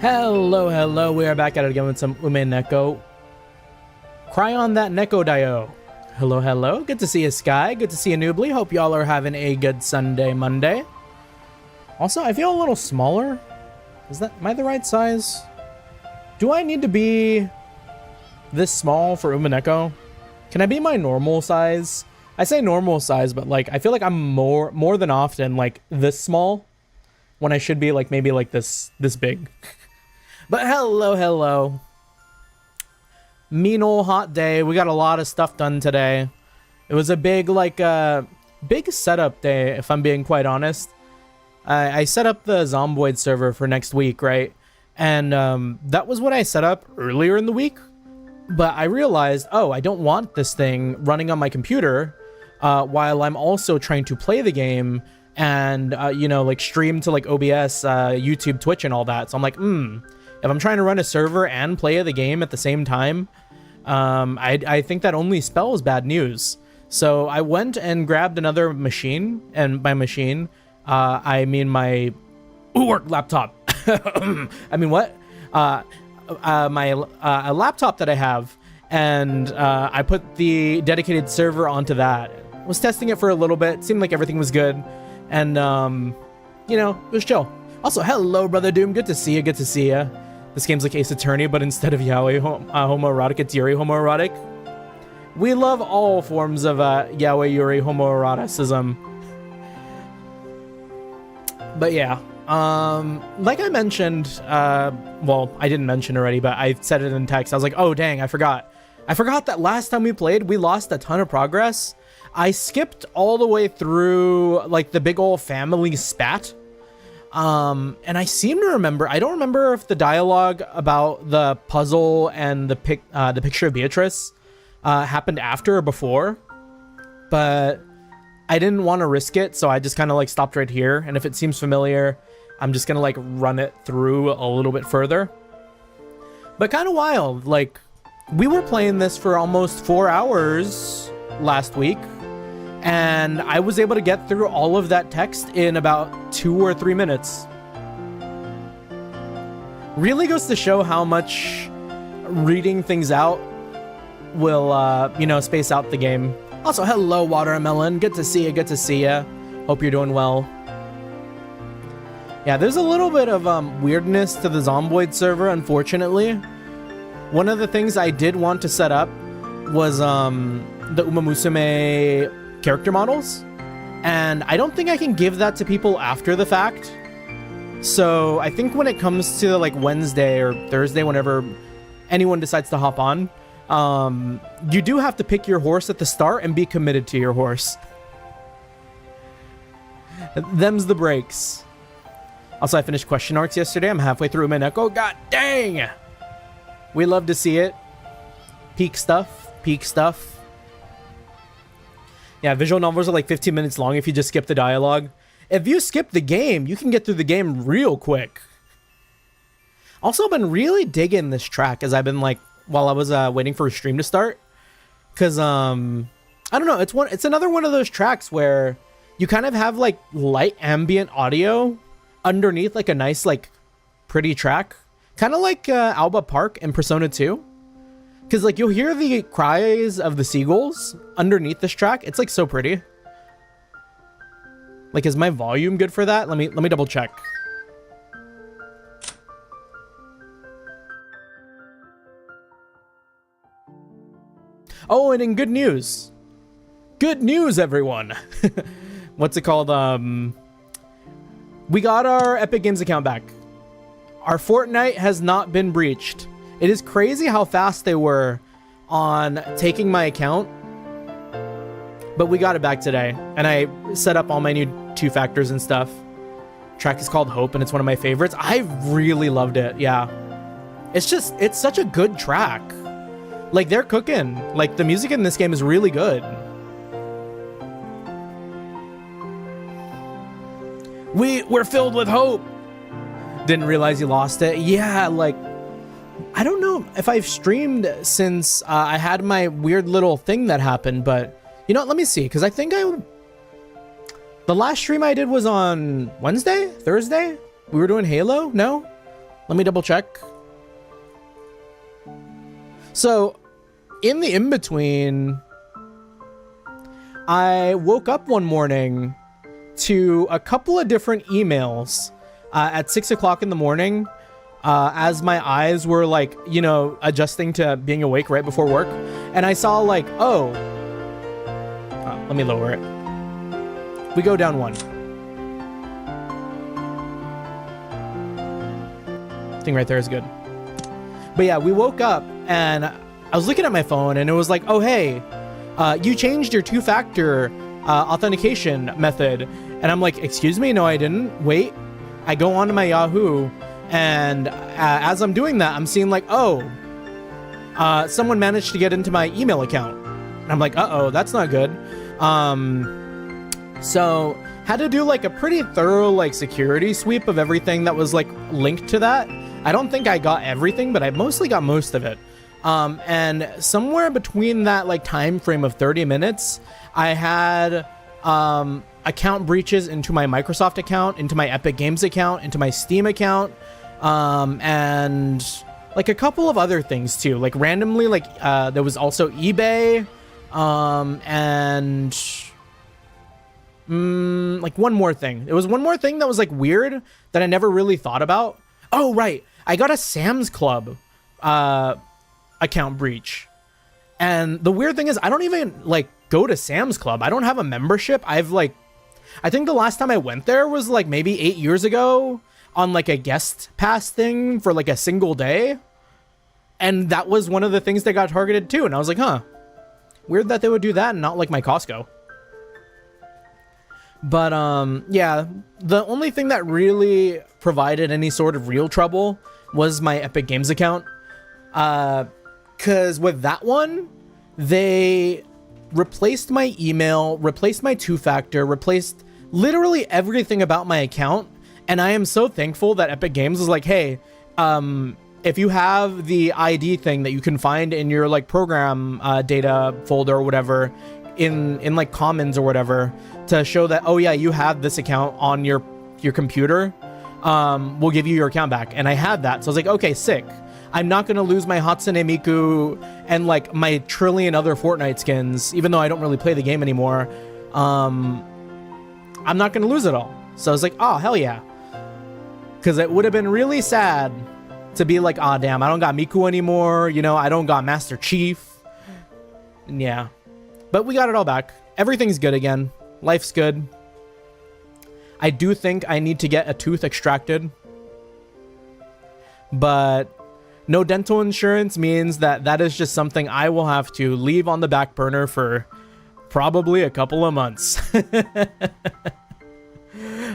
Hello, we are back at it again with some Umineko. Cry on that Neko Dio. Hello, good to see you, Sky. Good to see you, Noobly. Hope y'all are having a good Sunday, Monday. Also, I feel a little smaller. Am I the right size? Do I need to be this small for Umineko? Can I be my normal size? I say normal size, but like, I feel like I'm more than often like this small when I should be like maybe like this big. But hello. Mean old hot day. We got a lot of stuff done today. It was a big big setup day, if I'm being quite honest. I set up the Zomboid server for next week, right? And that was what I set up earlier in the week. But I realized, oh, I don't want this thing running on my computer while I'm also trying to play the game and, you know, like stream to like OBS, YouTube, Twitch, and all that. So I'm like, if I'm trying to run a server and play the game at the same time, I think that only spells bad news. So I went and grabbed another machine, and by machine, I mean my work laptop. I mean what? My laptop that I have, and I put the dedicated server onto that. Was testing it for a little bit. Seemed like everything was good, and you know, it was chill. Also, hello, Brother Doom. Good to see you. Good to see you. This game's like Ace Attorney, but instead of yaoi homoerotic, it's yuri homoerotic. We love all forms of yaoi yuri homoeroticism. But yeah, like I mentioned, well, I didn't mention already, but I said it in text. I was like, oh dang, I forgot that last time we played, we lost a ton of progress. I skipped all the way through like the big old family spat. And I seem to remember, I don't remember if the dialogue about the puzzle and the picture of Beatrice happened after or before, but I didn't want to risk it, so I just kind of like stopped right here. And if it seems familiar, I'm just gonna like run it through a little bit further. But kind of wild, like we were playing this for almost 4 hours last week, and I was able to get through all of that text in about 2 or 3 minutes. Really goes to show how much reading things out will, you know, space out the game. Also, hello, Watermelon. Good to see you. Good to see you. Hope you're doing well. Yeah, there's a little bit of weirdness to the Zomboid server, unfortunately. One of the things I did want to set up was the Umamusume character models, and I don't think I can give that to people after the fact. So I think when it comes to like Wednesday or Thursday, whenever anyone decides to hop on, you do have to pick your horse at the start and be committed to your horse. Them's the breaks. Also, I finished question arcs yesterday. I'm halfway through Umineko. God dang! We love to see it. Peak stuff. Yeah, visual novels are like 15 minutes long if you just skip the dialogue. If you skip the game, you can get through the game real quick. Also, I've been really digging this track as I've been like, while I was waiting for a stream to start. Because, I don't know, it's another one of those tracks where you kind of have like light ambient audio underneath like a nice, like pretty track. Kind of like Alba Park in Persona 2. Because like you'll hear the cries of the seagulls underneath this track. It's like so pretty. Like, is my volume good for that? Let me double check. Oh, and in good news. Good news, everyone. What's it called? We got our Epic Games account back. Our Fortnite has not been breached. It is crazy how fast they were on taking my account, but we got it back today, and I set up all my new 2 factors and stuff. Track is called Hope, and it's one of my favorites. I really loved it. Yeah, it's such a good track. Like, they're cooking. Like, the music in this game is really good. We're filled with hope. Didn't realize you lost it. Yeah, like, I don't know if I've streamed since I had my weird little thing that happened, but you know what? Let me see, because I think the last stream I did was on Wednesday? Thursday? We were doing Halo? No? Let me double check. So, in the in-between, I woke up one morning to a couple of different emails at 6 o'clock in the morning as my eyes were like, you know, adjusting to being awake right before work. And I saw like, let me lower it. We go down one. Thing right there is good. But yeah, we woke up and I was looking at my phone and it was like, oh, hey, you changed your two-factor authentication method. And I'm like, excuse me? No, I didn't. Wait. I go onto my Yahoo and as I'm doing that, I'm seeing like, someone managed to get into my email account. And I'm like, uh-oh, that's not good. So had to do like a pretty thorough like security sweep of everything that was like linked to that. I don't think I got everything, but I mostly got most of it. And somewhere between that like time frame of 30 minutes, I had account breaches into my Microsoft account, into my Epic Games account, into my Steam account, and like a couple of other things too. Like randomly, like there was also eBay, and like one more thing. There was one more thing that was like weird that I never really thought about. Oh, right. I got a Sam's Club account breach. And the weird thing is I don't even like go to Sam's Club. I don't have a membership. I think the last time I went there was like maybe 8 years ago on like a guest pass thing for like a single day. And that was one of the things that got targeted too. And I was like, huh, weird that they would do that and not like my Costco. But yeah, the only thing that really provided any sort of real trouble was my Epic Games account. Because with that one, they replaced my email, replaced my two-factor, replaced literally everything about my account. And I am so thankful that Epic Games was like, hey, if you have the ID thing that you can find in your like program data folder or whatever, in like Commons or whatever, to show that, oh yeah, you have this account on your computer, we'll give you your account back. And I had that, so I was like, okay, sick. I'm not gonna lose my Hatsune Miku and like my trillion other Fortnite skins, even though I don't really play the game anymore. I'm not gonna lose it all. So I was like, oh hell yeah, because it would have been really sad to be like, ah, damn, I don't got Miku anymore, you know, I don't got Master Chief. And yeah, but we got it all back. Everything's good again. Life's good. I do think I need to get a tooth extracted, but no dental insurance means that is just something I will have to leave on the back burner for probably a couple of months.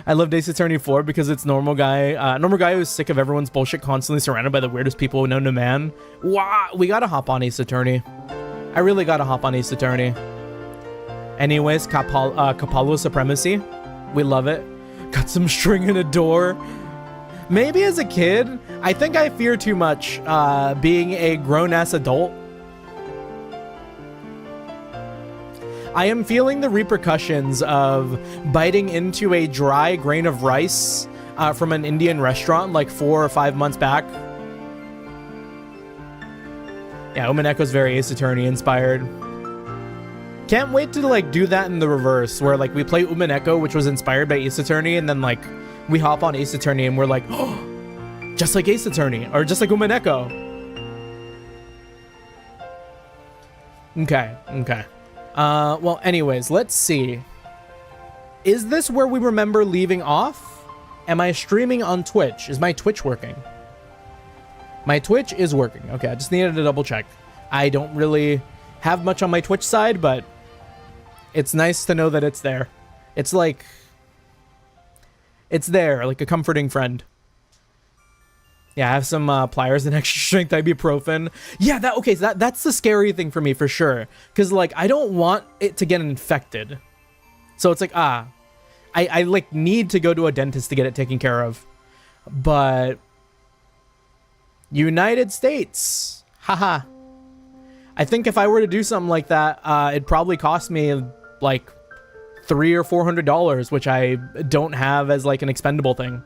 I love Ace Attorney 4 because it's normal guy who's sick of everyone's bullshit, constantly surrounded by the weirdest people known to man. Wow, we gotta hop on Ace Attorney. I really gotta hop on Ace Attorney. Anyways, Kapalo Supremacy. We love it. Got some string in a door. Maybe as a kid, I think I fear too much being a grown-ass adult. I am feeling the repercussions of biting into a dry grain of rice from an Indian restaurant like 4 or 5 months back. Yeah, Umineko's very Ace Attorney inspired. Can't wait to like do that in the reverse, where like we play Umineko, which was inspired by Ace Attorney, and then like we hop on Ace Attorney and we're like, oh, just like Ace Attorney, or just like Umineko. Okay. Well, anyways, let's see. Is this where we remember leaving off? Am I streaming on Twitch? Is my Twitch working? My Twitch is working. Okay, I just needed to double check. I don't really have much on my Twitch side, but it's nice to know that it's there. It's like, it's there, like a comforting friend. Yeah, I have some pliers and extra strength ibuprofen. Yeah, that's the scary thing for me for sure. Because like, I don't want it to get infected. So it's like, I like need to go to a dentist to get it taken care of. But United States, haha. I think if I were to do something like that, it'd probably cost me like $300 or $400, which I don't have as like an expendable thing.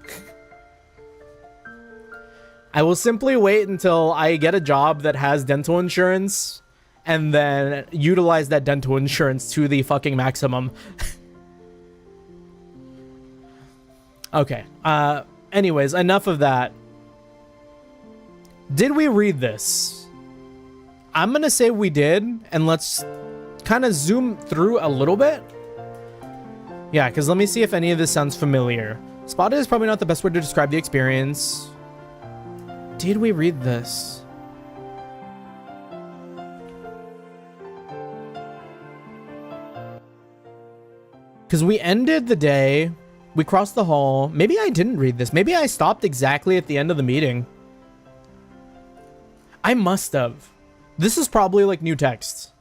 I will simply wait until I get a job that has dental insurance and then utilize that dental insurance to the fucking maximum. Okay. Anyways, enough of that. Did we read this? I'm gonna say we did, and let's kind of zoom through a little bit. Yeah, because let me see if any of this sounds familiar. Spotted is probably not the best word to describe the experience. Did we read this? Because we ended the day, we crossed the hall. Maybe I didn't read this. Maybe I stopped exactly at the end of the meeting. I must have. This is probably like new text.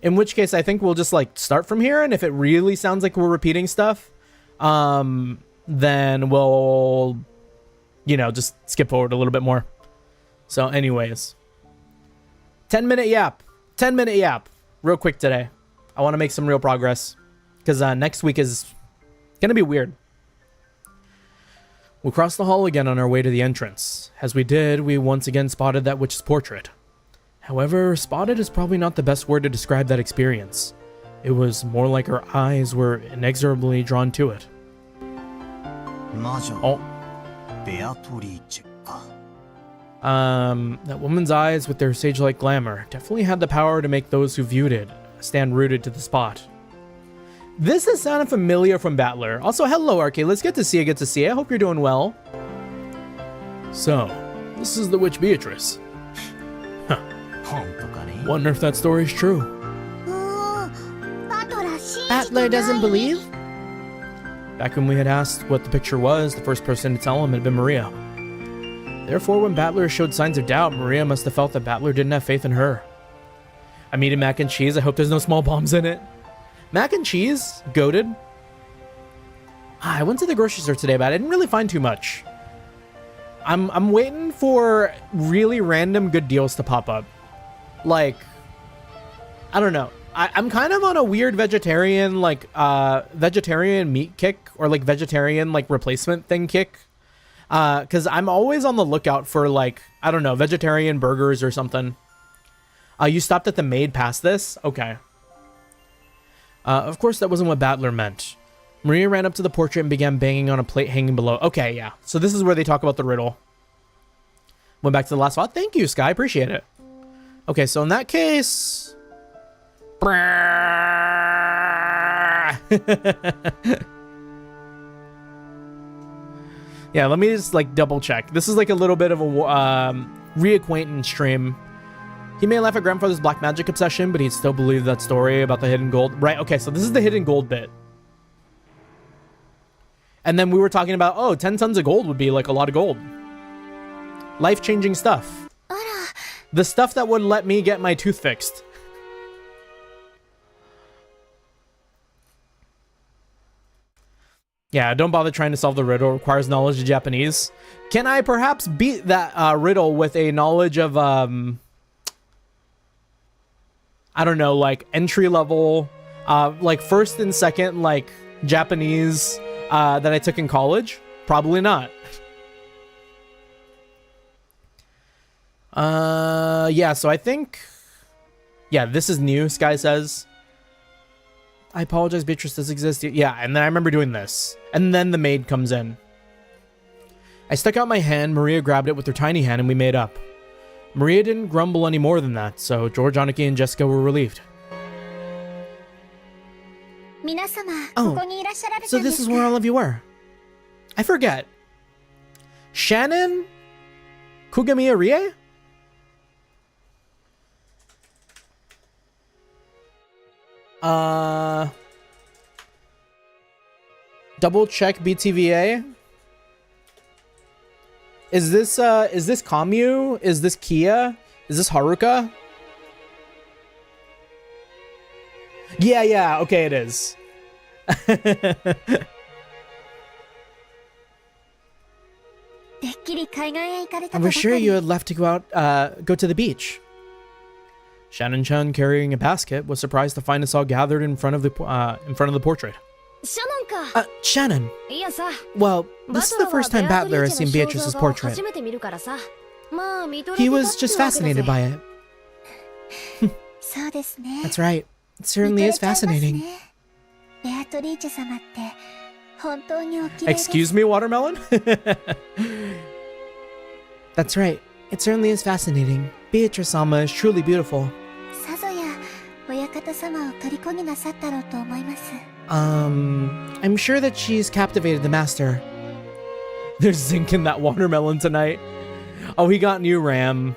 In which case, I think we'll just like start from here. And if it really sounds like we're repeating stuff, then we'll, you know, just skip forward a little bit more. So anyways, 10-minute yap, 10-minute yap real quick today. I want to make some real progress because next week is going to be weird. We crossed the hall again on our way to the entrance. As we did, we once again spotted that witch's portrait. However, spotted is probably not the best word to describe that experience. It was more like her eyes were inexorably drawn to it. Oh. That woman's eyes with their sage-like glamour definitely had the power to make those who viewed it stand rooted to the spot. This has sounded familiar from Battler. Also, hello, Arcade. Let's get to see you. Get to see you. I hope you're doing well. So, this is the witch Beatrice. Huh. Wonder if that story's true. Battler doesn't believe? Back when we had asked what the picture was, the first person to tell him had been Maria. Therefore, when Battler showed signs of doubt, Maria must have felt that Battler didn't have faith in her. I'm eating mac and cheese. I hope there's no small bombs in it. Mac and cheese? Goated. I went to the grocery store today, but I didn't really find too much. I'm waiting for really random good deals to pop up. Like, I don't know. I'm kind of on a weird vegetarian, like, vegetarian meat kick, or like vegetarian, like, replacement thing kick. Because I'm always on the lookout for, like, I don't know, vegetarian burgers or something. You stopped at the maid past this? Okay. Of course, that wasn't what Battler meant. Maria ran up to the portrait and began banging on a plate hanging below. Okay, yeah. So this is where they talk about the riddle. Went back to the last spot. Thank you, Sky. Appreciate it. Okay, so in that case... Yeah, let me just, like, double check. This is, like, a little bit of a reacquaintance stream. He may laugh at grandfather's black magic obsession, but he'd still believe that story about the hidden gold. Right, okay, so this is the hidden gold bit. And then we were talking about, oh, 10 tons of gold would be, like, a lot of gold. Life-changing stuff. The stuff that would let me get my tooth fixed. Yeah, don't bother trying to solve the riddle. It requires knowledge of Japanese. Can I perhaps beat that riddle with a knowledge of, I don't know, like entry level, like first and second, like Japanese that I took in college? Probably not. Yeah, so I think, yeah, this is new, Sky says. I apologize, Beatrice does exist. Yeah, and then I remember doing this. And then the maid comes in. I stuck out my hand, Maria grabbed it with her tiny hand, and we made up. Maria didn't grumble any more than that, so George, Aniki, and Jessica were relieved. Oh, so this is where all of you were. I forget. Shannon? Kugamiya Rie? Double check BTVA. Is this Kamyu? Is this Kia? Is this Haruka? Yeah, okay, it is. I was sure you had left to go out, go to the beach. Shannon-chan, carrying a basket, was surprised to find us all gathered in front of the portrait. Shannon. Well, this is the first time Battler has seen Beatrice's portrait. He was just fascinated by it. That's right. It certainly is fascinating. Excuse me, Watermelon? That's right. It certainly is fascinating. Beatrice-sama is truly beautiful. I'm sure that she's captivated the master. There's zinc in that watermelon tonight. Oh, he got new RAM.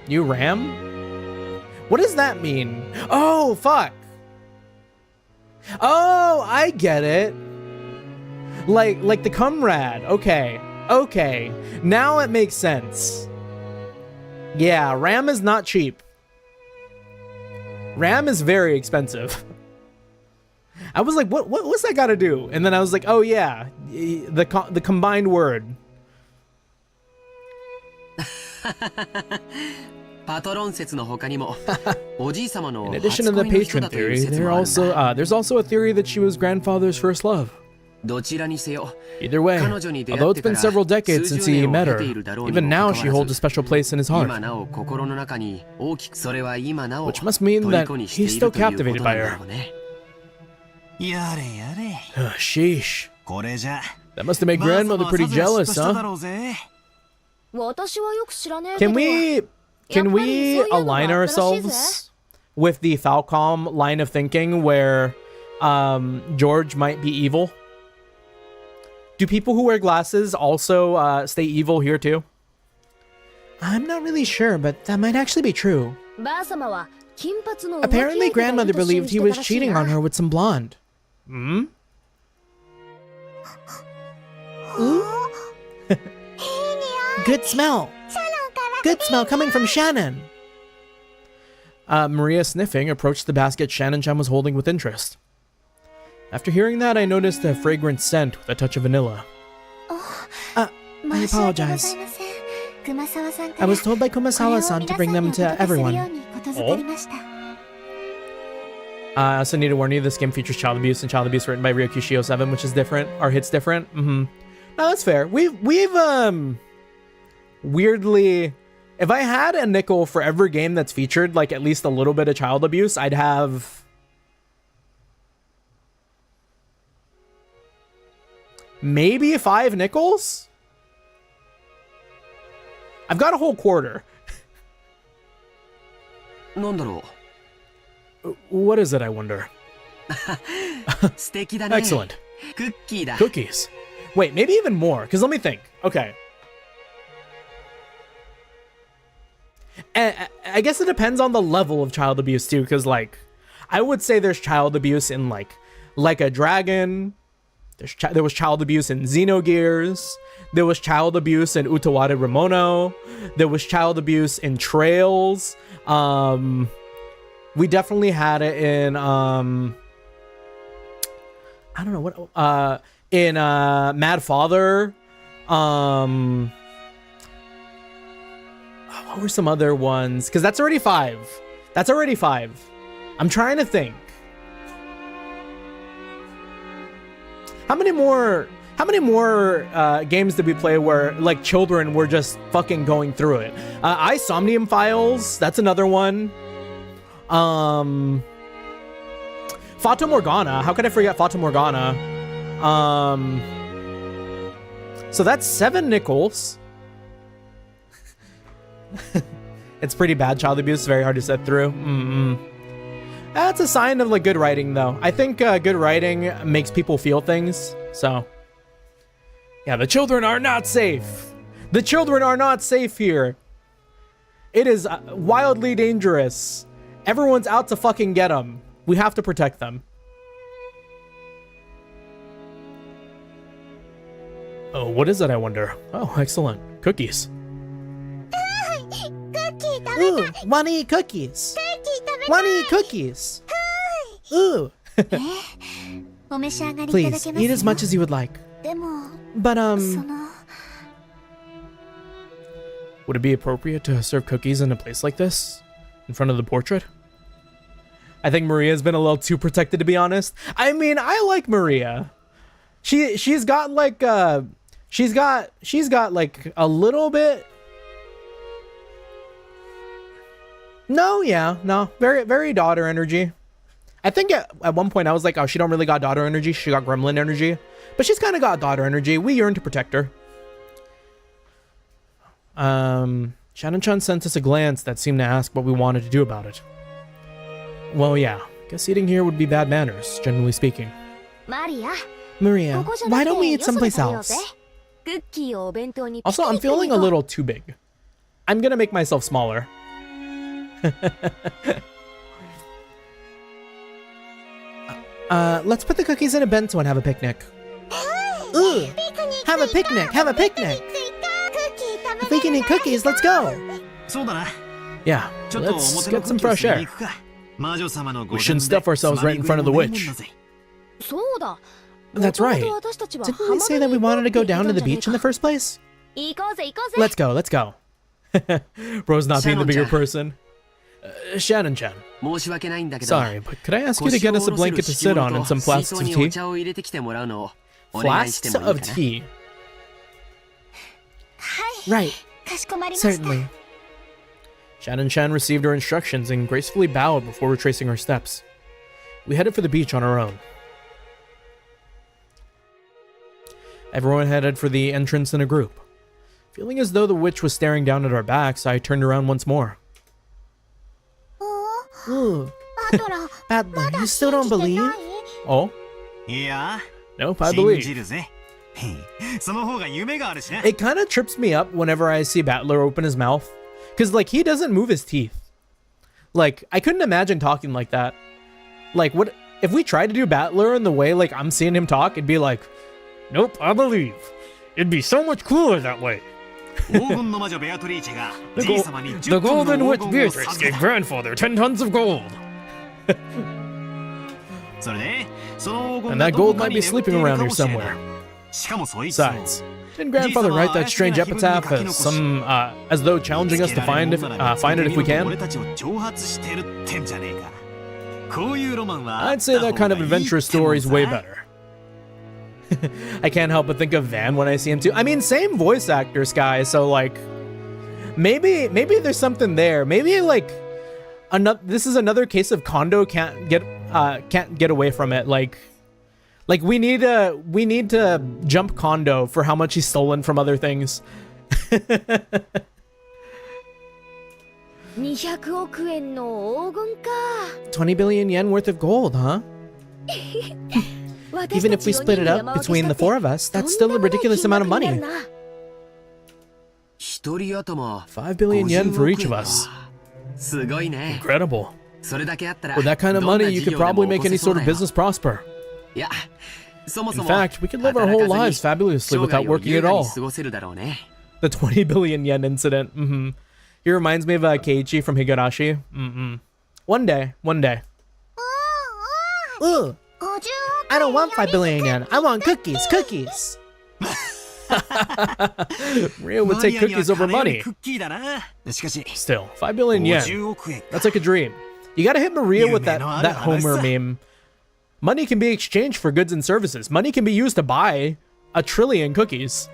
New RAM? What does that mean? Oh, fuck. Oh, I get it. Like the comrade. Okay. Okay. Now it makes sense. Yeah, RAM is not cheap. RAM is very expensive. I was like, what's that got to do? And then I was like, oh yeah, the combined word. In addition to the patron theory, there's also a theory that she was grandfather's first love. Either way, although it's been several decades since he met her, even now she holds a special place in his heart. Which must mean that he's still captivated by her. Sheesh. That must have made grandmother pretty jealous, huh? Can we align ourselves with the Falcom line of thinking where George might be evil? Do people who wear glasses also stay evil here too? I'm not really sure, but that might actually be true. Apparently, grandmother believed he was cheating on her with some blonde. Hmm? Ooh? Good smell. Good smell coming from Shannon. Maria, sniffing, approached the basket Shannon-chan was holding with interest. After hearing that, I noticed a fragrant scent with a touch of vanilla. I apologize. I was told by Kumasawa-san to bring them to everyone. I also need to warn you, this game features child abuse, and child abuse written by Ryokushio 7, which is different. Our hit's different. No, that's fair. We've weirdly, if I had a nickel for every game that's featured like at least a little bit of child abuse, I'd have maybe 5 nickels. I've got a whole quarter. What is it, I wonder? Excellent. Cookies. Wait, maybe even more, because let me think. Okay. And I guess it depends on the level of child abuse too, because like, I would say there's child abuse in like a Dragon. There was child abuse in Xenogears. There was child abuse in Utawada Ramono. There was child abuse in Trails. We definitely had it in I don't know what in Mad Father. What were some other ones? Because that's already 5. That's already 5. I'm trying to think. How many more games did we play where like children were just fucking going through it? Somnium Files, that's another one. Fata Morgana, how could I forget Fata Morgana? So that's 7 nickels. It's pretty bad child abuse, very hard to set through. That's a sign of like good writing though. I think good writing makes people feel things. So yeah, the children are not safe. The children are not safe here. It is wildly dangerous. Everyone's out to fucking get them. We have to protect them. Oh, what is it, I wonder? Oh, excellent. Cookies. Ooh, wanna eat cookies? Wanna eat cookies? Ooh. Please, eat as much as you would like. But, would it be appropriate to serve cookies in a place like this? In front of the portrait? I think Maria's been a little too protected, to be honest. I mean, I like Maria. She's got like she's got like a little bit. No, very daughter energy. I think at one point I was like, oh, she don't really got daughter energy. She got gremlin energy, but she's kind of got daughter energy. We yearn to protect her. Shannon-chan sent us a glance that seemed to ask what we wanted to do about it. Well, yeah, guess eating here would be bad manners, generally speaking. Maria, why don't we eat someplace else? Also, I'm feeling a little too big. I'm gonna make myself smaller. Let's put the cookies in a bento and have a picnic. Ooh, have a picnic, have a picnic. If we can eat cookies, let's go. Yeah, let's get some fresh air. We shouldn't stuff ourselves right in front of the witch. That's right. Didn't we say that we wanted to go down to the beach in the first place? Let's go, let's go. Bro's not being the bigger person. Shannon-chan. Sorry, but could I ask you to get us a blanket to sit on and some flasks of tea? Flasks of tea? Right. Certainly. Shannon-chan received her instructions and gracefully bowed before retracing her steps. We headed for the beach on our own. Everyone headed for the entrance in a group. Feeling as though the witch was staring down at our backs, I turned around once more. Ooh. Battler, you still don't believe? Oh? Yeah. Nope, I believe. It kind of trips me up whenever I see Battler open his mouth. Because, like, he doesn't move his teeth. Like, I couldn't imagine talking like that. Like, what if we tried to do Battler in the way, like, I'm seeing him talk? It'd be like, nope, I believe. It'd be so much cooler that way. The golden witch Beatrix gave grandfather 10 tons of gold. And that gold might be sleeping around here somewhere. Besides, didn't grandfather write that strange epitaph as though challenging us to find it if we can? I'd say that kind of adventurous story is way better. I can't help but think of Van when I see him too. I mean, same voice actor, Sky, so like maybe there's something there. Maybe like this is another case of Kondo can't get away from it. Like we need to jump Kondo for how much he's stolen from other things. 20 billion yen worth of gold, huh? Even if we split it up between the four of us, that's still a ridiculous amount of money. 5 billion yen for each of us. Incredible. With that kind of money, you could probably make any sort of business prosper. In fact, we could live our whole lives fabulously without working at all. The 20 billion yen incident. He reminds me of Keiichi from Higurashi. One day. Ooh. I don't want 5 billion yen. I want cookies. Rio would take cookies over money. Still, 5 billion yen. That's like a dream. You gotta hit Maria with that Homer meme. Money can be exchanged for goods and services. Money can be used to buy 1 trillion cookies.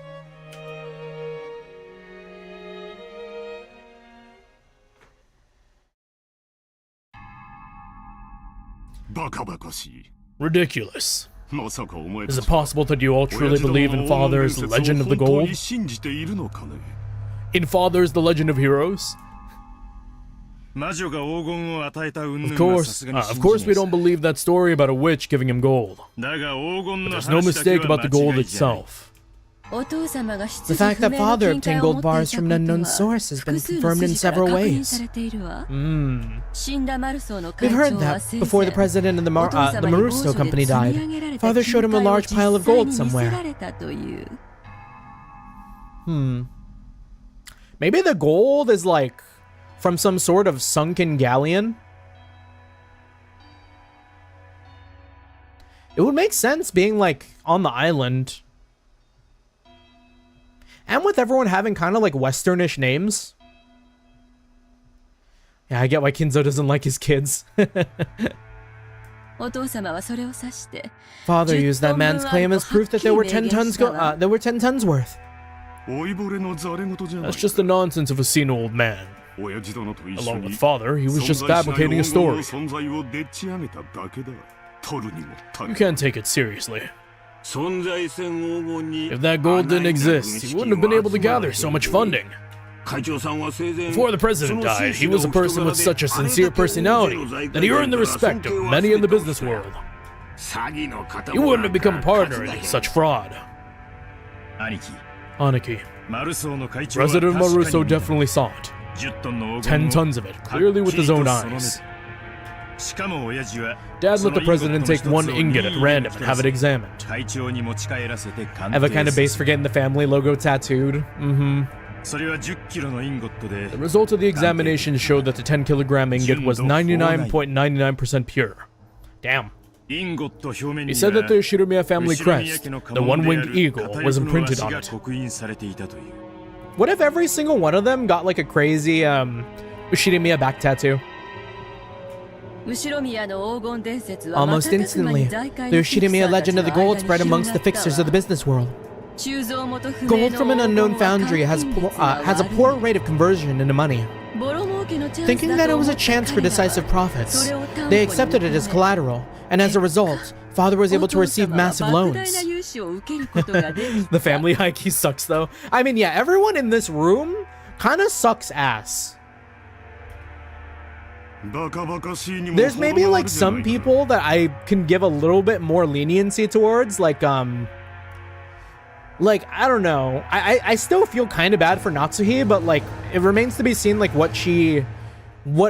Ridiculous. Is it possible that you all truly believe in Father's Legend of the Gold? In Father's The Legend of Heroes? Of course we don't believe that story about a witch giving him gold. But there's no mistake about the gold itself. The fact that Father obtained gold bars from an unknown source has been confirmed in several ways. We've heard that before the president of the Marusto company died, Father showed him a large pile of gold somewhere. Maybe the gold is like from some sort of sunken galleon? It would make sense being like on the island. And with everyone having kind of like Westernish names. Yeah, I get why Kinzo doesn't like his kids. Father used that man's claim as proof that there were 10 tons worth. That's just the nonsense of a senile old man. Along with father, he was just fabricating a story. You can't take it seriously. If that gold didn't exist, he wouldn't have been able to gather so much funding. Before the president died, he was a person with such a sincere personality that he earned the respect of many in the business world. He wouldn't have become a partner in such fraud. Aniki. President Maruso definitely saw it. 10 tons of it, clearly with his own eyes. Dad let the president take 1 ingot at random and have it examined. I have a kind of base for getting the family logo tattooed. The result of the examination showed that the 10-kilogram ingot was 99.99% pure. Damn. He said that the Shiromiya family crest, the one-winged eagle, was imprinted on it. What if every single one of them got like a crazy Shiromiya back tattoo? Almost instantly, the Shiromiya legend of the gold spread amongst the fixers of the business world. Gold from an unknown foundry has a poor rate of conversion into money. Thinking that it was a chance for decisive profits, they accepted it as collateral, and as a result, father was able to receive massive loans. The family hierarchy sucks though. I mean, yeah, everyone in this room kind of sucks ass. There's maybe like some people that I can give a little bit more leniency towards, like I don't know. I still feel kind of bad for Natsuhi, but like it remains to be seen like what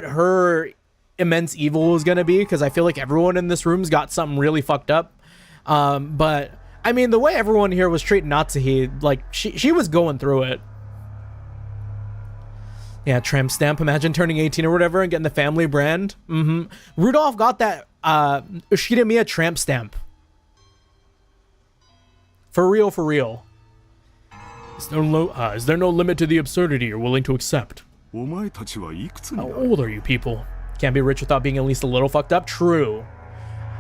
her immense evil is gonna be, because I feel like everyone in this room's got something really fucked up. But I mean, the way everyone here was treating Natsuhi, like she was going through it. Yeah, tramp stamp. Imagine turning 18 or whatever and getting the family brand. Rudolph got that Shiromiya tramp stamp. For real, for real. Is there no limit to the absurdity you're willing to accept? How old are you people? Can't be rich without being at least a little fucked up? True.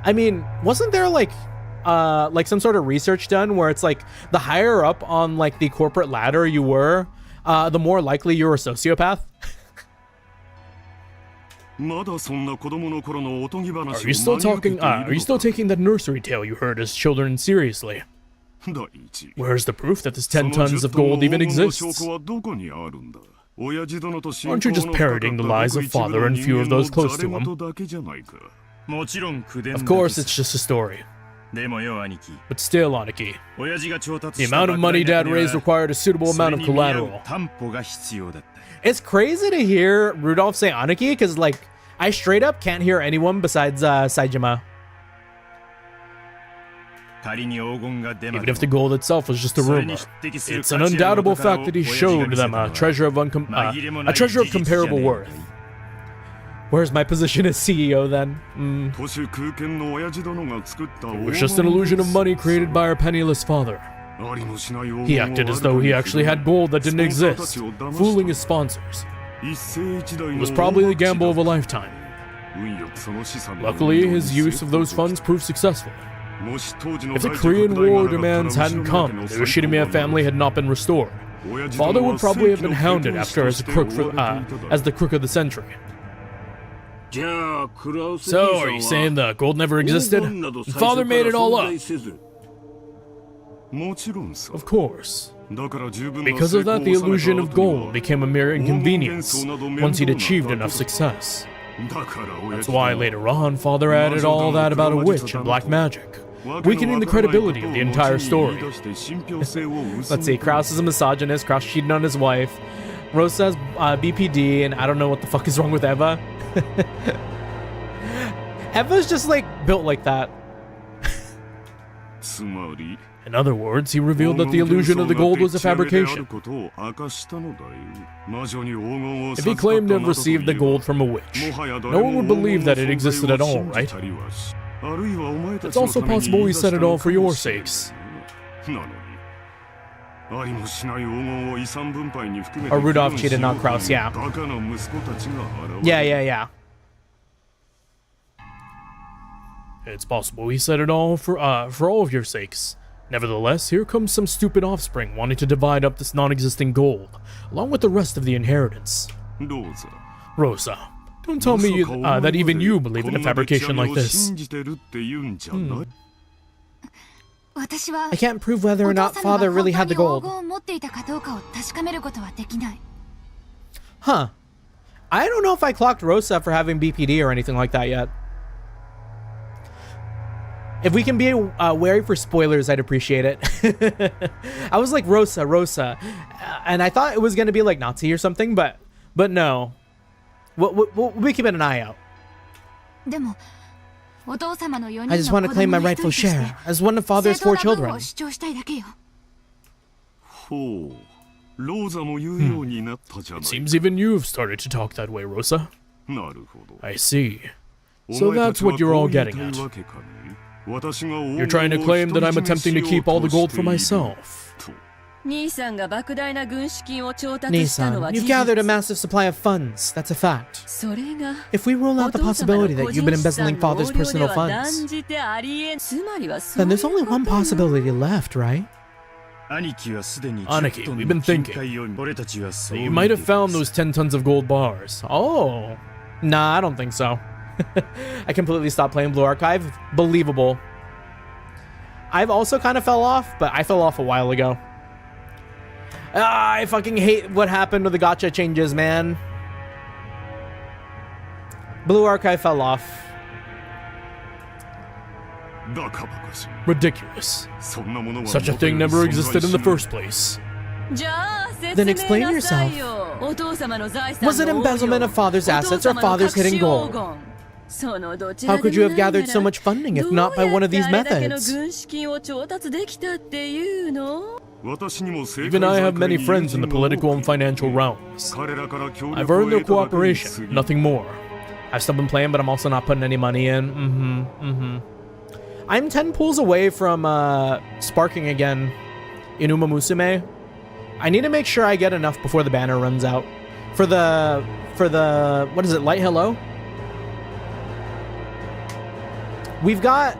I mean, wasn't there like some sort of research done where it's like the higher up on like the corporate ladder you were, the more likely you're a sociopath? Are you still taking that nursery tale you heard as children seriously? Where's the proof that this 10 tons of gold even exists? Aren't you just parroting the lies of father and few of those close to him? Of course, it's just a story. But still, Aniki, the amount of money Dad raised required a suitable amount of collateral. It's crazy to hear Rudolph say Aniki, because like, I straight up can't hear anyone besides Saejima. Even if the gold itself was just a rumor, it's an undoubtable fact that he showed them a treasure of comparable worth. Where's my position as CEO then? It was just an illusion of money created by our penniless father. He acted as though he actually had gold that didn't exist, fooling his sponsors. It was probably the gamble of a lifetime. Luckily, his use of those funds proved successful. If the Korean War demands hadn't come, the Shiromiya family had not been restored. Father would probably have been hounded after as the crook of the century. So, are you saying the gold never existed? Father made it all up? Of course. Because of that, the illusion of gold became a mere inconvenience once he'd achieved enough success. That's why later on, Father added all that about a witch and black magic, weakening the credibility of the entire story. Let's see, Kraus is a misogynist, Kraus cheated on his wife, Rose has BPD, and I don't know what the fuck is wrong with Eva. Eva's just like built like that. In other words, he revealed that the illusion of the gold was a fabrication. If he claimed to have received the gold from a witch, no one would believe that it existed at all, right? It's also possible he said it all for your sakes. Or Rudolph cheated, not Kraus, yeah. Yeah. It's possible he said it all for all of your sakes. Nevertheless, here comes some stupid offspring wanting to divide up this non-existent gold, along with the rest of the inheritance. Rosa, don't tell me that even you believe in a fabrication like this. I can't prove whether or not father really had the gold. Huh. I don't know if I clocked Rosa for having BPD or anything like that yet. If we can be wary for spoilers, I'd appreciate it. I was like, Rosa. And I thought it was going to be like Nazi or something, but no. We'll keep an eye out. I just want to claim my rightful share as one of father's 4 children. It seems even you've started to talk that way, Rosa. I see. So that's what you're all getting at. You're trying to claim that I'm attempting to keep all the gold for myself. Nisan, you've gathered a massive supply of funds. That's a fact. If we rule out the possibility that you've been embezzling father's personal funds, then there's only one possibility left, right? Aniki, we've been thinking that you might have found those 10 tons of gold bars. Oh. Nah, I don't think so. I completely stopped playing Blue Archive. Believable. I've also kind of fell off, but I fell off a while ago. I fucking hate what happened with the gacha changes, man. Blue Archive fell off. Ridiculous. Such a thing never existed in the first place. Then explain yourself. Was it embezzlement of father's assets or father's hidden gold? How could you have gathered so much funding if not by one of these methods? Even I have many friends in the political and financial realms. I've earned their cooperation, nothing more. I've still been playing, but I'm also not putting any money in. I'm 10 pulls away from sparking again in Uma Musume. I need to make sure I get enough before the banner runs out. For the what is it, Light Hello? We've got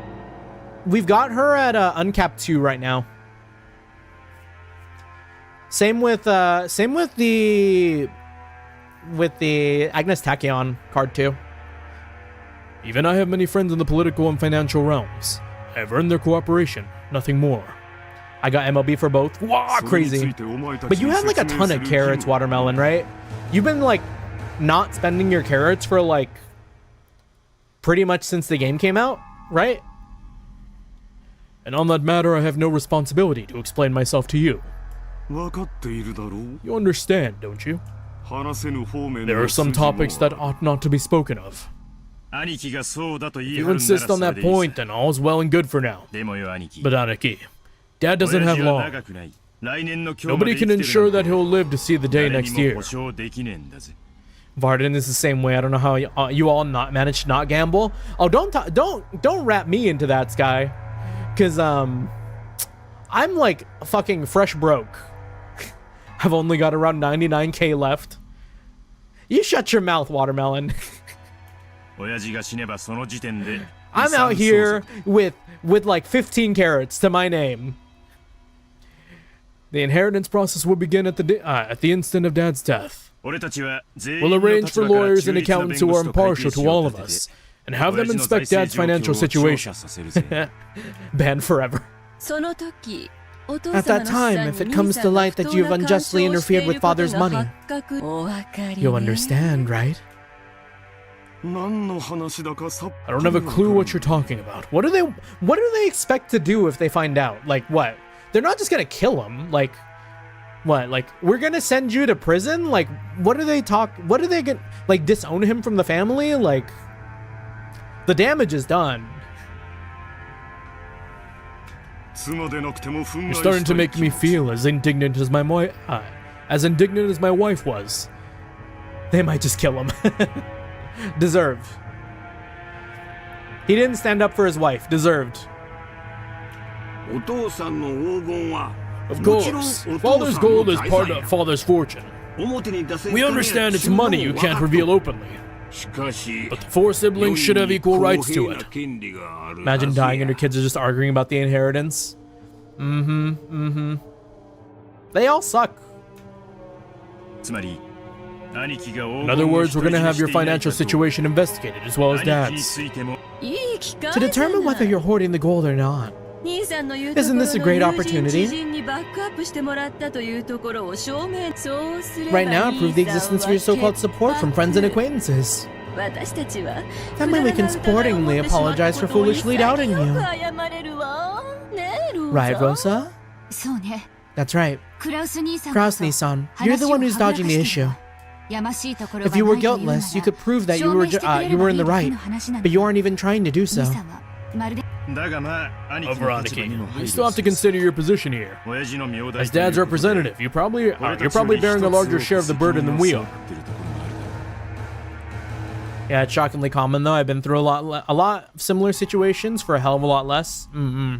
her at uncapped 2 right now. Same with the Agnes Tachyon card too. Even I have many friends in the political and financial realms. I have earned their cooperation, nothing more. I got MLB for both. Wow, crazy. But you have like a ton of carrots, Watermelon, right? You've been like not spending your carrots for like pretty much since the game came out, right? And on that matter, I have no responsibility to explain myself to you. You understand, don't you? There are some topics that ought not to be spoken of. If you insist on that point, then all's well and good for now. But Aniki, Dad doesn't have long. Nobody can ensure that he'll live to see the day next year. Varden is the same way. I don't know how you all not managed to not gamble. Oh, don't wrap me into that, Sky, because I'm like fucking fresh broke. I've only got around 99k left. You shut your mouth, Watermelon. I'm out here with like 15 carats to my name. The inheritance process will begin at the instant of Dad's death. We'll arrange for lawyers and accountants who are impartial to all of us, and have them inspect Dad's financial situation. Banned forever. At that time, if it comes to light that you've unjustly interfered with Father's money, you'll understand, right? I don't have a clue what you're talking about. What do they expect to do if they find out? Like what? They're not just gonna kill him. Like what? Like we're gonna send you to prison? Like what do they get? Like disown him from the family? Like the damage is done. You're starting to make me feel as indignant as my wife was. They might just kill him. Deserved. He didn't stand up for his wife. Deserved. Of course, father's gold is part of father's fortune. We understand it's money you can't reveal openly. But the 4 siblings should have equal rights to it. Imagine dying and your kids are just arguing about the inheritance. They all suck. In other words, we're gonna have your financial situation investigated as well as Dad's. To determine whether you're hoarding the gold or not. Isn't this a great opportunity? Right now, prove the existence of your so-called support from friends and acquaintances. That way we can sportingly apologize for foolishly doubting you. Right, Rosa? That's right. Kraus-san, you're the one who's dodging the issue. If you were guiltless, you could prove that you were in the right, but you aren't even trying to do so. Veronica, you still have to consider your position here. As Dad's representative, you're probably bearing a larger share of the burden than we are. Yeah, it's shockingly common though. I've been through a lot of similar situations for a hell of a lot less. We've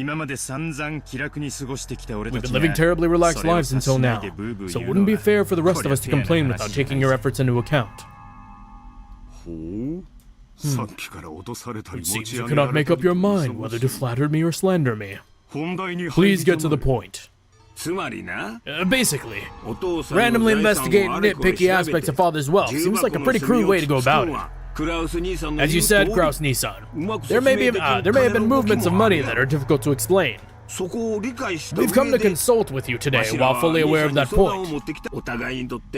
been living terribly relaxed lives until now, so it wouldn't be fair for the rest of us to complain without taking your efforts into account. It seems you cannot make up your mind whether to flatter me or slander me. Please get to the point. Basically, randomly investigate nitpicky aspects of father's wealth seems like a pretty crude way to go about it. As you said, Kraus-san, there may have been movements of money that are difficult to explain. We've come to consult with you today while fully aware of that point.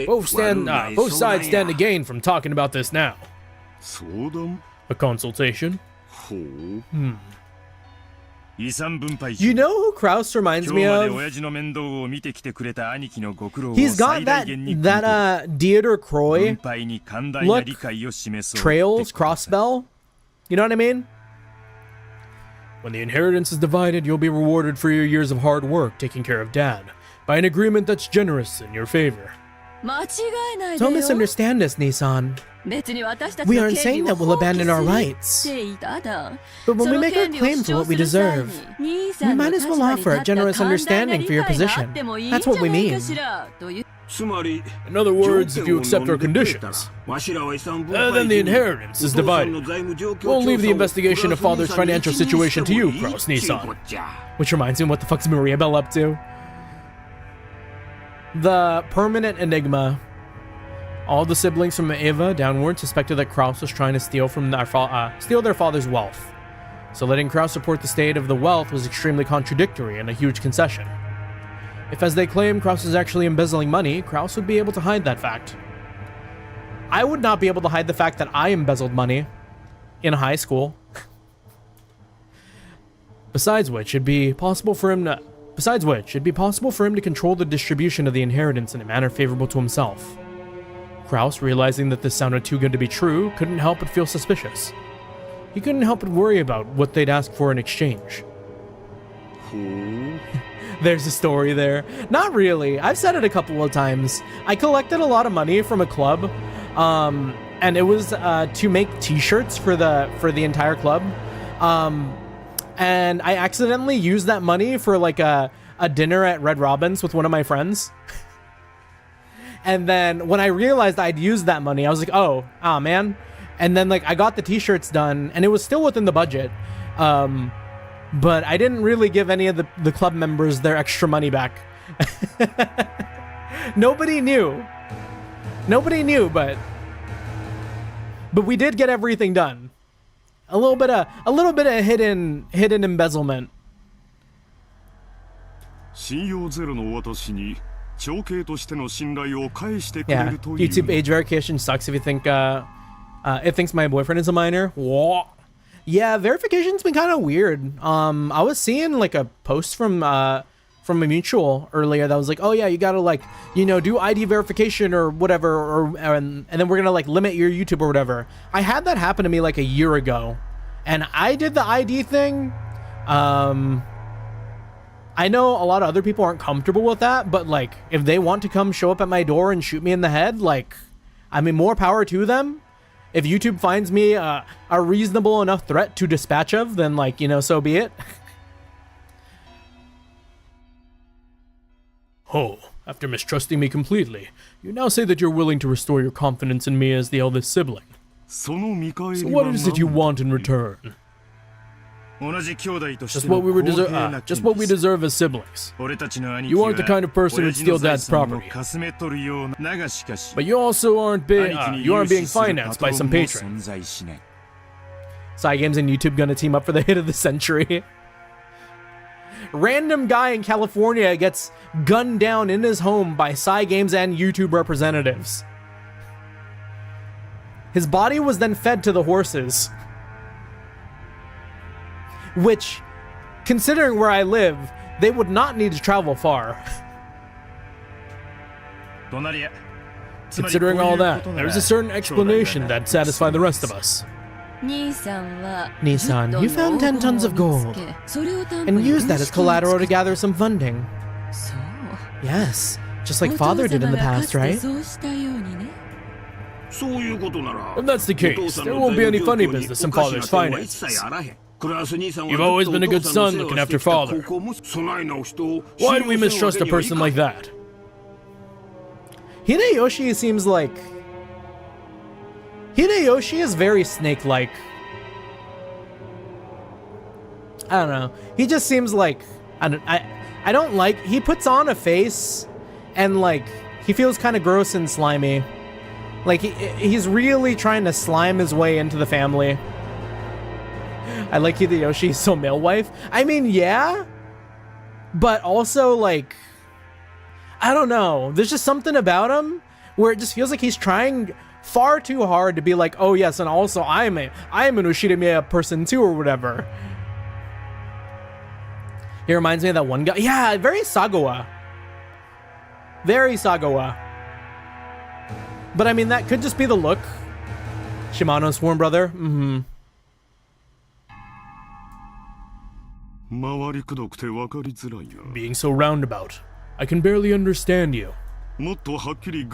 Both sides stand to gain from talking about this now. A consultation? You know who Kraus reminds me of? He's got that Dieter Croy look, trails, crossbell. You know what I mean? When the inheritance is divided, you'll be rewarded for your years of hard work taking care of Dad by an agreement that's generous in your favor. Don't misunderstand us, Nissan. We aren't saying that we'll abandon our rights. But when we make our claim for what we deserve, we might as well offer a generous understanding for your position. That's what we mean. In other words, if you accept our conditions, then the inheritance is divided. We'll leave the investigation of father's financial situation to you, Kraus-Nissan. Which reminds me, what the fuck's Mariabelle up to? The permanent enigma. All the siblings from Eva downward suspected that Kraus was trying to steal their father's wealth. So letting Kraus support the state of the wealth was extremely contradictory and a huge concession. If, as they claim, Kraus is actually embezzling money, Kraus would be able to hide that fact. I would not be able to hide the fact that I embezzled money in high school. Besides which, it'd be possible for him to control the distribution of the inheritance in a manner favorable to himself. Kraus, realizing that this sounded too good to be true, couldn't help but feel suspicious. He couldn't help but worry about what they'd ask for in exchange. There's a story there. Not really. I've said it a couple of times. I collected a lot of money from a club, and it was to make t-shirts for the entire club. And I accidentally used that money for like a dinner at Red Robin's with one of my friends. And then when I realized I'd used that money, I was like, oh man. And then like I got the t-shirts done and it was still within the budget. But I didn't really give any of the club members their extra money back. Nobody knew, but we did get everything done. A little bit of hidden embezzlement. Yeah, YouTube age verification sucks if you think it thinks my boyfriend is a minor. Whoa. Yeah, verification's been kind of weird. I was seeing like a post from a mutual earlier that was like, oh yeah, you gotta like, do ID verification or whatever, and then we're gonna like limit your YouTube or whatever. I had that happen to me like a year ago, and I did the ID thing. I know a lot of other people aren't comfortable with that, but like if they want to come show up at my door and shoot me in the head, like, I mean, more power to them. If YouTube finds me a reasonable enough threat to dispatch of, then like, so be it. Oh, after mistrusting me completely, you now say that you're willing to restore your confidence in me as the eldest sibling. So what is it you want in return? Just what we deserve as siblings. You aren't the kind of person who'd steal Dad's property. But you also aren't being financed by some patron. Cygames and YouTube gonna team up for the hit of the century. Random guy in California gets gunned down in his home by Cygames and YouTube representatives. His body was then fed to the horses. Which, considering where I live, they would not need to travel far. Considering all that, there's a certain explanation that'd satisfy the rest of us. Nissan, you found 10 tons of gold and used that as collateral to gather some funding. Yes, just like Father did in the past, right? If that's the case, there won't be any funny business in Father's finances. You've always been a good son looking after Father. Why do we mistrust a person like that? Hideyoshi seems like... Hideyoshi is very snake-like. I don't know. He just seems like... I don't like... He puts on a face and, like, he feels kind of gross and slimy. Like, he's really trying to slime his way into the family. I like Hideyoshi, he's so male wife. I mean, yeah. But also, like... I don't know. There's just something about him where it just feels like he's trying far too hard to be like, oh yes, and also I am an Ushirimiya person too, or whatever. He reminds me of that one guy. Yeah, very Sagawa. Very Sagawa. But I mean, that could just be the look. Shimano's sworn brother. Mm-hmm. Being so roundabout, I can barely understand you.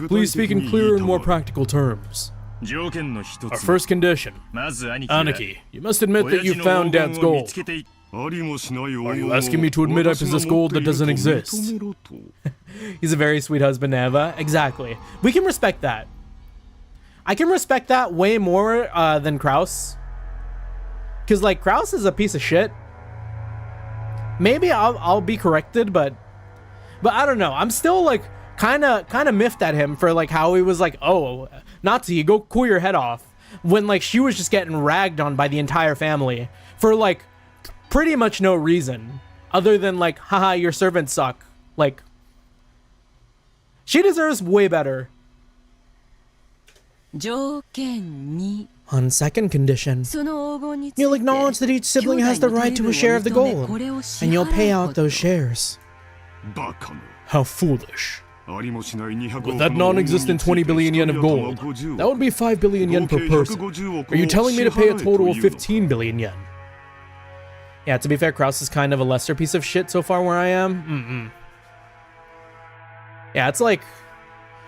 Please speak in clearer and more practical terms. Our first condition. Aniki, you must admit that you found Dad's gold. Are you asking me to admit I possess gold that doesn't exist? He's a very sweet husband, Eva. Exactly. We can respect that. I can respect that way more than Kraus. Because, like, Kraus is a piece of shit. Maybe I'll be corrected, but I don't know. I'm still, like, kind of miffed at him for, like, how he was like, oh, Nazi, go cool your head off. When, like, she was just getting ragged on by the entire family for, like, pretty much no reason other than, like, haha, your servants suck. Like, she deserves way better. On second condition, you'll acknowledge that each sibling has the right to a share of the gold, and you'll pay out those shares. How foolish. With that non-existent 20 billion yen of gold, that would be 5 billion yen per person. Are you telling me to pay a total of 15 billion yen? Yeah, to be fair, Kraus is kind of a lesser piece of shit so far where I am. Yeah, it's like,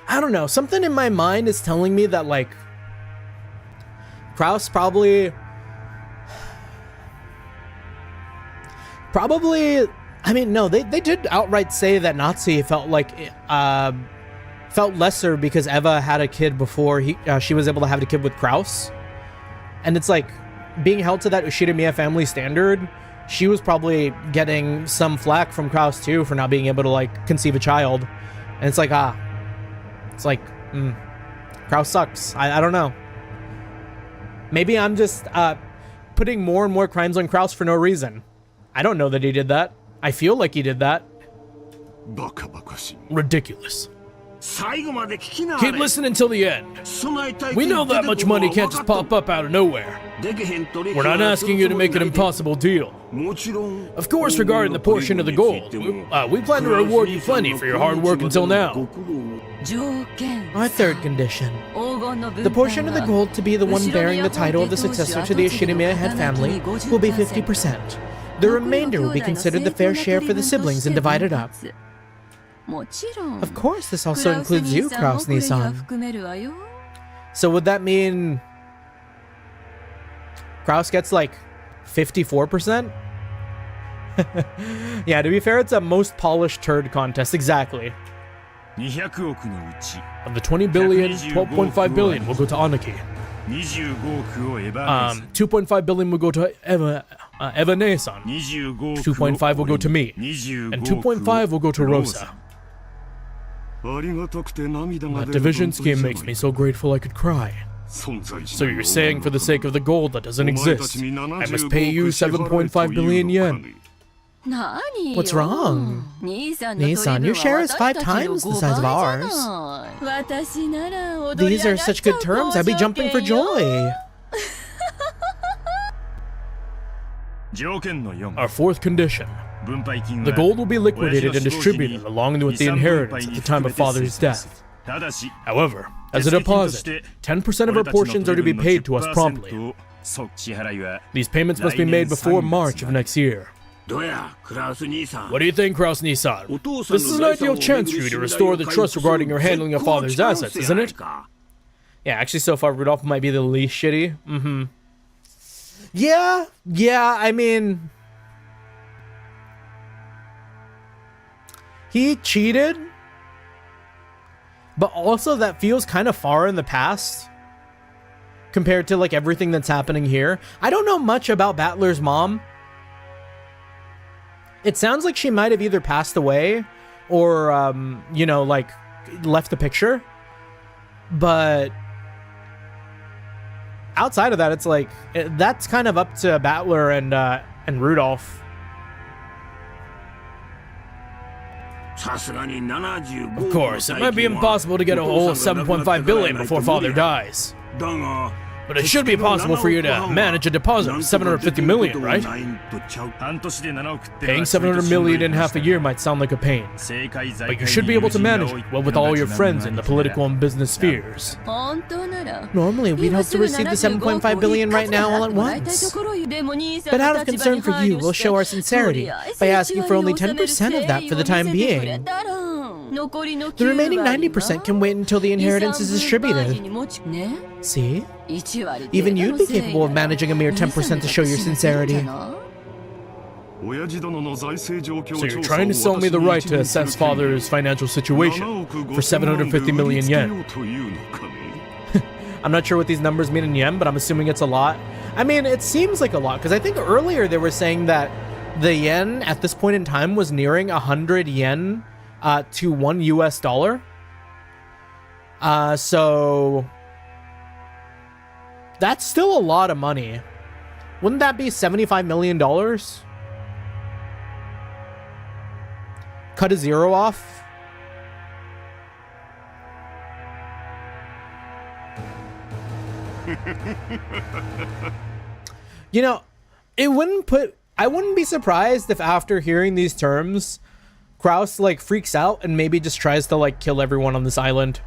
I don't know, something in my mind is telling me that, like, Kraus probably, I mean, no, they did outright say that Nazi felt like, felt lesser because Eva had a kid before she was able to have a kid with Kraus. And it's like, being held to that Ushirimiya family standard, she was probably getting some flack from Kraus too for not being able to, like, conceive a child. And it's like, Kraus sucks. I don't know. Maybe I'm just putting more and more crimes on Kraus for no reason. I don't know that he did that. I feel like he did that. Ridiculous. Keep listening till the end. We know that much money can't just pop up out of nowhere. We're not asking you to make an impossible deal. Of course, regarding the portion of the gold, we plan to reward you plenty for your hard work until now. Our third condition. The portion of the gold to be the one bearing the title of the successor to the Ushirimiya head family will be 50%. The remainder will be considered the fair share for the siblings and divided up. Of course, this also includes you, Kraus Nissan. So would that mean Kraus gets like 54%? Yeah, to be fair, it's a most polished turd contest. Exactly. 200億のうち Of the 20 billion, 12.5 billion will go to Aniki. 25億をエヴァネさん 2.5 billion will go to Eva-ne-san. 25億 2.5 will go to me. 25 And 2.5 will go to Rosa. ありがたくて涙が That 出る division scheme makes me so grateful I could cry. So you're saying for the sake of the gold that doesn't exist, I must pay you 7.5 billion yen. What's wrong? Nissan, your share is 5 times the size of ours. These are such good terms, I'd be jumping for joy. 条件の4 Our fourth condition. 分配金は The gold will be liquidated and distributed along with the inheritance at the time of father's death. ただし However, as a deposit, 10% of our portions are to be paid to us promptly. 支払いは These payments must be made before March of next year. どうや、クラウス兄さん。 What do you think, Kraus-Nissan? This is an ideal chance for you to restore the trust regarding your handling of father's assets, isn't it? Yeah, actually, so far, Rudolph might be the least shitty. Yeah, I mean... He cheated, but also that feels kind of far in the past compared to, like, everything that's happening here. I don't know much about Battler's mom. It sounds like she might have either passed away or, you know, like, left the picture. But outside of that, it's like, that's kind of up to Battler and Rudolph. Of course, it might be impossible to get a whole 7.5 billion before father dies. But it should be possible for you to manage a deposit of 750 million, right? Paying 700 million in half a year might sound like a pain, but you should be able to manage it well with all your friends in the political and business spheres. Normally, we'd hope to receive the 7.5 billion right now all at once. But out of concern for you, we'll show our sincerity by asking for only 10% of that for the time being. The remaining 90% can wait until the inheritance is distributed. See? Even you'd be capable of managing a mere 10% to show your sincerity. So you're trying to sell me the right to assess father's financial situation for 750 million yen. I'm not sure what these numbers mean in yen, but I'm assuming it's a lot. I mean, it seems like a lot, because I think earlier they were saying that the yen at this point in time was nearing 100 yen to $1 US. So that's still a lot of money. Wouldn't that be $75 million? Cut a zero off. You know, I wouldn't be surprised if after hearing these terms, Kraus like freaks out and maybe just tries to like kill everyone on this island.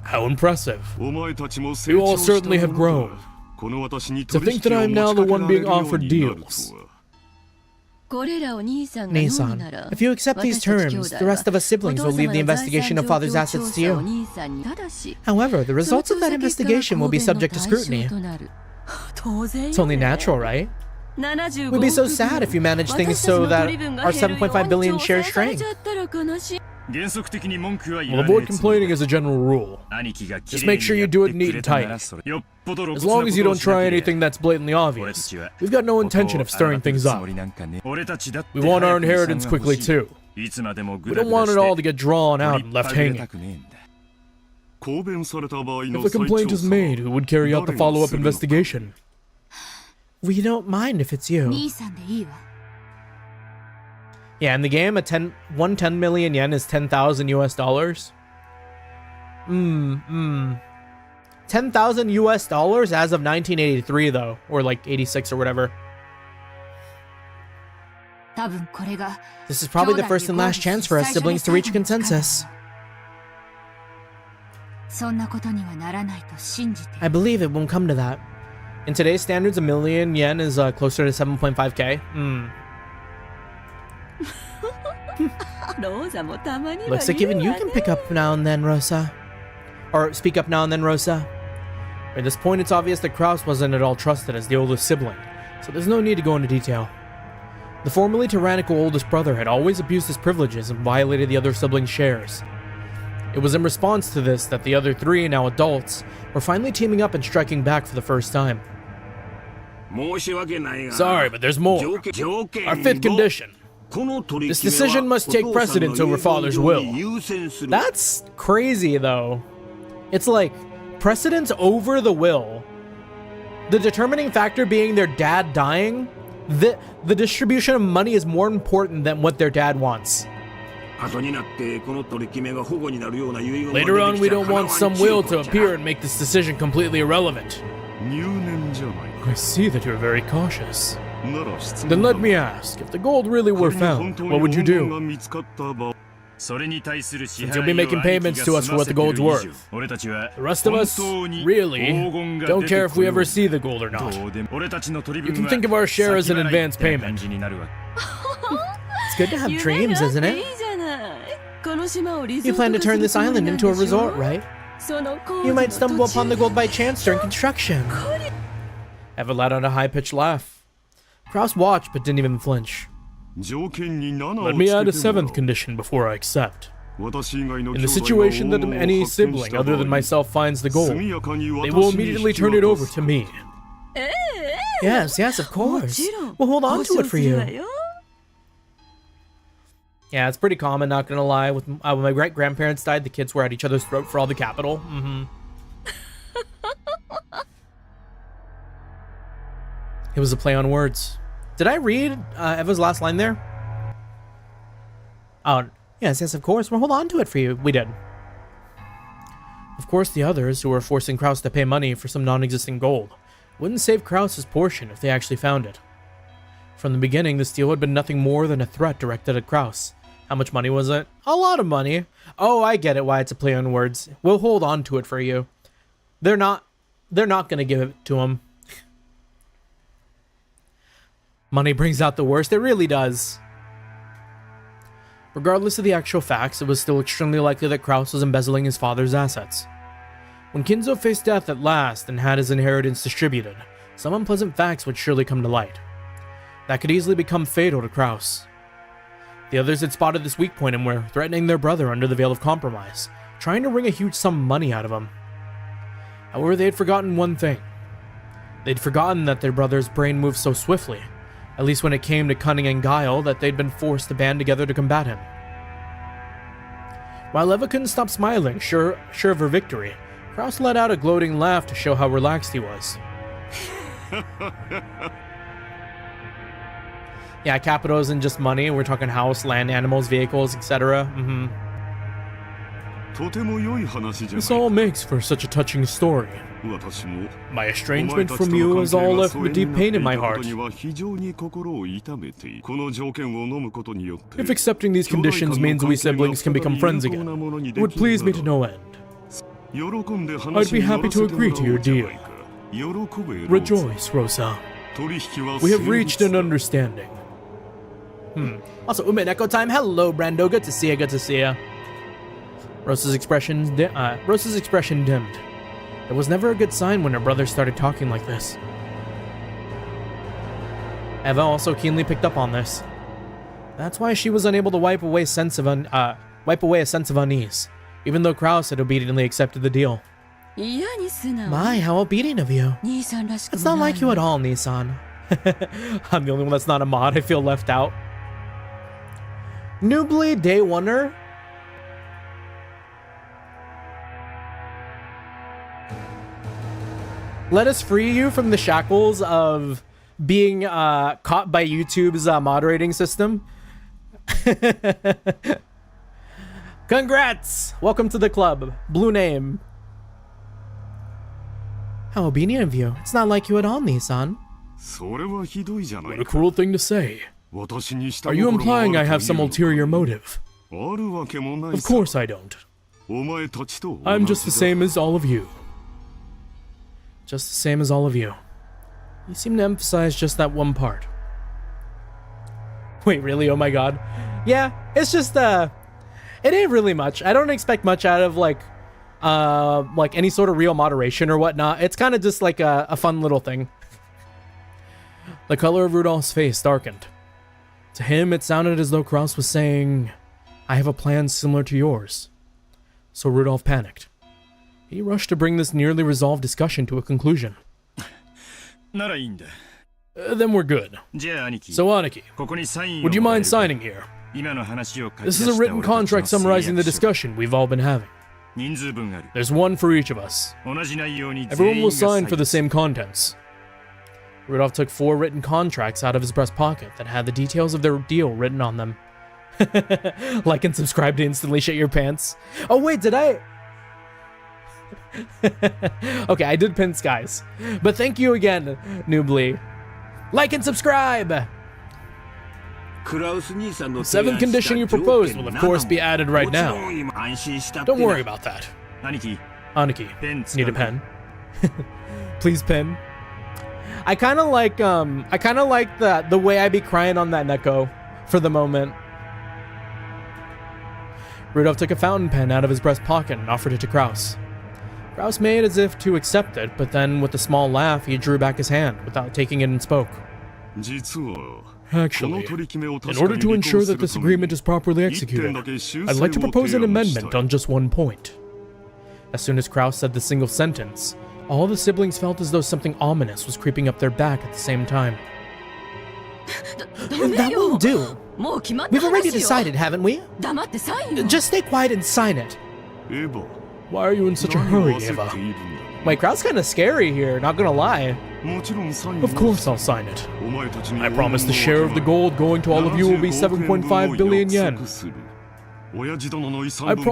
How impressive. You all certainly have grown. To think that I am now the one being offered deals. Nissan, if you accept these terms, the rest of us siblings will leave the investigation of father's assets to you. However, the results of that investigation will be subject to scrutiny. It's only natural, right? We'd be so sad if you manage things so that our 7.5 billion shares shrank. We'll avoid complaining as a general rule. Just make sure you do it neat and tight. As long as you don't try anything that's blatantly obvious, we've got no intention of stirring things up. We want our inheritance quickly too. We don't want it all to get drawn out and left hanging. If a complaint is made, who would carry out the follow-up investigation? We don't mind if it's you. Yeah, in the game, 110 million yen is 10,000 US dollars. 10,000 US dollars as of 1983, though, or like 86 or whatever. This is probably the first and last chance for us siblings to reach a consensus. I believe it won't come to that. In today's standards, a million yen is closer to 7.5k. Looks like even you can pick up now and then, Rosa. Or speak up now and then, Rosa. At this point, it's obvious that Kraus wasn't at all trusted as the oldest sibling, so there's no need to go into detail. The formerly tyrannical oldest brother had always abused his privileges and violated the other siblings' shares. It was in response to this that the other three, now adults, were finally teaming up and striking back for the first time. Sorry, but there's more. Our fifth condition. This decision must take precedence over father's will. That's crazy, though. It's like, precedence over the will. The determining factor being their dad dying. The distribution of money is more important than what their dad wants. Later on, we don't want some will to appear and make this decision completely irrelevant. I see that you're very cautious. Then let me ask, if the gold really were found, what would you do? Since you'll be making payments to us for what the gold's worth. The rest of us, really, don't care if we ever see the gold or not. You can think of our share as an advance payment. It's good to have dreams, isn't it? You plan to turn this island into a resort, right? You might stumble upon the gold by chance during construction. Eva let out a high-pitched laugh. Kraus watched but didn't even flinch. Let me add a seventh condition before I accept. In the situation that any sibling other than myself finds the gold, they will immediately turn it over to me. Yes, of course. We'll hold on to it for you. Yeah, it's pretty common, not gonna lie. When my great-grandparents died, the kids were at each other's throat for all the capital. It was a play on words. Did I read Eva's last line there? Oh, yes, of course. We'll hold on to it for you. We did. Of course, the others, who were forcing Kraus to pay money for some non-existent gold, wouldn't save Kraus's portion if they actually found it. From the beginning, this deal had been nothing more than a threat directed at Kraus. How much money was it? A lot of money. Oh, I get it why it's a play on words. We'll hold on to it for you. They're not gonna give it to him. Money brings out the worst. It really does. Regardless of the actual facts, it was still extremely likely that Kraus was embezzling his father's assets. When Kinzo faced death at last and had his inheritance distributed, some unpleasant facts would surely come to light. That could easily become fatal to Kraus. The others had spotted this weak point and were threatening their brother under the veil of compromise, trying to wring a huge sum of money out of him. However, they had forgotten one thing. They'd forgotten that their brother's brain moved so swiftly, at least when it came to cunning and guile, that they'd been forced to band together to combat him. While Eva couldn't stop smiling, sure of her victory, Kraus let out a gloating laugh to show how relaxed he was. Yeah, capital isn't just money. We're talking house, land, animals, vehicles, etc. This all makes for such a touching story. My estrangement from you has all left a deep pain in my heart. If accepting these conditions means we siblings can become friends again, it would please me to no end. I'd be happy to agree to your deal. Rejoice, Rosa. We have reached an understanding. Also, Umineko time. Hello, Brando. Good to see you. Rosa's expression dimmed. It was never a good sign when her brother started talking like this. Eva also keenly picked up on this. That's why she was unable to wipe away a sense of unease, even though Kraus had obediently accepted the deal. My, how obedient of you. It's not like you at all, Nissan. I'm the only one that's not a mod. I feel left out. Noobly Day Oneer. Let us free you from the shackles of being caught by YouTube's moderating system. Congrats! Welcome to the club. Blue name. How obedient of you. It's not like you at all, Nissan. What a cruel thing to say. Are you implying I have some ulterior motive? Of course I don't. I'm just the same as all of you. Just the same as all of you. You seem to emphasize just that one part. Wait, really? Oh my god. Yeah, it's just, it ain't really much. I don't expect much out of, like any sort of real moderation or whatnot. It's kind of just like a fun little thing. The color of Rudolph's face darkened. To him, it sounded as though Kraus was saying, I have a plan similar to yours. So Rudolph panicked. He rushed to bring this nearly resolved discussion to a conclusion. ならいいんだ。 Then we're good. じゃあ兄貴。 So Aniki, ここにサインを would you もらえ mind るか signing here? 今の話を書き出 This し is た a written 俺たちの contract summarizing the 誓約書 discussion we've all been having. 人数分ある。 There's one for each of us. 同じ内容に Everyone 全員 will が sign for the サイン same contents. Rudolph took 4 written contracts out of his breast pocket that had the details of their deal written on them. Like and subscribe to instantly shit your pants. Oh wait, did I? Okay, I did pin skies. But thank you again, Noobly. Like and subscribe! クラウス兄さんの The 7th condition you proposed will of course be added right now. もちろん今安心したって Don't worry about that. 兄貴、 Aniki, ペン使う need a pen? Please pen. I kind of like the way I be crying on that Neko for the moment. Rudolph took a fountain pen out of his breast pocket and offered it to Kraus. Kraus made as if to accept it, but then with a small laugh, he drew back his hand without taking it and spoke. 実は Actually, in order to ensure that this agreement is properly executed, I'd like to propose an amendment on just one point. As soon as Kraus said the single sentence, all the siblings felt as though something ominous was creeping up their back at the same time. That won't do. We've already decided, haven't we? Just stay quiet and sign it. エヴァ Why are you in such a hurry, 何を焦って Eva? いるんだ。 Wait, Kraus kind of scary here, not gonna lie. もちろんサイン Of course I'll sign it. お前たちに I promise the share of the gold going to all of you will be 7.5 billion yen.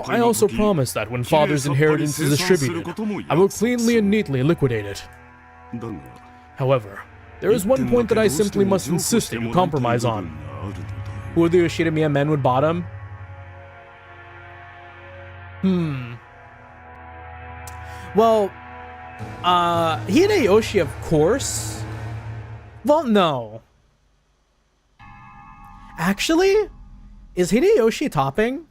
I also promise that when father's inheritance is distributed, I will cleanly and neatly liquidate it. However, there is one point that I simply must insist that you compromise on. Who of the Yoshida-miya men would bottom? Well, Hideyoshi, of course. Well, no. Actually, is Hideyoshi topping?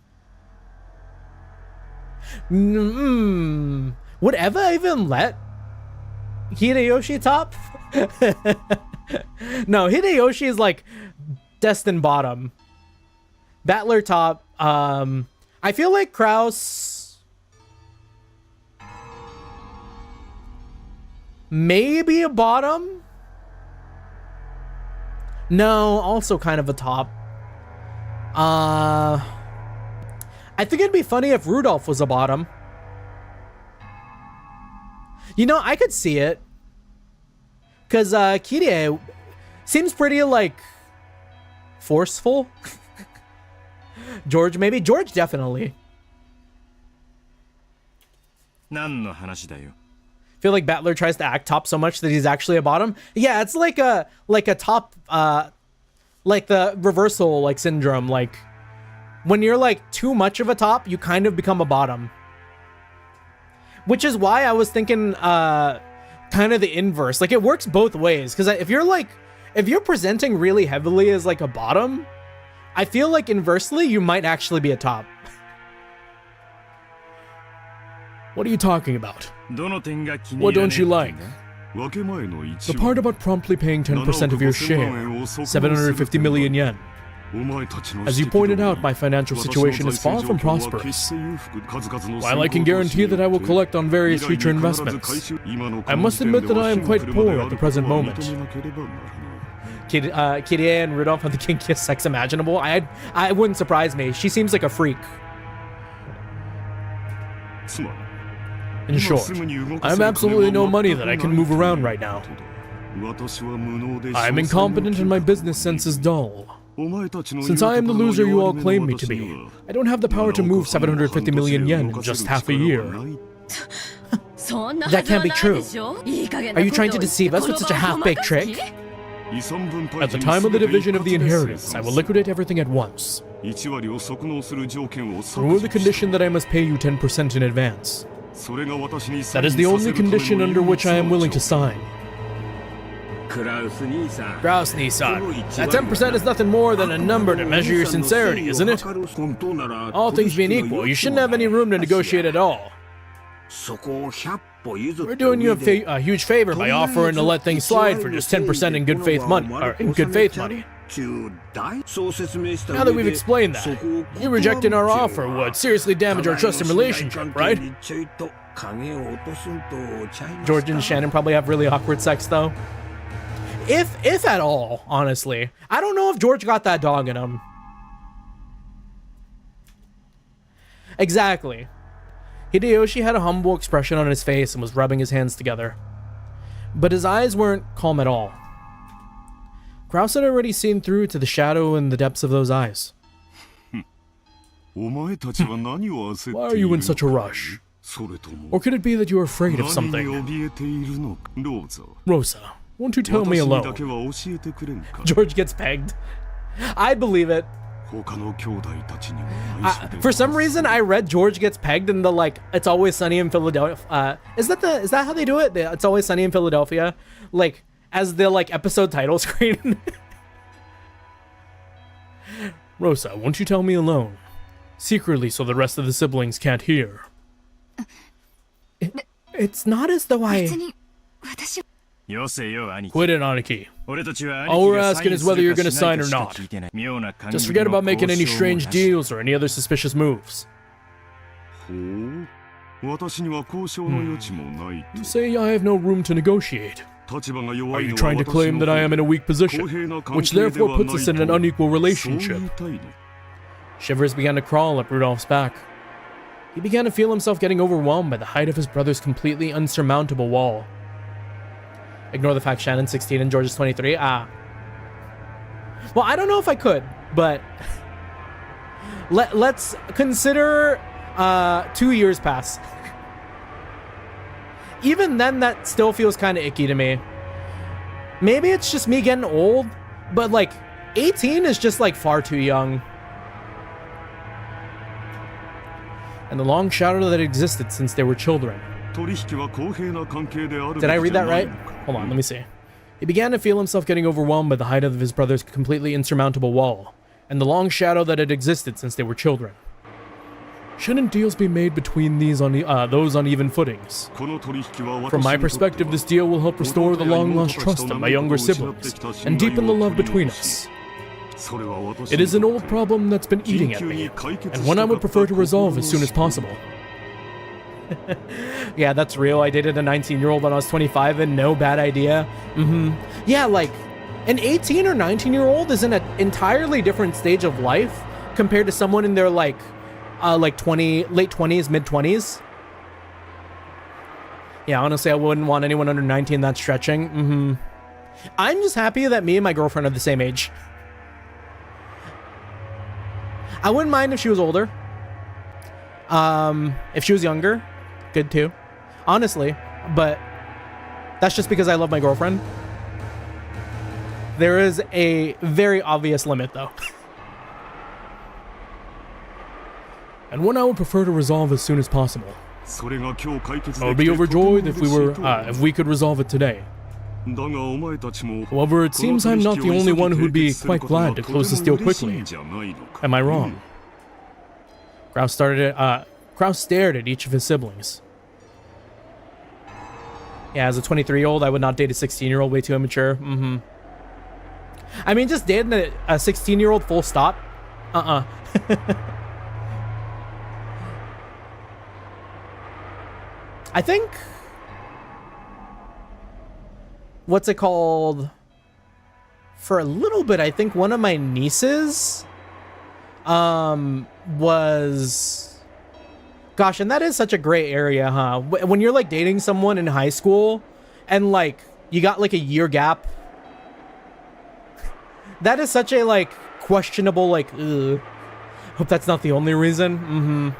Would Eva even let Hideyoshi top? No, Hideyoshi is like destined bottom. Battler top. I feel like Kraus maybe a bottom. No, also kind of a top. I think it'd be funny if Rudolph was a bottom. You know, I could see it. Because Kirie seems pretty, like, forceful. George, maybe? George, definitely. 何の話だよ。 Feel like Battler tries to act top so much that he's actually a bottom. Yeah, it's like a top, like the reversal, like, syndrome. Like, when you're, like, too much of a top, you kind of become a bottom. Which is why I was thinking, kind of the inverse. Like, it works both ways. Because if you're presenting really heavily as, like, a bottom, I feel like inversely, you might actually be a top. What are you talking about? どの点が気に What 入ら don't ねえ you ってんだ like? 分け前の一 The 部 part about promptly paying 10% of your share, 750 million yen. お前たちの As you 指摘 pointed 通り out, my financial 私の situation is 財 far 政 from 状況は決 prosperous. して裕福数々の While I can guarantee that I will collect on various future investments, I must admit that I am quite poor at the present moment. Kirie and Rudolph have the kinkiest sex imaginable. I wouldn't surprise me. She seems like a freak. In short, I have absolutely no money that I can move around right now. I am incompetent and my business sense is dull. Since I am the loser you all claim me to be, I don't have the power to move 750 million yen in just half a year. That can't be true. Are you trying to deceive us with such a half-baked trick? At the time of the division of the inheritance, I will liquidate everything at once. Remove the condition that I must pay you 10% in advance. That is the only condition under which I am willing to sign. クラウス兄さん Kraus Nissan, that 10% is nothing more than a number to measure your sincerity, isn't it? 本当なら All things being equal, you shouldn't have any room to negotiate at all. そこを100歩譲っ We're た doing you 上で a huge favor by offering to let things slide for just 10% in good faith money. Now that we've explained that, you rejecting our offer would seriously damage our trust and relationship, right? George and Shannon probably have really awkward sex, though. If at all, honestly. I don't know if George got that dog in him. Exactly. Hideyoshi had a humble expression on his face and was rubbing his hands together. But his eyes weren't calm at all. Kraus had already seen through to the shadow in the depths of those eyes. Why are you in such a rush? Or could it be that you are afraid of something? Rosa, won't you tell me alone? George gets pegged. I'd believe it. For some reason, I read George gets pegged in the, like, It's Always Sunny in Philadelphia. Is that how they do it? It's Always Sunny in Philadelphia? Like, as the, like, episode title screen. Rosa, won't you tell me alone? Secretly, so the rest of the siblings can't hear. It's not as though I... Quit it, Aniki. All we're asking is whether you're gonna sign or not. Just forget about making any strange deals or any other suspicious moves. You say I have no room to negotiate. Are you trying to claim that I am in a weak position, which therefore puts us in an unequal relationship? Shivers began to crawl up Rudolph's back. He began to feel himself getting overwhelmed by the height of his brother's completely unsurmountable wall. Ignore the fact Shannon's 16 and George is 23. Well, I don't know if I could, but let's consider 2 years pass. Even then, that still feels kind of icky to me. Maybe it's just me getting old, but like 18 is just like far too young. And the long shadow that existed since they were children. Did I read that right? Hold on, let me see. He began to feel himself getting overwhelmed by the height of his brother's completely insurmountable wall, and the long shadow that had existed since they were children. Shouldn't deals be made between these those uneven footings? From my perspective, this deal will help restore the long-lost trust of my younger siblings, and deepen the love between us. It is an old problem that's been eating at me, and one I would prefer to resolve as soon as possible. Yeah, that's real. I dated a 19-year-old when I was 25, and no bad idea. Yeah, like, an 18 or 19-year-old is in an entirely different stage of life compared to someone in their, like 20, late 20s, mid-20s. Yeah, honestly, I wouldn't want anyone under 19 that's stretching. I'm just happy that me and my girlfriend are the same age. I wouldn't mind if she was older. If she was younger, good too. Honestly, but that's just because I love my girlfriend. There is a very obvious limit, though. And one I would prefer to resolve as soon as possible. I would be overjoyed if we could resolve it today. However, it seems I'm not the only one who'd be quite glad to close this deal quickly. Am I wrong? Kraus stared at each of his siblings. Yeah, as a 23-year-old, I would not date a 16-year-old, way too immature. I mean, just dating a 16-year-old full stop? I think... What's it called? For a little bit, I think one of my nieces was... Gosh, and that is such a gray area, huh? When you're, like, dating someone in high school and, like, you got, like, a year gap. That is such a, like, questionable, like, ugh. Hope that's not the only reason.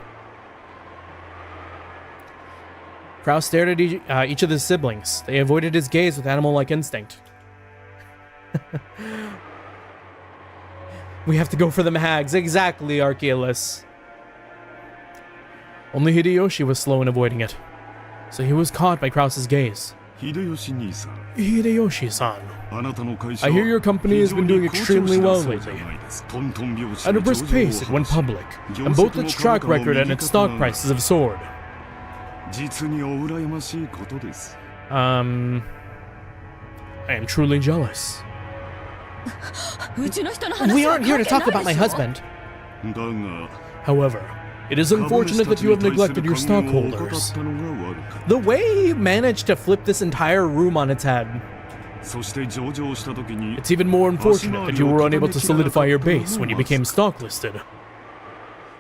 Kraus stared at each of his siblings. They avoided his gaze with animal-like instinct. We have to go for the hags. Exactly, Archeolus. Only Hideyoshi was slow in avoiding it, so he was caught by Kraus's gaze. Hideyoshi-san, I hear your company has been doing extremely well lately. At a brisk pace, it went public, and both its track record and its stock prices have soared. I am truly jealous. We aren't here to talk about my husband. だが However, it is unfortunate that you have neglected your stockholders. The way he managed to flip this entire room on its head. そして上場した時に It's even more unfortunate that you were unable to solidify your base when you became stock listed.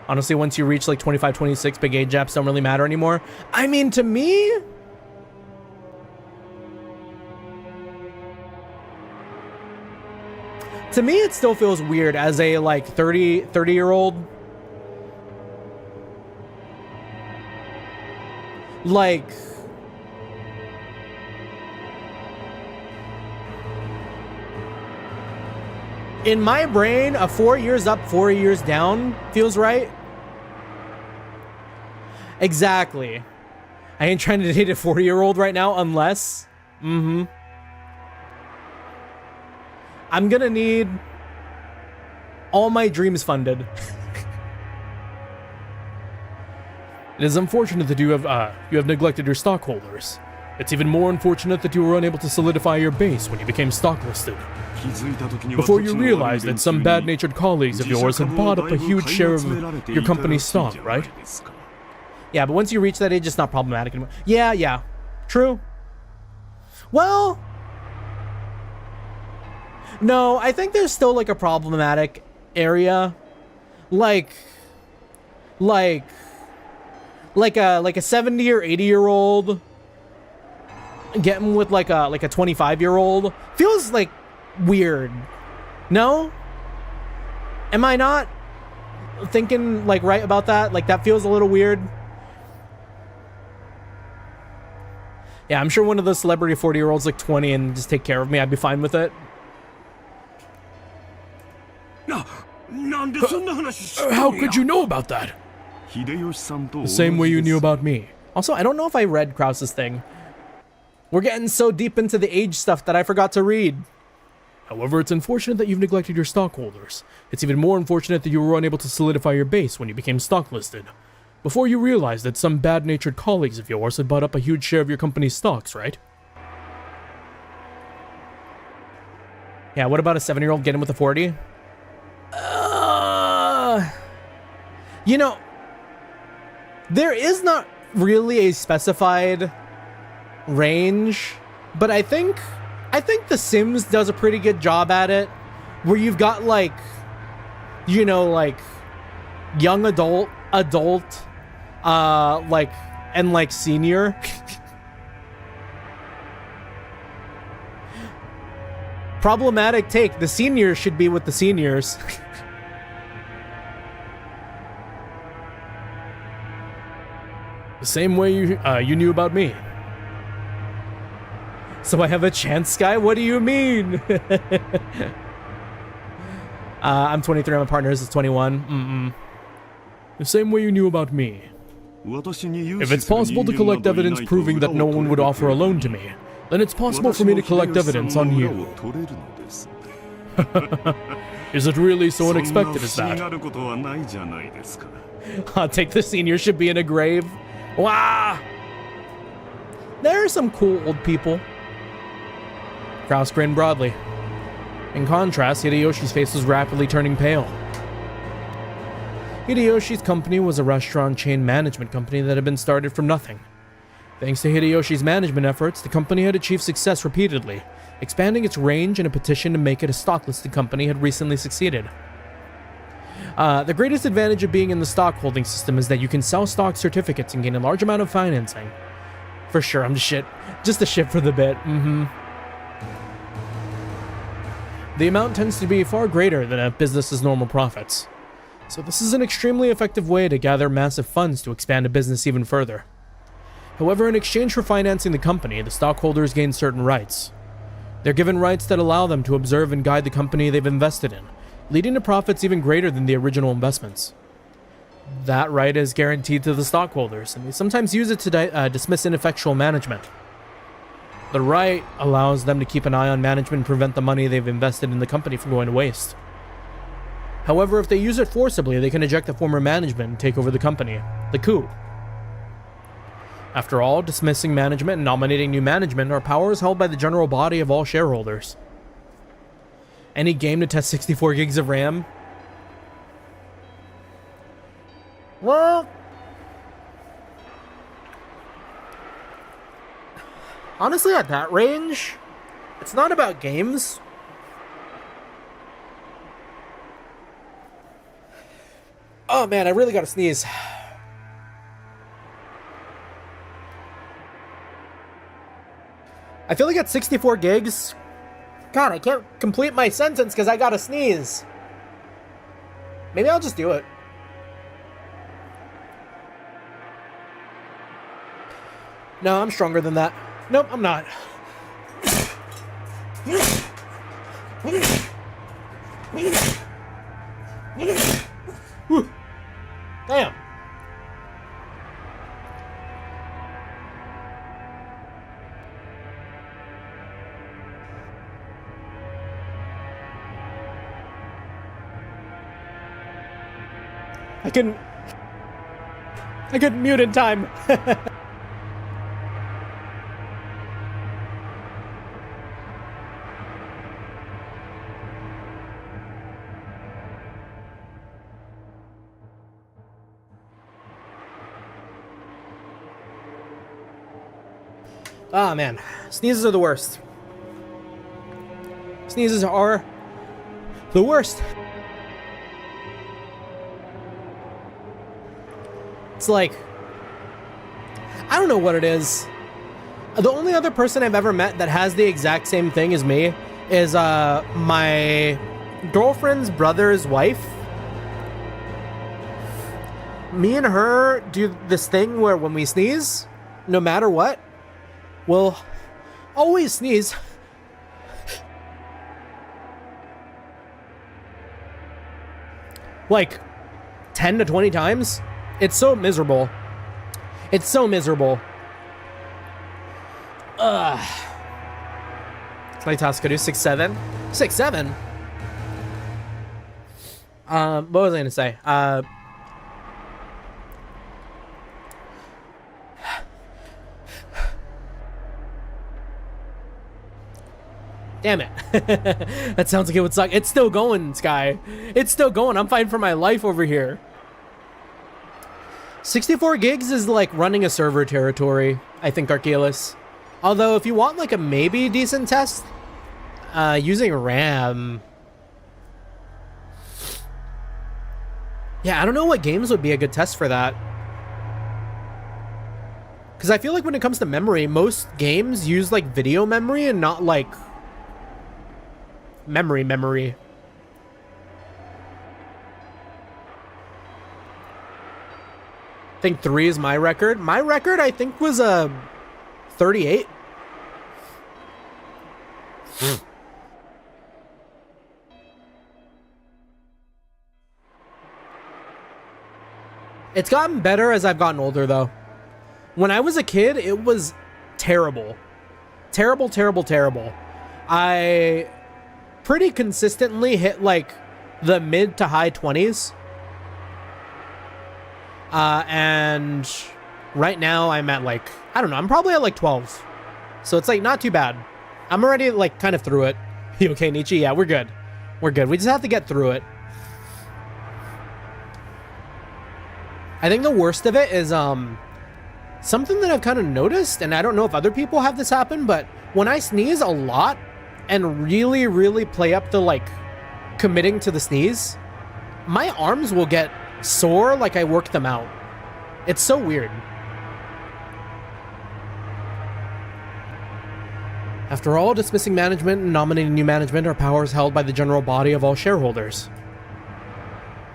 Honestly, once you reach like 25, 26, big age gaps don't really matter anymore. I mean, to me... To me, it still feels weird as a like 30-year-old. Like... In my brain, a 4 years up, 4 years down feels right. Exactly. I ain't trying to date a 40-year-old right now unless... I'm gonna need all my dreams funded. It is unfortunate that you have neglected your stockholders. It's even more unfortunate that you were unable to solidify your base when you became stock listed. Before you realized that some bad-natured colleagues of yours had bought up a huge share of your company's stock, right? Yeah, but once you reach that age, it's not problematic anymore. Yeah. True. Well... No, I think there's still like a problematic area. Like a 70 or 80-year-old getting with like a 25-year-old feels like weird. No? Am I not thinking like right about that? Like that feels a little weird. Yeah, I'm sure one of those celebrity 40-year-olds like 20 and just take care of me. I'd be fine with it. How could you know about that? The same way you knew about me. Also, I don't know if I read Krause's thing. We're getting so deep into the age stuff that I forgot to read. However, it's unfortunate that you've neglected your stockholders. It's even more unfortunate that you were unable to solidify your base when you became stock listed. Before you realized that some bad-natured colleagues of yours had bought up a huge share of your company's stocks, right? Yeah, what about a 7-year-old getting with a 40? You know, there is not really a specified range, but I think The Sims does a pretty good job at it, where you've got like, you know, like young adult, like, and like senior. Problematic take. The seniors should be with the seniors. The same way you knew about me. So I have a chance, Sky? What do you mean? I'm 23, my partner is 21. The same way you knew about me. If it's possible to collect evidence proving that no one would offer a loan to me, then it's possible for me to collect evidence on you. Is it really so unexpected as that? I'll take the senior should be in a grave. Wow! There are some cool old people. Kraus grinned broadly. In contrast, Hideyoshi's face was rapidly turning pale. Hideyoshi's company was a restaurant chain management company that had been started from nothing. Thanks to Hideyoshi's management efforts, the company had achieved success repeatedly, expanding its range, and a petition to make it a stock-listed company had recently succeeded. The greatest advantage of being in the stock holding system is that you can sell stock certificates and gain a large amount of financing. For sure, I'm just a shit for the bit. The amount tends to be far greater than a business's normal profits. So this is an extremely effective way to gather massive funds to expand a business even further. However, in exchange for financing the company, the stockholders gain certain rights. They're given rights that allow them to observe and guide the company they've invested in, leading to profits even greater than the original investments. That right is guaranteed to the stockholders, and they sometimes use it to dismiss ineffectual management. The right allows them to keep an eye on management and prevent the money they've invested in the company from going to waste. However, if they use it forcibly, they can eject the former management and take over the company. The coup. After all, dismissing management and nominating new management are powers held by the general body of all shareholders. Any game to test 64 gigs of RAM? Well, honestly, at that range, it's not about games. Oh man, I really gotta sneeze. I feel like at 64 gigs, God, I can't complete my sentence because I gotta sneeze. Maybe I'll just do it. No, I'm stronger than that. Nope, I'm not. Whew. Damn. I couldn't mute in time. Ah, man. Sneezes are the worst. Sneezes are the worst. It's like, I don't know what it is. The only other person I've ever met that has the exact same thing as me is my girlfriend's brother's wife. Me and her do this thing where when we sneeze, no matter what, we'll always sneeze. Like 10 to 20 times. It's so miserable. It's so miserable. Play task I do 6-7. 6-7? What was I gonna say? Damn it. That sounds like it would suck. It's still going, Sky. It's still going. I'm fighting for my life over here. 64 gigs is like running a server territory, I think, Archeolus. Although, if you want like a maybe decent test, using RAM... Yeah, I don't know what games would be a good test for that. Because I feel like when it comes to memory, most games use like video memory and not like memory. I think 3 is my record. My record, I think, was 38. It's gotten better as I've gotten older, though. When I was a kid, it was terrible. Terrible. I pretty consistently hit, like, the mid to high 20s. And right now I'm at like, I don't know, I'm probably at like 12. So it's like not too bad. I'm already like kind of through it. You okay, Nietzsche? Yeah, we're good. We're good. We just have to get through it. I think the worst of it is something that I've kind of noticed, and I don't know if other people have this happen, but when I sneeze a lot and really play up to like committing to the sneeze, my arms will get sore like I worked them out. It's so weird. After all, dismissing management and nominating new management are powers held by the general body of all shareholders.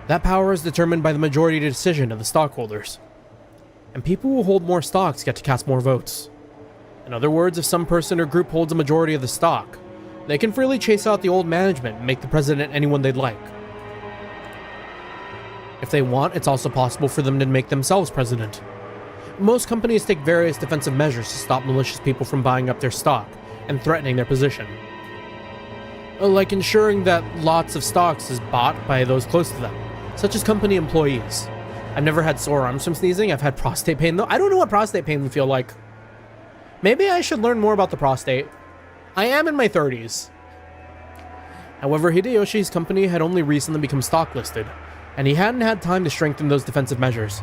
That power is determined by the majority decision of the stockholders. And people who hold more stocks get to cast more votes. In other words, if some person or group holds a majority of the stock, they can freely chase out the old management and make the president anyone they'd like. If they want, it's also possible for them to make themselves president. Most companies take various defensive measures to stop malicious people from buying up their stock and threatening their position. Like ensuring that lots of stocks is bought by those close to them, such as company employees. I've never had sore arms from sneezing. I've had prostate pain, though. I don't know what prostate pain would feel like. Maybe I should learn more about the prostate. I am in my 30s. However, Hideyoshi's company had only recently become stock listed, and he hadn't had time to strengthen those defensive measures.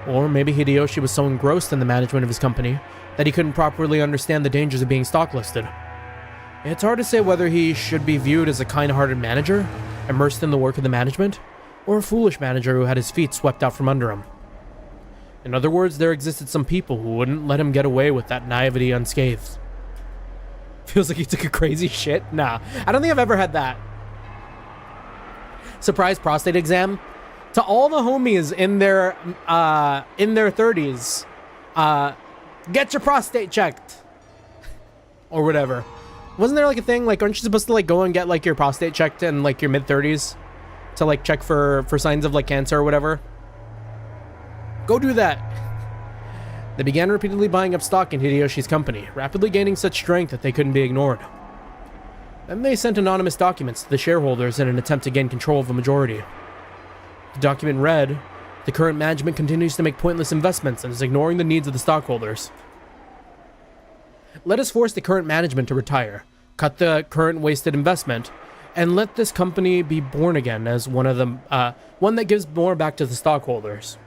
Or maybe Hideyoshi was so engrossed in the management of his company that he couldn't properly understand the dangers of being stock listed. It's hard to say whether he should be viewed as a kind-hearted manager, immersed in the work of the management, or a foolish manager who had his feet swept out from under him. In other words, there existed some people who wouldn't let him get away with that naivety unscathed. Feels like he took a crazy shit? Nah, I don't think I've ever had that. Surprise prostate exam? To all the homies in their 30s, get your prostate checked. Or whatever. Wasn't there like a thing, like, aren't you supposed to like go and get like your prostate checked in like your mid-30s? To like check for signs of like cancer or whatever? Go do that. They began repeatedly buying up stock in Hideyoshi's company, rapidly gaining such strength that they couldn't be ignored. Then they sent anonymous documents to the shareholders in an attempt to gain control of the majority. The document read, "The current management continues to make pointless investments and is ignoring the needs of the stockholders. Let us force the current management to retire, cut the current wasted investment, and let this company be born again as one that gives more back to the stockholders."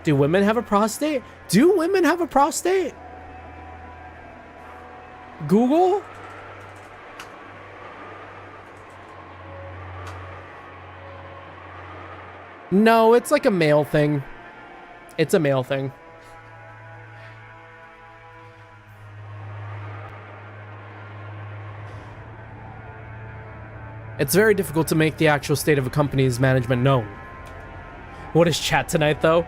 Do women have a prostate? Do women have a prostate? Google? No, it's like a male thing. It's a male thing. It's very difficult to make the actual state of a company's management known. What is chat tonight, though?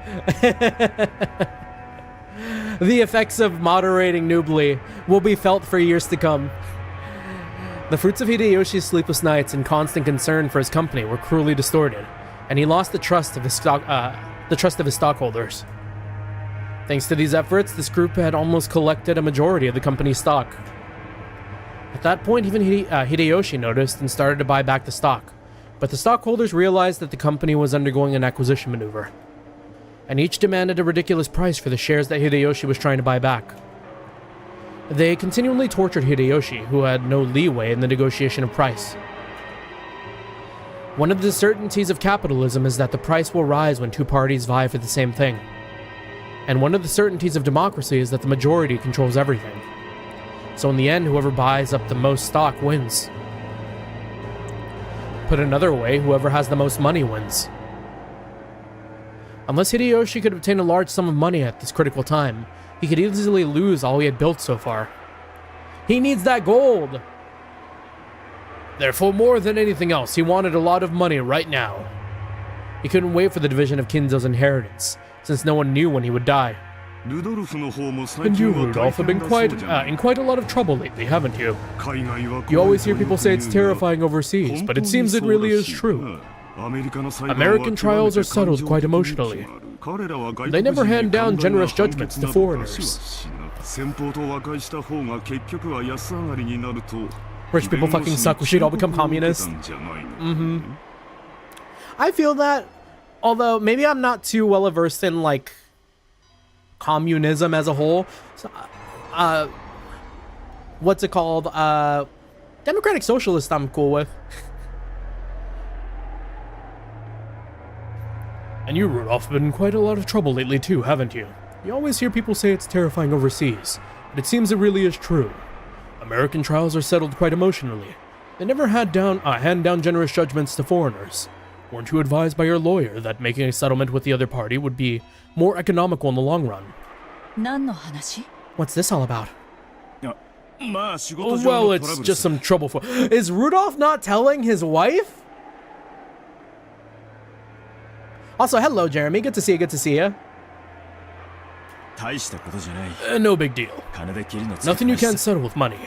The effects of moderating Noobly will be felt for years to come. The fruits of Hideyoshi's sleepless nights and constant concern for his company were cruelly distorted, and he lost the trust of his stockholders. Thanks to these efforts, this group had almost collected a majority of the company's stock. At that point, even Hideyoshi noticed and started to buy back the stock, but the stockholders realized that the company was undergoing an acquisition maneuver, and each demanded a ridiculous price for the shares that Hideyoshi was trying to buy back. They continually tortured Hideyoshi, who had no leeway in the negotiation of price. One of the certainties of capitalism is that the price will rise when two parties vie for the same thing. And one of the certainties of democracy is that the majority controls everything. So in the end, whoever buys up the most stock wins. Put another way, whoever has the most money wins. Unless Hideyoshi could obtain a large sum of money at this critical time, he could easily lose all he had built so far. He needs that gold! Therefore, more than anything else, he wanted a lot of money right now. He couldn't wait for the division of Kinzo's inheritance, since no one knew when he would die. And you, Rudolph, have been in quite a lot of trouble lately, haven't you? You always hear people say it's terrifying overseas, but it seems it really is true. American trials are settled quite emotionally. They never hand down generous judgments to foreigners. Rich people fucking suck, we should all become communists. I feel that, although maybe I'm not too well versed in, like, communism as a whole. So, what's it called? Democratic Socialist I'm cool with. And you, Rudolph, have been in quite a lot of trouble lately too, haven't you? You always hear people say it's terrifying overseas, but it seems it really is true. American trials are settled quite emotionally. They never hand down generous judgments to foreigners. Weren't you advised by your lawyer that making a settlement with the other party would be more economical in the long run? What's this all about? Well, it's just some trouble for... Is Rudolph not telling his wife? Also, hello, Jeremy. Good to see you, good to see you. No big deal. Nothing you can't settle with money.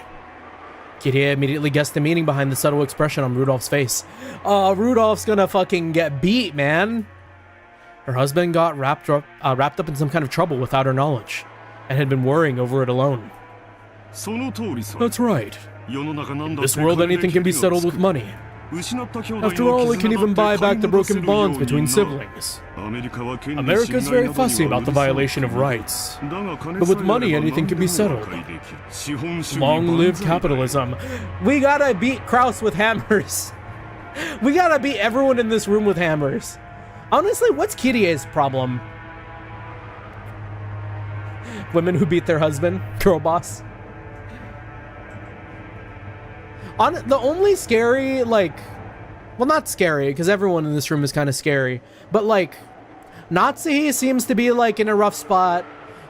Kirie immediately guessed the meaning behind the subtle expression on Rudolph's face. Rudolph's gonna fucking get beat, man. Her husband got wrapped up in some kind of trouble without her knowledge, and had been worrying over it alone. That's right. In this world, anything can be settled with money. After all, it can even buy back the broken bonds between siblings. America is very fussy about the violation of rights. But with money, anything can be settled. Long live capitalism. We gotta beat Kraus with hammers. We gotta beat everyone in this room with hammers. Honestly, what's Kirie's problem? Women who beat their husband? Girl boss? The only scary, like... Well, not scary, because everyone in this room is kind of scary. But, like, Natsuhi seems to be, like, in a rough spot.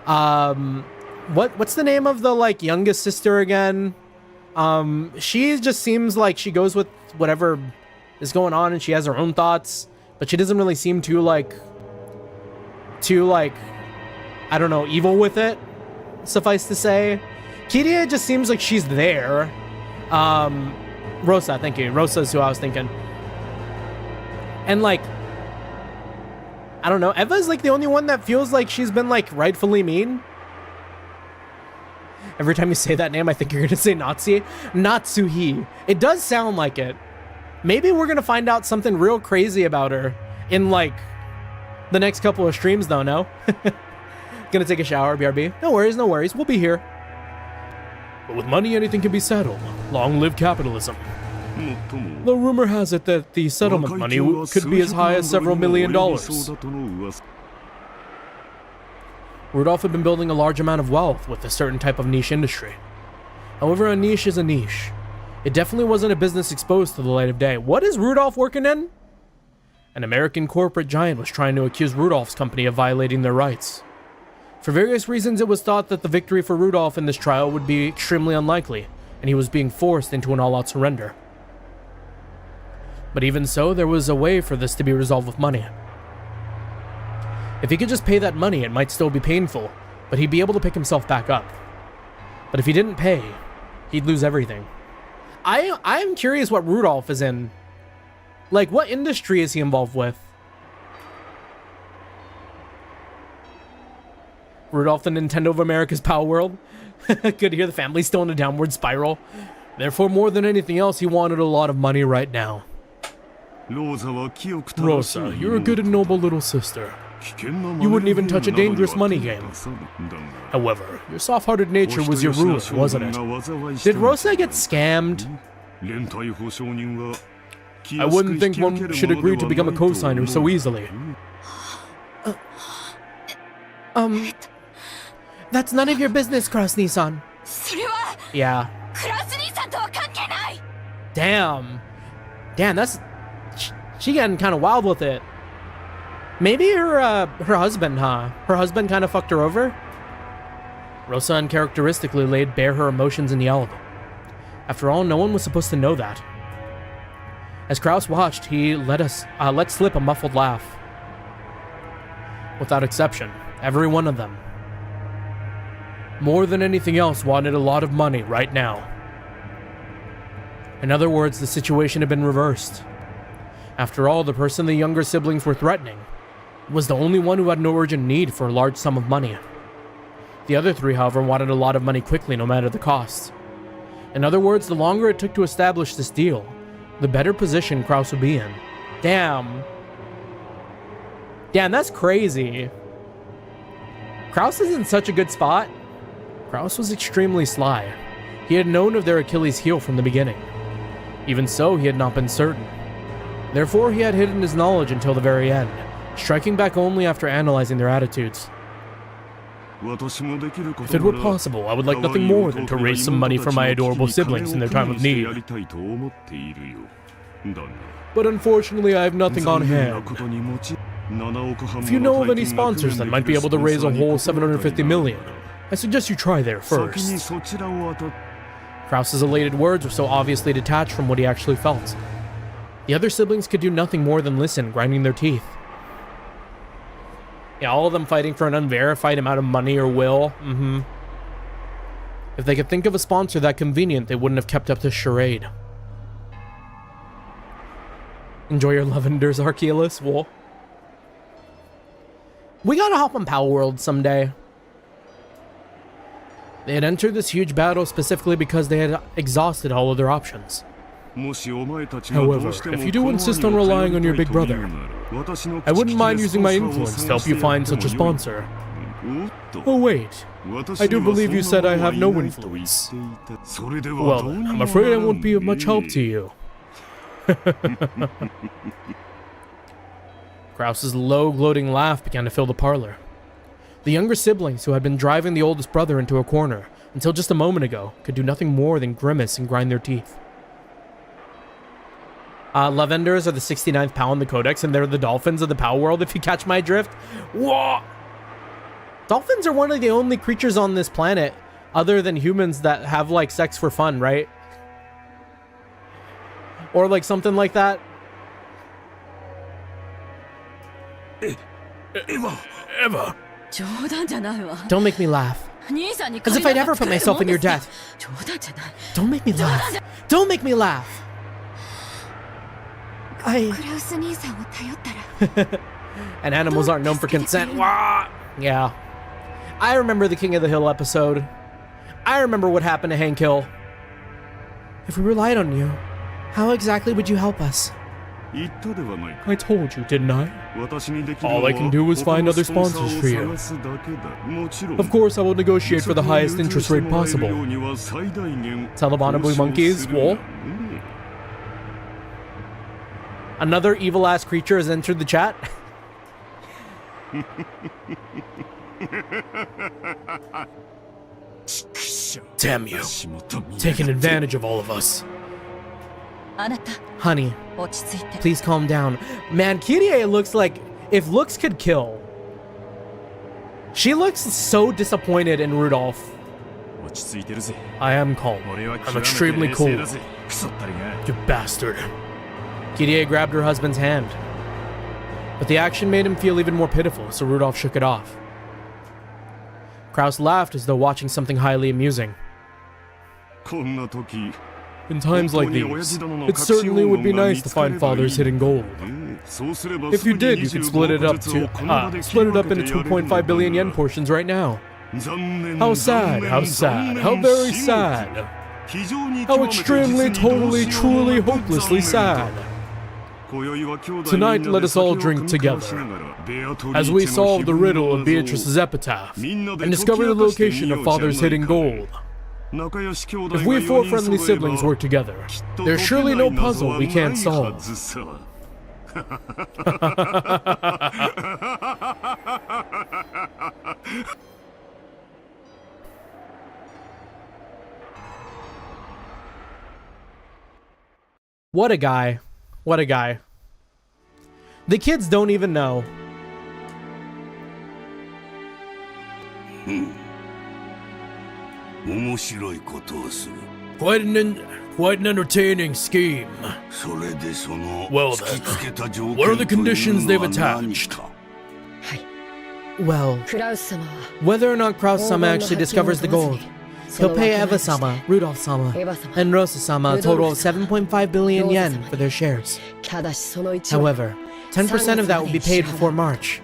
What's the name of the, like, youngest sister again? She just seems like she goes with whatever is going on, and she has her own thoughts. But she doesn't really seem too, like, I don't know, evil with it, suffice to say. Kirie just seems like she's there. Rosa, thank you. Rosa is who I was thinking. And, like, I don't know, Eva's, like, the only one that feels like she's been, like, rightfully mean. Every time you say that name, I think you're gonna say Natsuhi. It does sound like it. Maybe we're gonna find out something real crazy about her in, like, the next couple of streams, though, no? Gonna take a shower, BRB. No worries, no worries. We'll be here. But with money, anything can be settled. Long live capitalism. The rumor has it that the settlement money could be as high as several $1 million. Rudolph had been building a large amount of wealth with a certain type of niche industry. However, a niche is a niche. It definitely wasn't a business exposed to the light of day. What is Rudolph working in? An American corporate giant was trying to accuse Rudolph's company of violating their rights. For various reasons, it was thought that the victory for Rudolph in this trial would be extremely unlikely, and he was being forced into an all-out surrender. But even so, there was a way for this to be resolved with money. If he could just pay that money, it might still be painful, but he'd be able to pick himself back up. But if he didn't pay, he'd lose everything. I'm curious what Rudolph is in. Like, what industry is he involved with? Rudolph, the Nintendo of America's Power World. Good to hear the family's still in a downward spiral. Therefore, more than anything else, he wanted a lot of money right now. Rosa, you're a good and noble little sister. You wouldn't even touch a dangerous money game. However, your soft-hearted nature was your ruin, wasn't it? Did Rosa get scammed? I wouldn't think one should agree to become a co-signer so easily. That's none of your business, Kraus-Nissan. Yeah. Damn. Damn, that's... She getting kind of wild with it. Maybe her husband, huh? Her husband kind of fucked her over? Rosa uncharacteristically laid bare her emotions in yelled. After all, no one was supposed to know that. As Kraus watched, he let slip a muffled laugh. Without exception, every one of them, more than anything else, wanted a lot of money right now. In other words, the situation had been reversed. After all, the person the younger siblings were threatening was the only one who had no urgent need for a large sum of money. The other three, however, wanted a lot of money quickly, no matter the cost. In other words, the longer it took to establish this deal, the better position Kraus would be in. Damn. Damn, that's crazy. Kraus is in such a good spot. Kraus was extremely sly. He had known of their Achilles heel from the beginning. Even so, he had not been certain. Therefore, he had hidden his knowledge until the very end, striking back only after analyzing their attitudes. If it were possible, I would like nothing more than to raise some money for my adorable siblings in their time of need. But unfortunately, I have nothing on hand. If you know of any sponsors that might be able to raise a whole 750 million, I suggest you try there first. Kraus's elated words were so obviously detached from what he actually felt. The other siblings could do nothing more than listen, grinding their teeth. Yeah, all of them fighting for an unverified amount of money or will. If they could think of a sponsor that convenient, they wouldn't have kept up this charade. Enjoy your lavenders, Archeolus. Well, we gotta hop on Power World someday. They had entered this huge battle specifically because they had exhausted all of their options. However, if you do insist on relying on your big brother, I wouldn't mind using my influence to help you find such a sponsor. Oh wait, I do believe you said I have no influence. Well then, I'm afraid I won't be of much help to you. Krause's low, gloating laugh began to fill the parlor. The younger siblings, who had been driving the oldest brother into a corner until just a moment ago, could do nothing more than grimace and grind their teeth. Lavenders are the 69th POW in the Codex, and they're the dolphins of the POW world, if you catch my drift. Whoa! Dolphins are one of the only creatures on this planet, other than humans, that have, like, sex for fun, right? Or, like, something like that. Eva! Don't make me laugh. As if I'd ever put myself in your debt. Don't make me laugh. Don't make me laugh! And animals aren't known for consent. Wah! Yeah. I remember the King of the Hill episode. I remember what happened to Hank Hill. If we relied on you, how exactly would you help us? I told you, didn't I? All I can do is find other sponsors for you. Of course, I will negotiate for the highest interest rate possible. Talibana Blue Monkeys, wool. Another evil-ass creature has entered the chat. Damn you. Taking advantage of all of us. Honey, please calm down. Man, Kyrie looks like if looks could kill. She looks so disappointed in Rudolph. I am calm. I'm extremely cool. You bastard. Kyrie grabbed her husband's hand. But the action made him feel even more pitiful, so Rudolph shook it off. Krause laughed as though watching something highly amusing. In times like these, it certainly would be nice to find Father's hidden gold. If you did, you could split it up into 2.5 billion yen portions right now. How sad, how sad, how very sad. How extremely, totally, truly, hopelessly sad. Tonight, let us all drink together, as we solve the riddle of Beatrice's epitaph, and discover the location of Father's hidden gold. If we four friendly siblings work together, there's surely no puzzle we can't solve. What a guy. What a guy. The kids don't even know. Quite an entertaining scheme. Well then, what are the conditions they've attached? Well, whether or not Krause-sama actually discovers the gold, he'll pay Eva-sama, Rudolph-sama, and Rosa-sama a total of 7.5 billion yen for their shares. However, 10% of that will be paid before March.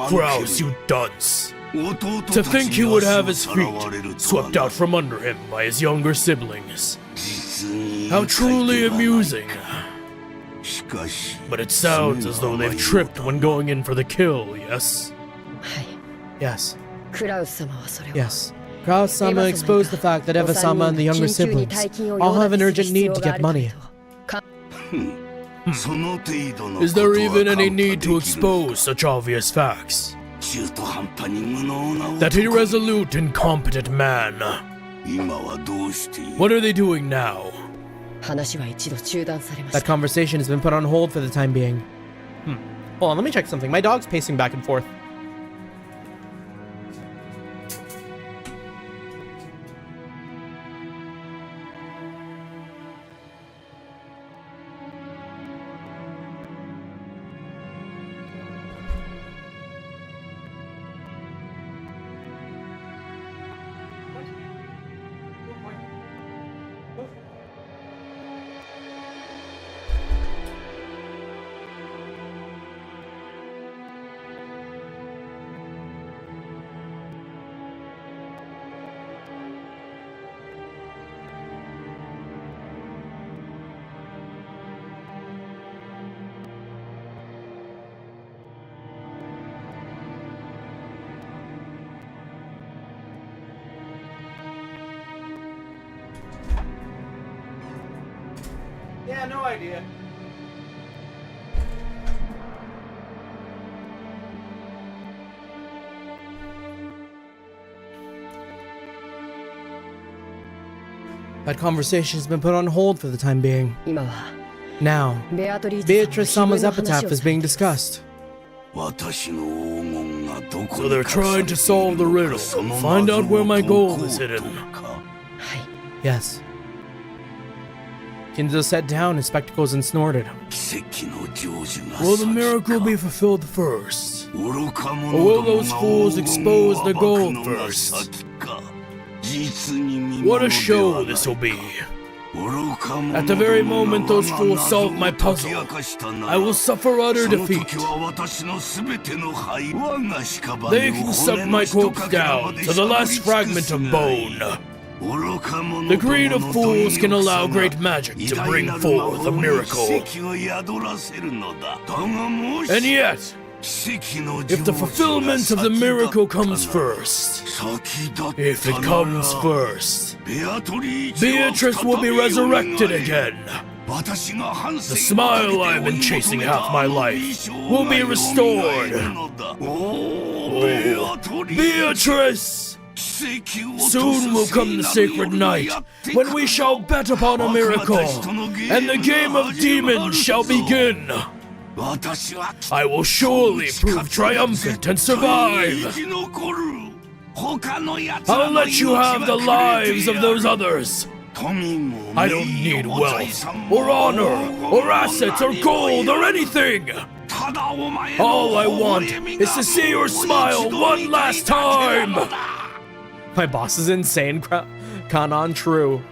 Krause, you dunce! To think he would have his feet swept out from under him by his younger siblings. How truly amusing. But it sounds as though they've tripped when going in for the kill, yes? Yes. Yes. Krause-sama exposed the fact that Eva-sama and the younger siblings all have an urgent need to get money. Is there even any need to expose such obvious facts? That irresolute, incompetent man. What are they doing now? That conversation has been put on hold for the time being. Hold on, let me check something. My dog's pacing back and forth. Yeah, no idea. That conversation has been put on hold for the time being. Now, Beatrice-sama's epitaph is being discussed. So they're trying to solve the riddle and find out where my gold is hidden. Yes. Kinzo sat down his spectacles and snorted. Will the miracle be fulfilled first? Or will those fools expose the gold first? What a show this will be. At the very moment those fools solve my puzzle, I will suffer utter defeat. They can suck my corpse down to the last fragment of bone. The greed of fools can allow great magic to bring forth a miracle. And yet, if the fulfillment of the miracle comes first, if it comes first, Beatrice will be resurrected again. The smile I've been chasing half my life will be restored. Oh, Beatrice! Soon will come the sacred night when we shall bet upon a miracle, and the game of demons shall begin. I will surely prove triumphant and survive. I'll let you have the lives of those others. I don't need wealth, or honor, or assets, or gold, or anything. All I want is to see your smile one last time. My boss is insane. Kanon true.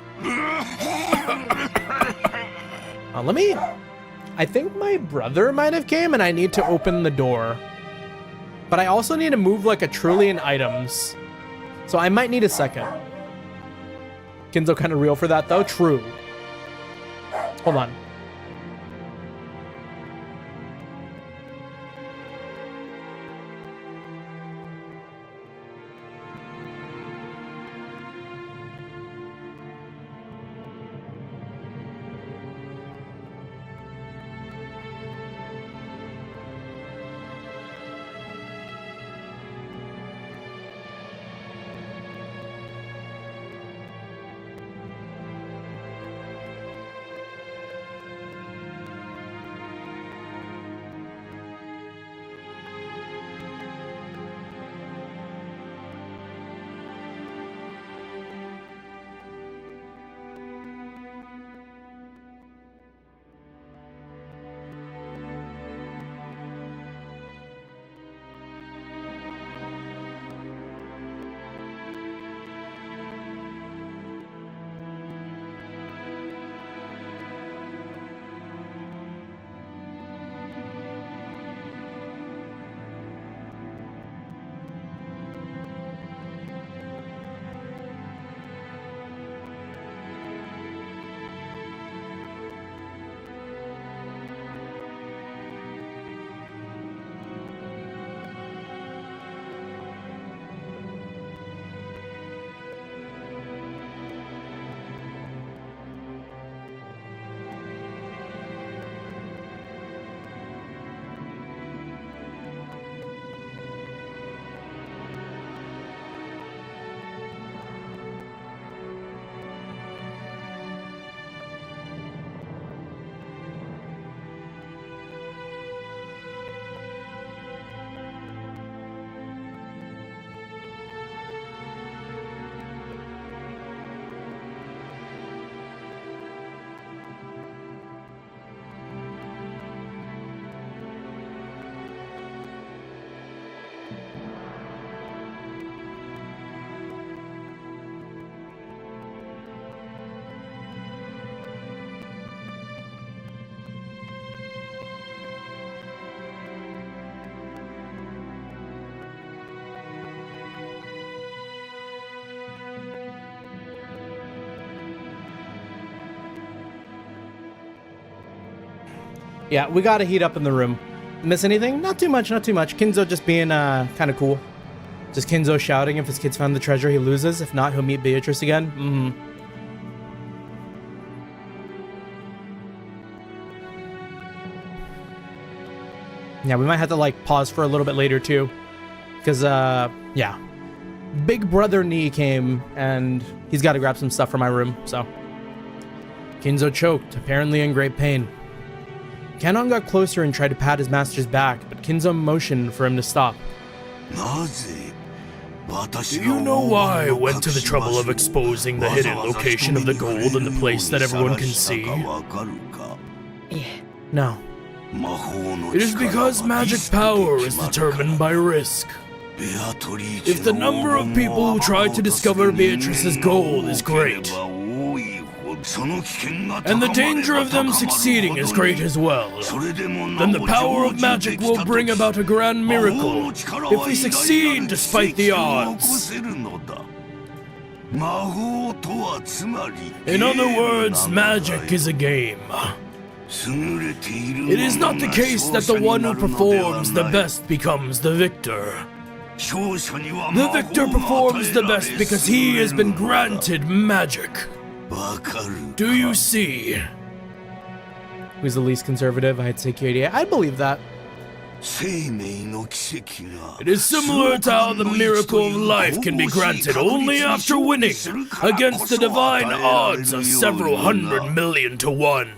Let me... I think my brother might have came and I need to open the door. But I also need to move like 1 trillion items. So I might need a second. Kinzo kind of real for that though. True. Hold on. Yeah, we gotta heat up in the room. Miss anything? Not too much, not too much. Kinzo just being kind of cool. Just Kinzo shouting if his kids found the treasure, he loses. If not, he'll meet Beatrice again. Yeah, we might have to like pause for a little bit later too. Because, yeah. Big Brother Knee came and he's got to grab some stuff from my room, so. Kinzo choked, apparently in great pain. Kanon got closer and tried to pat his master's back, but Kinzo motioned for him to stop. Do you know why I went to the trouble of exposing the hidden location of the gold in the place that everyone can see? No. It is because magic power is determined by risk. If the number of people who try to discover Beatrice's gold is great, and the danger of them succeeding is great as well, then the power of magic will bring about a grand miracle if we succeed despite the odds. In other words, magic is a game. It is not the case that the one who performs the best becomes the victor. The victor performs the best because he has been granted magic. Do you see? Who's the least conservative? I'd say KDA. I believe that. It is similar to how the miracle of life can be granted only after winning against the divine odds of several 100 million to 1.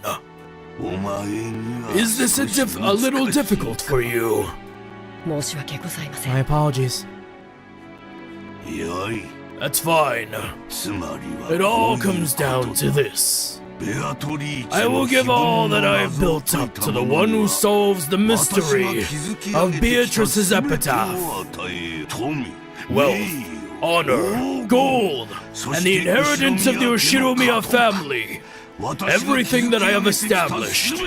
Is this a little difficult for you? My apologies. That's fine. It all comes down to this. I will give all that I have built up to the one who solves the mystery of Beatrice's epitaph. Wealth, honor, gold, and the inheritance of the Ushiromiya family. Everything that I have established.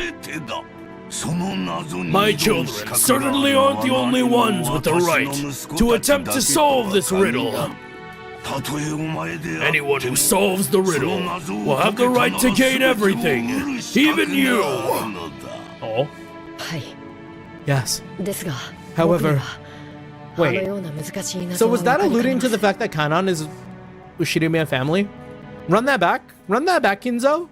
My children certainly aren't the only ones with the right to attempt to solve this riddle. Anyone who solves the riddle will have the right to gain everything, even you. Oh? Yes. However, wait. So was that alluding to the fact that Kanon is Ushiromiya family? Run that back. Run that back, Kinzo.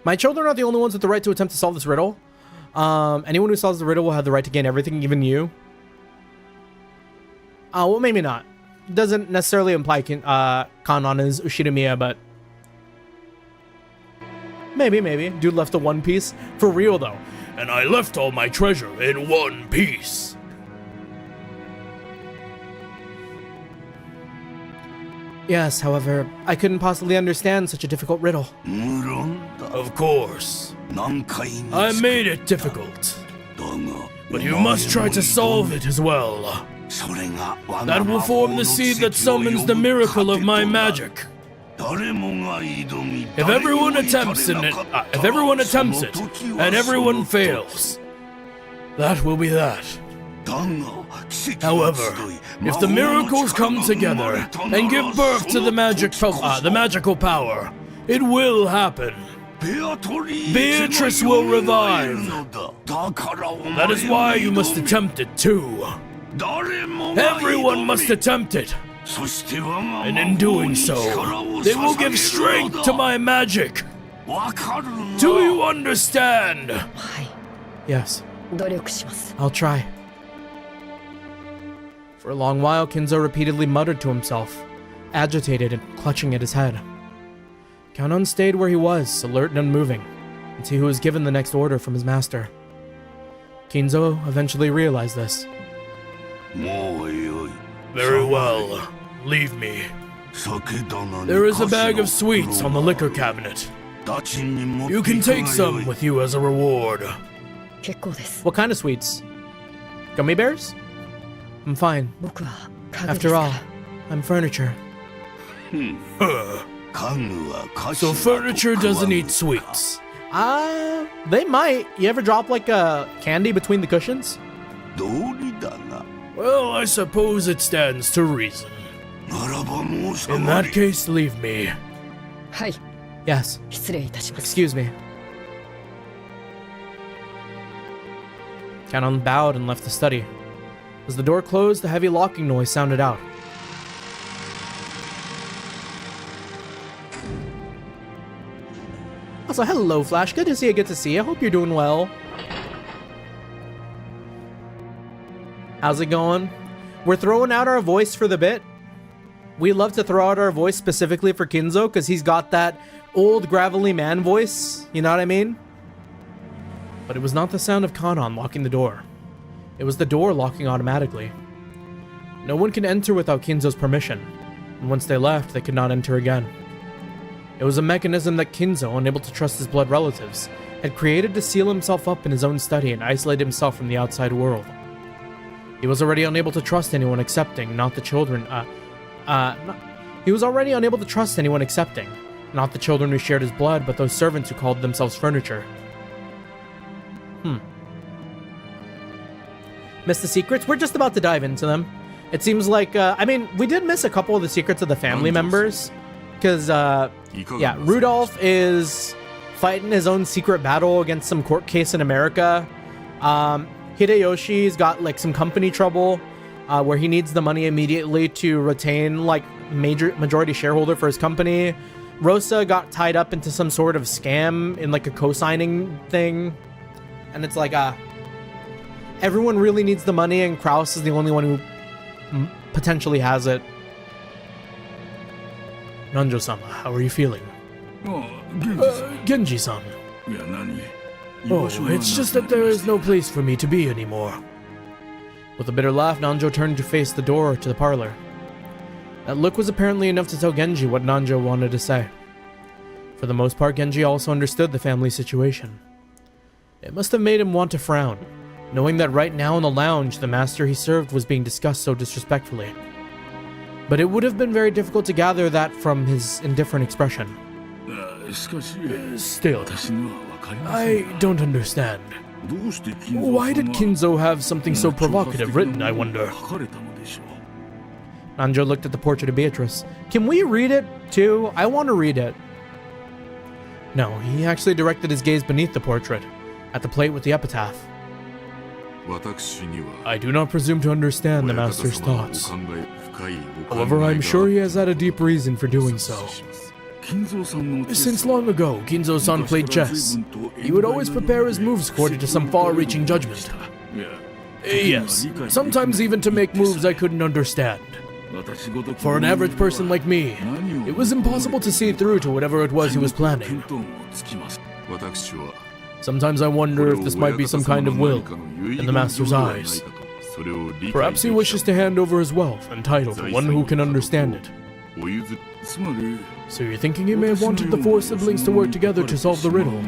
My children are the only ones with the right to attempt to solve this riddle. Anyone who solves the riddle will have the right to gain everything, even you. Well, maybe not. Doesn't necessarily imply Kanon is Ushiromiya, but maybe. Dude left the One Piece. For real, though. And I left all my treasure in one piece. Yes, however, I couldn't possibly understand such a difficult riddle. Of course. I made it difficult. But you must try to solve it as well. That will form the seed that summons the miracle of my magic. If everyone attempts it, and everyone fails, that will be that. However, if the miracles come together and give birth to the magical power, it will happen. Beatrice will revive. That is why you must attempt it too. Everyone must attempt it. And in doing so, they will give strength to my magic. Do you understand? Yes. I'll try. For a long while, Kinzo repeatedly muttered to himself, agitated and clutching at his head. Kanon stayed where he was, alert and unmoving, until he was given the next order from his master. Kinzo eventually realized this. Very well. Leave me. There is a bag of sweets on the liquor cabinet. You can take some with you as a reward. What kind of sweets? Gummy bears? I'm fine. After all, I'm furniture. So furniture doesn't eat sweets? They might. You ever drop like a candy between the cushions? Well, I suppose it stands to reason. In that case, leave me. Yes. Excuse me. Kanon bowed and left the study. As the door closed, a heavy locking noise sounded out. Also, hello, Flash. Good to see you. Good to see you. Hope you're doing well. How's it going? We're throwing out our voice for the bit. We love to throw out our voice specifically for Kinzo because he's got that old gravelly man voice. You know what I mean? But it was not the sound of Kanon locking the door. It was the door locking automatically. No one can enter without Kinzo's permission, and once they left, they could not enter again. It was a mechanism that Kinzo, unable to trust his blood relatives, had created to seal himself up in his own study and isolate himself from the outside world. He was already unable to trust anyone accepting, not the children, he was already unable to trust anyone accepting, not the children who shared his blood, but those servants who called themselves furniture. Missed the secrets? We're just about to dive into them. It seems like, I mean, we did miss a couple of the secrets of the family members. Because, yeah, Rudolph is fighting his own secret battle against some court case in America. Hideyoshi's got, like, some company trouble where he needs the money immediately to retain, like, majority shareholder for his company. Rosa got tied up into some sort of scam in, like, a co-signing thing. And it's like, everyone really needs the money, and Kraus is the only one who potentially has it. Nanjo-sama, how are you feeling? Genji-san. Oh, it's just that there is no place for me to be anymore. With a bitter laugh, Nanjo turned to face the door to the parlor. That look was apparently enough to tell Genji what Nanjo wanted to say. For the most part, Genji also understood the family situation. It must have made him want to frown, knowing that right now in the lounge, the master he served was being discussed so disrespectfully. But it would have been very difficult to gather that from his indifferent expression. Still, I don't understand. Why did Kinzo have something so provocative written, I wonder? Nanjo looked at the portrait of Beatrice. Can we read it, too? I want to read it. No, he actually directed his gaze beneath the portrait, at the plate with the epitaph. I do not presume to understand the master's thoughts. However, I'm sure he has had a deep reason for doing so. Since long ago, Kinzo-san played chess. He would always prepare his moves according to some far-reaching judgment. Yes, sometimes even to make moves I couldn't understand. For an average person like me, it was impossible to see through to whatever it was he was planning. Sometimes I wonder if this might be some kind of will in the master's eyes. Perhaps he wishes to hand over his wealth and title to one who can understand it. So you're thinking he may have wanted the four siblings to work together to solve the riddle,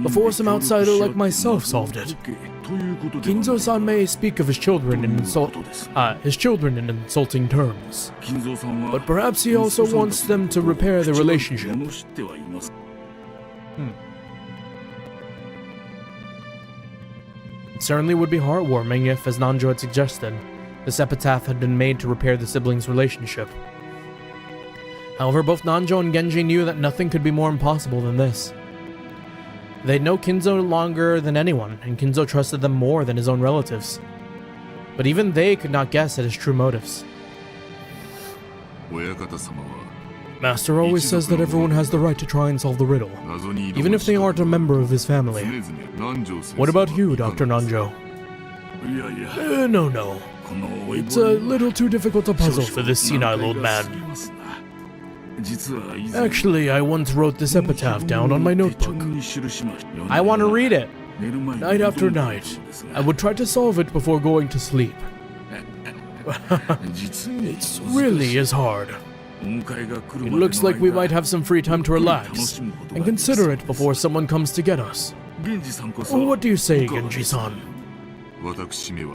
before some outsider like myself solved it. Kinzo-san may speak of his children in insulting terms, but perhaps he also wants them to repair their relationship. It certainly would be heartwarming if, as Nanjo had suggested, this epitaph had been made to repair the siblings' relationship. However, both Nanjo and Genji knew that nothing could be more impossible than this. They'd know Kinzo longer than anyone, and Kinzo trusted them more than his own relatives. But even they could not guess at his true motives. Master always says that everyone has the right to try and solve the riddle, even if they aren't a member of his family. What about you, Dr. Nanjo? No. It's a little too difficult a puzzle for this senile old man. Actually, I once wrote this epitaph down on my notebook. I want to read it. Night after night, I would try to solve it before going to sleep. It really is hard. It looks like we might have some free time to relax and consider it before someone comes to get us. What do you say, Genji-san?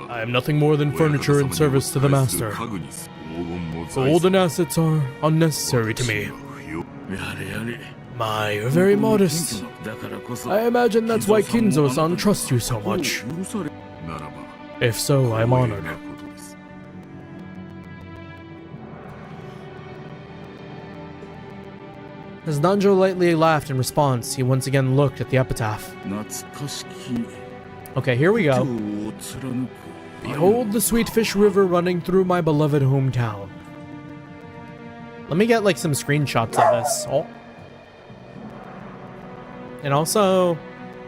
I am nothing more than furniture in service to the master. Gold and assets are unnecessary to me. My, you're very modest. I imagine that's why Kinzo-san trusts you so much. If so, I'm honored. As Nanjo lightly laughed in response, he once again looked at the epitaph. Okay, here we go. Behold the sweet fish river running through my beloved hometown. Let me get like some screenshots of this. Oh. And also,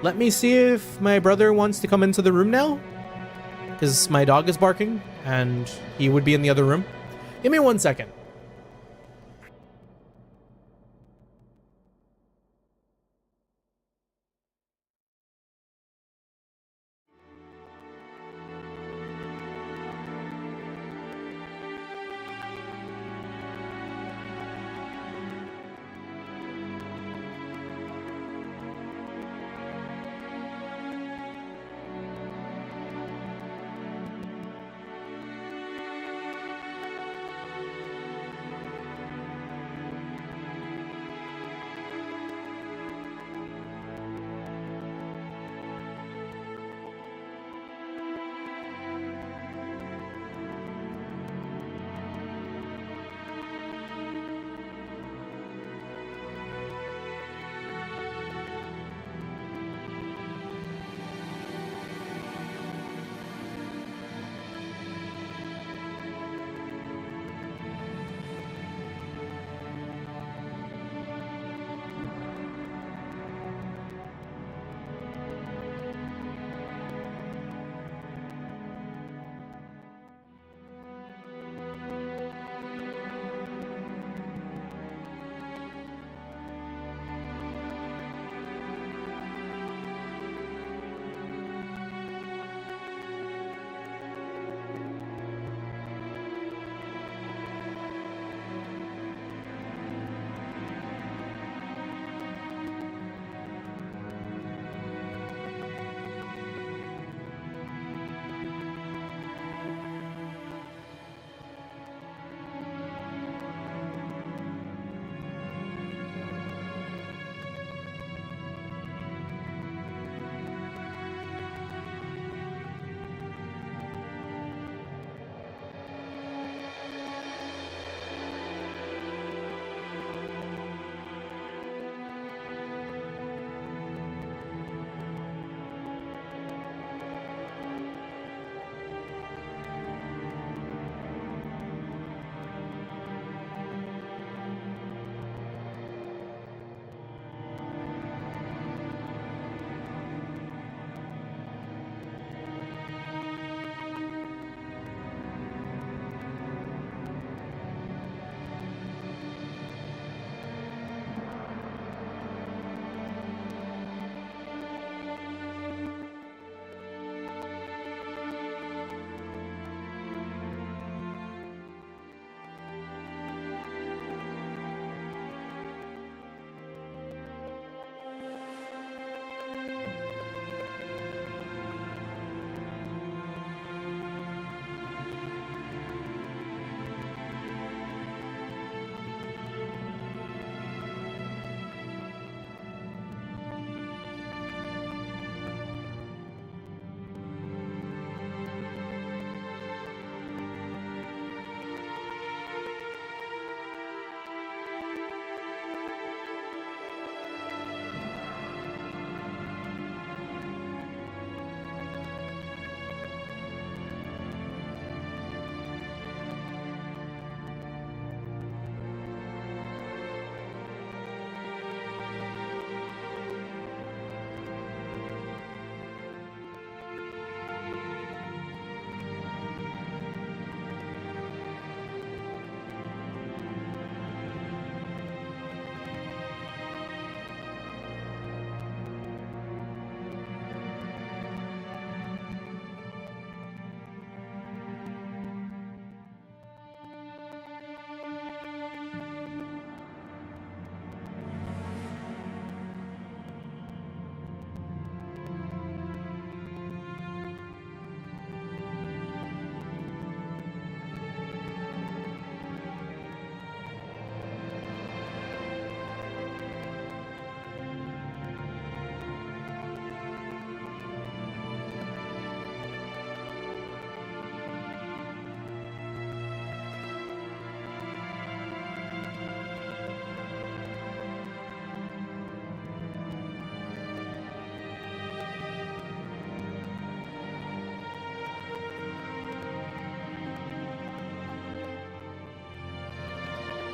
let me see if my brother wants to come into the room now. Because my dog is barking, and he would be in the other room. Give me 1 second.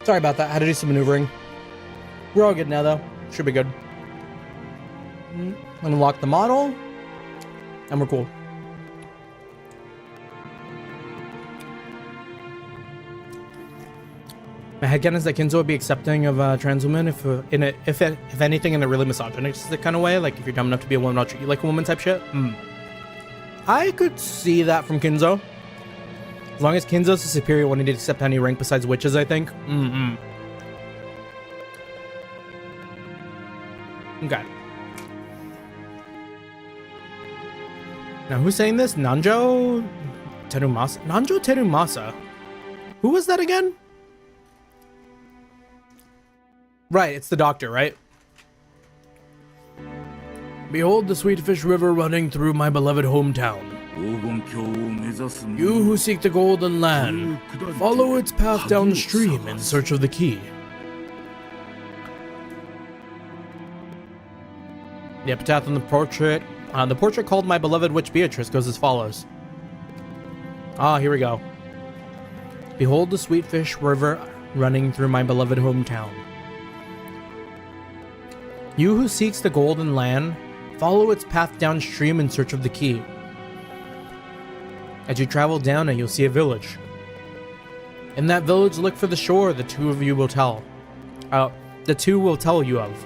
Sorry about that. I had to do some maneuvering. We're all good now, though. Should be good. Unlock the model. And we're cool. My headcanon is that Kinzo would be accepting of trans women if anything, in a really misogynistic kind of way. Like, if you're dumb enough to be a woman, I'll treat you like a woman type shit. I could see that from Kinzo. As long as Kinzo's the superior one, he did accept any rank besides witches, I think. Okay. Now, who's saying this? Nanjo Terumasa? Nanjo Terumasa? Who was that again? Right, it's the doctor, right? Behold the sweet fish river running through my beloved hometown. You who seek the golden land, follow its path downstream in search of the key. The epitaph on the portrait called My Beloved Witch Beatrice goes as follows. Here we go. Behold the sweet fish river running through my beloved hometown. You who seeks the golden land, follow its path downstream in search of the key. As you travel down it, you'll see a village. In that village, look for the shore the two of you will tell. The two will tell you of.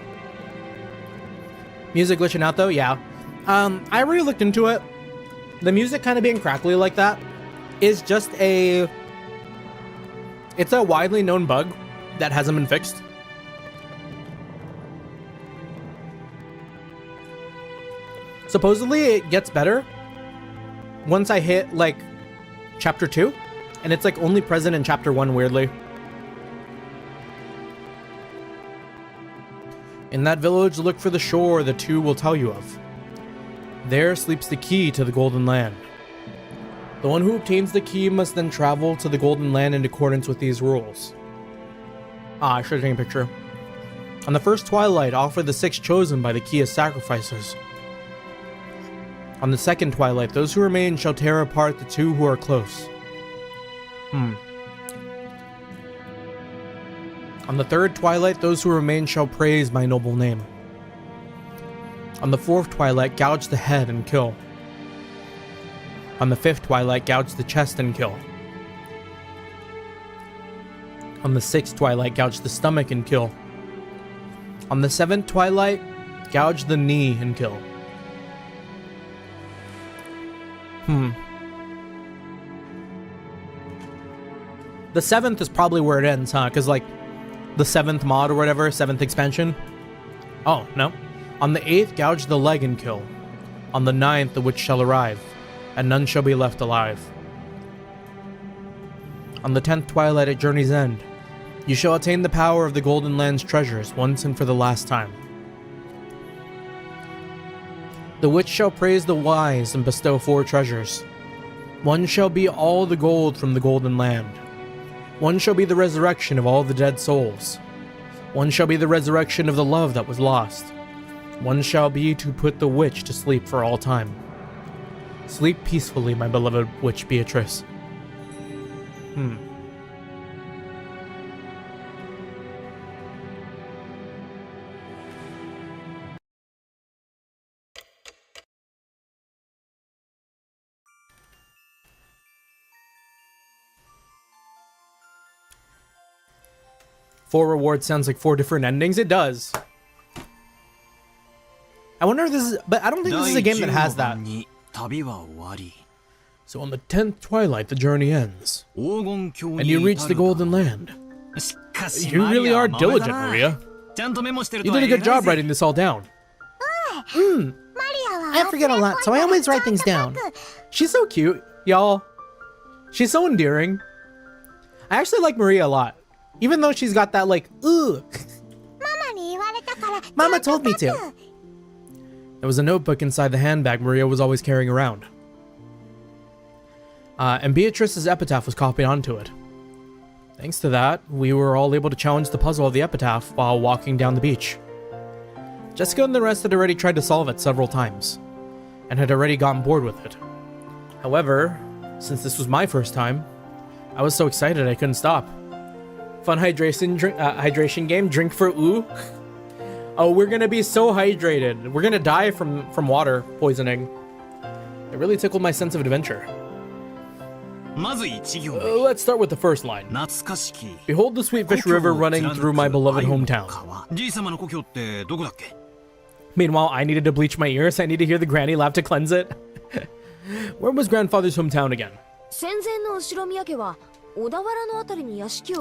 Music glitching out though? Yeah. I already looked into it. The music kind of being crackly like that is just it's a widely known bug that hasn't been fixed. Supposedly it gets better once I hit like chapter 2, and it's like only present in chapter 1 weirdly. In that village, look for the shore the two will tell you of. There sleeps the key to the golden land. The one who obtains the key must then travel to the golden land in accordance with these rules. I should have taken a picture. On the first twilight, offer the 6 chosen by the key as sacrifices. On the second twilight, those who remain shall tear apart the 2 who are close. On the third twilight, those who remain shall praise my noble name. On the fourth twilight, gouge the head and kill. On the fifth twilight, gouge the chest and kill. On the sixth twilight, gouge the stomach and kill. On the seventh twilight, gouge the knee and kill. The 7th is probably where it ends, huh? Because, like, the 7th mod or whatever, 7th expansion. Oh, no. On the 8th, gouge the leg and kill. On the 9th, the witch shall arrive, and none shall be left alive. On the 10th twilight at journey's end, you shall attain the power of the Golden Land's treasures once and for the last time. The witch shall praise the wise and bestow 4 treasures. One shall be all the gold from the Golden Land. One shall be the resurrection of all the dead souls. One shall be the resurrection of the love that was lost. One shall be to put the witch to sleep for all time. Sleep peacefully, my beloved witch Beatrice. Four rewards sounds like 4 different endings. It does. I wonder if this is, but I don't think this is a game that has that. So on the 10th twilight, the journey ends, and you reach the Golden Land. You really are diligent, Maria. You did a good job writing this all down. I forget a lot, so I always write things down. She's so cute, y'all. She's so endearing. I actually like Maria a lot. Even though she's got that, like, ugh. Mama told me to. There was a notebook inside the handbag Maria was always carrying around. And Beatrice's epitaph was copied onto it. Thanks to that, we were all able to challenge the puzzle of the epitaph while walking down the beach. Jessica and the rest had already tried to solve it several times, and had already gotten bored with it. However, since this was my first time, I was so excited I couldn't stop. Fun hydration game, drink for ooh. Oh, we're gonna be so hydrated. We're gonna die from water poisoning. It really tickled my sense of adventure. Let's start with the first line. Behold the sweet fish river running through my beloved hometown. Meanwhile, I needed to bleach my ears. I need to hear the granny laugh to cleanse it. Where was grandfather's hometown again?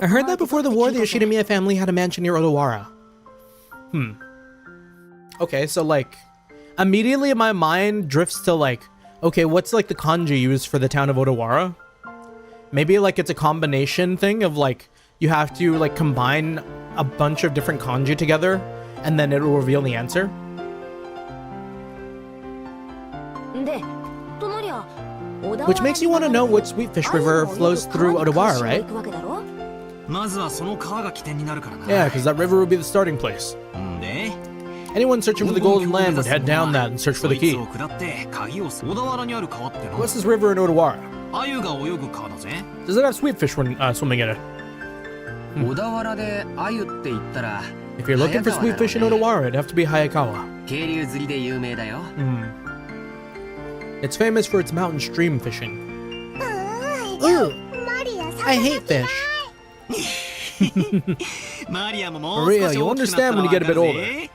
I heard that before the war, the Yoshidamiya family had a mansion near Odawara. Okay, so like, immediately my mind drifts to like, okay, what's like the kanji used for the town of Odawara? Maybe like it's a combination thing of like, you have to like combine a bunch of different kanji together and then it will reveal the answer. Which makes you want to know which Sweetfish River flows through Odawara, right? Yeah, because that river would be the starting place. Anyone searching for the Golden Land would head down that and search for the key. What's this river in Odawara? Does it have sweetfish when swimming in it? If you're looking for sweetfish in Odawara, it'd have to be Hayakawa. It's famous for its mountain stream fishing. Ooh, I hate fish. Maria, you'll understand when you get a bit older.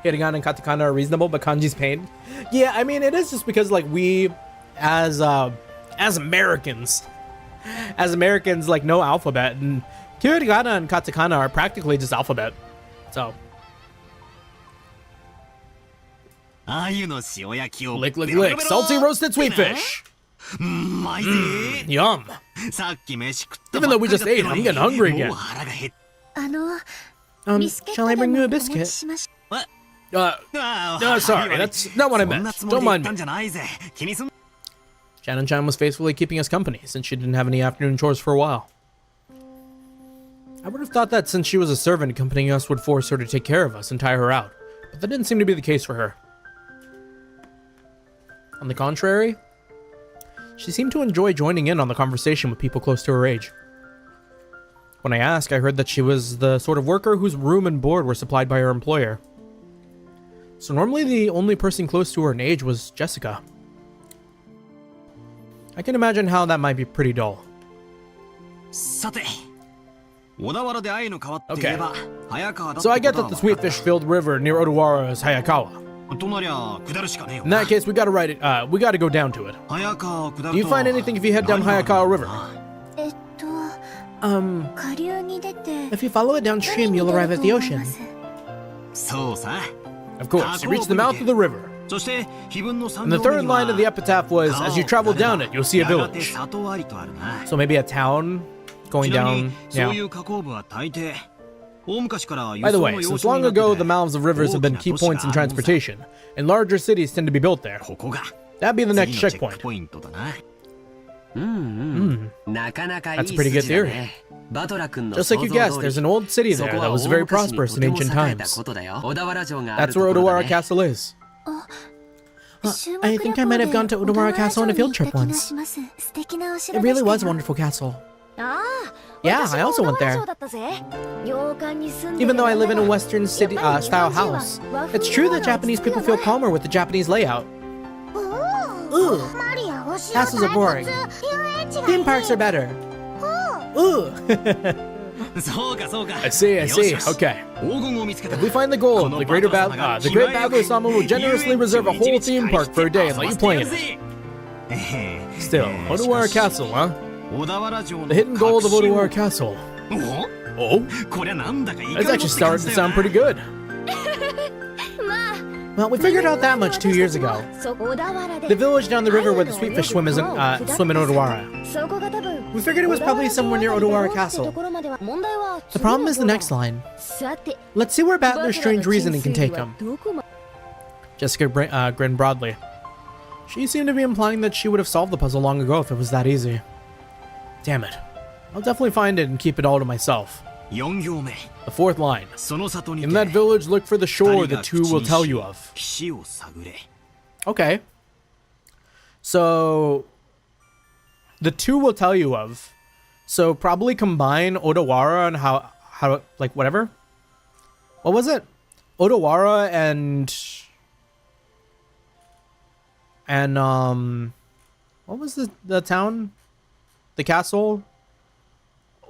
Hiragana and katakana are reasonable, but kanji's pain. Yeah, I mean, it is just because like we, as Americans, like know alphabet, and hiragana and katakana are practically just alphabet. So. Lick, lick, lick. Salty roasted sweetfish. Yum. Even though we just ate, I'm getting hungry again. Shall I bring you a biscuit? Sorry, that's not what I meant. Don't mind me. Shannon-chan was faithfully keeping us company since she didn't have any afternoon chores for a while. I would have thought that since she was a servant, accompanying us would force her to take care of us and tire her out, but that didn't seem to be the case for her. On the contrary, she seemed to enjoy joining in on the conversation with people close to her age. When I asked, I heard that she was the sort of worker whose room and board were supplied by her employer. So normally the only person close to her in age was Jessica. I can imagine how that might be pretty dull. Okay. So I get that the sweetfish-filled river near Odawara is Hayakawa. In that case, we gotta go down to it. Do you find anything if you head down Hayakawa River? If you follow it downstream, you'll arrive at the ocean. Of course, you reach the mouth of the river. And the third line of the epitaph was, as you travel down it, you'll see a village. So maybe a town going down, yeah. By the way, since long ago, the mouths of rivers have been key points in transportation, and larger cities tend to be built there. That'd be the next checkpoint. That's a pretty good theory. Just like you guessed, there's an old city there that was very prosperous in ancient times. That's where Odawara Castle is. I think I might have gone to Odawara Castle on a field trip once. It really was a wonderful castle. Yeah, I also went there. Even though I live in a Western city style house, it's true that Japanese people feel calmer with the Japanese layout. Ooh, castles are boring. Theme parks are better. Ooh. I see. Okay. If we find the gold, the Great Bagler-sama will generously reserve a whole theme park for a day and let you play in it. Still, Odawara Castle, huh? The hidden gold of Odawara Castle. Oh? That's actually starting to sound pretty good. Well, we figured out that much 2 years ago. The village down the river where the sweetfish swim in Odawara. We figured it was probably somewhere near Odawara Castle. The problem is the next line. Let's see where Battler's strange reasoning can take him. Jessica grinned broadly. She seemed to be implying that she would have solved the puzzle long ago if it was that easy. Damn it. I'll definitely find it and keep it all to myself. The fourth line. In that village, look for the shore the two will tell you of. Okay. So, the two will tell you of. So probably combine Odawara and how like whatever. What was it? Odawara and what was the town? The castle?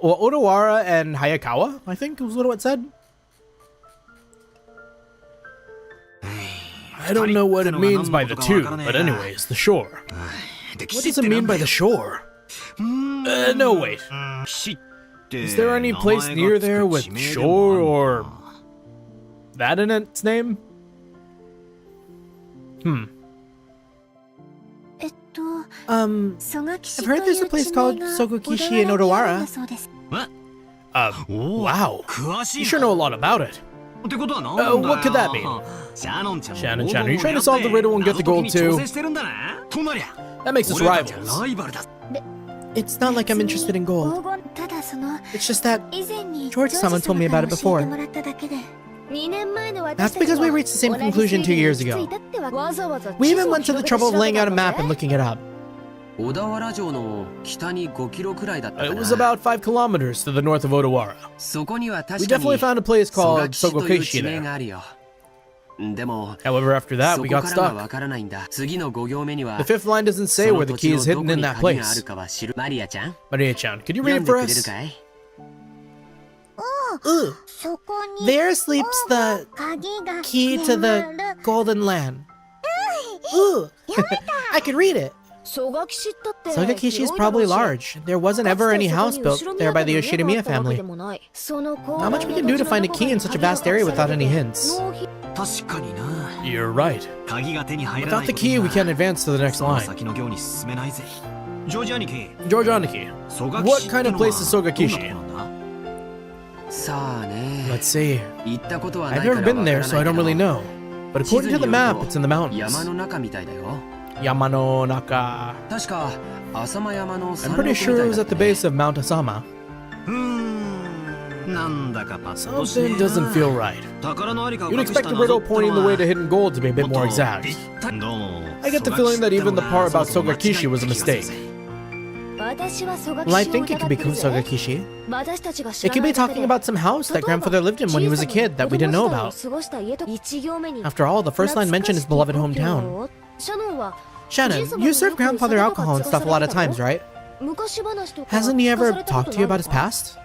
Well, Odawara and Hayakawa, I think was what it said. I don't know what it means by the two, but anyways, the shore. What does it mean by the shore? No, wait. Is there any place near there with shore or that in its name? I've heard there's a place called Sogokishi in Odawara. Wow. You sure know a lot about it. What could that mean? Shannon-chan, are you trying to solve the riddle and get the gold too? That makes us rivals. It's not like I'm interested in gold. It's just that George-sama told me about it before. That's because we reached the same conclusion 2 years ago. We even went to the trouble of laying out a map and looking it up. It was about 5 kilometers to the north of Odawara. We definitely found a place called Sogokishi there. However, after that, we got stuck. The 5th line doesn't say where the key is hidden in that place. Maria-chan, could you read it for us? Ooh, there sleeps the key to the Golden Land. Ooh, I could read it. Sogokishi is probably large. There wasn't ever any house built there by the Yoshinoya family. Not much we can do to find a key in such a vast area without any hints. You're right. Without the key, we can't advance to the next line. George Aniki, what kind of place is Sogokishi? Let's see. I've never been there, so I don't really know. But according to the map, it's in the mountains. Yamano Naka. I'm pretty sure it was at the base of Mount Asama. Something doesn't feel right. You'd expect the riddle pointing the way to hidden gold to be a bit more exact. I get the feeling that even the part about Sogokishi was a mistake. Well, I think it could be Sogokishi. It could be talking about some house that grandfather lived in when he was a kid that we didn't know about. After all, the first line mentioned his beloved hometown. Shannon, you serve grandfather alcohol and stuff a lot of times, right? Hasn't he ever talked to you about his past?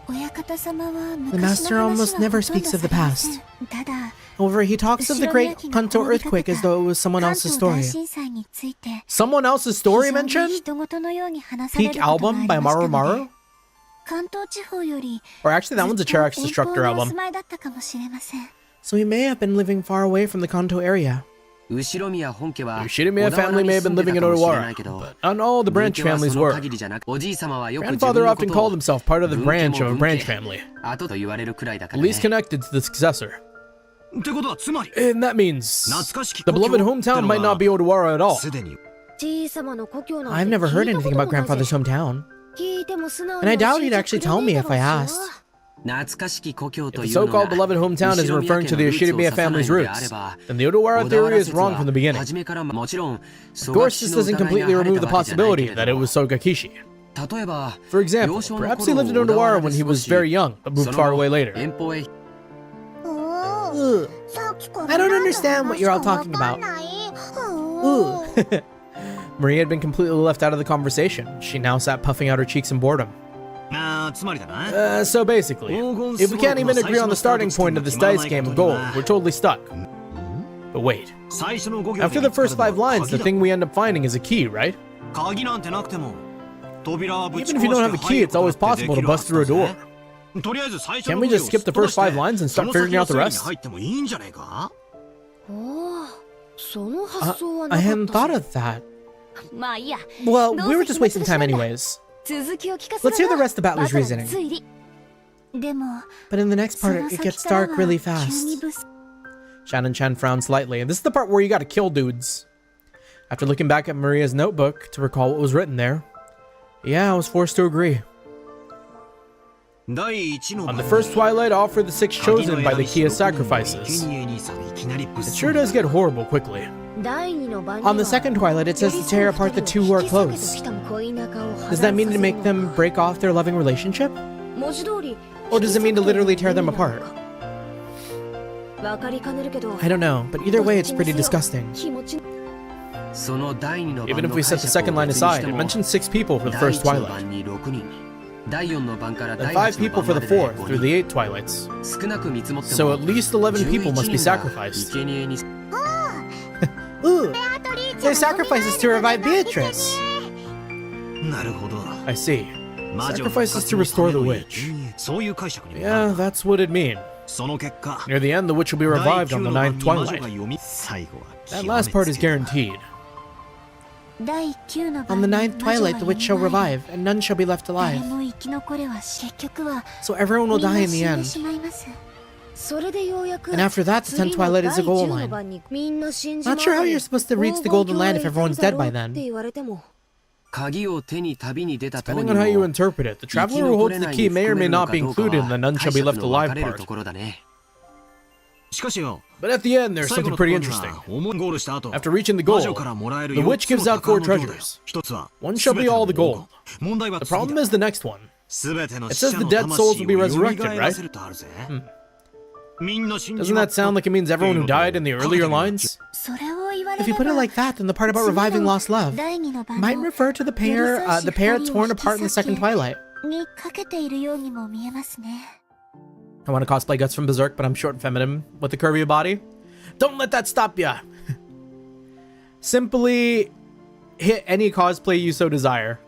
The master almost never speaks of the past. However, he talks of the great Kanto earthquake as though it was someone else's story. Someone else's story mentioned? Peak Album by Maru Maru? Or actually, that one's a Chair X Destructor album. So he may have been living far away from the Kanto area. The Yoshinoya family may have been living in Odawara, but not all the branch families were. Grandfather often called himself part of the branch of a branch family, at least connected to the successor. And that means the beloved hometown might not be Odawara at all. I've never heard anything about grandfather's hometown. And I doubt he'd actually tell me if I asked. If the so-called beloved hometown is referring to the Yoshinoya family's roots, then the Odawara theory is wrong from the beginning. Of course, this doesn't completely remove the possibility that it was Sogokishi. For example, perhaps he lived in Odawara when he was very young, but moved far away later. Ooh, I don't understand what you're all talking about. Ooh. Maria had been completely left out of the conversation. She now sat puffing out her cheeks in boredom. So basically, if we can't even agree on the starting point of this dice game of gold, we're totally stuck. But wait, after the first 5 lines, the thing we end up finding is a key, right? Even if you don't have a key, it's always possible to bust through a door. Can't we just skip the first 5 lines and start figuring out the rest? I hadn't thought of that. Well, we were just wasting time anyways. Let's hear the rest of Battler's reasoning. But in the next part, it gets dark really fast. Shannon-chan frowned slightly, and this is the part where you gotta kill dudes. After looking back at Maria's notebook to recall what was written there, yeah, I was forced to agree. On the first twilight, offer the 6 chosen by the key as sacrifices. It sure does get horrible quickly. On the second twilight, it says to tear apart the 2 who are close. Does that mean to make them break off their loving relationship? Or does it mean to literally tear them apart? I don't know, but either way it's pretty disgusting. Even if we set the second line aside, it mentions 6 people for the first twilight. Then 5 people for the 4th through the 8 twilights. So at least 11 people must be sacrificed. Ooh, their sacrifices to revive Beatrice. I see. Sacrifices to restore the witch. Yeah, that's what it means. Near the end, the witch will be revived on the 9th twilight. That last part is guaranteed. On the 9th twilight, the witch shall revive, and none shall be left alive. So everyone will die in the end. And after that, the 10th twilight is the goal line. Not sure how you're supposed to reach the golden land if everyone's dead by then. Depending on how you interpret it, the traveler who holds the key may or may not be included in the none shall be left alive part. But at the end, there's something pretty interesting. After reaching the goal, the witch gives out 4 treasures. One shall be all the gold. The problem is the next one. It says the dead souls will be resurrected, right? Doesn't that sound like it means everyone who died in the earlier lines? If you put it like that, then the part about reviving lost love might refer to the pair torn apart in the second twilight. I want to cosplay Guts from Berserk, but I'm short and feminine with a curvy body. Don't let that stop ya! Simply hit any cosplay you so desire.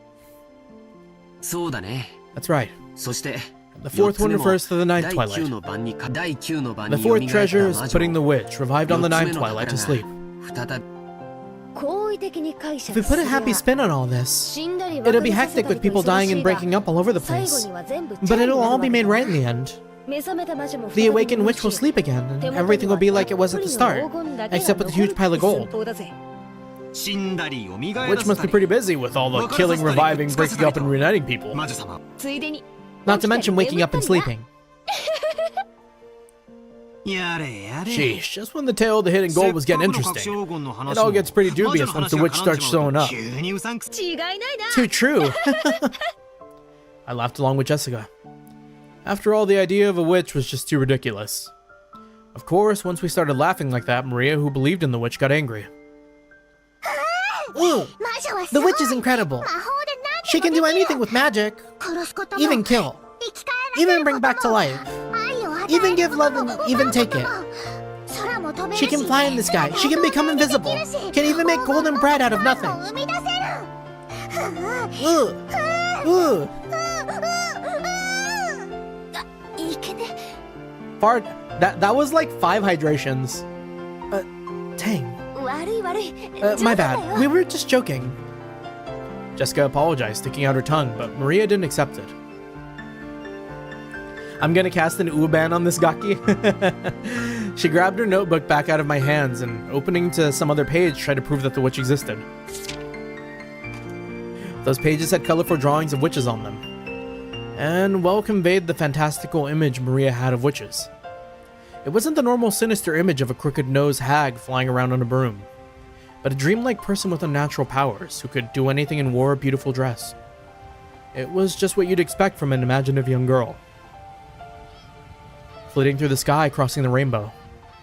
That's right. The 4th one refers to the 9th twilight. The 4th treasure is putting the witch, revived on the 9th twilight, to sleep. If we put a happy spin on all this, it'll be hectic with people dying and breaking up all over the place. But it'll all be made right in the end. The awakened witch will sleep again, and everything will be like it was at the start, except with a huge pile of gold. Witch must be pretty busy with all the killing, reviving, breaking up, and reuniting people. Not to mention waking up and sleeping. Sheesh, just when the tale of the hidden gold was getting interesting, it all gets pretty dubious once the witch starts showing up. Too true. I laughed along with Jessica. After all, the idea of a witch was just too ridiculous. Of course, once we started laughing like that, Maria, who believed in the witch, got angry. Ooh, the witch is incredible. She can do anything with magic. Even kill. Even bring back to life. Even give love and even take it. She can fly in the sky. She can become invisible. Can even make golden bread out of nothing. Ooh. Ooh. Fart, that was like 5 hydrations. Dang. My bad. We were just joking. Jessica apologized, sticking out her tongue, but Maria didn't accept it. I'm gonna cast an ban on this Gaki. She grabbed her notebook back out of my hands and, opening to some other page, tried to prove that the witch existed. Those pages had colorful drawings of witches on them, and well conveyed the fantastical image Maria had of witches. It wasn't the normal sinister image of a crooked-nosed hag flying around on a broom, but a dreamlike person with unnatural powers who could do anything and wore a beautiful dress. It was just what you'd expect from an imaginative young girl. Flitting through the sky, crossing the rainbow,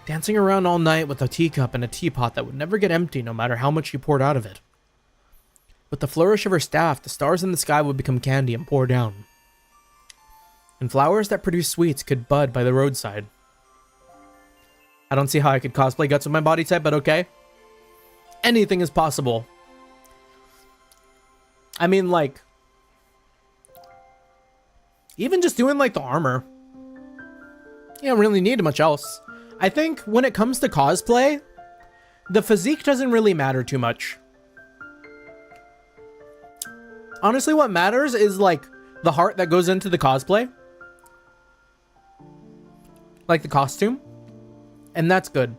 dancing around all night with a teacup and a teapot that would never get empty no matter how much she poured out of it. With the flourish of her staff, the stars in the sky would become candy and pour down. And flowers that produce sweets could bud by the roadside. I don't see how I could cosplay Guts with my body type, but okay. Anything is possible. I mean, like, even just doing like the armor, you don't really need much else. I think when it comes to cosplay, the physique doesn't really matter too much. Honestly, what matters is like the heart that goes into the cosplay. Like the costume. And that's good.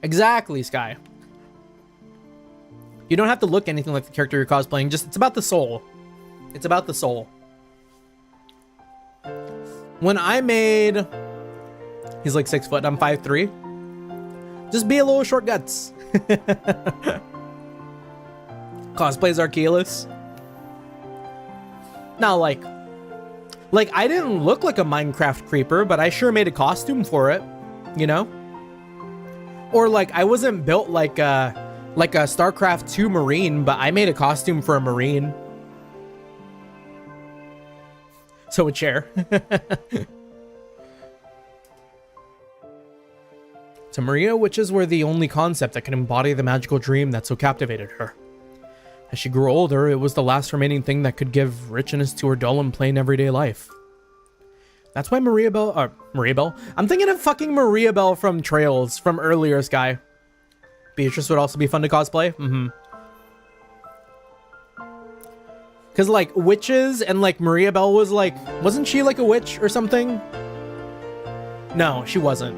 Exactly, Sky. You don't have to look anything like the character you're cosplaying. Just, it's about the soul. It's about the soul. When I made... He's like 6 foot, I'm 5'3". Just be a little short Guts. Cosplays Archelaus. Now, like Like, I didn't look like a Minecraft creeper, but I sure made a costume for it, you know? Or like, I wasn't built like a StarCraft 2 Marine, but I made a costume for a Marine. So a chair. To Maria, witches were the only concept that could embody the magical dream that so captivated her. As she grew older, it was the last remaining thing that could give richness to her dull and plain everyday life. That's why Maria Bell... I'm thinking of fucking Maria Bell from Trails, from earlier, Sky. Beatrice would also be fun to cosplay. Because, like, witches and, like, Maria Bell was, like... Wasn't she, like, a witch or something? No, she wasn't.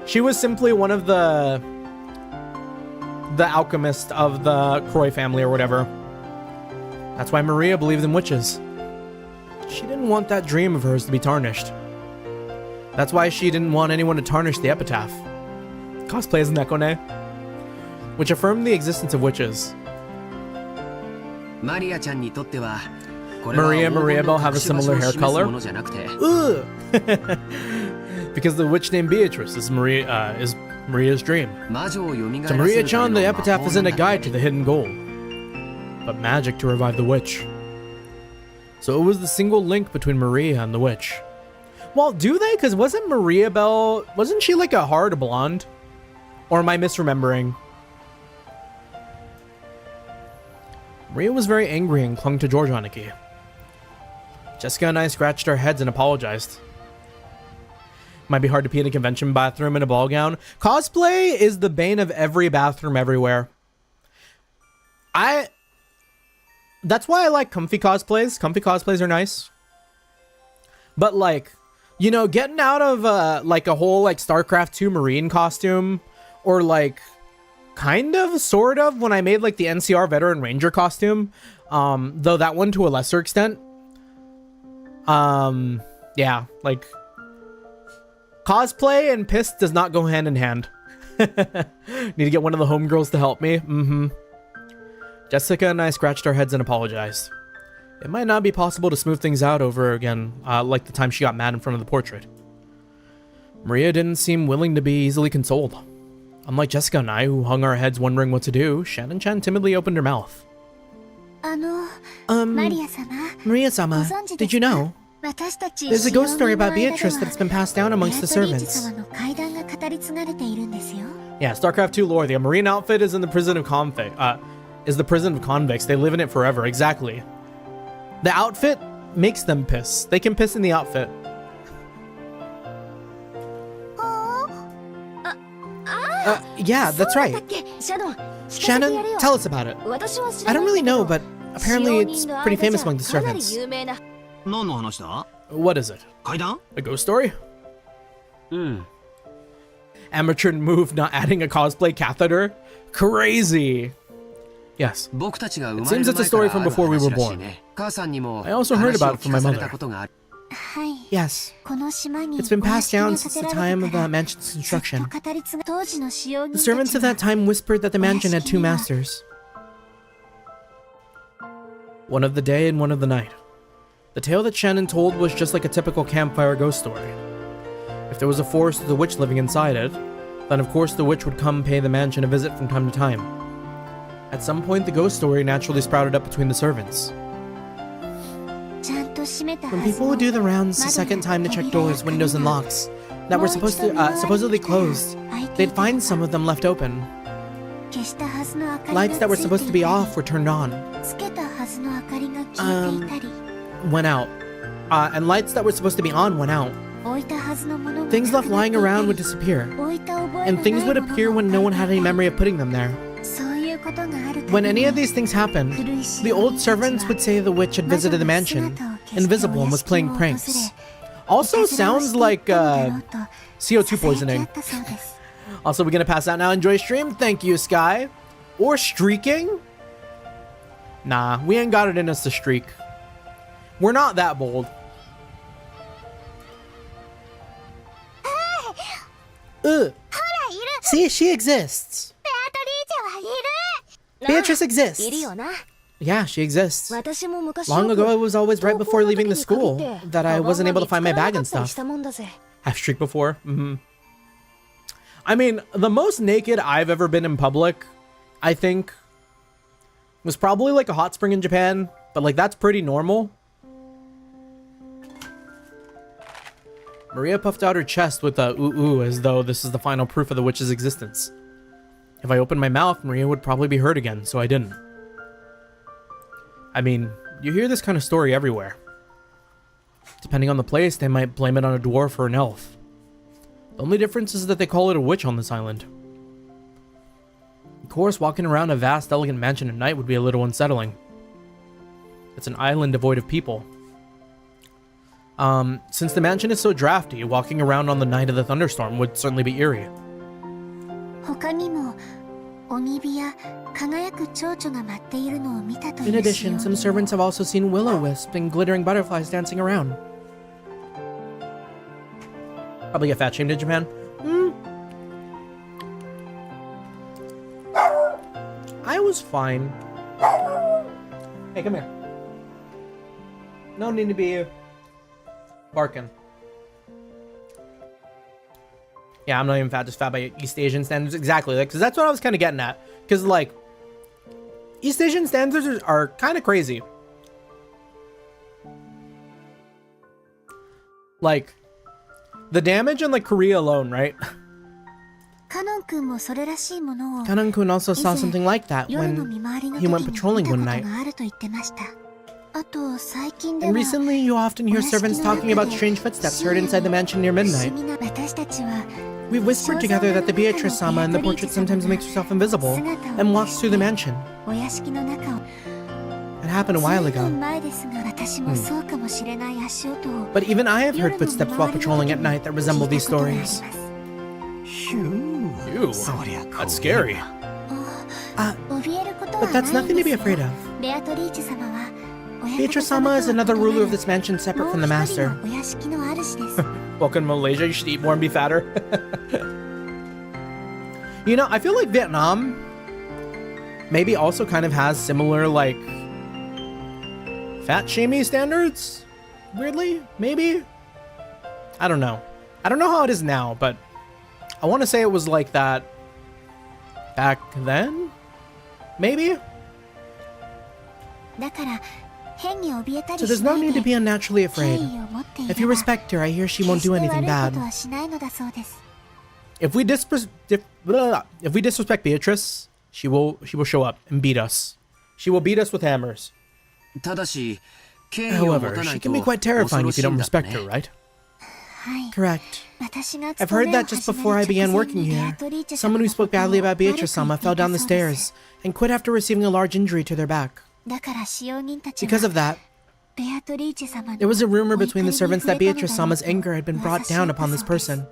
She was simply one of the alchemist of the Croy family or whatever. That's why Maria believed in witches. She didn't want that dream of hers to be tarnished. That's why she didn't want anyone to tarnish the epitaph. Cosplay as Nekone, which affirmed the existence of witches. Maria and Maria Bell have a similar hair color. Ugh. Because the witch named Beatrice is Maria's dream. To Maria-chan, the epitaph isn't a guide to the hidden goal, but magic to revive the witch. So it was the single link between Maria and the witch. Well, do they? Because wasn't Maria Bell... Wasn't she like a hard blonde? Or am I misremembering? Maria was very angry and clung to Georgianiki. Jessica and I scratched our heads and apologized. Might be hard to pee in a convention bathroom in a ball gown. Cosplay is the bane of every bathroom everywhere. That's why I like comfy cosplays. Comfy cosplays are nice. But like, you know, getting out of like a whole like StarCraft 2 Marine costume, or like kind of, sort of, when I made like the NCR Veteran Ranger costume, though that one to a lesser extent. Yeah, like cosplay and piss does not go hand in hand. Need to get one of the homegirls to help me. Jessica and I scratched our heads and apologized. It might not be possible to smooth things out over again, like the time she got mad in front of the portrait. Maria didn't seem willing to be easily consoled. Unlike Jessica and I, who hung our heads wondering what to do, Shannon-chan timidly opened her mouth. Maria-sama, did you know? There's a ghost story about Beatrice that's been passed down amongst the servants. Yeah, StarCraft 2 lore. The Marine outfit is in the prison of convicts. They live in it forever. Exactly. The outfit makes them piss. They can piss in the outfit. Yeah, that's right. Shannon, tell us about it. I don't really know, but apparently it's pretty famous among the servants. What is it? A ghost story? Amateur move not adding a cosplay catheter? Crazy! Yes. It seems it's a story from before we were born. I also heard about it from my mother. Yes. It's been passed down since the time of the mansion's construction. The servants of that time whispered that the mansion had two masters. One of the day and one of the night. The tale that Shannon told was just like a typical campfire ghost story. If there was a forest with a witch living inside it, then of course the witch would come pay the mansion a visit from time to time. At some point, the ghost story naturally sprouted up between the servants. When people would do the rounds the second time to check doors, windows, and locks that were supposedly closed, they'd find some of them left open. Lights that were supposed to be off were turned on. Went out. And lights that were supposed to be on went out. Things left lying around would disappear. And things would appear when no one had any memory of putting them there. When any of these things happened, the old servants would say the witch had visited the mansion, invisible, and was playing pranks. Also sounds like CO2 poisoning. Also, we're gonna pass out now. Enjoy stream. Thank you, Sky. Or streaking? Nah, we ain't got it in us to streak. We're not that bold. See, she exists. Beatrice exists. Yeah, she exists. Long ago, it was always right before leaving the school that I wasn't able to find my bag and stuff. I've streaked before. I mean, the most naked I've ever been in public, I think, was probably like a hot spring in Japan, but like that's pretty normal. Maria puffed out her chest with a ooh-ooh as though this is the final proof of the witch's existence. If I opened my mouth, Maria would probably be hurt again, so I didn't. I mean, you hear this kind of story everywhere. Depending on the place, they might blame it on a dwarf or an elf. The only difference is that they call it a witch on this island. Of course, walking around a vast, elegant mansion at night would be a little unsettling. It's an island devoid of people. Since the mansion is so drafty, walking around on the night of the thunderstorm would certainly be eerie. In addition, some servants have also seen will-o-wisps and glittering butterflies dancing around. Probably get fat shamed in Japan. I was fine. Hey, come here. No need to be barking. Yeah, I'm not even fat, just fat by East Asian standards. Exactly, like, because that's what I was kind of getting at. Because, like, East Asian standards are kind of crazy. Like, the damage in, like, Korea alone, right? Kanon-kun also saw something like that when he went patrolling one night. And recently, you often hear servants talking about strange footsteps heard inside the mansion near midnight. We've whispered together that the Beatrice-sama in the portrait sometimes makes herself invisible and walks through the mansion. It happened a while ago. But even I have heard footsteps while patrolling at night that resemble these stories. Ew, that's scary. But that's nothing to be afraid of. Beatrice-sama is another ruler of this mansion separate from the master. Welcome to Malaysia, you should eat more and be fatter. You know, I feel like Vietnam maybe also kind of has similar, like, fat shaming standards? Weirdly? Maybe? I don't know. I don't know how it is now, but I want to say it was like that back then? Maybe? So there's no need to be unnaturally afraid. If you respect her, I hear she won't do anything bad. If we disrespect Beatrice, she will show up and beat us. She will beat us with hammers. However, she can be quite terrifying if you don't respect her, right? Correct. I've heard that just before I began working here, someone who spoke badly about Beatrice-sama fell down the stairs and quit after receiving a large injury to their back. Because of that, there was a rumor between the servants that Beatrice-sama's anger had been brought down upon this person.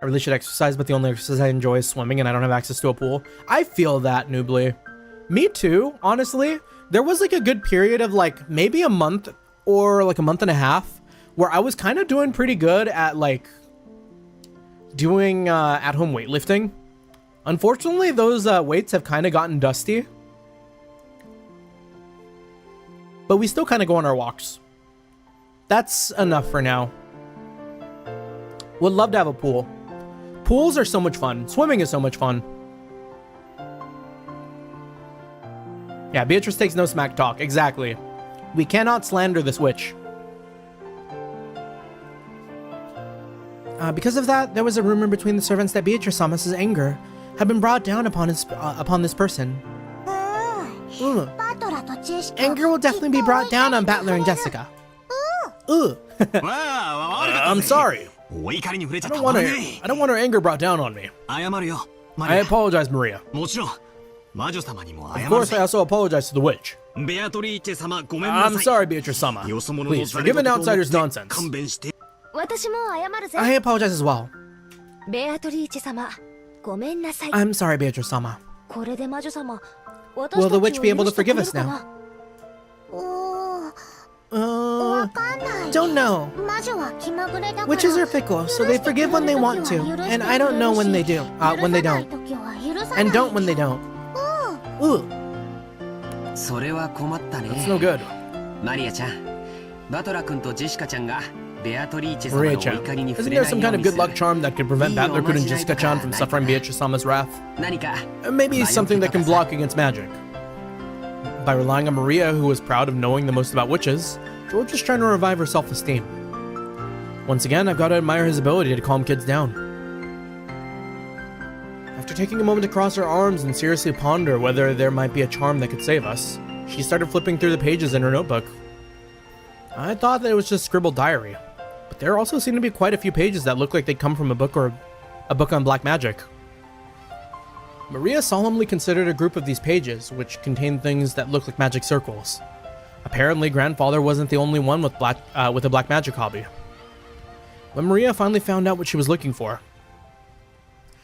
I really should exercise, but the only exercise I enjoy is swimming and I don't have access to a pool. I feel that, Noobly. Me too, honestly. There was like a good period of like maybe a month or like a month and a half where I was kind of doing pretty good at like doing at-home weightlifting. Unfortunately, those weights have kind of gotten dusty. But we still kind of go on our walks. That's enough for now. Would love to have a pool. Pools are so much fun. Swimming is so much fun. Yeah, Beatrice takes no smack talk. Exactly. We cannot slander this witch. Because of that, there was a rumor between the servants that Beatrice-sama's anger had been brought down upon this person. Anger will definitely be brought down on Battler and Jessica. I'm sorry. I don't want her anger brought down on me. I apologize, Maria. Of course, I also apologize to the witch. I'm sorry, Beatrice-sama. Please, forgive an outsider's nonsense. I apologize as well. I'm sorry, Beatrice-sama. Will the witch be able to forgive us now? Don't know. Witches are fickle, so they forgive when they want to, and I don't know when they do. When they don't. And don't when they don't. Ooh. That's no good. Maria-chan, isn't there some kind of good luck charm that could prevent Battler-kun and Jessica-chan from suffering Beatrice-sama's wrath? Maybe something that can block against magic. By relying on Maria, who was proud of knowing the most about witches, George is trying to revive her self-esteem. Once again, I've got to admire his ability to calm kids down. After taking a moment to cross her arms and seriously ponder whether there might be a charm that could save us, she started flipping through the pages in her notebook. I thought that it was just scribbled diary, but there also seemed to be quite a few pages that looked like they'd come from a book or a book on black magic. Maria solemnly considered a group of these pages, which contained things that looked like magic circles. Apparently, Grandfather wasn't the only one with a black magic hobby. When Maria finally found out what she was looking for,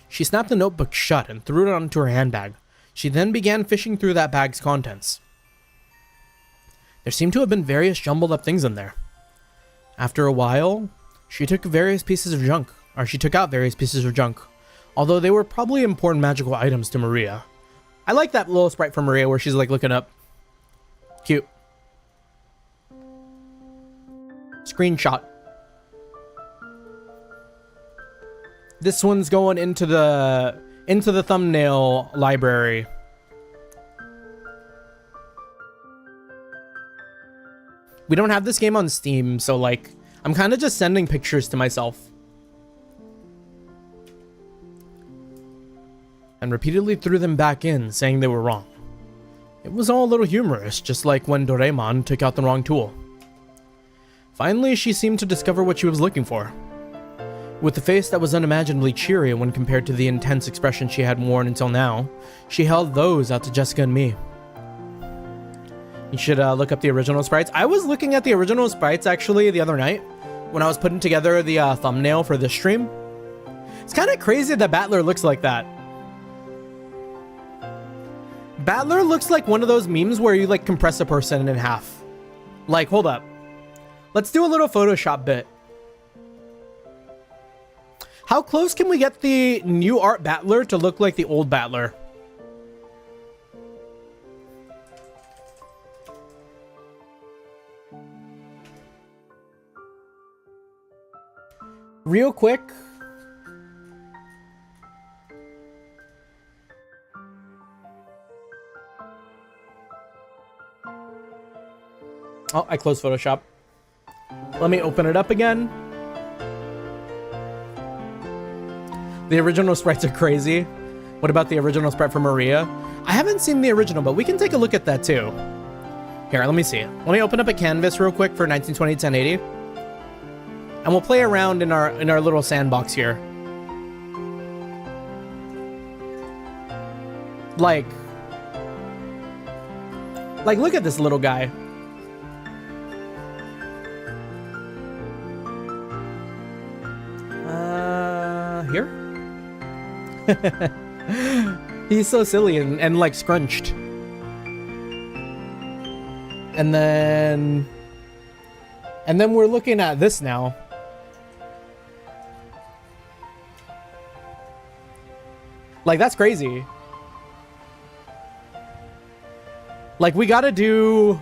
she snapped the notebook shut and threw it onto her handbag. She then began fishing through that bag's contents. There seemed to have been various jumbled up things in there. After a while, she took out various pieces of junk, although they were probably important magical items to Maria. I like that little sprite from Maria where she's like looking up. Cute. Screenshot. This one's going into the thumbnail library. We don't have this game on Steam, so like I'm kind of just sending pictures to myself. And repeatedly threw them back in, saying they were wrong. It was all a little humorous, just like when Doraemon took out the wrong tool. Finally, she seemed to discover what she was looking for. With a face that was unimaginably cheery when compared to the intense expression she had worn until now, she held those out to Jessica and me. You should look up the original sprites. I was looking at the original sprites actually the other night when I was putting together the thumbnail for this stream. It's kind of crazy that Battler looks like that. Battler looks like one of those memes where you like compress a person in half. Like, hold up. Let's do a little Photoshop bit. How close can we get the new art Battler to look like the old Battler? Real quick. Oh, I closed Photoshop. Let me open it up again. The original sprites are crazy. What about the original sprite for Maria? I haven't seen the original, but we can take a look at that too. Here, let me see. Let me open up a canvas real quick for 1920 1080. And we'll play around in our little sandbox here. Like look at this little guy. Here? He's so silly and like scrunched. And then we're looking at this now. Like, that's crazy. Like, we gotta do,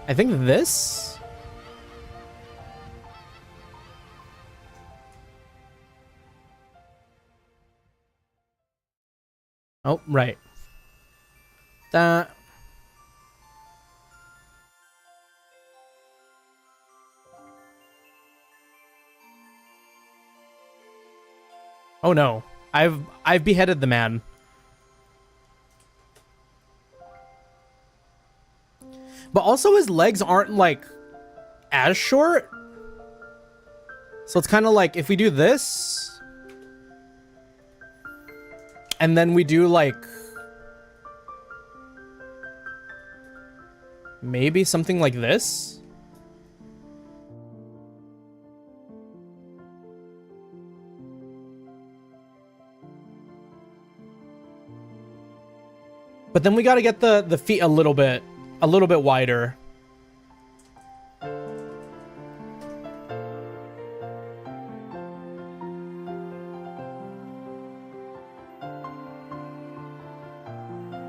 I think this. Oh, right. That. Oh no. I've beheaded the man. But also his legs aren't like as short. So it's kind of like if we do this and then we do like maybe something like this. But then we got to get the feet a little bit wider.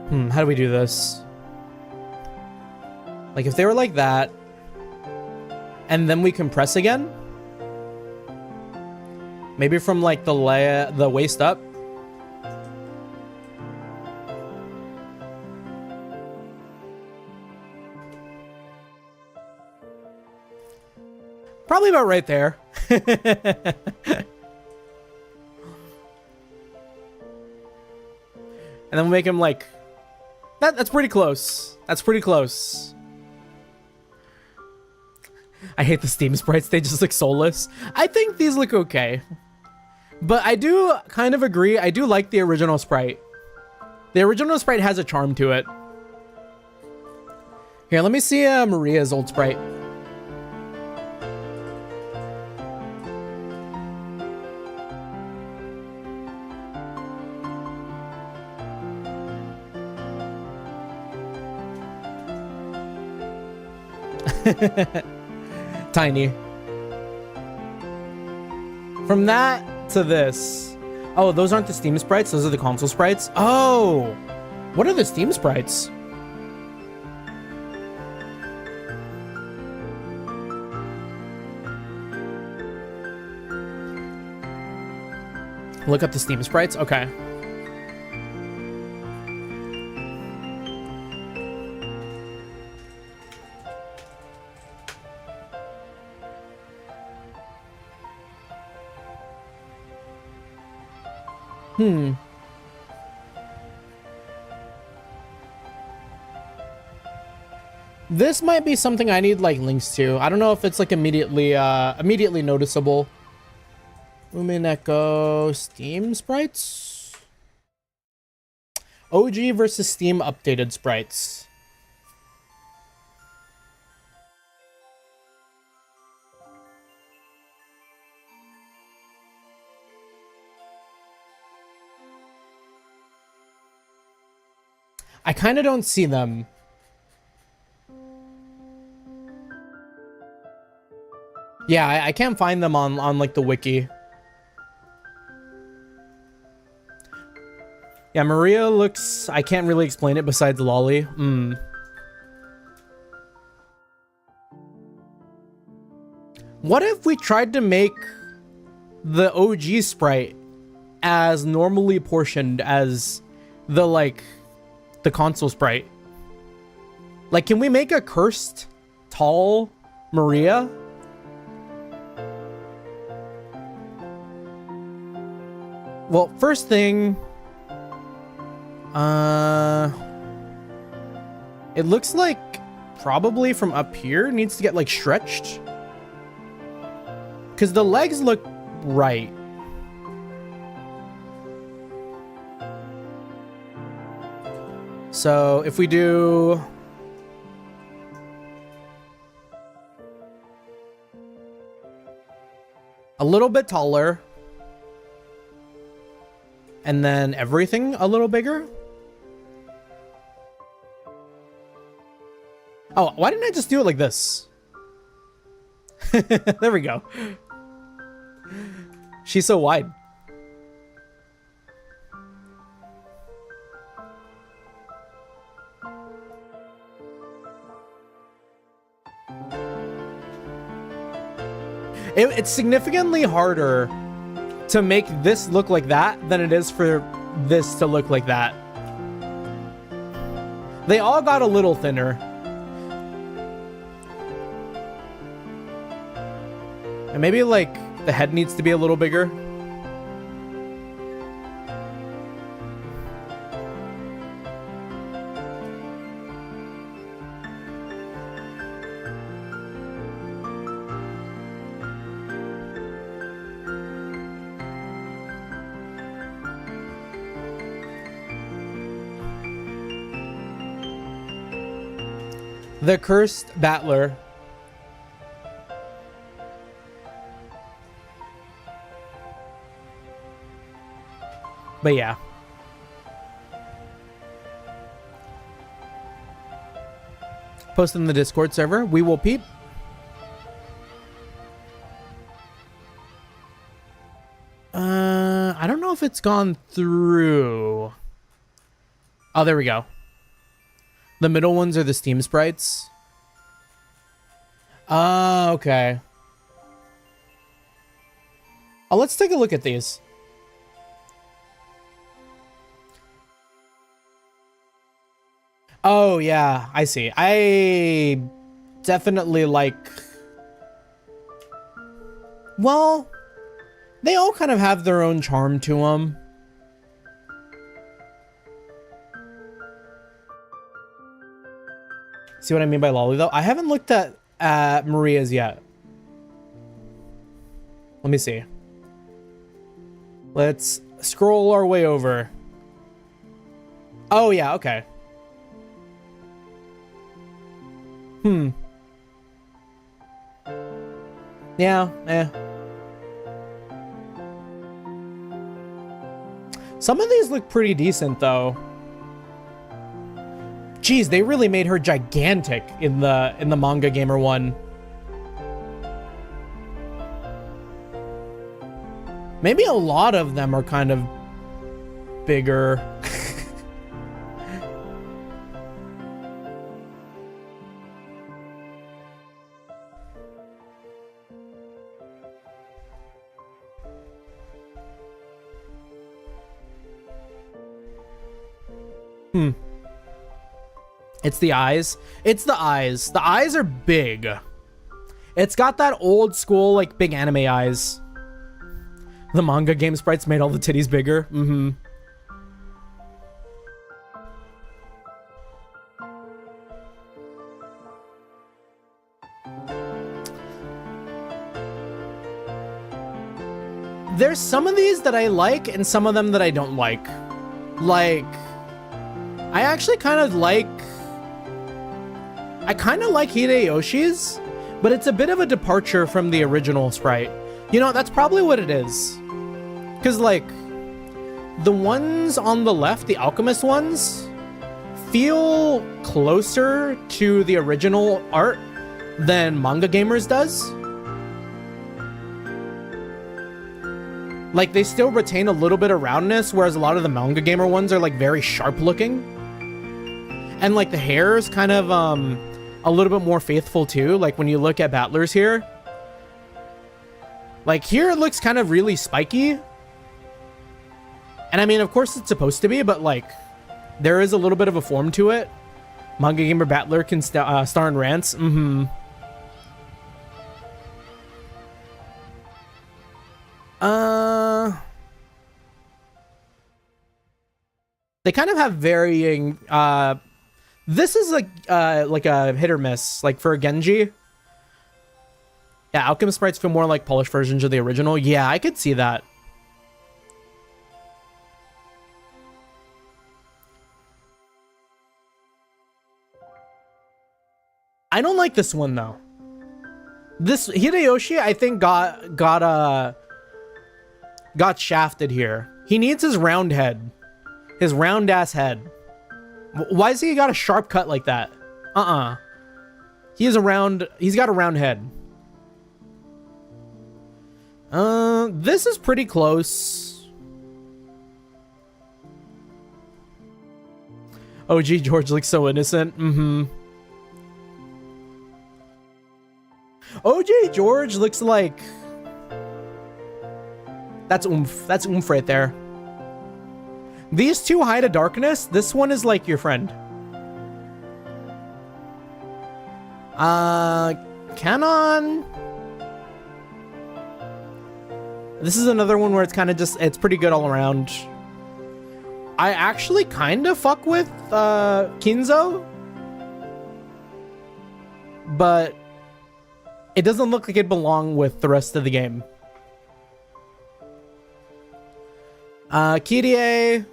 How do we do this? Like, if they were like that, and then we compress again? Maybe from, like, the waist up? Probably about right there. And then we make him like that's pretty close. That's pretty close. I hate the Steam sprites. They just look soulless. I think these look okay. But I do kind of agree. I do like the original sprite. The original sprite has a charm to it. Here, let me see Maria's old sprite. Tiny. From that to this. Oh, those aren't the Steam sprites. Those are the console sprites. Oh, what are the Steam sprites? Look up the Steam sprites. Okay. This might be something I need like links to. I don't know if it's like immediately noticeable. Umineko Steam sprites. OG versus Steam updated sprites. I kind of don't see them. Yeah, I can't find them on like the wiki. Yeah, Maria looks... I can't really explain it besides lolly. What if we tried to make the OG sprite as normally portioned as the, like, the console sprite? Like, can we make a cursed, tall Maria? Well, first thing... it looks like probably from up here needs to get like stretched. Because the legs look right. So if we do... a little bit taller. And then everything a little bigger. Oh, why didn't I just do it like this? There we go. She's so wide. It's significantly harder to make this look like that than it is for this to look like that. They all got a little thinner. And maybe like the head needs to be a little bigger. The Cursed Battler. But yeah. Post in the Discord server. We will peep. I don't know if it's gone through. Oh, there we go. The middle ones are the Steam sprites. Ah, okay. Oh, let's take a look at these. Oh, yeah, I see. I definitely like... Well, they all kind of have their own charm to them. See what I mean by lolly, though? I haven't looked at Maria's yet. Let me see. Let's scroll our way over. Oh, yeah, okay. Yeah, Some of these look pretty decent, though. Geez, they really made her gigantic in the Manga Gamer one. Maybe a lot of them are kind of bigger. It's the eyes. It's the eyes. The eyes are big. It's got that old school, like, big anime eyes. The manga game sprites made all the titties bigger. There's some of these that I like and some of them that I don't like. Like, I actually kind of like... I kind of like Hideyoshi's, but it's a bit of a departure from the original sprite. You know, that's probably what it is. Because, like, the ones on the left, the alchemist ones, feel closer to the original art than Manga Gamers does. Like, they still retain a little bit of roundness, whereas a lot of the Manga Gamer ones are, like, very sharp looking. And, like, the hair is kind of, a little bit more faithful, too. Like, when you look at Battlers here. Like, here it looks kind of really spiky. And, I mean, of course it's supposed to be, but, like, there is a little bit of a form to it. Manga Gamer Battler can star in rants. They kind of have varying, this is like a hit or miss, like for Genji. Yeah, Alchemist sprites feel more like polished versions of the original. Yeah, I could see that. I don't like this one though. This Hideyoshi, I think, got shafted here. He needs his round head. His round ass head. Why is he got a sharp cut like that? He's got a round head. This is pretty close. OG George looks so innocent. OG George looks like... That's oomph. That's oomph right there. These two hide a darkness. This one is like your friend. Canon. This is another one where it's kind of just, it's pretty good all around. I actually kind of fuck with Kinzo. But it doesn't look like it belong with the rest of the game. Kirie.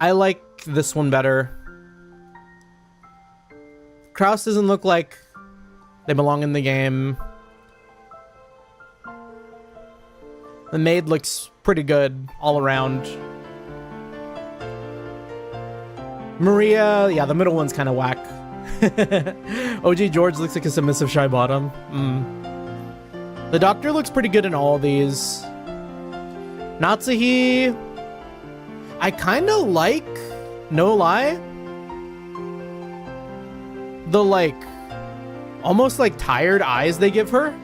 I like this one better. Kraus doesn't look like they belong in the game. The maid looks pretty good all around. Maria, yeah, the middle one's kind of whack. OG George looks like a submissive shy bottom. The doctor looks pretty good in all these. Natsuhi, I kind of like, no lie, the like, almost like tired eyes they give her.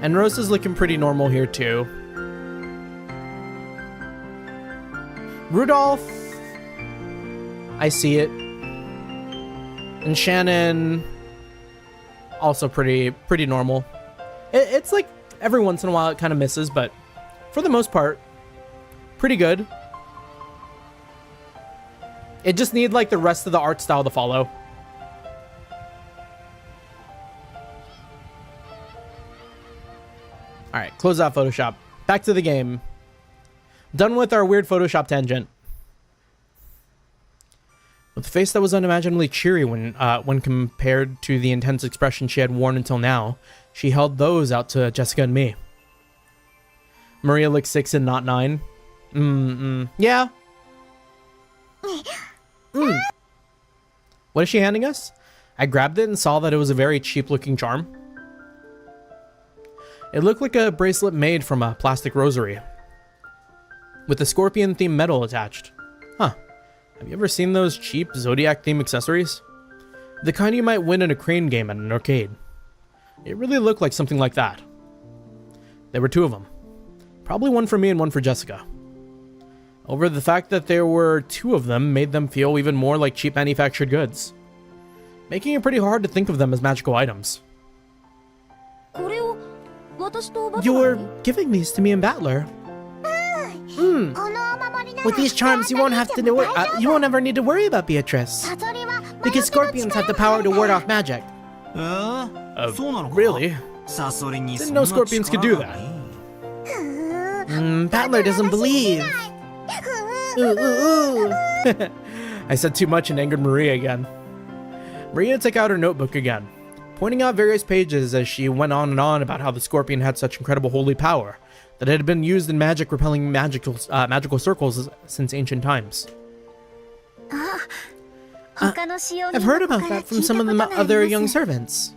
And Rose is looking pretty normal here too. Rudolph, I see it. And Shannon, also pretty normal. It's like every once in a while it kind of misses, but for the most part, pretty good. It just need like the rest of the art style to follow. All right, close out Photoshop. Back to the game. Done with our weird Photoshop tangent. With a face that was unimaginably cheery when compared to the intense expression she had worn until now, she held those out to Jessica and me. Maria looked 6 and not 9. Yeah. What is she handing us? I grabbed it and saw that it was a very cheap-looking charm. It looked like a bracelet made from a plastic rosary, with a scorpion-themed medal attached. Huh. Have you ever seen those cheap Zodiac-themed accessories? The kind you might win in a crane game at an arcade. It really looked like something like that. There were 2 of them. Probably one for me and one for Jessica. Over the fact that there were 2 of them made them feel even more like cheap manufactured goods, making it pretty hard to think of them as magical items. You're giving these to me and Battler. With these charms, you won't have to you won't ever need to worry about Beatrice, because scorpions have the power to ward off magic. Really? Didn't know scorpions could do that. Battler doesn't believe. Ooh. I said too much and angered Maria again. Maria took out her notebook again, pointing out various pages as she went on and on about how the scorpion had such incredible holy power that it had been used in magic repelling magical circles since ancient times. I've heard about that from some of the other young servants.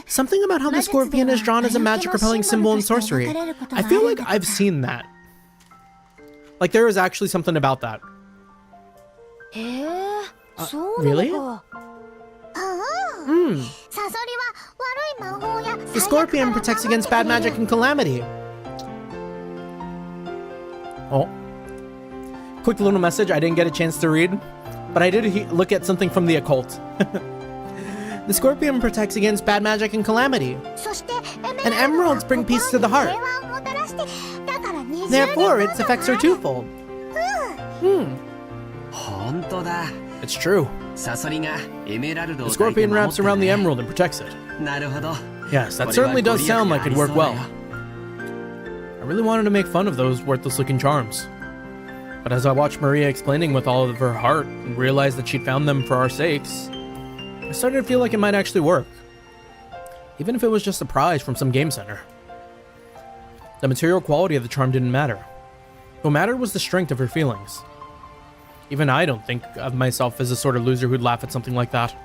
Something about how the scorpion is drawn as a magic repelling symbol in sorcery. I feel like I've seen that. Like there is actually something about that. Really? The scorpion protects against bad magic and calamity. Oh. Quick little message I didn't get a chance to read, but I did look at something from the occult. The scorpion protects against bad magic and calamity. And emeralds bring peace to the heart. Therefore, its effects are twofold. It's true. The scorpion wraps around the emerald and protects it. Yes, that certainly does sound like it'd work well. I really wanted to make fun of those worthless-looking charms. But as I watched Maria explaining with all of her heart and realized that she'd found them for our sakes, I started to feel like it might actually work. Even if it was just a prize from some game center. The material quality of the charm didn't matter. What mattered was the strength of her feelings. Even I don't think of myself as the sort of loser who'd laugh at something like that.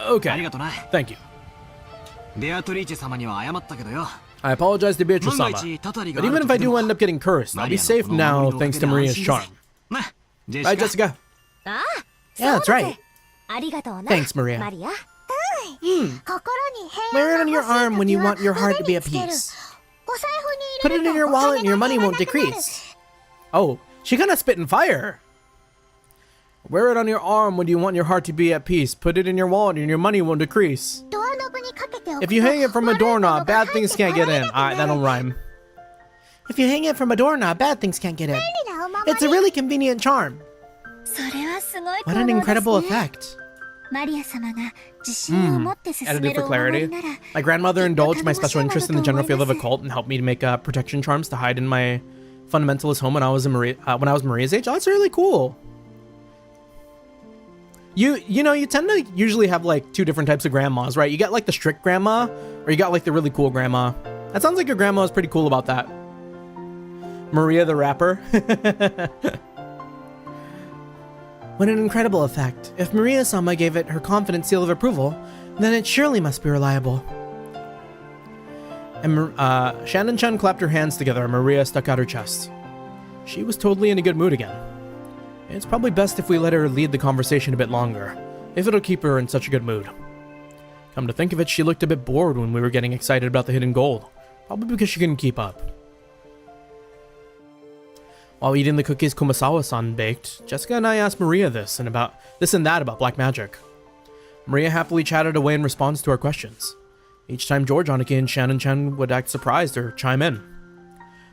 Okay, thank you. I apologize to Beatrice-sama, but even if I do end up getting cursed, I'll be safe now thanks to Maria's charm. Bye, Jessica. Yeah, that's right. Thanks, Maria. Wear it on your arm when you want your heart to be at peace. Put it in your wallet and your money won't decrease. Oh, she gonna spit and fire. Wear it on your arm when you want your heart to be at peace. Put it in your wallet and your money won't decrease. If you hang it from a doorknob, bad things can't get in. Alright, that don't rhyme. If you hang it from a doorknob, bad things can't get in. It's a really convenient charm. What an incredible effect. Edited for clarity. My grandmother indulged my special interest in the general field of occult and helped me to make protection charms to hide in my fundamentalist home when I was Maria's age. Oh, that's really cool. You know, you tend to usually have like 2 different types of grandmas, right? You got like the strict grandma, or you got like the really cool grandma. That sounds like your grandma is pretty cool about that. Maria the rapper. What an incredible effect. If Maria-sama gave it her confident seal of approval, then it surely must be reliable. And Shannon-chan clapped her hands together and Maria stuck out her chest. She was totally in a good mood again. It's probably best if we let her lead the conversation a bit longer, if it'll keep her in such a good mood. Come to think of it, she looked a bit bored when we were getting excited about the hidden gold, probably because she couldn't keep up. While eating the cookies Kumasawa-san baked, Jessica and I asked Maria this and that about black magic. Maria happily chatted away in response to our questions. Each time George, Aniki, and Shannon-chan would act surprised or chime in.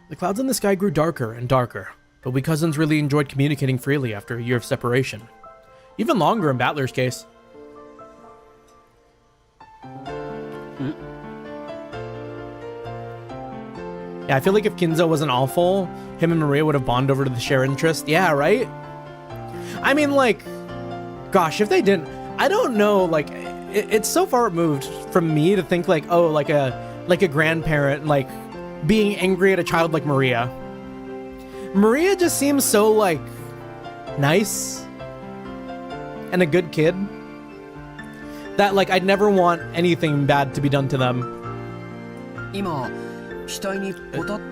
The clouds in the sky grew darker and darker, but we cousins really enjoyed communicating freely after a year of separation. Even longer in Battler's case. Yeah, I feel like if Kinzo wasn't awful, him and Maria would have bonded over to the shared interest. Yeah, right? I mean, like, gosh, if they didn't, I don't know, like, it's so far removed from me to think like, oh, like a grandparent, like, being angry at a child like Maria. Maria just seems so, like, nice and a good kid that, like, I'd never want anything bad to be done to them.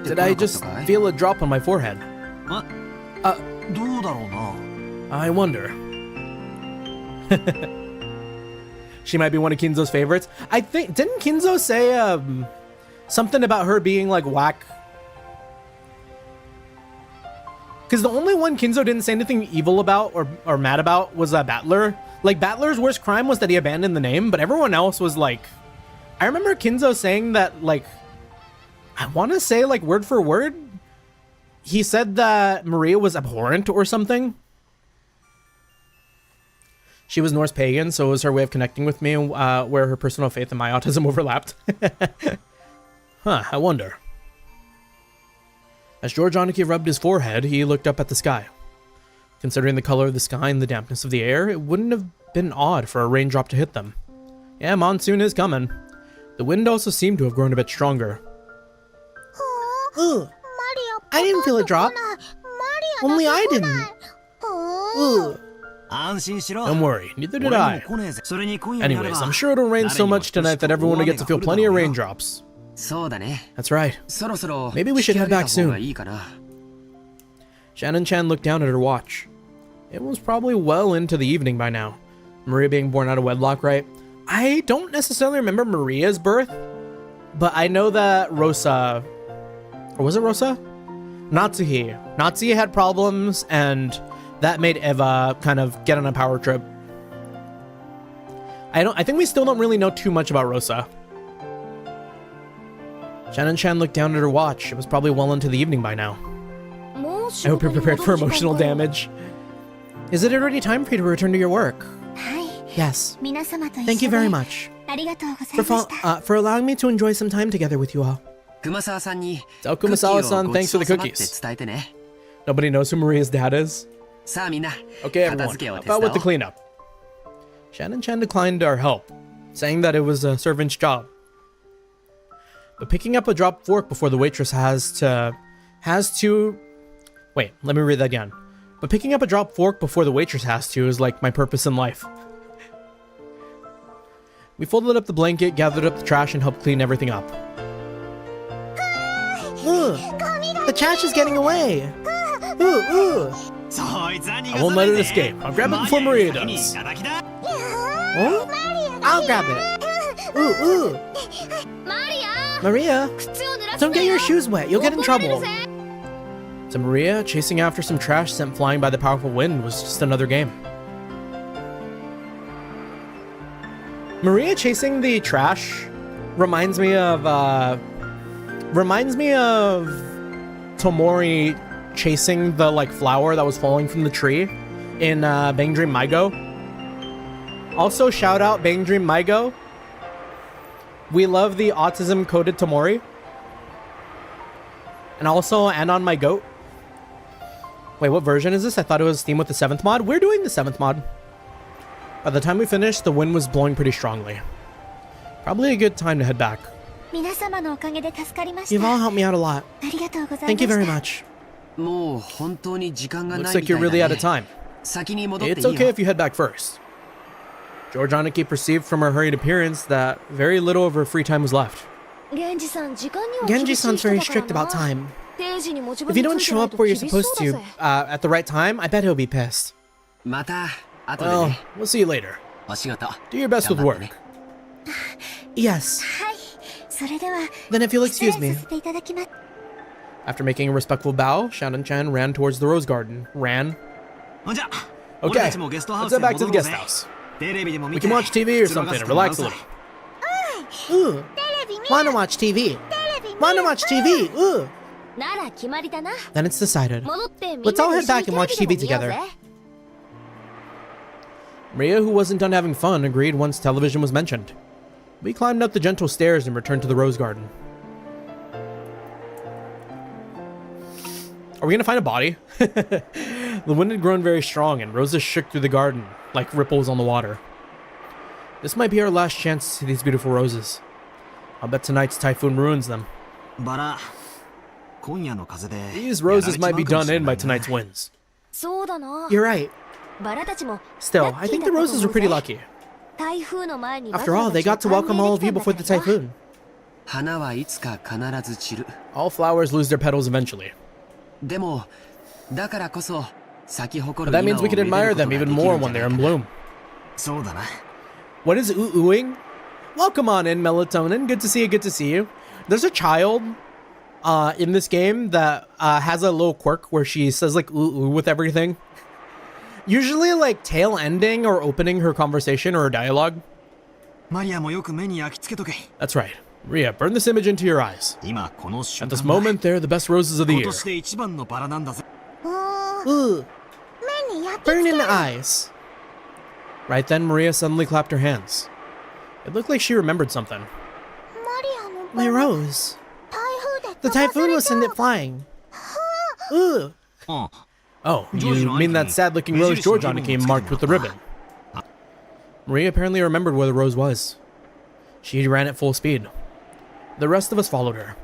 Did I just feel a drop on my forehead? I wonder. She might be one of Kinzo's favorites. I think, didn't Kinzo say something about her being like whack? Because the only one Kinzo didn't say anything evil about or mad about was Battler. Like, Battler's worst crime was that he abandoned the name, but everyone else was like... I remember Kinzo saying that, like... I want to say, like, word for word, he said that Maria was abhorrent or something. She was Norse pagan, so it was her way of connecting with me, where her personal faith and my autism overlapped. Huh, I wonder. As George Aniki rubbed his forehead, he looked up at the sky. Considering the color of the sky and the dampness of the air, it wouldn't have been odd for a raindrop to hit them. Yeah, monsoon is coming. The wind also seemed to have grown a bit stronger. Ugh. I didn't feel a drop. Only I didn't. Ugh. Don't worry, neither did I. Anyways, I'm sure it'll rain so much tonight that everyone will get to feel plenty of raindrops. That's right. Maybe we should head back soon. Shannon-chan looked down at her watch. It was probably well into the evening by now. Maria being born out of wedlock, right? I don't necessarily remember Maria's birth, but I know that Rosa... Or was it Rosa? Natsuhi. Natsuhi had problems, and that made Eva kind of get on a power trip. I think we still don't really know too much about Rosa. Shannon-chan looked down at her watch. It was probably well into the evening by now. I hope you're prepared for emotional damage. Is it already time for you to return to your work? Yes. Thank you very much for allowing me to enjoy some time together with you all. Tell Kumasawa-san thanks for the cookies. Nobody knows who Maria's dad is? Okay, everyone, how about with the cleanup? Shannon-chan declined our help, saying that it was a servant's job. But picking up a dropped fork before the waitress has to... Wait, let me read that again. But picking up a dropped fork before the waitress has to is like my purpose in life. We folded up the blanket, gathered up the trash, and helped clean everything up. The trash is getting away. I won't let it escape. I'll grab it before Maria does. Huh? I'll grab it. Maria, don't get your shoes wet. You'll get in trouble. To Maria, chasing after some trash sent flying by the powerful wind was just another game. Maria chasing the trash reminds me of Tomori chasing the like flower that was falling from the tree in Bang Dream Maigo. Also, shout out Bang Dream Maigo. We love the autism coded Tomori. And also, and on my goat. Wait, what version is this? I thought it was Steam with the 7th mod. We're doing the 7th mod. By the time we finished, the wind was blowing pretty strongly. Probably a good time to head back. You've all helped me out a lot. Thank you very much. Looks like you're really out of time. It's okay if you head back first. Georgianiki perceived from her hurried appearance that very little of her free time was left. Genji-san's very strict about time. If you don't show up where you're supposed to, At the right time, I bet he'll be pissed. Well, we'll see you later. Do your best with work. Yes. Then if you'll excuse me. After making a respectful bow, Shannon-chan ran towards the rose garden. Ran. Okay, let's head back to the guest house. We can watch TV or something and relax a little. Ooh. Wanna watch TV? Wanna watch TV? Ooh. Then it's decided. Let's all head back and watch TV together. Maria, who wasn't done having fun, agreed once television was mentioned. We climbed up the gentle stairs and returned to the rose garden. Are we gonna find a body? The wind had grown very strong and roses shook through the garden like ripples on the water. This might be our last chance to see these beautiful roses. I'll bet tonight's typhoon ruins them. These roses might be done in by tonight's winds. You're right. Still, I think the roses were pretty lucky. After all, they got to welcome all of you before the typhoon. All flowers lose their petals eventually. But that means we can admire them even more when they're in bloom. What is uuu-ing? Welcome on in, Melatonin. Good to see you, good to see you. There's a child in this game that has a little quirk where she says like ooh with everything. Usually like tail ending or opening her conversation or her dialogue. That's right. Maria, burn this image into your eyes. At this moment, they're the best roses of the year. Ooh. Burn in the eyes. Right then, Maria suddenly clapped her hands. It looked like she remembered something. My rose. The typhoon will send it flying. Ooh. Oh, you mean that sad-looking rose Georgianiki marked with the ribbon. Maria apparently remembered where the rose was. She ran at full speed. The rest of us followed her.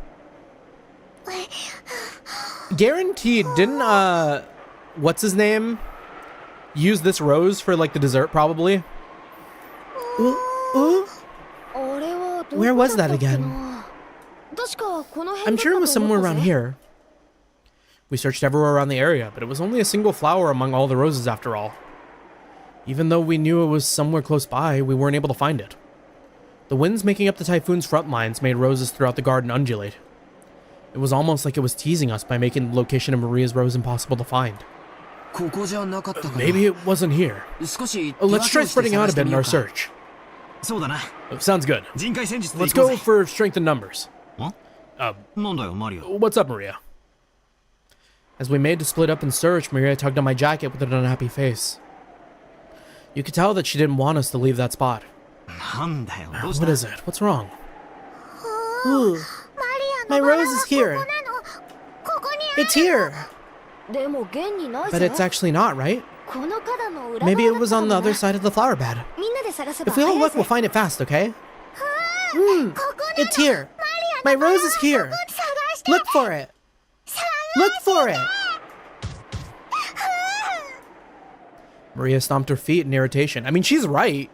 Guaranteed, didn't, what's his name? Use this rose for, like, the dessert, probably? Ooh. Ooh. Where was that again? I'm sure it was somewhere around here. We searched everywhere around the area, but it was only a single flower among all the roses after all. Even though we knew it was somewhere close by, we weren't able to find it. The winds making up the typhoon's front lines made roses throughout the garden undulate. It was almost like it was teasing us by making the location of Maria's rose impossible to find. Maybe it wasn't here. Let's try spreading out a bit in our search. Sounds good. Let's go for strength in numbers. What's up, Maria? As we made to split up and search, Maria tugged on my jacket with an unhappy face. You could tell that she didn't want us to leave that spot. What is it? What's wrong? Ooh. My rose is here. It's here. But it's actually not, right? Maybe it was on the other side of the flower bed. If we all look, we'll find it fast, okay? It's here. My rose is here. Look for it. Look for it. Maria stomped her feet in irritation. I mean, she's right.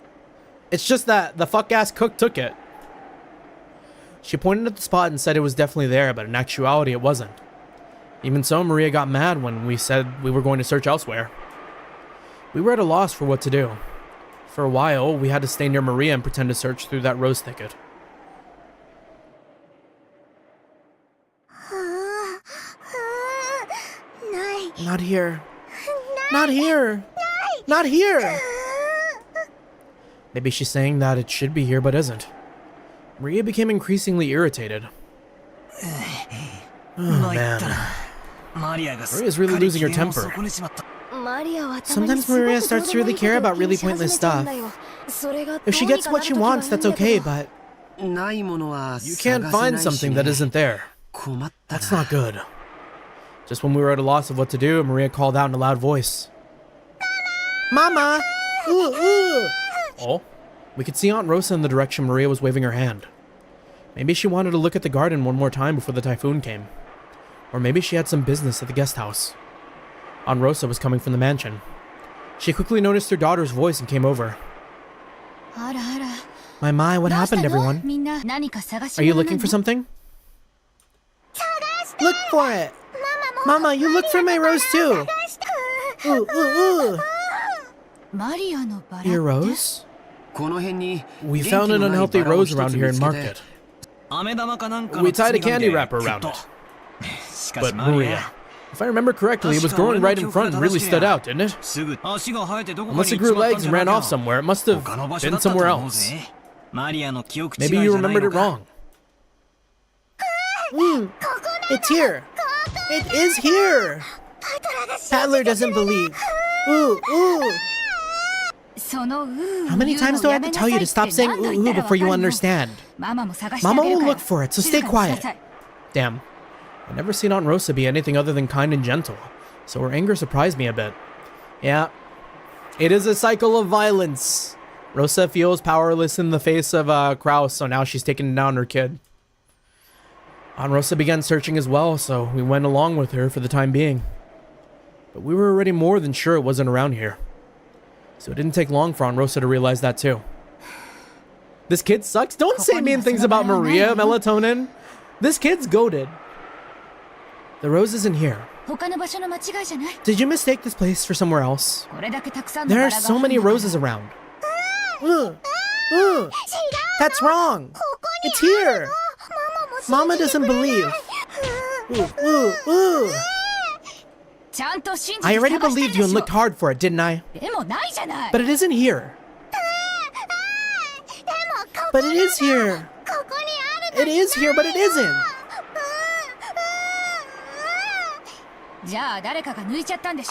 It's just that the fuck-ass cook took it. She pointed at the spot and said it was definitely there, but in actuality it wasn't. Even so, Maria got mad when we said we were going to search elsewhere. We were at a loss for what to do. For a while, we had to stay near Maria and pretend to search through that rose thicket. Not here. Not here. Not here. Maybe she's saying that it should be here, but isn't. Maria became increasingly irritated. Oh, man. Maria's really losing her temper. Sometimes Maria starts to really care about really pointless stuff. If she gets what she wants, that's okay, but... You can't find something that isn't there. That's not good. Just when we were at a loss of what to do, Maria called out in a loud voice. Mama! Ooh, ooh! Oh, we could see Aunt Rosa in the direction Maria was waving her hand. Maybe she wanted to look at the garden one more time before the typhoon came. Or maybe she had some business at the guest house. Aunt Rosa was coming from the mansion. She quickly noticed her daughter's voice and came over. My, what happened, everyone? Are you looking for something? Look for it! Mama, you look for my rose too! Ooh. Your rose? We found an unhealthy rose around here and marked it. We tied a candy wrapper around it. But Maria, if I remember correctly, it was growing right in front and really stood out, didn't it? Unless it grew legs and ran off somewhere, it must have been somewhere else. Maybe you remembered it wrong. It's here! It is here! Paddler doesn't believe. Ooh. How many times do I have to tell you to stop saying ooh before you understand? Mama will look for it, so stay quiet. Damn. I've never seen Aunt Rosa be anything other than kind and gentle, so her anger surprised me a bit. Yeah. It is a cycle of violence. Rosa feels powerless in the face of Kraus, so now she's taking down her kid. Aunt Rosa began searching as well, so we went along with her for the time being. But we were already more than sure it wasn't around here. So it didn't take long for Aunt Rosa to realize that too. This kid sucks? Don't say mean things about Maria, Melatonin. This kid's goated. The rose isn't here. Did you mistake this place for somewhere else? There are so many roses around. That's wrong. It's here. Mama doesn't believe. I already believed you and looked hard for it, didn't I? But it isn't here. But it is here. It is here, but it isn't.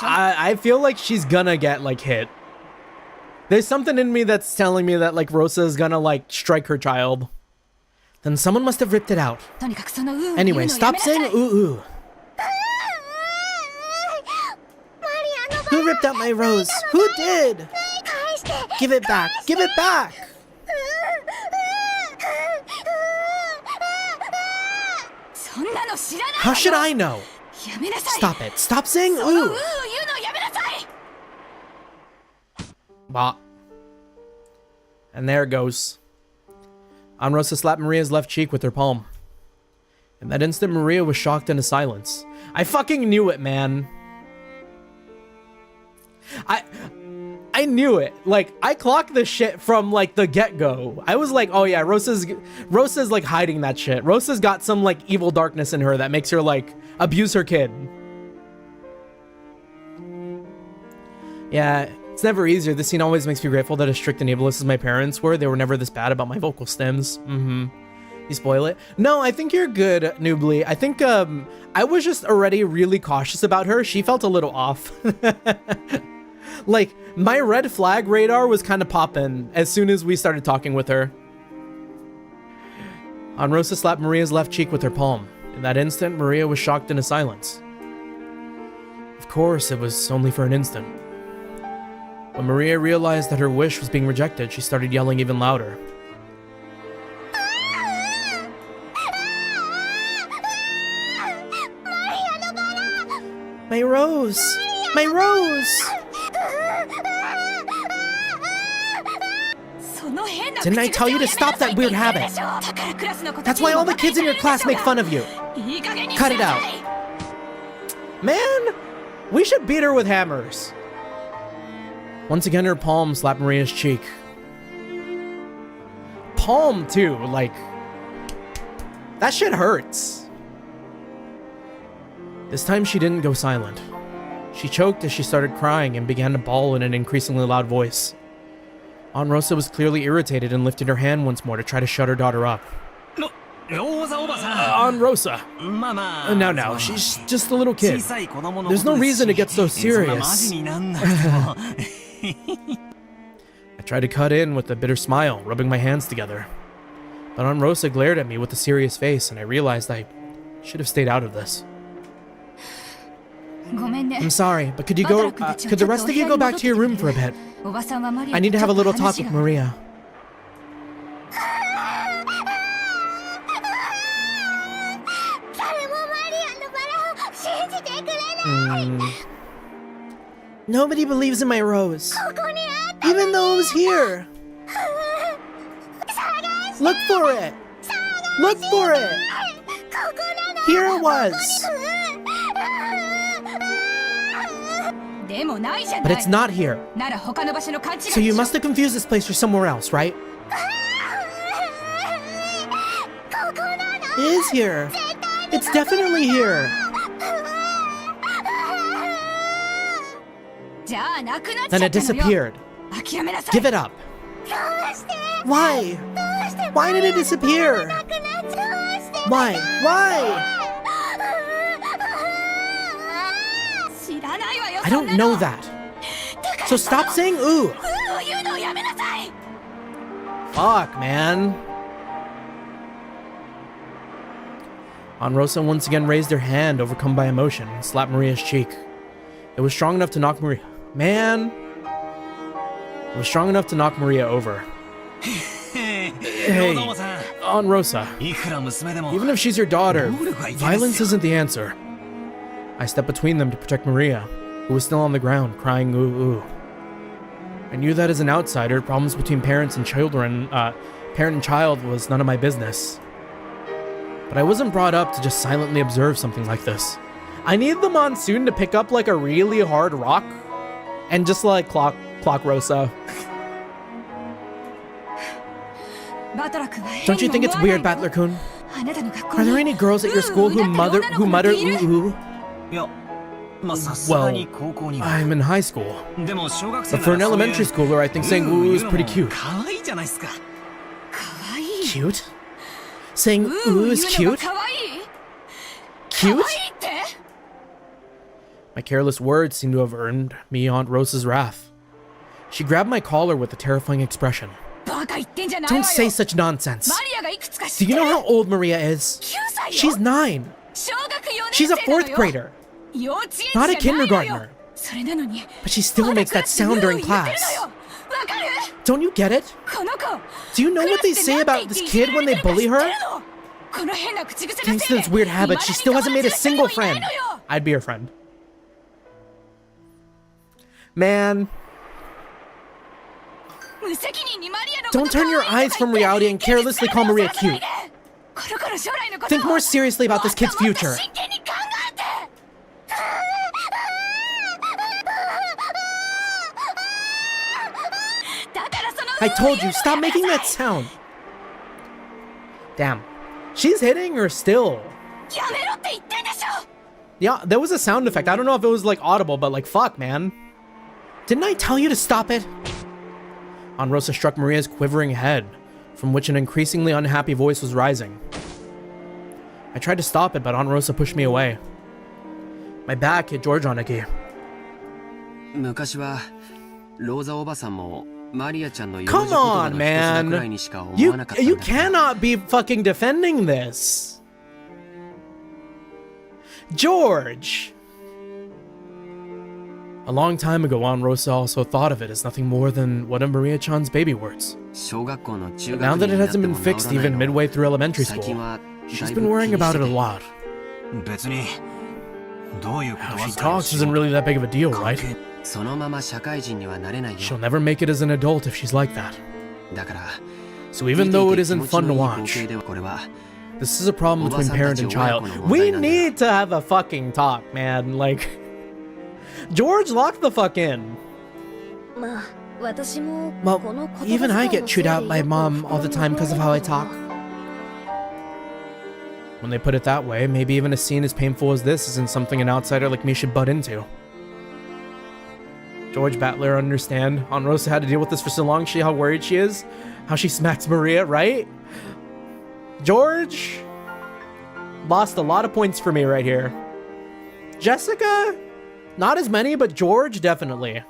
I feel like she's gonna get, like, hit. There's something in me that's telling me that, like, Rosa is gonna, like, strike her child. Then someone must have ripped it out. Anyway, stop saying ooh. Who ripped out my rose? Who did? Give it back. Give it back. How should I know? Stop it. Stop saying ooh. Bah. And there it goes. Aunt Rosa slapped Maria's left cheek with her palm. In that instant, Maria was shocked into silence. I fucking knew it, man. I knew it. Like, I clocked this shit from, like, the get-go. I was like, oh yeah, Rosa's like hiding that shit. Rosa's got some, like, evil darkness in her that makes her, like, abuse her kid. Yeah, it's never easier. This scene always makes me grateful that as strict and ableist as my parents were, they were never this bad about my vocal stems. You spoil it? No, I think you're good, Noobly. I think, I was just already really cautious about her. She felt a little off. Like, my red flag radar was kind of popping as soon as we started talking with her. Aunt Rosa slapped Maria's left cheek with her palm. In that instant, Maria was shocked into silence. Of course, it was only for an instant. When Maria realized that her wish was being rejected, she started yelling even louder. My rose! My rose! Didn't I tell you to stop that weird habit? That's why all the kids in your class make fun of you. Cut it out. Man, we should beat her with hammers. Once again, her palm slapped Maria's cheek. Palm, too, like... that shit hurts. This time she didn't go silent. She choked as she started crying and began to bawl in an increasingly loud voice. Aunt Rosa was clearly irritated and lifted her hand once more to try to shut her daughter up. Aunt Rosa. No, she's just a little kid. There's no reason to get so serious. I tried to cut in with a bitter smile, rubbing my hands together. But Aunt Rosa glared at me with a serious face, and I realized I should have stayed out of this. I'm sorry, but could the rest of you go back to your room for a bit? I need to have a little talk with Maria. Nobody believes in my rose. Even though it was here. Look for it. Look for it. Here it was. But it's not here. So you must have confused this place for somewhere else, right? It is here. It's definitely here. Then it disappeared. Give it up. Why? Why did it disappear? Why? Why? I don't know that. So stop saying ooh. Fuck, man. Rosa once again raised her hand, overcome by emotion, and slapped Maria's cheek. It was strong enough to knock Maria... Man! It was strong enough to knock Maria over. Hey, Aunt Rosa. Even if she's your daughter, violence isn't the answer. I stepped between them to protect Maria, who was still on the ground, crying ooh ooh. I knew that as an outsider, problems between parent and child was none of my business. But I wasn't brought up to just silently observe something like this. I need the monsoon to pick up like a really hard rock and just like clock Rosa. Don't you think it's weird, Battler-kun? Are there any girls at your school who mutter ooh ooh? Well, I'm in high school. But for an elementary schooler, I think saying ooh ooh is pretty cute. Cute? Saying ooh is cute? Cute? My careless words seemed to have earned me Aunt Rosa's wrath. She grabbed my collar with a terrifying expression. Don't say such nonsense. Do you know how old Maria is? She's 9. She's a 4th grader. Not a kindergartner. But she still makes that sound during class. Don't you get it? Do you know what they say about this kid when they bully her? Thanks to this weird habit, she still hasn't made a single friend. I'd be her friend. Man. Don't turn your eyes from reality and carelessly call Maria cute. Think more seriously about this kid's future. I told you, stop making that sound. Damn. She's hitting her still. Yeah, there was a sound effect. I don't know if it was like audible, but like fuck, man. Didn't I tell you to stop it? Aunt Rosa struck Maria's quivering head, from which an increasingly unhappy voice was rising. I tried to stop it, but Aunt Rosa pushed me away. My back hit Georgianiki. Come on, man! You cannot be fucking defending this! George! A long time ago, Aunt Rosa also thought of it as nothing more than one of Maria-chan's baby words. But now that it hasn't been fixed even midway through elementary school, she's been worrying about it a lot. How she talks isn't really that big of a deal, right? She'll never make it as an adult if she's like that. So even though it isn't fun to watch, this is a problem between parent and child. We need to have a fucking talk, man. Like, George, lock the fuck in. Well, even I get chewed out by Mom all the time because of how I talk. When they put it that way, maybe even a scene as painful as this isn't something an outsider like me should butt into. George Battler, understand. Aunt Rosa had to deal with this for so long. See how worried she is? How she smacks Maria, right? George lost a lot of points for me right here. Jessica, not as many, but George, definitely.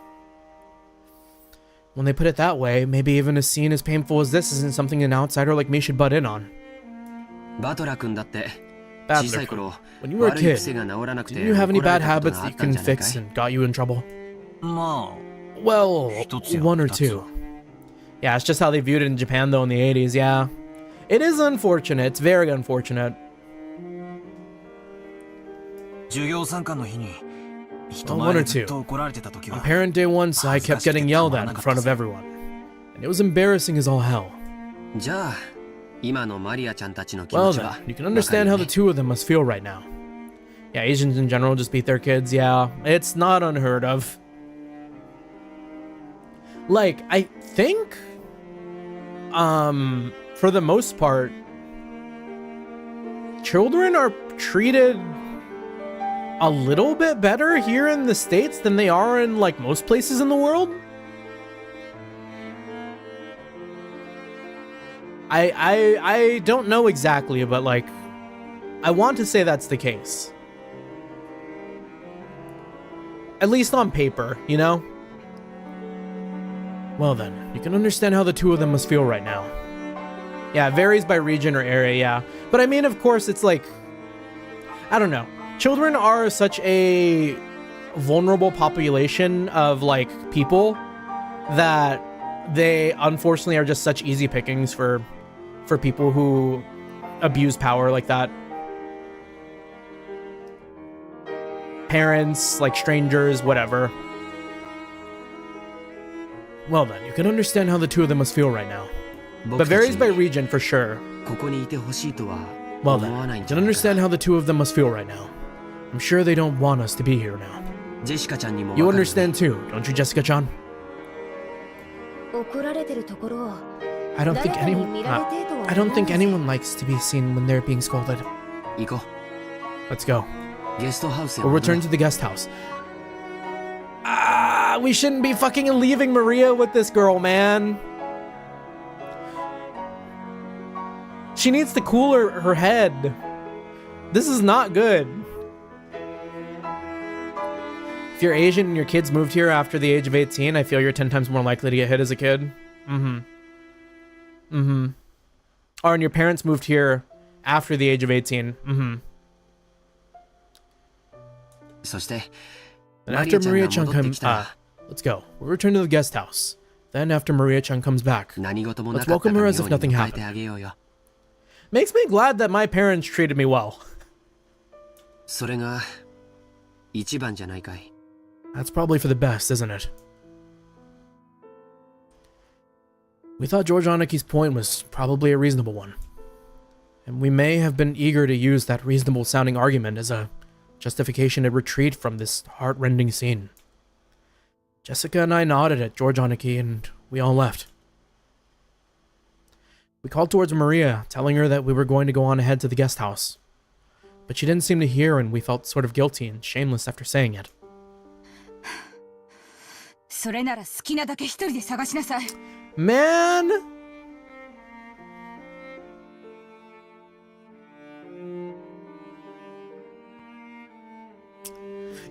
When they put it that way, maybe even a scene as painful as this isn't something an outsider like me should butt in on. Battler, when you were a kid, didn't you have any bad habits that you couldn't fix and got you in trouble? Well, 1 or 2. Yeah, it's just how they viewed it in Japan though in the 80s, yeah. It is unfortunate, it's very unfortunate. Well, one or two. On parent day once, I kept getting yelled at in front of everyone. And it was embarrassing as all hell. Well then, you can understand how the two of them must feel right now. Yeah, Asians in general just beat their kids, yeah. It's not unheard of. Like, I think, for the most part, children are treated a little bit better here in the States than they are in, like, most places in the world. I don't know exactly, but, like, I want to say that's the case. At least on paper, you know? Well then, you can understand how the two of them must feel right now. Yeah, it varies by region or area, yeah. But I mean, of course, it's like, I don't know. Children are such a vulnerable population of, like, people that they unfortunately are just such easy pickings for people who abuse power like that. Parents, like strangers, whatever. Well then, you can understand how the two of them must feel right now. But varies by region for sure. Well then, you can understand how the two of them must feel right now. I'm sure they don't want us to be here now. You understand too, don't you, Jessica-chan? I don't think anyone likes to be seen when they're being scolded. Let's go. We'll return to the guest house. We shouldn't be fucking leaving Maria with this girl, man. She needs to cool her head. This is not good. If you're Asian and your kids moved here after the age of 18, I feel you're 10 times more likely to get hit as a kid. Or and your parents moved here after the age of 18. And after Maria-chan comes, let's go. We'll return to the guest house. Then after Maria-chan comes back, let's welcome her as if nothing happened. Makes me glad that my parents treated me well. That's probably for the best, isn't it? We thought George Oniki's point was probably a reasonable one. And we may have been eager to use that reasonable-sounding argument as a justification to retreat from this heart-rending scene. Jessica and I nodded at George Oniki, and we all left. We called towards Maria, telling her that we were going to go on ahead to the guest house. But she didn't seem to hear, and we felt sort of guilty and shameless after saying it. Man!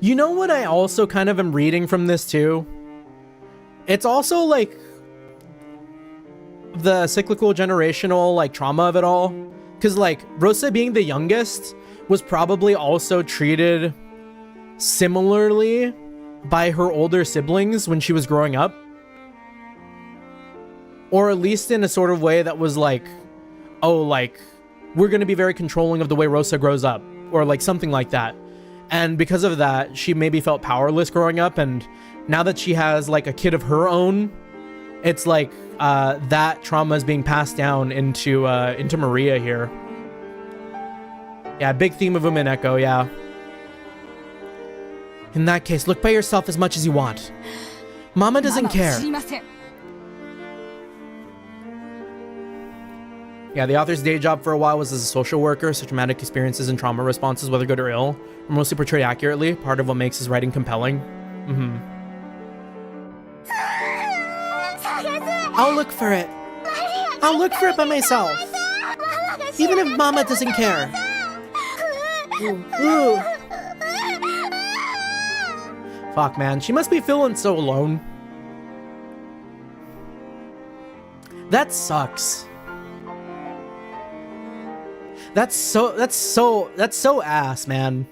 You know what I also kind of am reading from this too? It's also like the cyclical generational like trauma of it all. Because like Rosa being the youngest was probably also treated similarly by her older siblings when she was growing up. Or at least in a sort of way that was like, oh, like, we're going to be very controlling of the way Rosa grows up. Or like something like that. And because of that, she maybe felt powerless growing up. And now that she has like a kid of her own, it's like that trauma is being passed down into Maria here. Yeah, big theme of Umineko, yeah. In that case, look by yourself as much as you want. Mama doesn't care. Yeah, the author's day job for a while was as a social worker, so traumatic experiences and trauma responses, whether good or ill, are mostly portrayed accurately, part of what makes his writing compelling. I'll look for it. I'll look for it by myself. Even if Mama doesn't care. Ooh. Fuck, man. She must be feeling so alone. That sucks. That's so ass, man.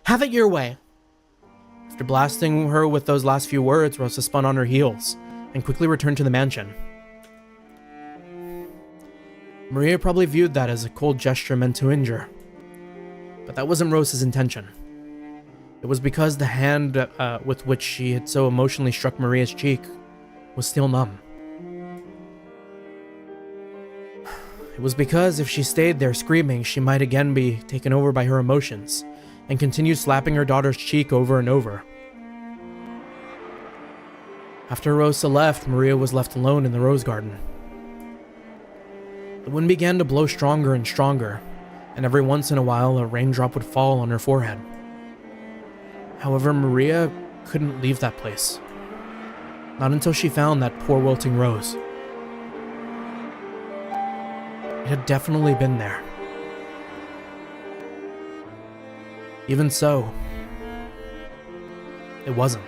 Have it your way. After blasting her with those last few words, Rosa spun on her heels and quickly returned to the mansion. Maria probably viewed that as a cold gesture meant to injure. But that wasn't Rose's intention. It was because the hand with which she had so emotionally struck Maria's cheek was still numb. It was because if she stayed there screaming, she might again be taken over by her emotions and continued slapping her daughter's cheek over and over. After Rosa left, Maria was left alone in the rose garden. The wind began to blow stronger and stronger, and every once in a while a raindrop would fall on her forehead. However, Maria couldn't leave that place. Not until she found that poor wilting rose. It had definitely been there. Even so, it wasn't.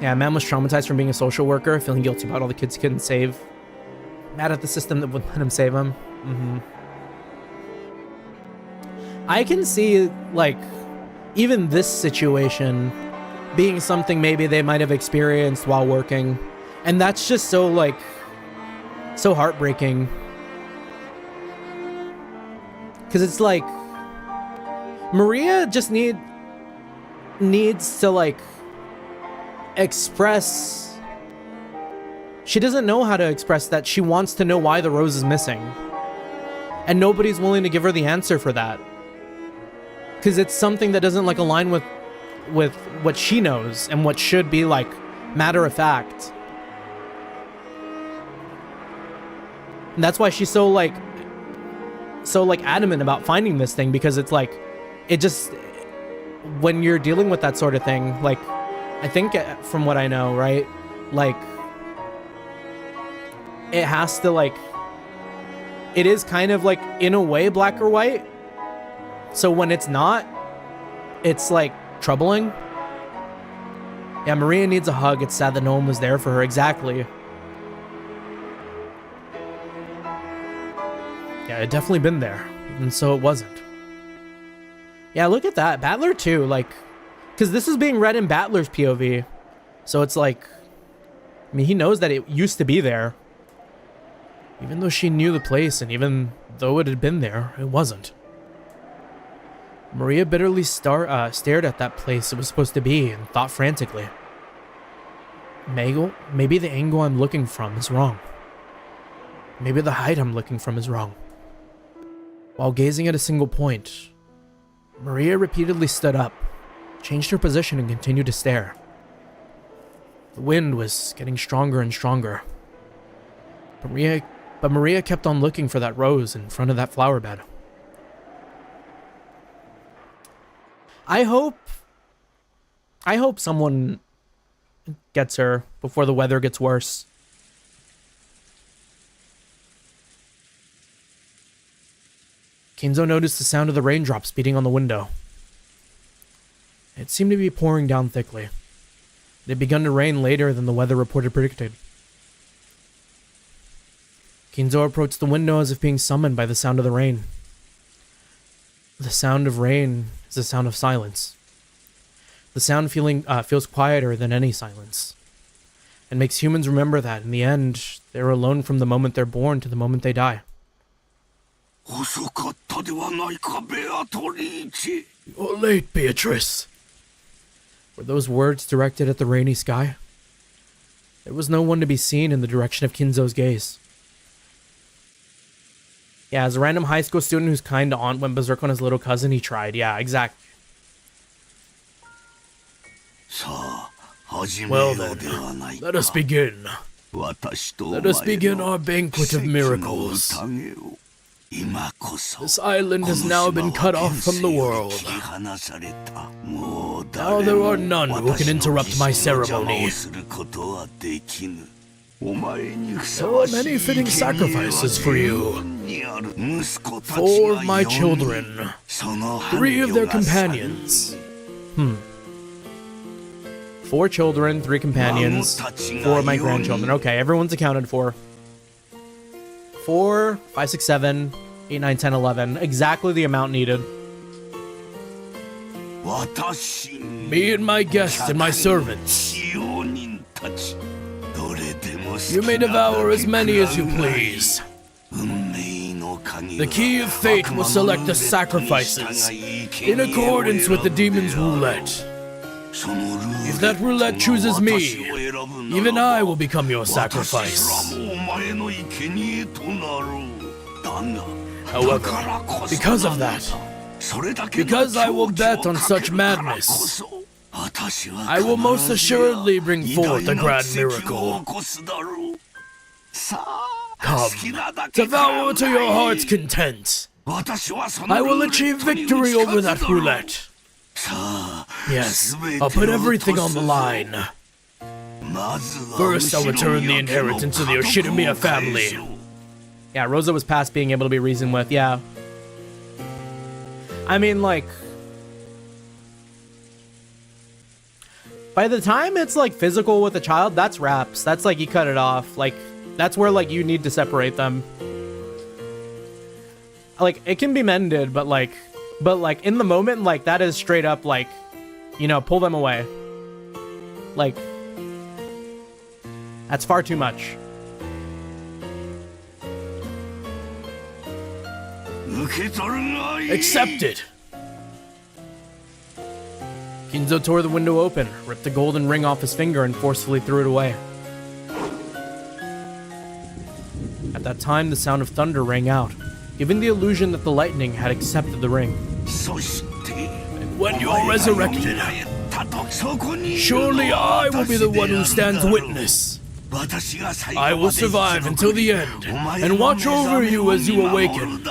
Yeah, man was traumatized from being a social worker, feeling guilty about all the kids he couldn't save. Mad at the system that wouldn't let him save them. I can see, like, even this situation being something maybe they might have experienced while working. And that's just so, like, so heartbreaking. Because it's like, Maria just needs to, like, express. She doesn't know how to express that she wants to know why the rose is missing. And nobody's willing to give her the answer for that. Because it's something that doesn't, like, align with what she knows and what should be, like, matter of fact. And that's why she's so adamant about finding this thing, because it's like, it just, when you're dealing with that sort of thing, like, I think from what I know, right, like, it has to, like, it is kind of, like, in a way black or white. So when it's not, it's, like, troubling. Yeah, Maria needs a hug. It's sad that no one was there for her. Exactly. Yeah, it definitely been there. And so it wasn't. Yeah, look at that. Battler too, like, because this is being read in Battler's POV. So it's like, I mean, he knows that it used to be there. Even though she knew the place, and even though it had been there, it wasn't. Maria bitterly stared at that place it was supposed to be and thought frantically. Maybe the angle I'm looking from is wrong. Maybe the height I'm looking from is wrong. While gazing at a single point, Maria repeatedly stood up, changed her position, and continued to stare. The wind was getting stronger and stronger. But Maria kept on looking for that rose in front of that flower bed. I hope someone gets her before the weather gets worse. Kinzo noticed the sound of the raindrops beating on the window. It seemed to be pouring down thickly. It had begun to rain later than the weather report had predicted. Kinzo approached the window as if being summoned by the sound of the rain. The sound of rain is the sound of silence. The sound feels quieter than any silence, and makes humans remember that, in the end, they're alone from the moment they're born to the moment they die. You're late, Beatrice. Were those words directed at the rainy sky? There was no one to be seen in the direction of Kinzo's gaze. Yeah, as a random high school student whose kind aunt went berserk on his little cousin, he tried. Yeah, exactly. Well then, let us begin. Let us begin our banquet of miracles. This island has now been cut off from the world. Now there are none who can interrupt my ceremony. There are many fitting sacrifices for you. 4 of my children, 3 of their companions. 4 children, 3 companions, 4 of my grandchildren. Okay, everyone's accounted for. 4, 5, 6, 7, 8, 9, 10, 11. Exactly the amount needed. Me and my guests and my servants. You may devour as many as you please. The key of fate will select the sacrifices in accordance with the demon's roulette. If that roulette chooses me, even I will become your sacrifice. However, because of that, because I will bet on such madness, I will most assuredly bring forth a grand miracle. Come, devour to your heart's content. I will achieve victory over that roulette. Yes, I'll put everything on the line. First, I'll return the inheritance to the Oshinomiya family. Yeah, Rosa was past being able to be reasoned with, yeah. I mean, like, by the time it's, like, physical with a child, that's wraps. That's, like, you cut it off. Like, that's where, like, you need to separate them. Like, it can be mended, but, like, in the moment, like, that is straight up, like, you know, pull them away. Like, that's far too much. Accept it. Kinzo tore the window open, ripped the golden ring off his finger, and forcefully threw it away. At that time, the sound of thunder rang out, giving the illusion that the lightning had accepted the ring. And when you are resurrected, surely I will be the one who stands witness. I will survive until the end and watch over you as you awaken.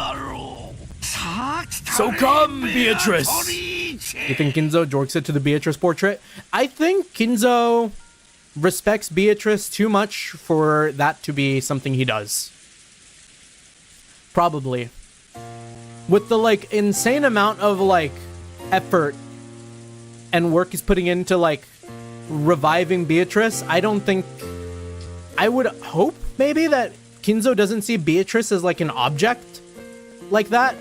So come, Beatrice. You think Kinzo jorks it to the Beatrice portrait? I think Kinzo respects Beatrice too much for that to be something he does. Probably. With the, like, insane amount of, like, effort and work he's putting into, like, reviving Beatrice, I don't think... I would hope, maybe, that Kinzo doesn't see Beatrice as, like, an object like that.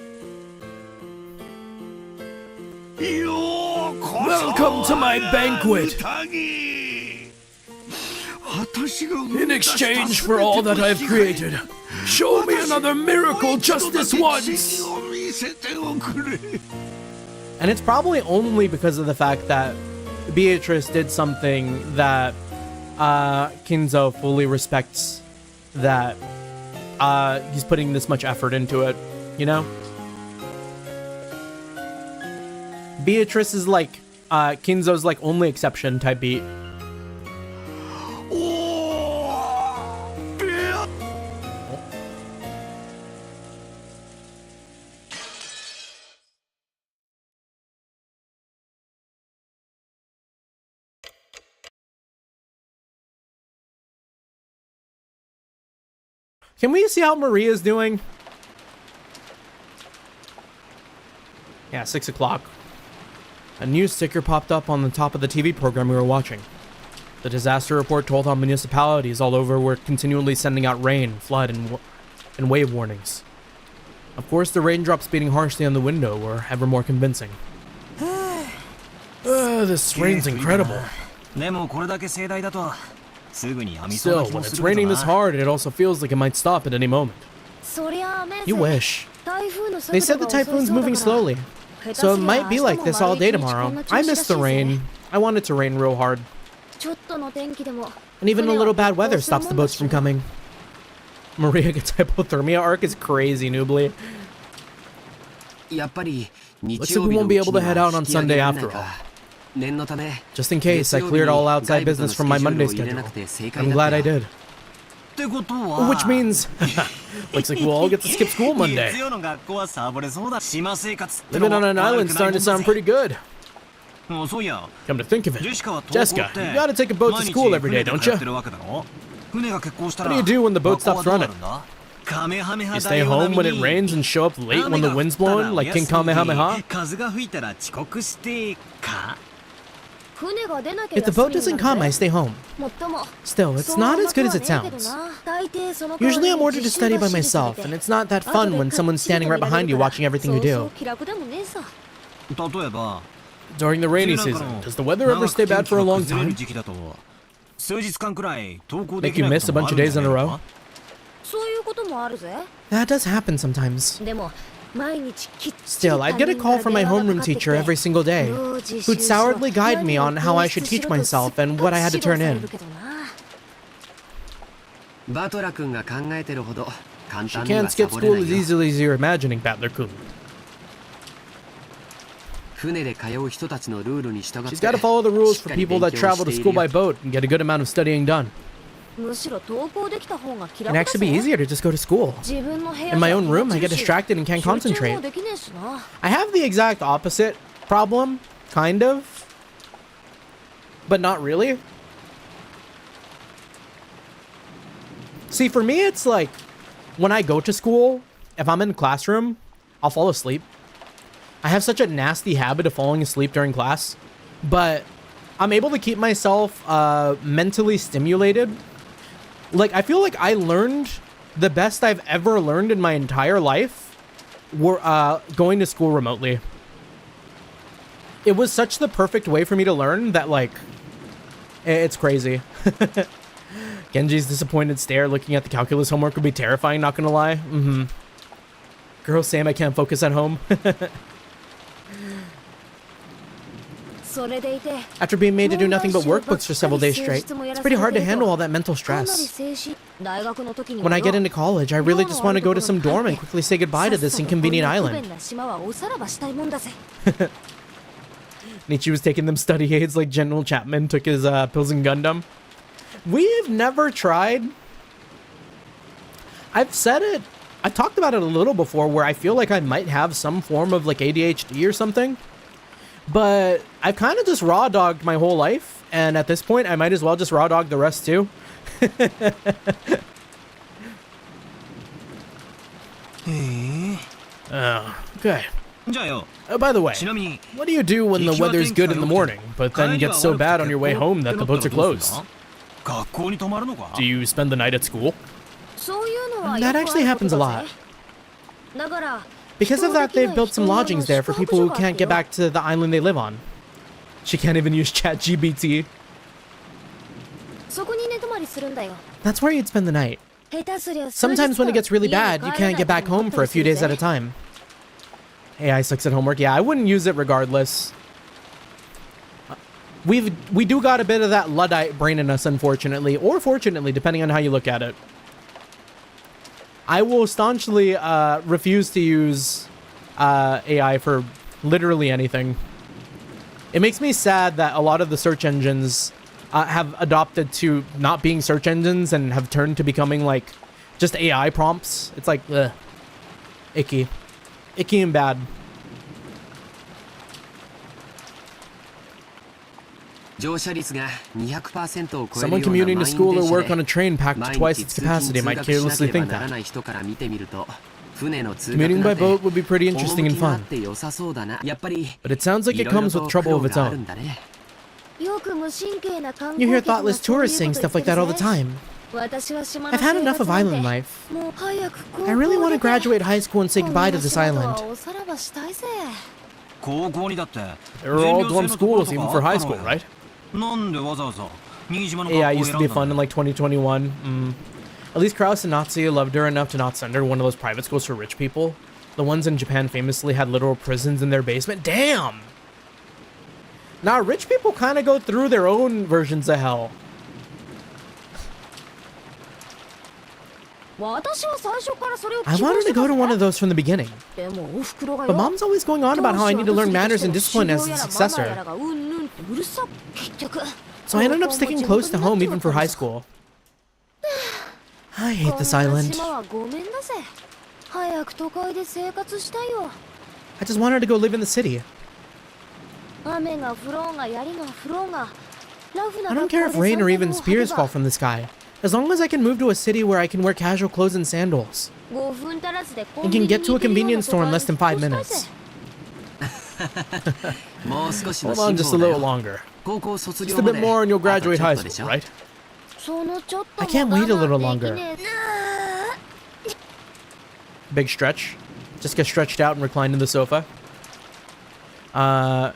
Welcome to my banquet. In exchange for all that I've created, show me another miracle just this once. And it's probably only because of the fact that Beatrice did something that Kinzo fully respects, that he's putting this much effort into it, you know? Beatrice is like Kinzo's like only exception type beat. Can we see how Maria's doing? Yeah, 6 o'clock. A news sticker popped up on the top of the TV program we were watching. The disaster report told how municipalities all over were continually sending out rain, flood, and wave warnings. Of course, the raindrops beating harshly on the window were ever more convincing. This rain's incredible. Still, when it's raining this hard, it also feels like it might stop at any moment. You wish. They said the typhoon's moving slowly, so it might be like this all day tomorrow. I miss the rain. I want it to rain real hard. And even a little bad weather stops the boats from coming. Maria gets hypothermia arc is crazy, Noobly. Looks like we won't be able to head out on Sunday after all. Just in case, I cleared all outside business from my Monday schedule. I'm glad I did. Which means, looks like we'll all get to skip school Monday. Living on an island's starting to sound pretty good. Come to think of it, Jessica, you gotta take a boat to school every day, don't you? What do you do when the boat stops running? You stay home when it rains and show up late when the wind's blowing, like King Kamehameha? If the boat doesn't come, I stay home. Still, it's not as good as it sounds. Usually I'm ordered to study by myself, and it's not that fun when someone's standing right behind you watching everything you do. During the rainy season, does the weather ever stay bad for a long time? Make you miss a bunch of days in a row? That does happen sometimes. でも毎日きっちり Still, I'd get a call from my homeroom teacher every single day, who'd souredly guide me on how I should teach myself and what I had to turn in. She can't skip school as easily as you're imagining, Battler-kun. She's got to follow the rules for people that travel to school by boat and get a good amount of studying done. It'd actually be easier to just go to school. In my own room, I get distracted and can't concentrate. I have the exact opposite problem, kind of, but not really. See, for me, it's like, when I go to school, if I'm in classroom, I'll fall asleep. I have such a nasty habit of falling asleep during class, but I'm able to keep myself mentally stimulated. Like, I feel like I learned the best I've ever learned in my entire life going to school remotely. It was such the perfect way for me to learn that, like, it's crazy. Genji's disappointed stare looking at the calculus homework would be terrifying, not gonna lie. Girl Sam, I can't focus at home. After being made to do nothing but workbooks for several days straight, it's pretty hard to handle all that mental stress. When I get into college, I really just want to go to some dorm and quickly say goodbye to this inconvenient island. Nietzsche was taking them study aids like General Chapman took his pills and Gundam. We've never tried. I've said it. I talked about it a little before where I feel like I might have some form of like ADHD or something. But I've kind of just raw dogged my whole life. And at this point, I might as well just raw dog the rest too. Okay. By the way, what do you do when the weather's good in the morning, but then gets so bad on your way home that the boats are closed? Do you spend the night at school? That actually happens a lot. Because of that, they've built some lodgings there for people who can't get back to the island they live on. She can't even use ChatGPT. That's where you'd spend the night. Sometimes when it gets really bad, you can't get back home for a few days at a time. AI sucks at homework. Yeah, I wouldn't use it regardless. We do got a bit of that Luddite brain in us, unfortunately, or fortunately, depending on how you look at it. I will staunchly refuse to use AI for literally anything. It makes me sad that a lot of the search engines have adopted to not being search engines and have turned to becoming like just AI prompts. It's like, ugh, icky. Icky and bad. Someone commuting to school or work on a train packed to twice its capacity might carelessly think that. Commuting by boat would be pretty interesting and fun. But it sounds like it comes with trouble of its own. You hear thoughtless tourists saying stuff like that all the time. I've had enough of island life. I really want to graduate high school and say goodbye to this island. There were all dorm schools even for high school, right? AI used to be fun in like 2021. At least Krause and Natsuya loved her enough to not send her to one of those private schools for rich people. The ones in Japan famously had literal prisons in their basement. Damn! Now, rich people kind of go through their own versions of hell. I wanted to go to one of those from the beginning. But Mom's always going on about how I need to learn manners and discipline as a successor. So I ended up sticking close to home even for high school. I hate this island. I just wanted to go live in the city. I don't care if rain or even spears fall from the sky, as long as I can move to a city where I can wear casual clothes and sandals, and can get to a convenience store in less than 5 minutes. Hold on just a little longer. Just a bit more and you'll graduate high school, right? I can't wait a little longer. Big stretch. Just get stretched out and reclined in the sofa.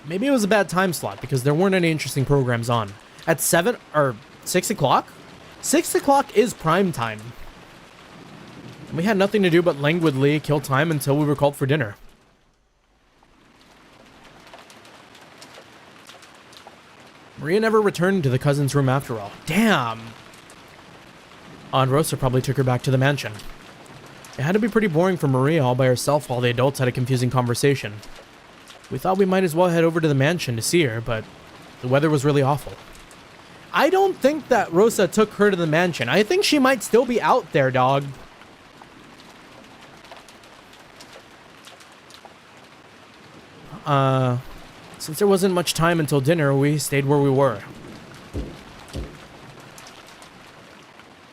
Maybe it was a bad time slot because there weren't any interesting programs on. At 7 or 6 o'clock? 6 o'clock is prime time. And we had nothing to do but languidly kill time until we were called for dinner. Maria never returned to the cousin's room after all. Damn! Aunt Rosa probably took her back to the mansion. It had to be pretty boring for Maria all by herself while the adults had a confusing conversation. We thought we might as well head over to the mansion to see her, but the weather was really awful. I don't think that Rosa took her to the mansion. I think she might still be out there, dog. Since there wasn't much time until dinner, we stayed where we were.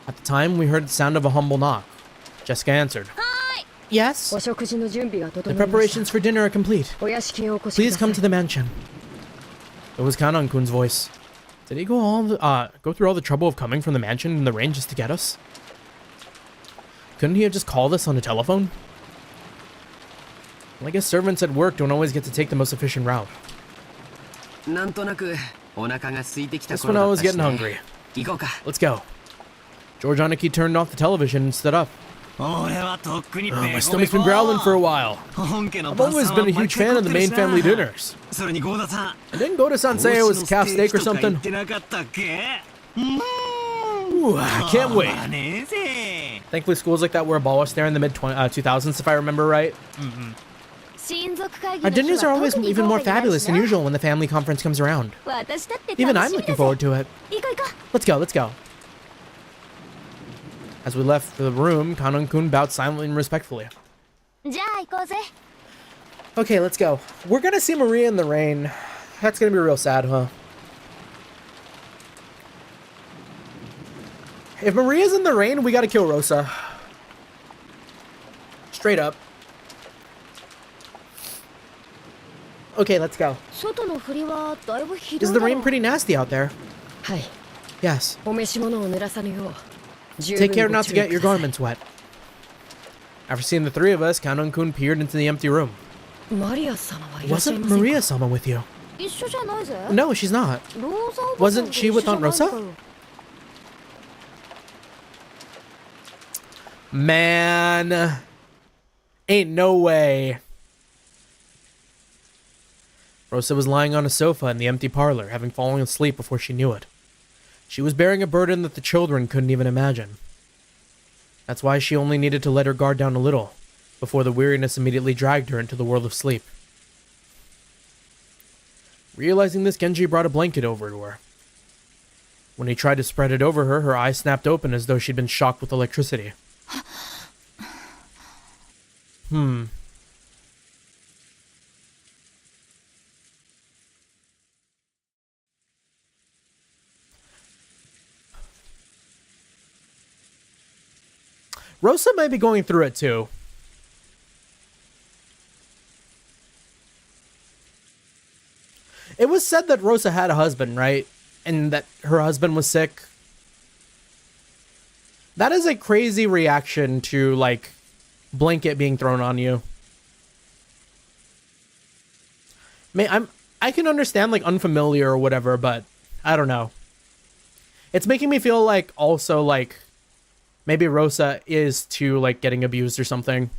At the time, we heard the sound of a humble knock. Jessica answered. Hi. Yes? The preparations for dinner are complete. Please come to the mansion. It was Kanan-kun's voice. Did he go through all the trouble of coming from the mansion in the rain just to get us? Couldn't he have just called us on the telephone? Well, I guess servants at work don't always get to take the most efficient route. Just when I was getting hungry. Let's go. George Aniki turned off the television and stood up. My stomach's been growling for a while. I've always been a huge fan of the main family dinners. And didn't Goda-san say it was calf steak or something? Ooh, I can't wait. Thankfully schools like that were abolished there in the mid-2000s, if I remember right. Our dinners are always even more fabulous than usual when the family conference comes around. Even I'm looking forward to it. Let's go, let's go. As we left the room, Kanan-kun bowed silently and respectfully. Okay, let's go. We're gonna see Maria in the rain. That's gonna be real sad, huh? If Maria's in the rain, we gotta kill Rosa. Straight up. Okay, let's go. Is the rain pretty nasty out there? Yes. Take care not to get your garments wet. After seeing the three of us, Kanan-kun peered into the empty room. Wasn't Maria-sama with you? No, she's not. Wasn't she with Aunt Rosa? Man. Ain't no way. Rosa was lying on a sofa in the empty parlor, having fallen asleep before she knew it. She was bearing a burden that the children couldn't even imagine. That's why she only needed to let her guard down a little, before the weariness immediately dragged her into the world of sleep. Realizing this, Genji brought a blanket over to her. When he tried to spread it over her, her eyes snapped open as though she'd been shocked with electricity. Rosa might be going through it too. It was said that Rosa had a husband, right? And that her husband was sick. That is a crazy reaction to, like, blanket being thrown on you. I can understand, like, unfamiliar or whatever, but I don't know. It's making me feel like also, like, maybe Rosa is too, like, getting abused or something.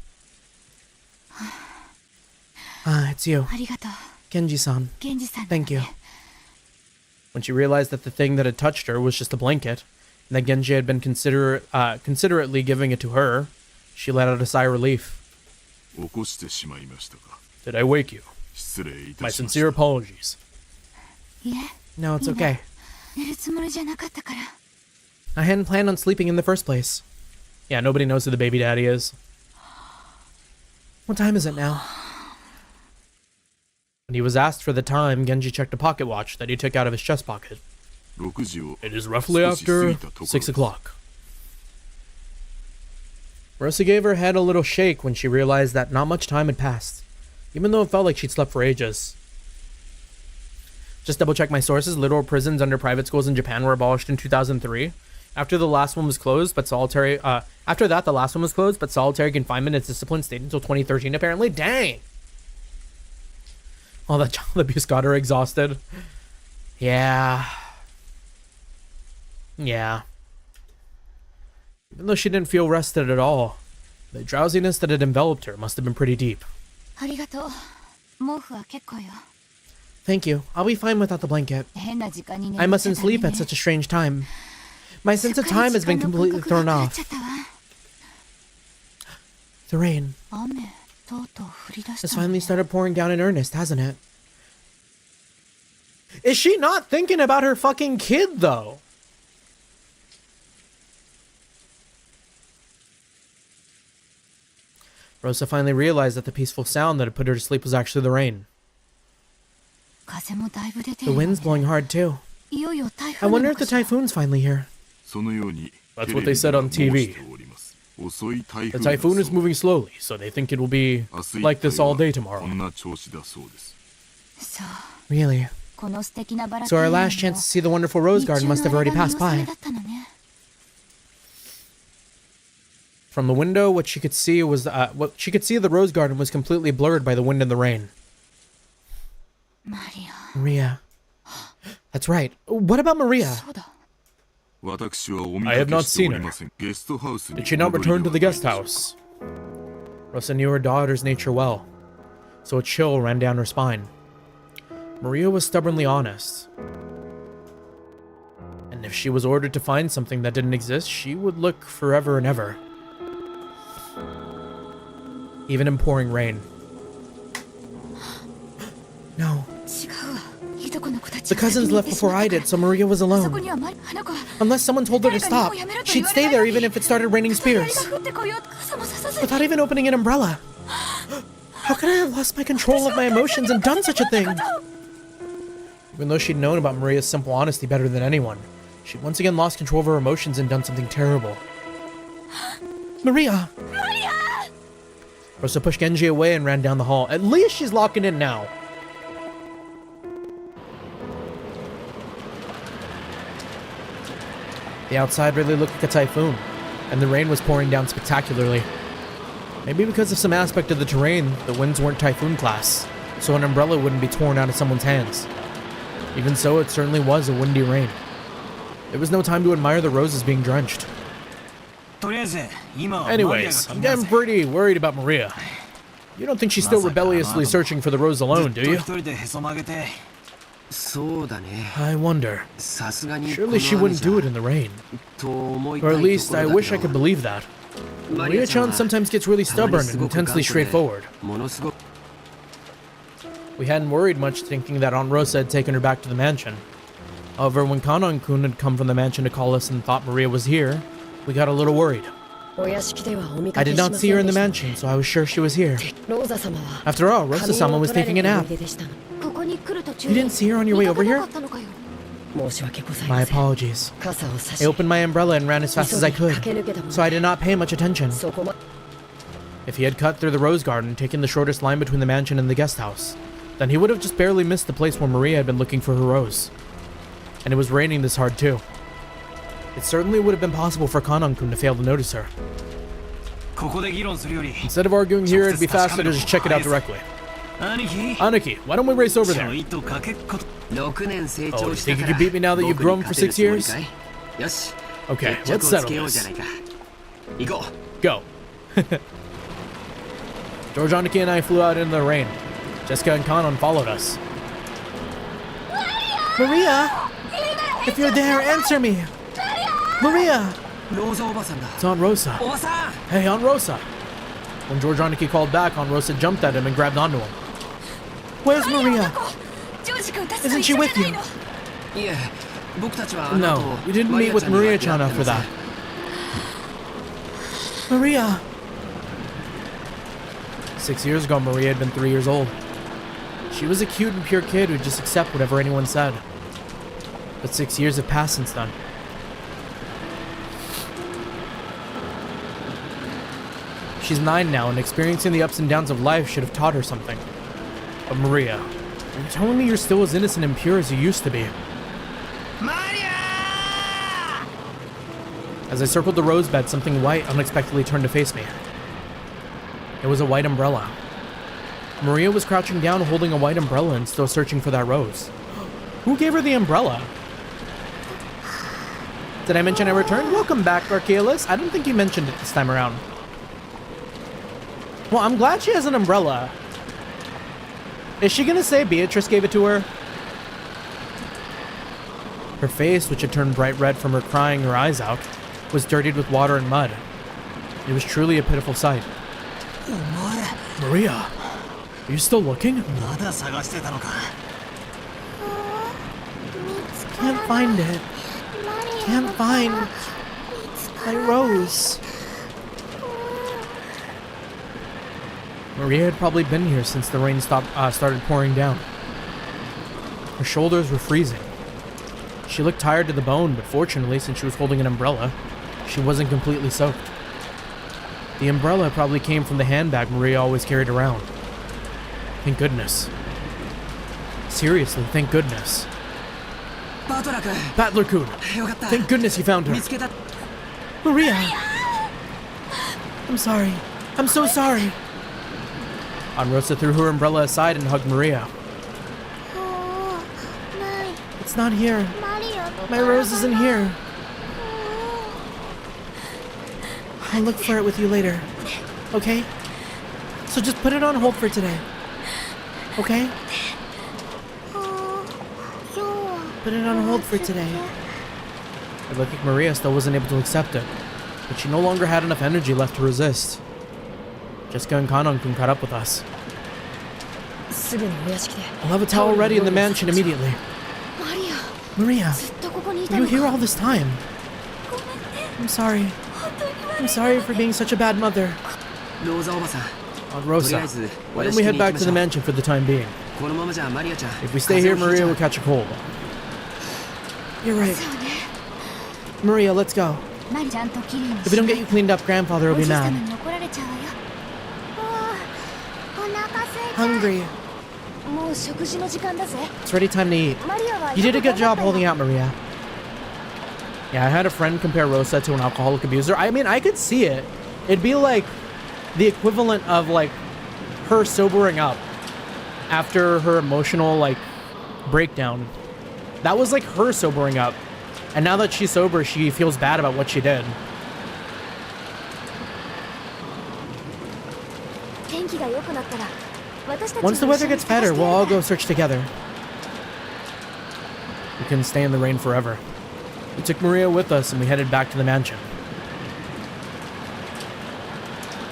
It's you. Genji-san. Thank you. When she realized that the thing that had touched her was just a blanket, and that Genji had been considerately giving it to her, she let out a sigh of relief. Did I wake you? My sincere apologies. No, it's okay. I hadn't planned on sleeping in the first place. Yeah, nobody knows who the baby daddy is. What time is it now? When he was asked for the time, Genji checked a pocket watch that he took out of his chest pocket. It is roughly after 6 o'clock. Rosa gave her head a little shake when she realized that not much time had passed, even though it felt like she'd slept for ages. Just double check my sources. Literal prisons under private schools in Japan were abolished in 2003. After the last one was closed, but solitary confinement and discipline stayed until 2013 apparently. Dang! All that child abuse got her exhausted. Yeah. Even though she didn't feel rested at all, The drowsiness that had enveloped her must have been pretty deep. ありがとう。毛布は結構よ。 Thank you. I'll be fine without the blanket. 変な時間に寝 I る mustn't sleep at such a strange time. My sense of time has been completely thrown off. The rain 雨とうとう降り出し has たの finally started pouring down in earnest, hasn't it? Is she not thinking about her fucking kid, though? Rosa finally realized that the peaceful sound that had put her to sleep was actually the rain. 風もだいぶ出て The るよ wind's blowing hard, too. いよいよ台 I 風な wonder の if か the しら typhoon's finally here. That's what they said on TV. The typhoon is moving slowly, so they think it will be like this all day tomorrow. そう Really? この素敵なバラ So our 庭園 last も chance to see the wonderful rose 日 garden 中 must の have already 間見 passed 納め by. だったのね From the window, what she could see of the rose garden was completely blurred by the wind and the rain. マリア Maria. That's right. What about Maria? そうだ I have not seen her. Did she not return to the guest house? Rosa knew her daughter's nature well, so a chill ran down her spine. Maria was stubbornly honest. And if she was ordered to find something that didn't exist, she would look forever and ever. Even in pouring rain. No. 違うわいとこの子たち The cousins left before I did, so Maria was そこ alone. にはあの子は Unless someone told her to stop, she'd stay there even if it started raining 雨が spears. 降ってこよう傘もささず Without even opening an umbrella. How could I have lost my control of my emotions and done such a thing? Even though she'd known about Maria's simple honesty better than anyone, she'd once again lost control of her emotions and done something terrible. Maria! Rosa pushed Genji away and ran down the hall. At least she's locking in now. The outside really looked like a typhoon, and the rain was pouring down spectacularly. Maybe because of some aspect of the terrain, the winds weren't typhoon class, so an umbrella wouldn't be torn out of someone's hands. Even so, it certainly was a windy rain. There was no time to admire the roses being drenched. Anyways, I'm getting pretty worried about Maria. You don't think she's still rebelliously searching for the rose alone, do you? そうだね I wonder. さすがに Surely she wouldn't do it in the rain. と思いた Or い at と least ころ I だ wish け I ど could believe that. Maria-chan sometimes gets really たまに stubborn す and ごく intensely 頑固で straightforward. ものすごく We hadn't worried much thinking that Aunt Rosa had taken her back to the mansion. However, when Kanan-kun had come from the mansion to call us and thought Maria was here, we got a little worried. お屋敷ではお見 I かけ did しま not せ see her ん in で the した mansion, so I was sure she was here. ローザ様は After all, Rosa-sama was 仮 taking a 眠を nap. 取られる思い出でしたのここに来る途中 You didn't see her on your way over 見 here? かけなかったのかよ 申し訳ござい My ません apologies. 傘を差 I し opened my umbrella and ran as fast as I 急ぎ could, 駆け抜けたもの so I did not pay much attention. そこま If he had cut through the rose garden, taking the shortest line between the mansion and the guest house, then he would have just barely missed the place where Maria had been looking for her rose. And it was raining this hard too. It certainly would have been possible for Kanan-kun to fail to notice her. ここで議論するより Instead of arguing here, it'd be faster to just check it out directly. 兄貴 Aniki, why don't we race over ちょ there? いとかけっこと6年成 Oh, 長 you した think か you ら could beat me now that you've 僕に grown for 勝てる 6つもり years? かいよし Okay, 決 let's 着を settle つけようじゃ this. ないか行こ Go. George Aniki and I flew out into the rain. Jessica and Kanan followed us. Maria! If you're there, answer me! Maria! うローザおばさんだ It's Aunt Rosa. おばさん Hey, Aunt Rosa! When George Aniki called back, Aunt Rosa jumped at him and grabbed onto him. Where's Maria? ジョージ君たちと Isn't 一 she 緒じ with ゃない you? の いえ僕たちはあの後 No, we didn't meet with Maria-chan after that. Maria! 6 years ago, Maria had been 3 years old. She was a cute and pure kid who'd just accept whatever anyone said. But 6 years have passed since then. She's 9 now, and experiencing the ups and downs of life should have taught her something. But Maria, are you telling me you're still as innocent and pure as you used to be? As I circled the rose bed, something white unexpectedly turned to face me. It was a white umbrella. Maria was crouching down holding a white umbrella and still searching for that rose. Who gave her the umbrella? Did I mention I returned? Welcome back, Archaeolus. I don't think you mentioned it this time around. Well, I'm glad she has an umbrella. Is she gonna say Beatrice gave it to her? Her face, which had turned bright red from her crying her eyes out, was dirtied with water and mud. It was truly a pitiful sight. Maria, are you still looking? Can't find it. Can't find my rose. Maria had probably been here since the rain started pouring down. Her shoulders were freezing. She looked tired to the bone, but fortunately, since she was holding an umbrella, she wasn't completely soaked. The umbrella probably came from the handbag Maria always carried around. Thank goodness. Seriously, thank goodness. Battler-kun, thank goodness you found her. Maria! I'm sorry. I'm so sorry. Rosa threw her umbrella aside and hugged Maria. It's not here. My rose isn't here. I'll look for it with you later. Okay? So just put it on hold for today. Okay? Put it on hold for today. It looked like Maria still wasn't able to accept it, but she no longer had enough energy left to resist. Jessica and Kanon-kun caught up with us. I'll have a towel ready in the mansion immediately. Maria, were you here all this time? I'm sorry. I'm sorry for being such a bad mother. Aunt Rosa, why don't we head back to the mansion for the time being? If we stay here, Maria will catch a cold. You're right. Maria, let's go. If we don't get you cleaned up, Grandfather will be mad. Hungry. It's already time to eat. You did a good job holding out, Maria. Yeah, I had a friend compare Rosa to an alcoholic abuser. I mean, I could see it. It'd be like the equivalent of like her sobering up after her emotional like breakdown. That was like her sobering up. And now that she's sober, she feels bad about what she did. Once the weather gets better, we'll all go search together. We couldn't stay in the rain forever. We took Maria with us and we headed back to the mansion.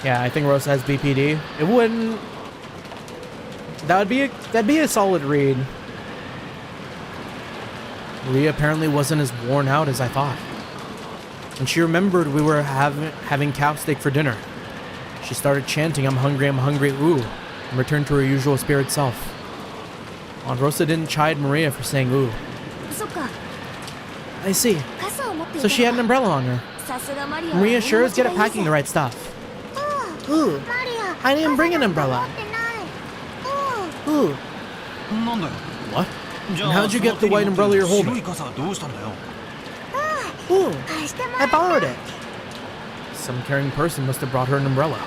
Yeah, I think Rosa has BPD. It wouldn't... That'd be a solid read. Maria apparently wasn't as worn out as I thought. When she remembered we were having cow steak for dinner, she started chanting, I'm hungry, ooh, and returned to her usual spirit self. Aunt Rosa didn't chide Maria for saying ooh. I see. So she had an umbrella on her. Maria sure is good at packing the right stuff. Ooh, I didn't bring an umbrella. Ooh. What? And how'd you get the white umbrella you're holding? Ooh, I borrowed it. Some caring person must have brought her an umbrella.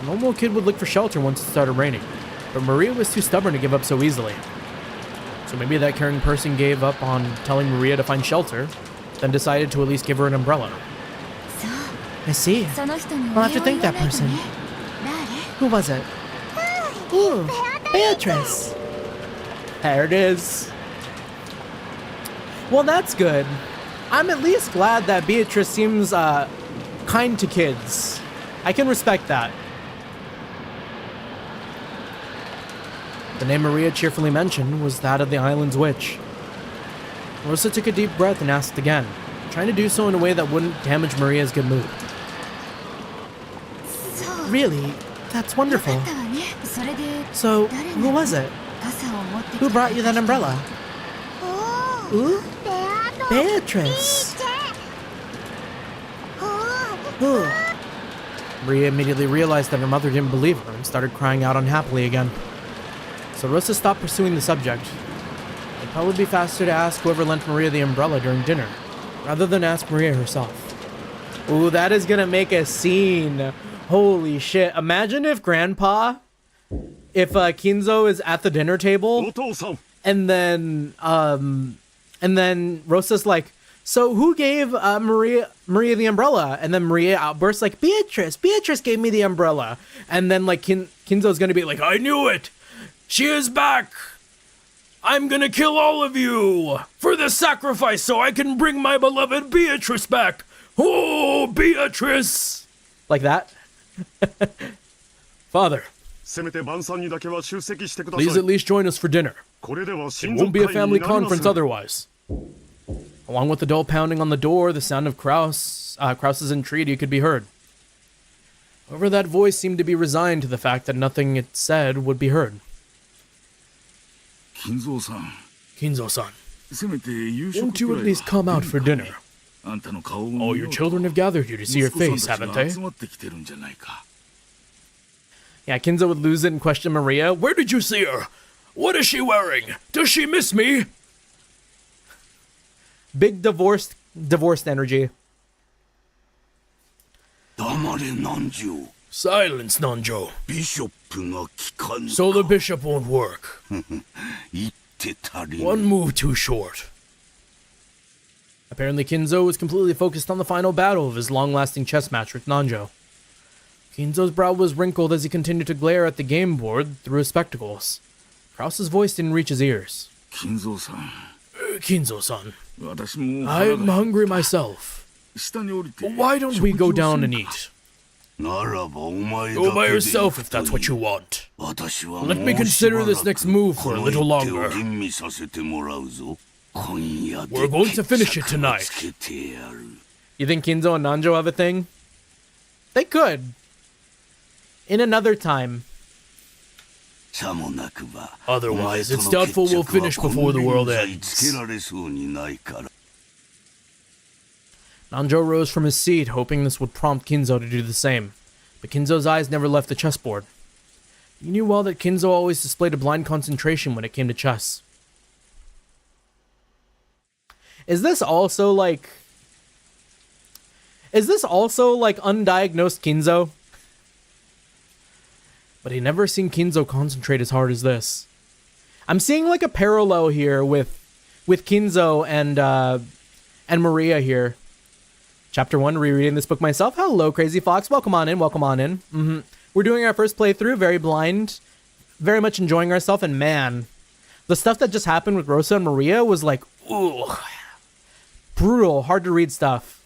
A normal kid would look for shelter once it started raining, but Maria was too stubborn to give up so easily. So maybe that caring person gave up on telling Maria to find shelter, then decided to at least give her an umbrella. I see. I'll have to thank that person. Who was it? Ooh, Beatrice. There it is. Well, that's good. I'm at least glad that Beatrice seems kind to kids. I can respect that. The name Maria cheerfully mentioned was that of the island's witch. Rosa took a deep breath and asked again, trying to do so in a way that wouldn't damage Maria's good mood. Really? That's wonderful. So, who was it? Who brought you that umbrella? Ooh? Beatrice. Ooh. Maria immediately realized that her mother didn't believe her and started crying out unhappily again. So Rosa stopped pursuing the subject. It'd probably be faster to ask whoever lent Maria the umbrella during dinner, rather than ask Maria herself. Ooh, that is gonna make a scene. Holy shit. Imagine if Kinzo is at the dinner table, and then Rosa's like, So who gave Maria the umbrella? And then Maria outbursts like, Beatrice gave me the umbrella. And then like Kinzo's gonna be like, I knew it! She is back! I'm gonna kill all of you for the sacrifice so I can bring my beloved Beatrice back! Oh, Beatrice! Like that? Father, please at least join us for dinner. It won't be a family conference otherwise. Along with the dull pounding on the door, the sound of Krause's entreaty could be heard. However, that voice seemed to be resigned to the fact that nothing it said would be heard. Kinzo-san, won't you at least come out for dinner? All your children have gathered here to see your face, haven't they? Yeah, Kinzo would lose it and question Maria. Where did you see her? What is she wearing? Does she miss me? Big divorced energy. Silence, Nanjo. So the bishop won't work. One move too short. Apparently Kinzo was completely focused on the final battle of his long-lasting chess match with Nanjo. Kinzo's brow was wrinkled as he continued to glare at the game board through his spectacles. Krause's voice didn't reach his ears. Kinzo-san, I'm hungry myself. Why don't we go down and eat? Go by yourself if that's what you want. Let me consider this next move for a little longer. We're going to finish it tonight. You think Kinzo and Nanjo have a thing? They could. In another time. Otherwise, it's doubtful we'll finish before the world ends. Nanjo rose from his seat, hoping this would prompt Kinzo to do the same. But Kinzo's eyes never left the chessboard. He knew well that Kinzo always displayed a blind concentration when it came to chess. Is this also like undiagnosed Kinzo? But he never seen Kinzo concentrate as hard as this. I'm seeing like a parallel here with Kinzo and Maria here. Chapter 1, rereading this book myself. Hello, Crazy Fox. Welcome on in. We're doing our first playthrough, very blind, very much enjoying ourselves, and man, the stuff that just happened with Rosa and Maria was like, ooh, brutal, hard to read stuff.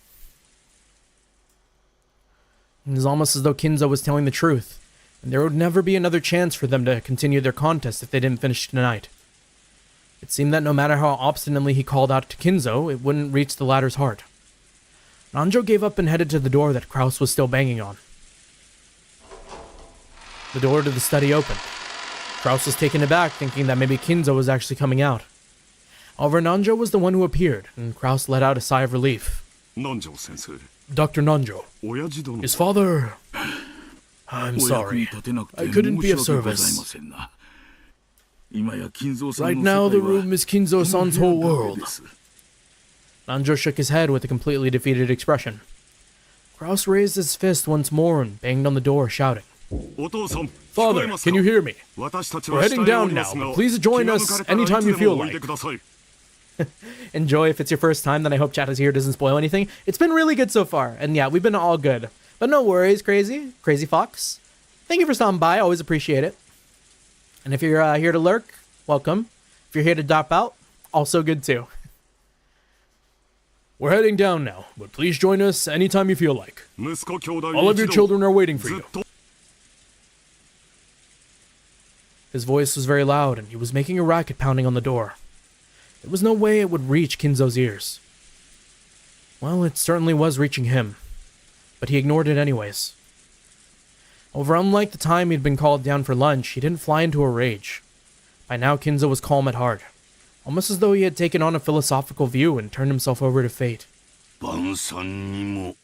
It was almost as though Kinzo was telling the truth, and there would never be another chance for them to continue their contest if they didn't finish tonight. It seemed that no matter how obstinately he called out to Kinzo, it wouldn't reach the latter's heart. Nanjo gave up and headed to the door that Krause was still banging on. The door to the study opened. Krause was taken aback, thinking that maybe Kinzo was actually coming out. However, Nanjo was the one who appeared, and Krause let out a sigh of relief. Dr. Nanjo. His father... I'm sorry. I couldn't be of service. Right now, the room is Kinzo-san's whole world. Nanjo shook his head with a completely defeated expression. Krause raised his fist once more and banged on the door, shouting, Father, can you hear me? We're heading down now, but please join us anytime you feel like. Enjoy if it's your first time, then I hope chat is here doesn't spoil anything. It's been really good so far, and yeah, we've been all good. But no worries, Crazy Fox. Thank you for stopping by, always appreciate it. And if you're here to lurk, welcome. If you're here to drop out, also good too. We're heading down now, but please join us anytime you feel like. All of your children are waiting for you. His voice was very loud, and he was making a racket pounding on the door. There was no way it would reach Kinzo's ears. Well, it certainly was reaching him, but he ignored it anyways. However, unlike the time he'd been called down for lunch, he didn't fly into a rage. By now, Kinzo was calm at heart, almost as though he had taken on a philosophical view and turned himself over to fate. Neither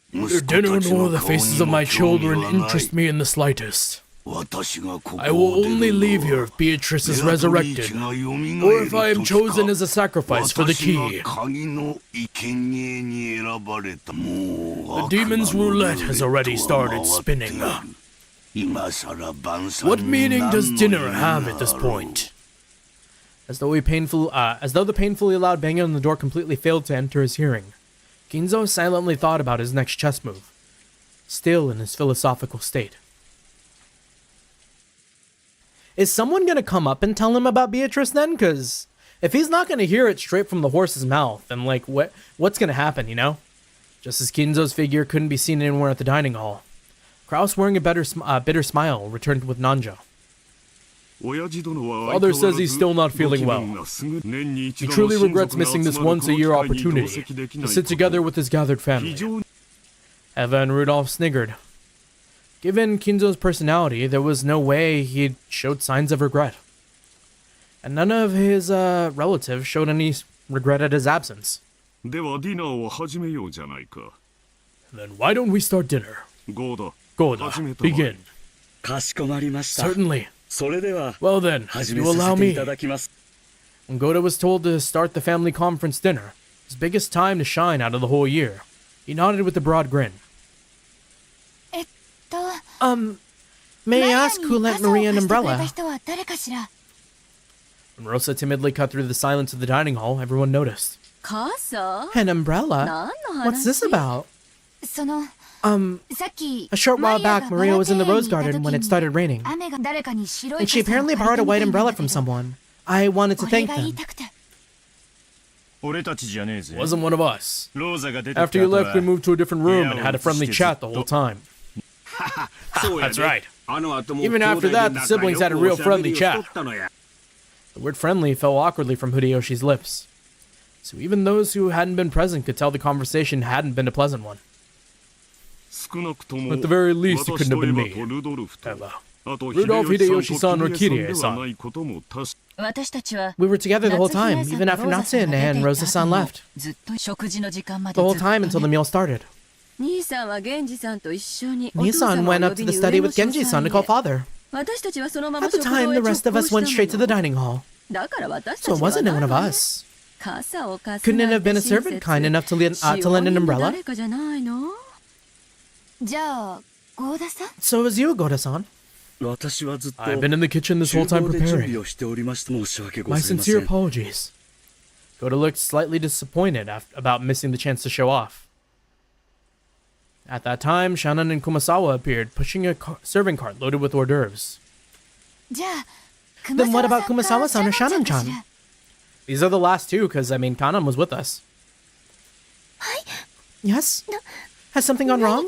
dinner nor the faces of my children interest me in the slightest. I will only leave here if Beatrice is resurrected, or if I am chosen as a sacrifice for the key. The demon's roulette has already started spinning. What meaning does dinner have at this point? As though the painfully loud banging on the door completely failed to enter his hearing, Ginzo silently thought about his next chess move, still in his philosophical state. Is someone gonna come up and tell him about Beatrice then? Because if he's not gonna hear it straight from the horse's mouth, then like what's gonna happen, you know? Just as Ginzo's figure couldn't be seen anywhere at the dining hall, Kraus, wearing a bitter smile, returned with Nanjo. Father says he's still not feeling well. He truly regrets missing this once-a-year opportunity to sit together with his gathered family. Eva and Rudolph sniggered. Given Kinzo's personality, there was no way he'd showed signs of regret. And none of his relatives showed any regret at his absence. Then why don't we start dinner? Goda, begin. Certainly. Well then, if you allow me. When Goda was told to start the family conference dinner, his biggest time to shine out of the whole year, he nodded with a broad grin. May I ask who lent Maria an umbrella? When Rosa timidly cut through the silence of the dining hall, everyone noticed. An umbrella? What's this about? A short while back, Maria was in the rose garden when it started raining, and she apparently borrowed a white umbrella from someone. I wanted to thank them. Wasn't one of us. After you left, we moved to a different room and had a friendly chat the whole time. That's right. Even after that, the siblings had a real friendly chat. The word friendly fell awkwardly from Hideyoshi's lips. So even those who hadn't been present could tell the conversation hadn't been a pleasant one. At the very least, it couldn't have been me. Eva. Rudolph, Hideyoshi-san, or Kirie-san. We were together the whole time, even after Natsume and Rosa-san left. The whole time until the meal started. Nisan went up to the study with Genji-san to call father. At the time, the rest of us went straight to the dining hall. So it wasn't one of us. Couldn't it have been a servant kind enough to lend an umbrella? So it was you, Goda-san. I've been in the kitchen this whole time preparing. My sincere apologies. Goda looked slightly disappointed about missing the chance to show off. At that time, Shannon and Kumasawa appeared, pushing a serving cart loaded with hors d'oeuvres. Then what about Kumasawa-san or Shannon-chan? These are the last two, because, Kanan was with us. Yes? Has something gone wrong?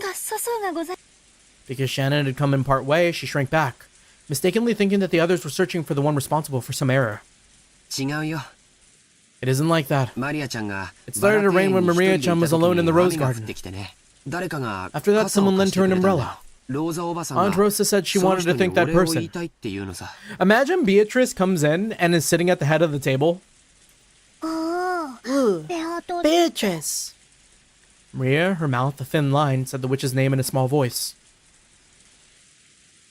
Because Shannon had come in part way, she shrank back, mistakenly thinking that the others were searching for the one responsible for some error. It isn't like that. It started to rain when Maria-chan was alone in the rose garden. After that, someone lent her an umbrella. Aunt Rosa said she wanted to thank that person. Imagine Beatrice comes in and is sitting at the head of the table. Beatrice! Maria, her mouth a thin line, said the witch's name in a small voice.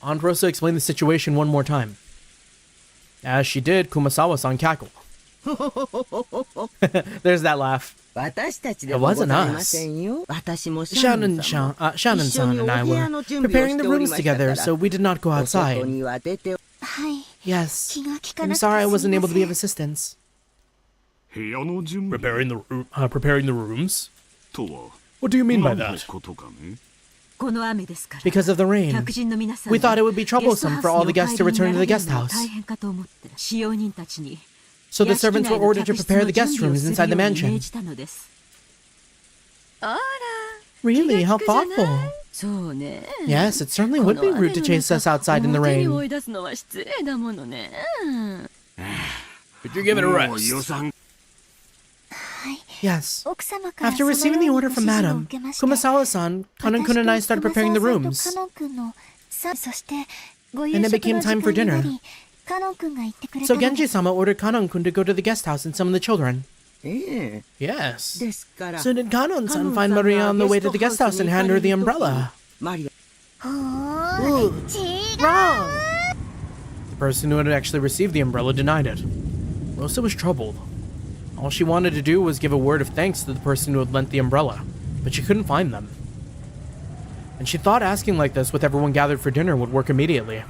Aunt Rosa explained the situation one more time. As she did, Kumasawa-san cackled. There's that laugh. It wasn't us. Shannon-san and I were preparing the rooms together, so we did not go outside. Yes, I'm sorry I wasn't able to be of assistance. Preparing the rooms? What do you mean by that? Because of the rain. We thought it would be troublesome for all the guests to return to the guest house. So the servants were ordered to prepare the guest rooms inside the mansion. Really? How thoughtful. Yes, it certainly would be rude to chase us outside in the rain. Could you give it a rest? Yes. After receiving the order from Madam, Kumasawa-san, Kanon-kun and I started preparing the rooms. And it became time for dinner. So Genji-sama ordered Kanon-kun to go to the guest house and summon the children. Yes. So did Kanon-san find Maria on the way to the guest house and hand her the umbrella? Ooh, wrong! The person who had actually received the umbrella denied it. Rosa was troubled. All she wanted to do was give a word of thanks to the person who had lent the umbrella, but she couldn't find them. And she thought asking like this with everyone gathered for dinner would work immediately.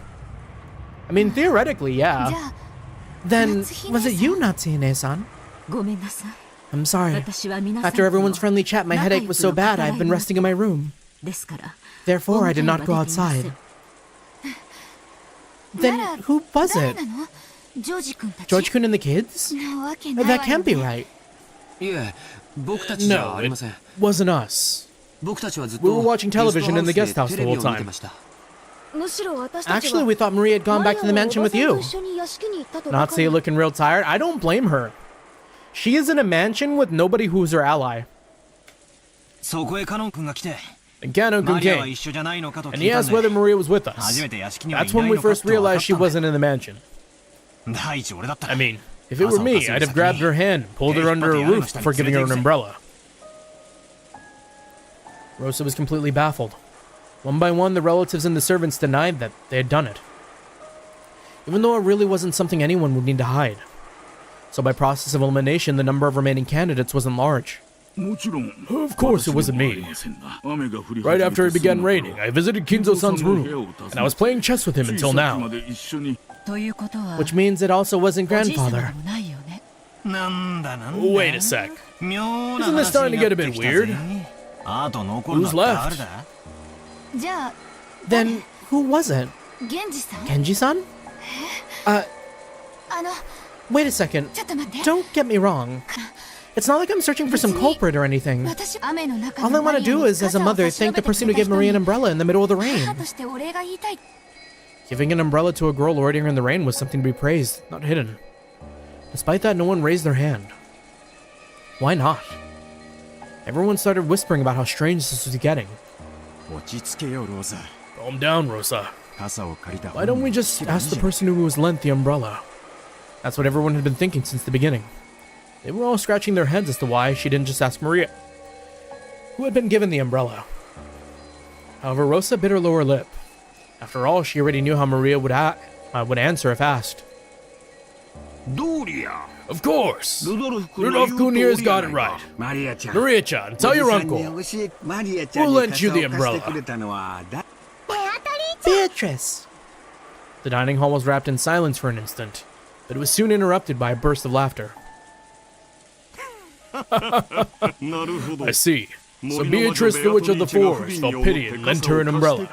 Theoretically, yeah. Then, was it you, Natsuhine-san? I'm sorry. After everyone's friendly chat, my headache was so bad I've been resting in my room. Therefore, I did not go outside. Then who was it? George-kun and the kids? That can't be right. いえ、僕たちじゃ No, あり it ません。 wasn't us. 僕たちはずっ We と were watching television in the guest house テ the レビ whole を見て time. ました。 Actually, we thought Maria had gone back to the mansion with you. Natsuya looking real tired. I don't blame her. She is in a mansion with nobody who's her ally. そこへカノン君が来て And Ganon-kun マリアは came. 一緒じゃないのかと And 聞 he いたん asked で whether Maria was with us. 初めて屋敷にはい That's な when い we のか first と分か realized っ she たんで wasn't in the mansion. 第一俺だったら I mean, if it were me, I'd have grabbed her hand and pulled her under a roof before giving her an umbrella. Rosa was completely baffled. One by one, the relatives and the servants denied that they had done it, even though it really wasn't something anyone would need to hide. So by process of elimination, the number of remaining candidates wasn't large. Of course it wasn't me. Right after it began raining, I visited Kinzo-san's room, and I was playing chess with him until now. Which means it also wasn't grandfather. なんだなんだ Wait a sec. 妙な Isn't this 話 starting に to な get a って bit きたぜ weird? あと残るの Who's って誰だ Then who was it? Genji-san? Wait a second. Don't get me wrong. It's not like I'm searching for some culprit or anything. All I want to do is, as a mother, thank the person who gave Maria an umbrella in the middle of the rain. Giving an umbrella to a girl already in the rain was something to be praised, not hidden. Despite that, no one raised their hand. Why not? Everyone started whispering about how strange this was getting. Calm down, Rosa. Why don't we just ask the person who was lent the umbrella? That's what everyone had been thinking since the beginning. They were all scratching their heads as to why she didn't just ask Maria, who had been given the umbrella. However, Rosa bit her lower lip. After all, she already knew how Maria would answer if asked. Of course. Rudolph-kun here's got it right. Maria-chan, tell your uncle. Who lent you the umbrella? Beatrice! The dining hall was wrapped in silence for an instant, but it was soon interrupted by a burst of laughter. I see. So Beatrice, the witch of the forest, felt pity and lent her an umbrella.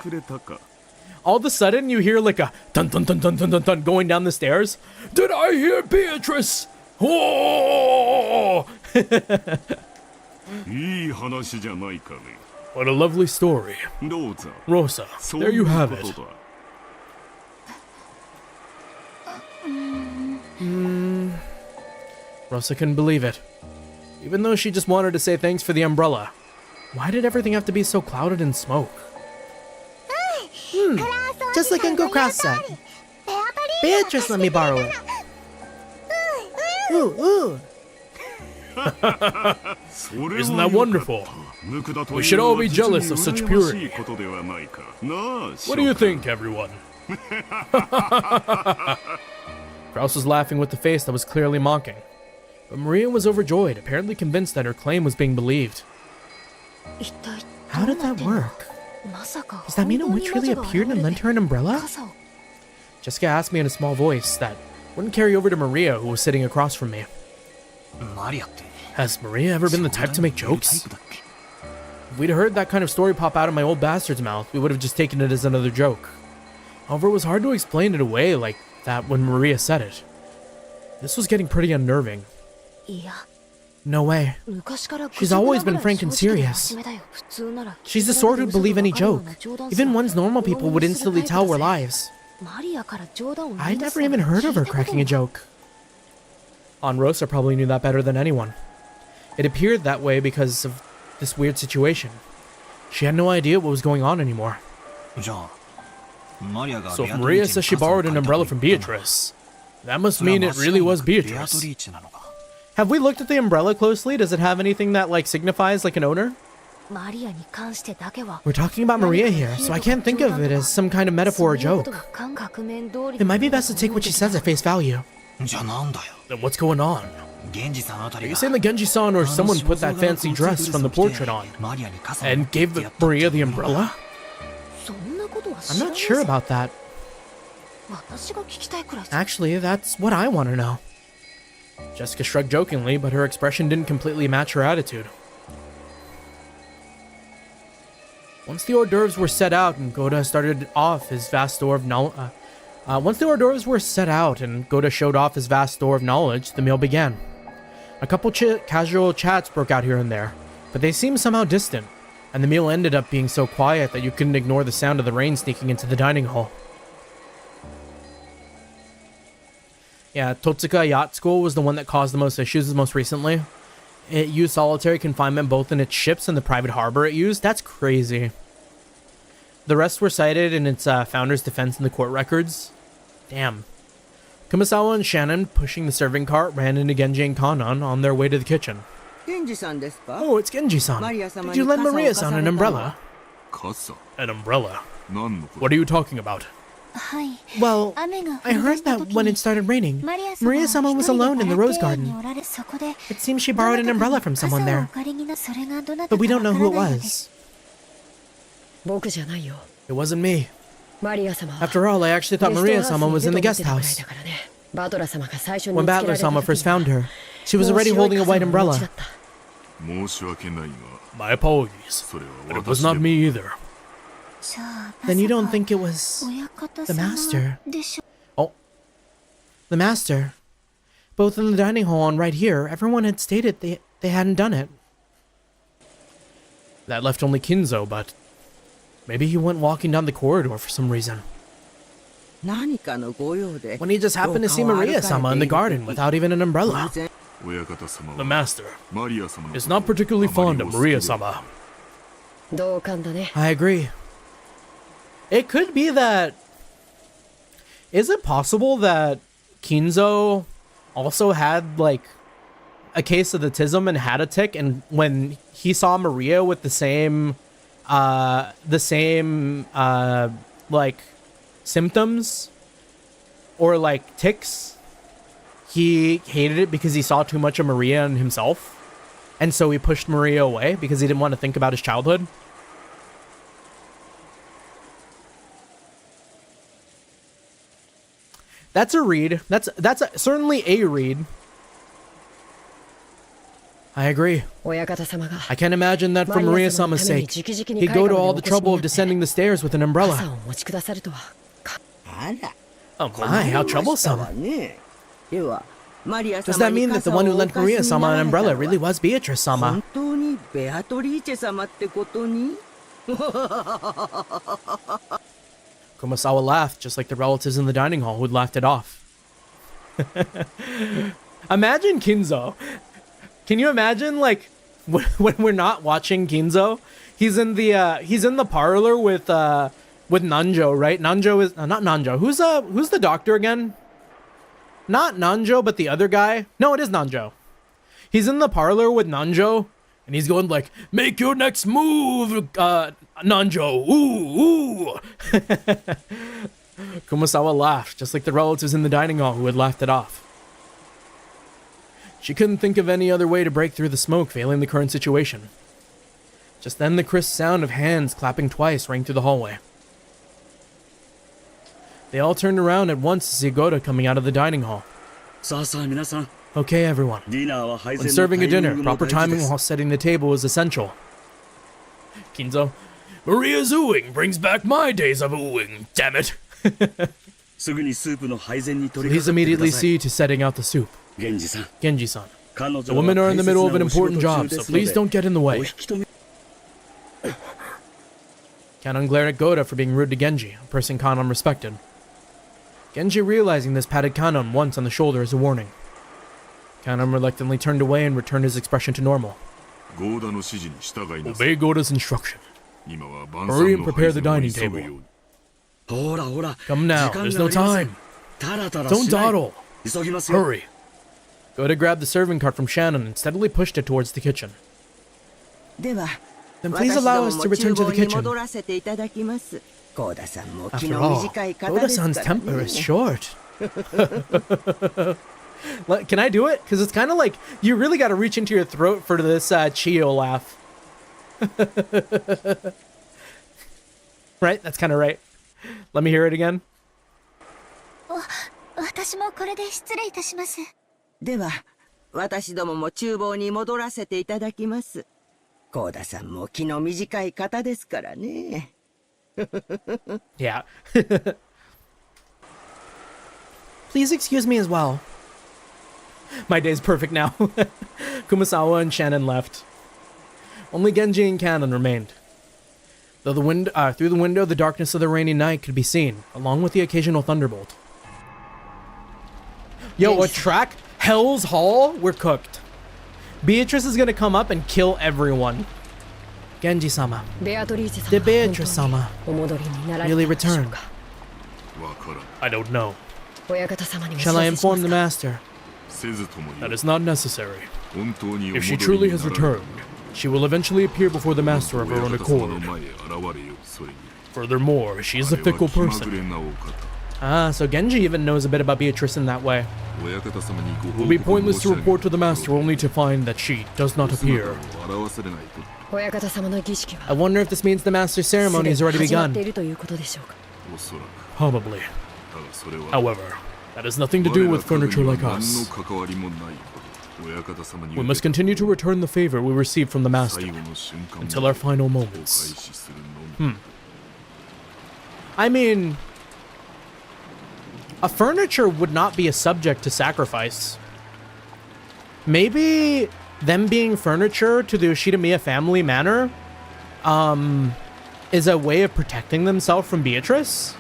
All of a sudden, you hear like a dun dun dun dun dun dun dun going down the stairs. Did I hear Beatrice? Oh! What a lovely story. Rosa, there you have it. Rosa couldn't believe it. Even though she just wanted to say thanks for the umbrella, why did everything have to be so clouded in smoke? Just like Uncle Cross said. Beatrice let me borrow it. Ooh. Isn't that wonderful? We should all be jealous of such purity. What do you think, everyone? Kraus was laughing with a face that was clearly mocking. But Maria was overjoyed, apparently convinced that her claim was being believed. How did that work? Does that mean a witch really appeared and lent her an umbrella? Jessica asked me in a small voice that wouldn't carry over to Maria, who was sitting across from me. マリアって Has Maria ever been the type to make jokes? If we'd heard that kind of story pop out of my old bastard's mouth, we would have just taken it as another joke. However, it was hard to explain it away like that when Maria said it. This was getting pretty unnerving. No way. She's always been frank and serious. She's the sort who'd believe any joke. Even one's normal people would instantly tell we're lies. I'd never even heard of her cracking a joke. Rosa probably knew that better than anyone. It appeared that way because of this weird situation. She had no idea what was going on anymore. じゃあマリアが So if Maria says she borrowed an umbrella from Beatrice, that must mean it really was Beatrice. Have we looked at the umbrella closely? Does it have anything that signifies like an owner? We're talking about Maria here, so I can't think of it as some kind of metaphor or joke. It might be best to take what she says at face value. じゃあなんだよ Then what's going on? 源氏さんあた Are り you が saying the Genji-san or someone put that fancy dress from the portrait on マリアに傘を and gave Maria the umbrella? I'm not sure about that. Actually, that's what I want to know. Jessica shrugged jokingly, but her expression didn't completely match her attitude. Once the hors d'oeuvres were set out and Goda started off his vast store of knowledge, showed off his vast store of knowledge, the meal began. A couple casual chats broke out here and there, but they seemed somehow distant, and the meal ended up being so quiet that you couldn't ignore the sound of the rain sneaking into the dining hall. Yeah, Totsuka Yacht School was the one that caused the most issues most recently. It used solitary confinement both in its ships and the private harbor it used. That's crazy. The rest were cited in its founder's defense in the court records. Damn. Kumasawa and Shannon, pushing the serving cart, ran into Genji and Kanan on their way to the kitchen. Oh, it's Genji-san. Did you lend Maria-san an umbrella? An umbrella? What are you talking about? Well, I heard that when it started raining, Maria-sama was alone in the rose garden. It seems she borrowed an umbrella from someone there, but we don't know who it was. It wasn't me. After all, I actually thought Maria-sama was in the guest house. When Battler-sama first found her, she was already holding a white umbrella. My apologies, but it was not me either. Then you don't think it was the master? Oh, The master. Both in the dining hall and right here, everyone had stated they hadn't done it. that left only Kinzo, but maybe he went walking down the corridor for some reason. When he just happened to see Maria-sama in the garden without even an umbrella. The master is not particularly fond of Maria-sama. I agree. It could be that... Is it possible that Kinzo also had, like, a case of the tism and had a tick, and when he saw Maria with the same, like, symptoms, or, like, tics, he hated it because he saw too much of Maria and himself, and so he pushed Maria away because he didn't want to think about his childhood? That's a read. That's certainly a read. I agree. I can't imagine that for Maria-sama's sake, he'd go to all the trouble of descending the stairs with an umbrella. Oh my, how troublesome. Does that mean that the one who lent Maria-sama an umbrella really was Beatrice-sama? Kumasawa laughed, just like the relatives in the dining hall who'd laughed it off. Imagine Kinzo. Can you imagine, like, when we're not watching Kinzo? He's in the parlor with Nanjo, right? Nanjo is not Nanjo. Who's the doctor again? Not Nanjo, but the other guy. No, it is Nanjo. He's in the parlor with Nanjo, and he's going like, "Make your next move, Nanjo. Ooh, ooh." Kumasawa laughed, just like the relatives in the dining hall who had laughed it off. She couldn't think of any other way to break through the smoke veiling the current situation. Just then the crisp sound of hands clapping twice rang through the hallway. They all turned around at once to see Goda coming out of the dining hall. Okay, everyone. When serving a dinner, proper timing while setting the table is essential. Kinzo. Maria's uuu-ing brings back my days of uuu-ing, damn it. Please immediately see to setting out the soup. Genji-san. The women are in the middle of an important job, so please don't get in the way. Kanon glared at Goda for being rude to Genji, a person Kanon respected. Genji, realizing this, patted Kanon once on the shoulder as a warning. Kanon reluctantly turned away and returned his expression to normal. Obey Goda's instruction. Hurry and prepare the dining table. Come now, there's no time. Don't dawdle. Hurry. Goda grabbed the serving cart from Shannon and steadily pushed it towards the kitchen. Then please allow us to return to the kitchen. After all, Goda-san's temper is short. Can I do it? Because it's kind of like, you really got to reach into your throat for this Chiyo laugh. Right? That's kind of right. Let me hear it again. では、私どもも厨房に戻らせていただきます。コウダさんも気の短い方ですからね。Yeah. Please excuse me as well. My day's perfect now. Kumasawa and Shannon left. Only Genji and Kanon remained. Through the window, the darkness of the rainy night could be seen, along with the occasional thunderbolt. Yo, a track? Hell's Hall? We're cooked. Beatrice is gonna come up and kill everyone. Genji-sama. Did Did Beatrice-sama really return? I don't know. Shall I inform the master? That is not necessary. If she truly has returned, she will eventually appear before the master of her own accord. Furthermore, she is a fickle person. Ah, so Genji even knows a bit about Beatrice in that way. It will be pointless to report to the master only to find that she does not appear. I wonder if this means the master's ceremony has already begun. Probably. However, that has nothing to do with furniture like us. We must continue to return the favor we received from the master until our final moments. I mean, a furniture would not be a subject to sacrifice. Maybe them being furniture to the Yoshida family manor is a way of protecting themselves from Beatrice?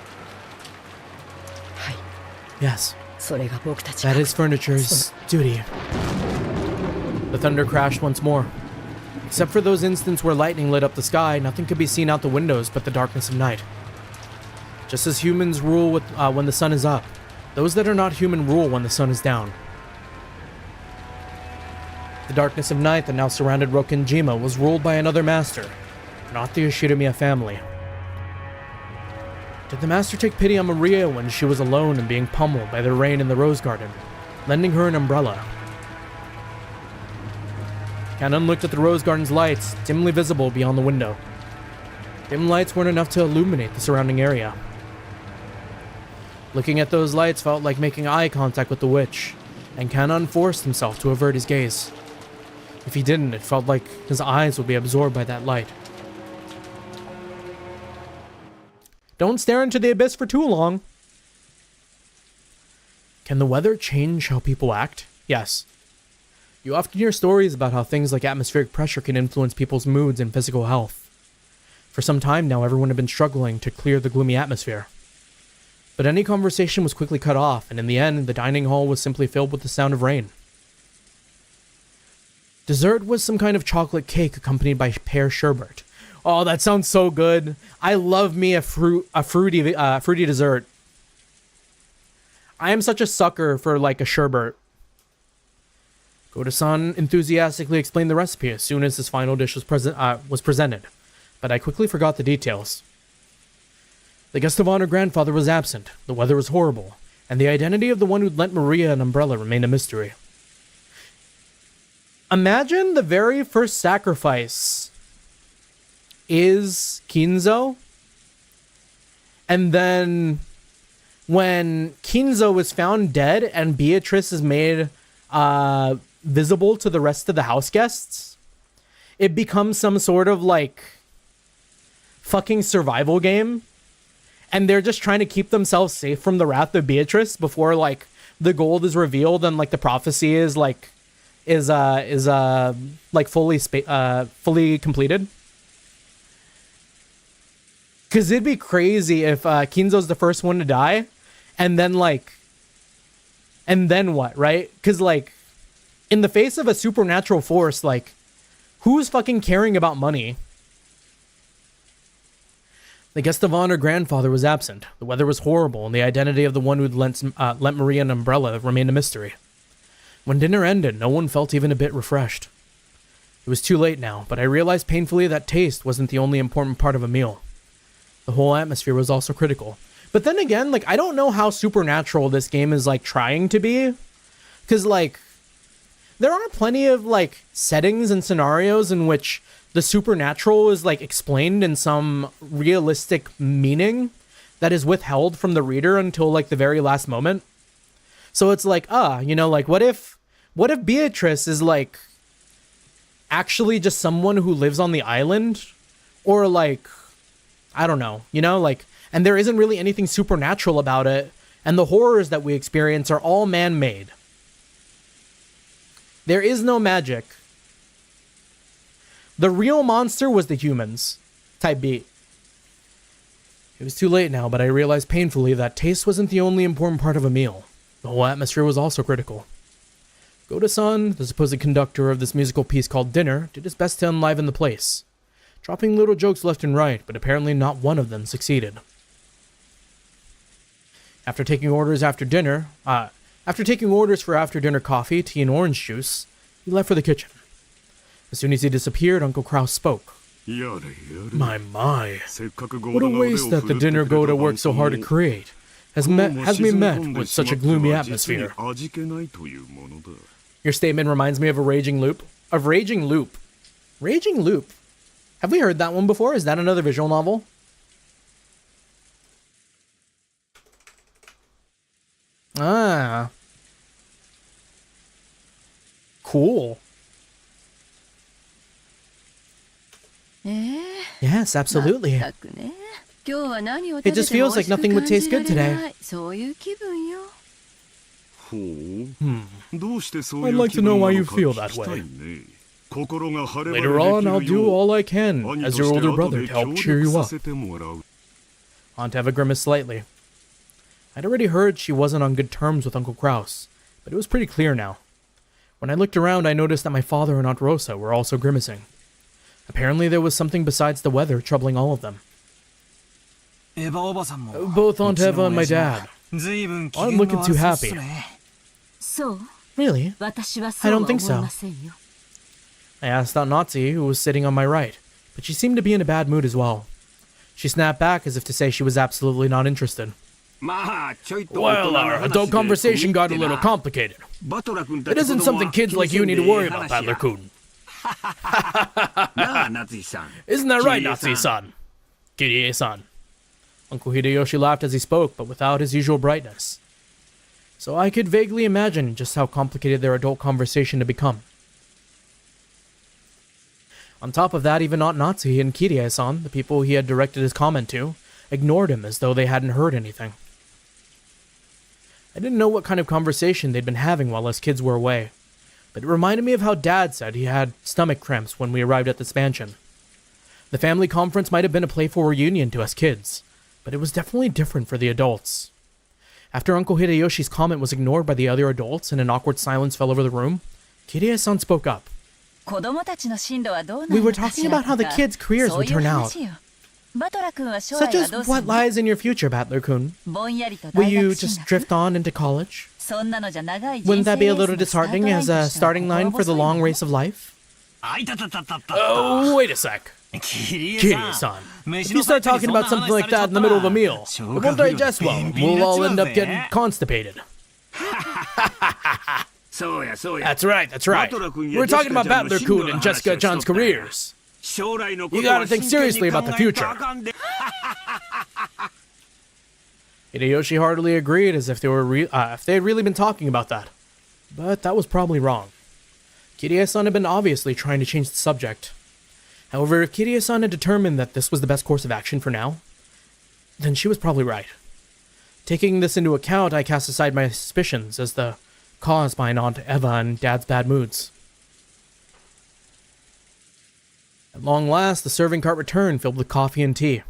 Yes. That is furniture's duty. The thunder crashed once more. Except for those instants where lightning lit up the sky, nothing could be seen out the windows but the darkness of night. Just as humans rule when the sun is up, those that are not human rule when the sun is down. The darkness of night that now surrounded Rokenjima was ruled by another master, not the Yoshida family. Did the master take pity on Maria when she was alone and being pummeled by the rain in the rose garden, lending her an umbrella? Kanon looked at the rose garden's lights, dimly visible beyond the window. Dim lights weren't enough to illuminate the surrounding area. Looking at those lights felt like making eye contact with the witch, and Kanon forced himself to avert his gaze. If he didn't, it felt like his eyes would be absorbed by that light. Don't stare into the abyss for too long. Can the weather change how people act? Yes. You often hear stories about how things like atmospheric pressure can influence people's moods and physical health. For some time now, everyone had been struggling to clear the gloomy atmosphere. But any conversation was quickly cut off, and in the end, the dining hall was simply filled with the sound of rain. Dessert was some kind of chocolate cake accompanied by pear sherbet. Oh, that sounds so good. I love me a fruity dessert. I am such a sucker for like a sherbet. Goda-san enthusiastically explained the recipe as soon as his final dish was presented, but I quickly forgot the details. The guest of honor grandfather was absent, the weather was horrible, and the identity of the one who'd lent Maria an umbrella remained a mystery. Imagine the very first sacrifice is Kinzo, and then when Kinzo is found dead and Beatrice is made visible to the rest of the house guests, it becomes some sort of like fucking survival game, and they're just trying to keep themselves safe from the wrath of Beatrice before like the gold is revealed and like the prophecy is like fully completed. Because it'd be crazy if Kinzo's the first one to die, and then what, right? Because like in the face of a supernatural force, like who's fucking caring about money? The guest of honor grandfather was absent. The weather was horrible, and the identity of the one who'd lent Maria an umbrella remained a mystery. When dinner ended, no one felt even a bit refreshed. It was too late now, but I realized painfully that taste wasn't the only important part of a meal. The whole atmosphere was also critical. But then again, like, I don't know how supernatural this game is, like, trying to be. Because, like, there are plenty of, like, settings and scenarios in which the supernatural is, like, explained in some realistic meaning that is withheld from the reader until, like, the very last moment. So it's like, like, what if What if Beatrice is like actually just someone who lives on the island? Or like, I don't know, you know, like, and there isn't really anything supernatural about it, and the horrors that we experience are all man-made. There is no magic. The real monster was the humans. Type beat. It was too late now, but I realized painfully that taste wasn't the only important part of a meal. The whole atmosphere was also critical. Goda-san, the supposed conductor of this musical piece called Dinner, did his best to enliven the place, dropping little jokes left and right, but apparently not one of them succeeded. After taking orders for after dinner coffee, tea, and orange juice, he left for the kitchen. As soon as he disappeared, Uncle Kraus spoke. My. What a waste that the dinner Goda worked so hard to create has me met with such a gloomy atmosphere. Your statement reminds me of a Raging Loop. Raging Loop? Have we heard that one before? Is that another visual novel? Ah. Cool. Yes, absolutely. It just feels like nothing would taste good today. I'd like to know why you feel that way. Later on, I'll do all I can as your older brother to help cheer you up. Aunt Eva grimaced slightly. I'd already heard she wasn't on good terms with Uncle Kraus, but it was pretty clear now. When I looked around, I noticed that my father and Aunt Rosa were also grimacing. Apparently there was something besides the weather troubling all of them. Both Aunt Eva and my dad aren't looking too happy. Really? I don't think so. I asked Aunt Nazi, who was sitting on my right, but she seemed to be in a bad mood as well. She snapped back as if to say she was absolutely not interested. Well, our adult conversation got a little complicated. It isn't something kids like you need to worry about, Battler-kun. Isn't that right, Nazi-san? Kirie-san. Uncle Hideyoshi laughed as he spoke, but without his usual brightness. So I could vaguely imagine just how complicated their adult conversation had become. On top of that, even Aunt Natsu and Kirie-san, the people he had directed his comment to, ignored him as though they hadn't heard anything. I didn't know what kind of conversation they'd been having while us kids were away, but it reminded me of how Dad said he had stomach cramps when we arrived at this mansion. The family conference might have been a playful reunion to us kids, but it was definitely different for the adults. After Uncle Hideyoshi's comment was ignored by the other adults and an awkward silence fell over the room, Kirie-san spoke up. We were talking about how the kids' careers would turn out. Such as what lies in your future, Battler-kun. Will you just drift on into college? Wouldn't that be a little disheartening as a starting line for the long race of life? Oh, wait a sec. Kirie-san, if you start talking about something like that in the middle of a meal, it won't digest well, and we'll all end up getting constipated. That's right. We're talking about Battler-kun and Jessica-chan's careers. You gotta think seriously about the future. Hideyoshi heartily agreed as if they had really been talking about that. But that was probably wrong. Kirie-san had been obviously trying to change the subject. However, if Kirie-san had determined that this was the best course of action for now, then she was probably right. Taking this into account, I cast aside my suspicions as the cause behind Aunt Eva and Dad's bad moods. At long last, the serving cart returned filled with coffee and tea.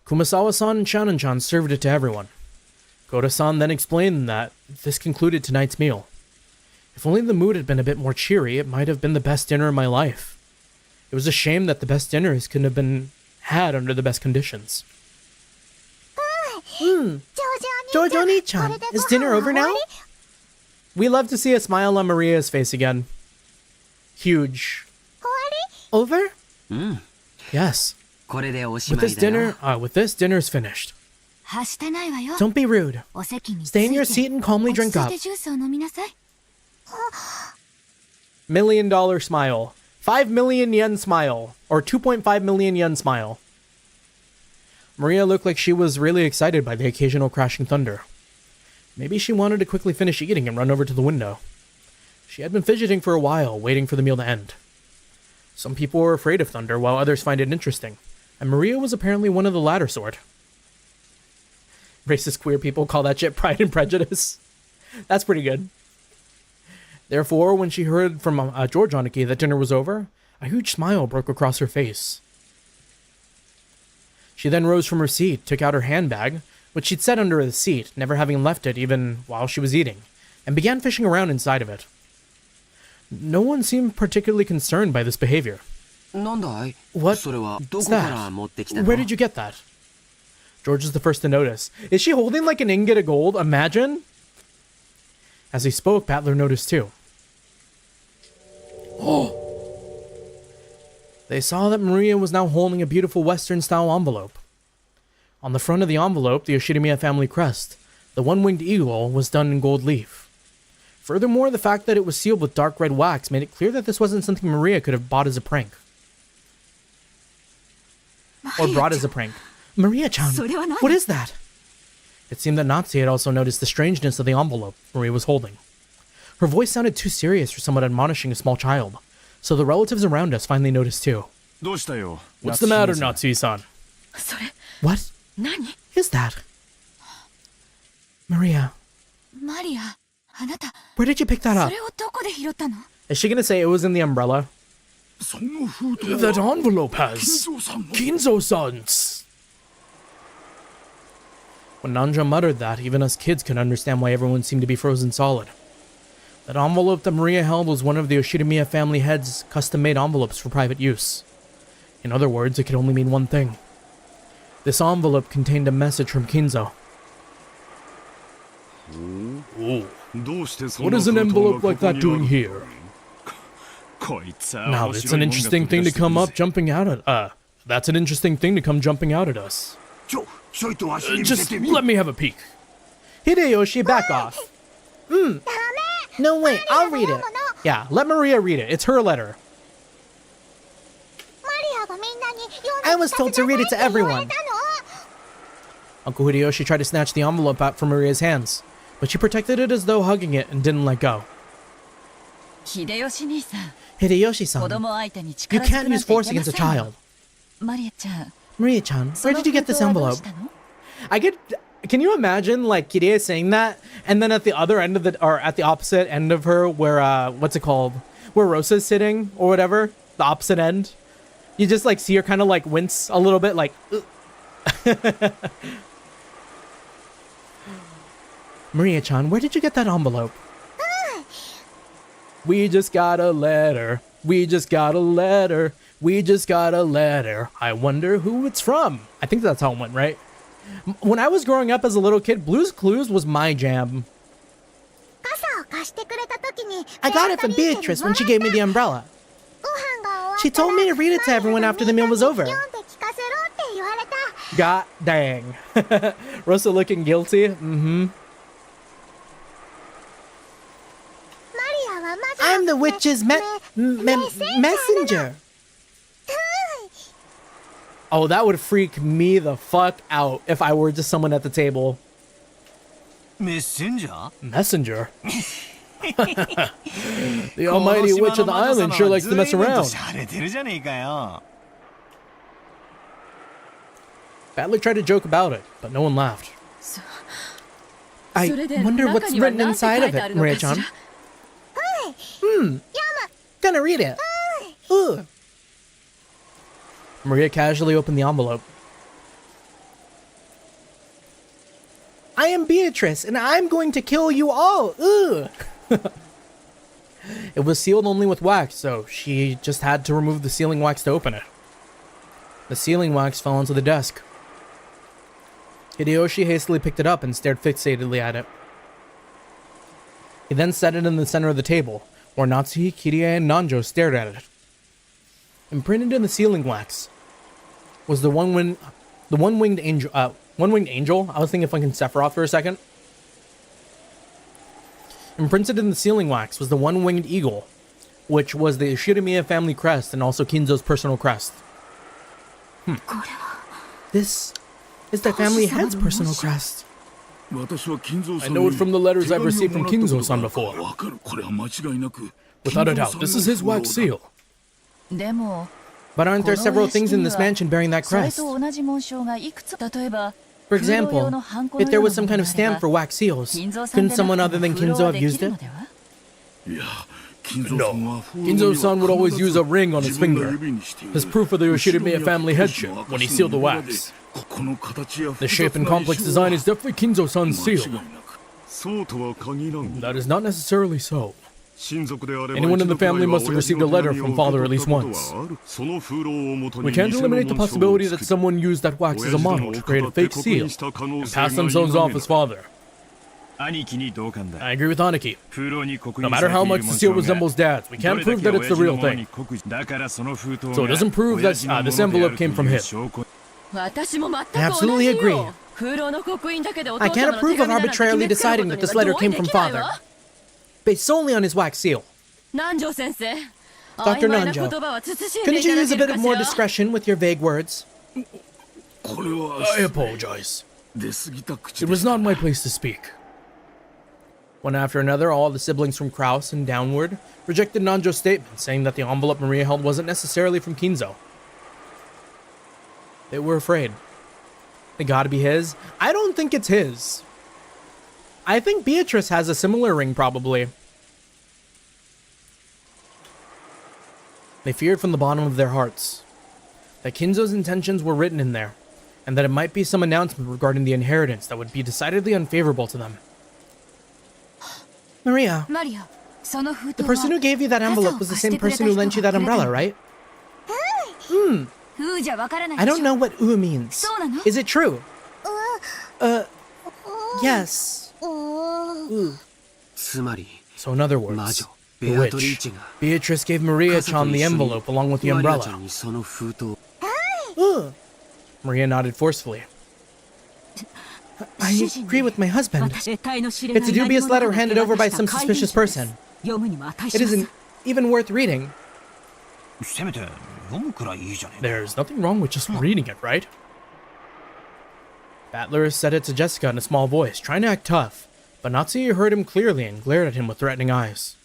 Kumasawa-san and Shannon-chan served it to everyone. Goda-san then explained that this concluded tonight's meal. If only the mood had been a bit more cheery, it might have been the best dinner of my life. It was a shame that the best dinners couldn't have been had under the best conditions. Jojo-ni-chan, is dinner over now? We love to see a smile on Maria's face again. Huge. Over? Yes. With this, dinner's finished. Don't be rude. Stay in your seat and calmly drink up. $1 million smile. 5 million yen smile. Or 2.5 million yen smile. Maria looked like she was really excited by the occasional crashing thunder. Maybe she wanted to quickly finish eating and run over to the window. She had been fidgeting for a while, waiting for the meal to end. Some people were afraid of thunder, while others find it interesting, and Maria was apparently one of the latter sort. Racist queer people call that shit Pride and Prejudice. That's pretty good. Therefore, when she heard from George Oniki that dinner was over, a huge smile broke across her face. She then rose from her seat, took out her handbag, which she'd set under the seat, never having left it even while she was eating, and began fishing around inside of it. No one seemed particularly concerned by this behavior. What's that? Where did you get that? George is the first to notice. Is she holding like an ingot of gold? Imagine! As he spoke, Battler noticed too. Oh! They saw that Maria was now holding a beautiful Western-style envelope. On the front of the envelope, the Yoshimiya family crest, the one-winged eagle, was done in gold leaf. Furthermore, the fact that it was sealed with dark red wax made it clear that this wasn't something Maria could have bought as a prank. Or brought as a prank. Maria-chan, what is that? It seemed that Natsuki had also noticed the strangeness of the envelope Maria was holding. Her voice sounded too serious for someone admonishing a small child, so the relatives around us finally noticed too. What's the matter, Natsuki-san? What is that? Maria, where did you pick that up? Is she gonna say it was in the umbrella? That envelope has Kinzo-san's. When Nanja muttered that, even us kids could understand why everyone seemed to be frozen solid. That envelope that Maria held was one of the Yoshimiya family head's custom-made envelopes for private use. In other words, it could only mean one thing. This envelope contained a message from Kinzo. Oh. What is an envelope like that doing here? Now, it's an interesting thing to come up jumping out at that's an interesting thing to come jumping out at us. Just let me have a peek. Hideyoshi, back off. No, wait, I'll read it. Yeah, let Maria read it. It's her letter. I was told to read it to everyone. Uncle Hideyoshi tried to snatch the envelope out from Maria's hands, but she protected it as though hugging it and didn't let go. Hideyoshi-san, you can't use force against a child. Maria-chan, where did you get this envelope? Can you imagine, like, Kirie saying that, and then at the other end of the, or at the opposite end of her, where, what's it called? Where Rosa's sitting, or whatever, the opposite end? You just, like, see her kind of, like, wince a little bit, like, Maria-chan, where did you get that envelope? We just got a letter. We just got a letter. We just got a letter. I wonder who it's from. I think that's how it went, right? When I was growing up as a little kid, Blue's Clues was my jam. I got it from Beatrice when she gave me the umbrella. She told me to read it to everyone after the meal was over. God dang. Rosa looking guilty. I'm the witch's messenger. Oh, that would freak me the fuck out if I were just someone at the table. Messenger? Messenger? The almighty witch of the island sure likes to mess around. Battler tried to joke about it, but no one laughed. I wonder what's written inside of it, Maria-chan. Gonna read it. Ooh. Maria casually opened the envelope. I am Beatrice, and I'm going to kill you all. Ooh. It was sealed only with wax, so she just had to remove the sealing wax to open it. The sealing wax fell onto the desk. Hideyoshi hastily picked it up and stared fixatedly at it. He then set it in the center of the table, where Natsuki, Kirie, and Nanjo stared at it. Imprinted in the sealing wax was the one-winged angel. I was thinking fucking Sephiroth for a second. Imprinted in the sealing wax was the one-winged eagle, which was the Yoshimiya family crest and also Kinzo's personal crest. This is the family head's personal crest. I know it from the letters I've received from Kinzo-san before. Without a doubt, this is his wax seal. But aren't there several things in this mansion bearing that crest? For example, if there was some kind of stamp for wax seals, couldn't someone other than Kinzo have used it? No. Kinzo-san would always use a ring on his finger as proof of the Yoshirime family headship when he sealed the wax. The shape and complex design is definitely Kinzo-san's seal. That is not necessarily so. Anyone in the family must have received a letter from father at least once. We can't eliminate the possibility that someone used that wax as a model to create a fake seal and pass themselves off as father. I agree with Aniki. No matter how much the seal resembles Dad's, we can't prove that it's the real thing. So it doesn't prove that this envelope came from him. I absolutely agree. I can't approve of arbitrarily deciding that this letter came from father, based solely on his wax seal. Dr. Nanjo, couldn't you use a bit of more discretion with your vague words? I apologize. It was not my place to speak. One after another, all the siblings from Kraus and downward rejected Nanjo's statement, saying that the envelope Maria held wasn't necessarily from Kinzo. They were afraid. It gotta be his. I don't think it's his. I think Beatrice has a similar ring, probably. They feared from the bottom of their hearts that Kinzo's intentions were written in there, and that it might be some announcement regarding the inheritance that would be decidedly unfavorable to them. Maria, the person who gave you that envelope was the same person who lent you that umbrella, right? I don't know what "u" means. Is it true? Yes. So in other words, the witch, Beatrice gave Maria-chan the envelope along with the umbrella. Maria nodded forcefully. I agree with my husband. It's a dubious letter handed over by some suspicious person. It isn't even worth reading. There's nothing wrong with just reading it, right? Battler said it to Jessica in a small voice, trying to act tough, but Natsuki heard him clearly and glared at him with threatening eyes.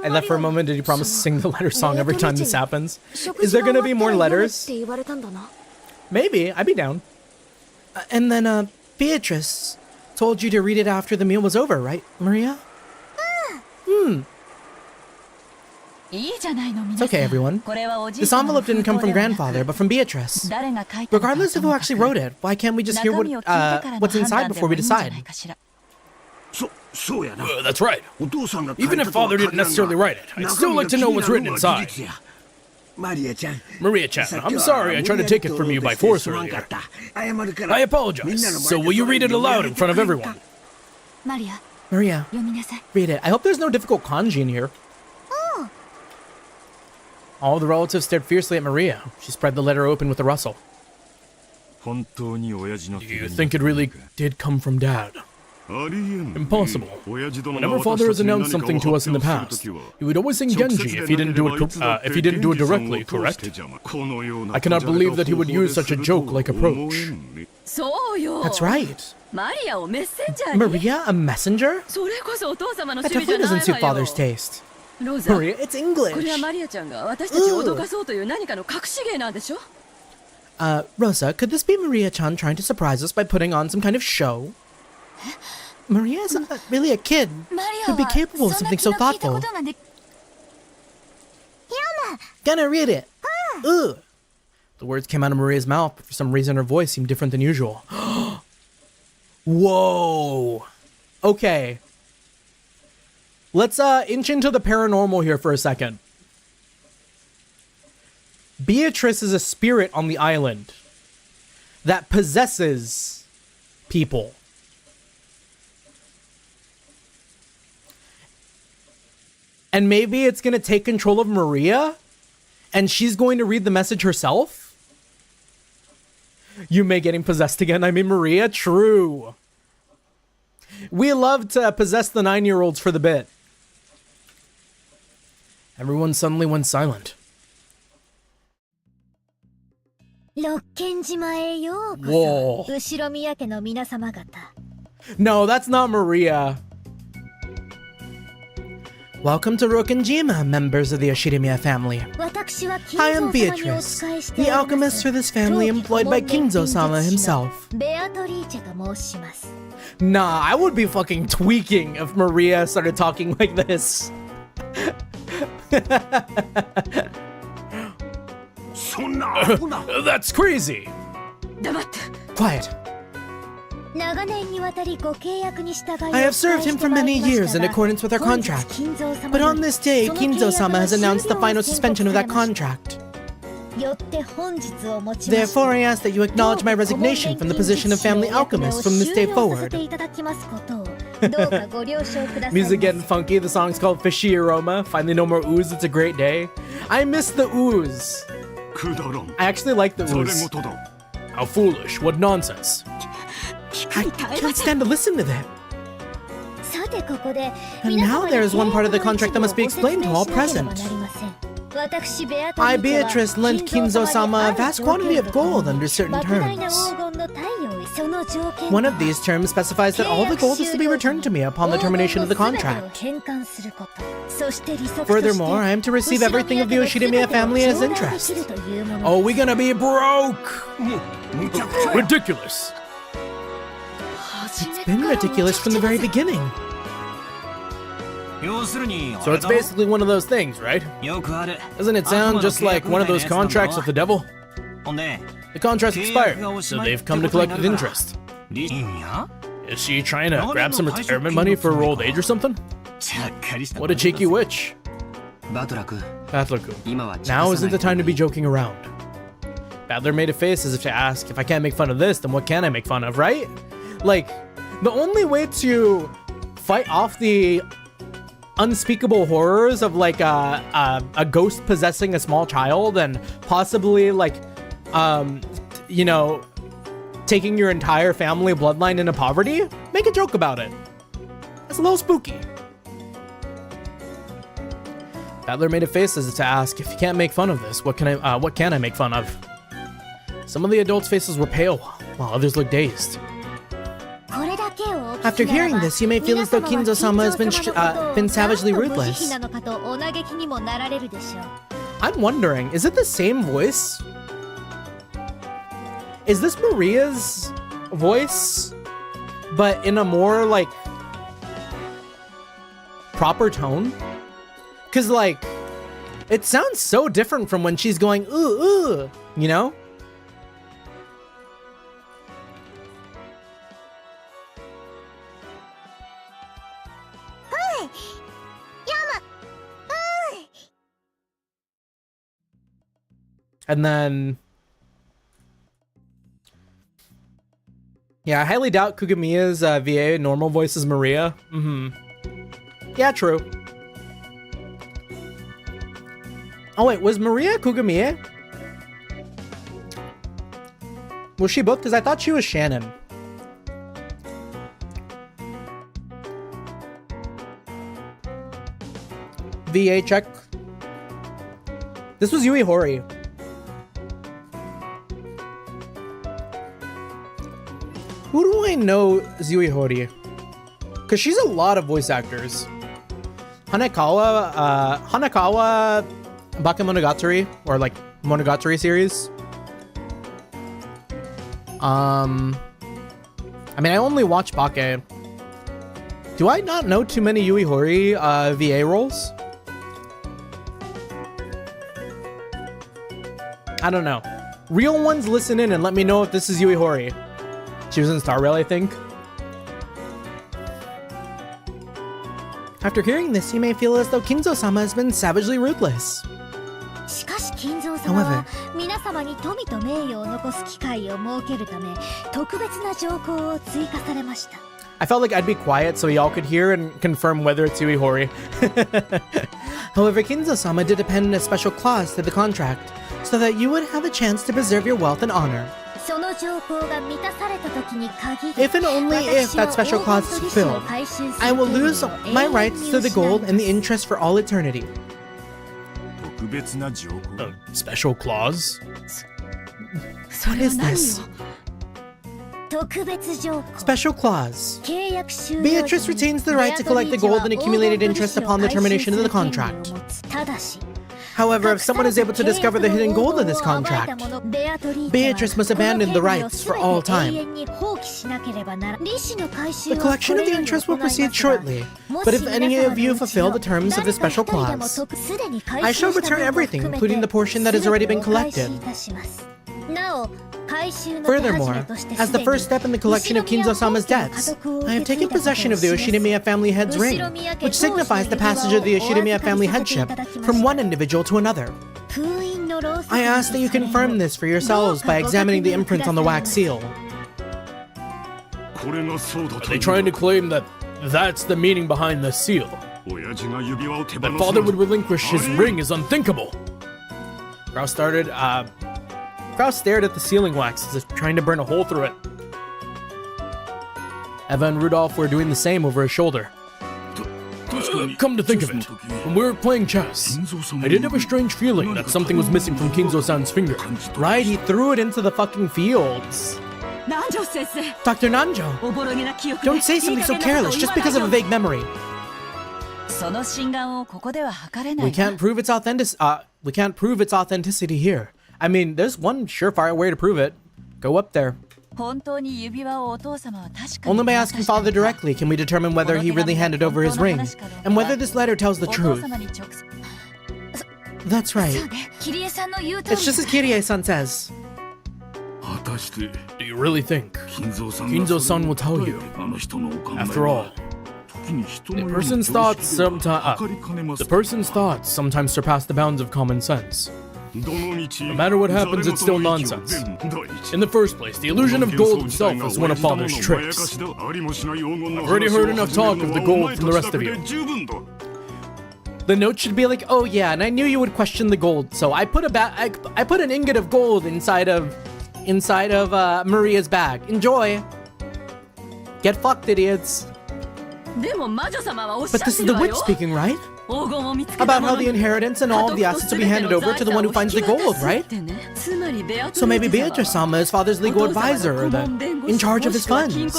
I left for a moment. Did he promise to sing the letter song every time this happens? Is there gonna be more letters? Maybe. I'd be down. And then, Beatrice told you to read it after the meal was over, right, Maria? It's okay, everyone. This envelope didn't come from grandfather, but from Beatrice. Regardless of who actually wrote it, why can't we just hear what's inside before we decide? That's right. Even if father didn't necessarily write it, I'd still like to know what's written inside. Maria-chan, I'm sorry I tried to take it from you by force earlier. I apologize. So will you read it aloud in front of everyone? Maria, read it. I hope there's no difficult kanji in here. All the relatives stared fiercely at Maria. She spread the letter open with a rustle. Do you think it really did come from Dad? Impossible. Whenever father has announced something to us in the past, he would always sing Genji if he didn't do it directly, correct? I cannot believe that he would use such a joke-like approach. That's right. Maria, a messenger? That definitely doesn't suit father's taste. Maria, it's English. Rosa, could this be Maria-chan trying to surprise us by putting on some kind of show? Maria isn't really a kid who'd be capable of something so thoughtful. Gonna read it. Ugh. The words came out of Maria's mouth, but for some reason her voice seemed different than usual. Whoa. Okay. Let's inch into the paranormal here for a second. Beatrice is a spirit on the island that possesses people. And maybe it's going to take control of Maria, and she's going to read the message herself? Yume getting possessed again. I mean, Maria, true. We love to possess the 9-year-olds for the bit. Everyone suddenly went silent. Whoa. No, that's not Maria. Welcome to Rokkenjima, members of the Yoshirimiya family. I am Beatrice, the alchemist for this family employed by Kinzo-sama himself. Nah, I would be fucking tweaking if Maria started talking like this. That's crazy. Quiet. I have served him for many years in accordance with our contract. But on this day, Kinzo-sama has announced the final suspension of that contract. Therefore, I ask that you acknowledge my resignation from the position of family alchemist from this day forward. Music getting funky. The song's called Fishy Aroma. Finally no more ooze. It's a great day. I miss the ooze. I actually like the ooze. How foolish. What nonsense. I can't stand to listen to that. And now there is one part of the contract that must be explained to all present. I, Beatrice, lent Kinzo-sama a vast quantity of gold under certain terms. One of these terms specifies that all the gold is to be returned to me upon the termination of the contract. Furthermore, I am to receive everything of the Yoshirimiya family as interest. Oh, we gonna be broke! Ridiculous! It's been ridiculous from the very beginning. So it's basically one of those things, right? Doesn't it sound just like one of those contracts with the devil? The contract's expired, so they've come to collect with interest. Is she trying to grab some retirement money for her old age or something? What a cheeky witch. Battler-kun. Now isn't the time to be joking around. Battler made a face as if to ask, if I can't make fun of this, then what can I make fun of, right? Like, the only way to fight off the unspeakable horrors of like a ghost possessing a small child and possibly like you know, taking your entire family bloodline into poverty, make a joke about it. It's a little spooky. Battler made a face as if to ask, if you can't make fun of this, what can I make fun of? Some of the adults' faces were pale while others looked dazed. After hearing this, you may feel as though Kinzo-sama has been savagely ruthless. I'm wondering, is it the same voice? Is this Maria's voice, but in a more, like, proper tone? Because, like, it sounds so different from when she's going, ooh, ooh, you know? And then, yeah, I highly doubt Kugamiya's VA normal voice is Maria. Yeah, true. Oh wait, was Maria Kugamiya? Was she both? Because I thought she was Shannon. VA check. This was Yui Horii. Who do I know is Yui Horii? Because she's a lot of voice actors. Hanekawa Bakemonogatari, or like Monogatari series. I mean, I only watch Bake. Do I not know too many Yui Horii VA roles? I don't know. Real ones, listen in and let me know if this is Yui Horii. She was in Star Rail, I think. After hearing this, you may feel as though Kinzo-sama has been savagely ruthless. However, I felt like I'd be quiet so y'all could hear and confirm whether it's Yui Horii. However, Kinzo-sama did append a special clause to the contract, so that you would have a chance to preserve your wealth and honor. If and only if that special clause is fulfilled, I will lose my rights to the gold and the interest for all eternity. A special clause? What is this? Special clause. Beatrice retains the right to collect the gold and accumulated interest upon the termination of the contract. However, if someone is able to discover the hidden gold in this contract, Beatrice must abandon the rights for all time. The collection of the interest will proceed shortly, but if any of you fulfill the terms of the special clause, I shall return everything, including the portion that has already been collected. Furthermore, as the first step in the collection of Kinzo-sama's debts, I have taken possession of the Yoshirimiya family head's ring, which signifies the passage of the Yoshirimiya family headship from one individual to another. I ask that you confirm this for yourselves by examining the imprint on the wax seal. Are they trying to claim that that's the meaning behind the seal? That father would relinquish his ring is unthinkable. Kraus stared at the sealing wax as if trying to burn a hole through it. Eva and Rudolph were doing the same over his shoulder. Come to think of it, when we were playing chess, I did have a strange feeling that something was missing from Kinzo-san's finger. Right, he threw it into the fucking fields. Dr. Nanjo, don't say something so careless just because of a vague memory. We can't prove its authenticity here. I mean, there's one surefire way to prove it. Go up there. Only by asking Father directly can we determine whether he really handed over his ring, and whether this letter tells the truth. That's right. It's just as Kirie-san says. Do you really think Kinzo-san will tell you? After all, the person's thoughts sometimes surpass the bounds of common sense. No matter what happens, it's still nonsense. In the first place, the illusion of gold itself is one of Father's tricks. I've already heard enough talk of the gold from the rest of you. The note should be like, oh yeah, and I knew you would question the gold, so I put an ingot of gold inside of Maria's bag. Enjoy. Get fucked, idiots. But this is the witch speaking, right? About how the inheritance and all of the assets will be handed over to the one who finds the gold, right? So maybe Beatrice-sama is Father's legal advisor, or in charge of his funds. We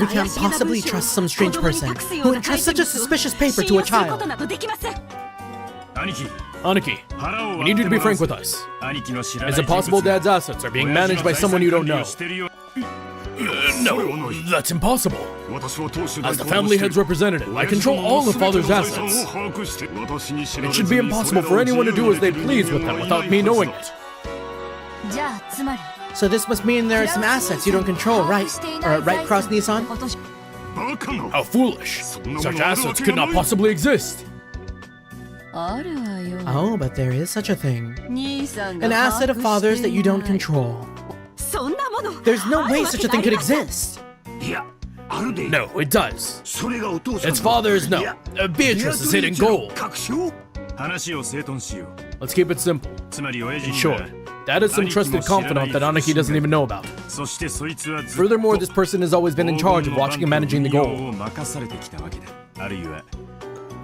can't possibly trust some strange person who entrusts such a suspicious paper to a child. Aniki, we need you to be frank with us. Is it possible Dad's assets are being managed by someone you don't know? No, that's impossible. As the family head's representative, I control all of Father's assets. It should be impossible for anyone to do as they please with them without me knowing it. So this must mean there are some assets you don't control, right? Right, Cross-Nissan? How foolish. Such assets could not possibly exist. Oh, but there is such a thing. An asset of Father's that you don't control. There's no way such a thing could exist. No, it does. It's Father's no. Beatrice is hidden gold. Let's keep it simple. In short, Dad is some trusted confidant that Aniki doesn't even know about. Furthermore, this person has always been in charge of watching and managing the gold.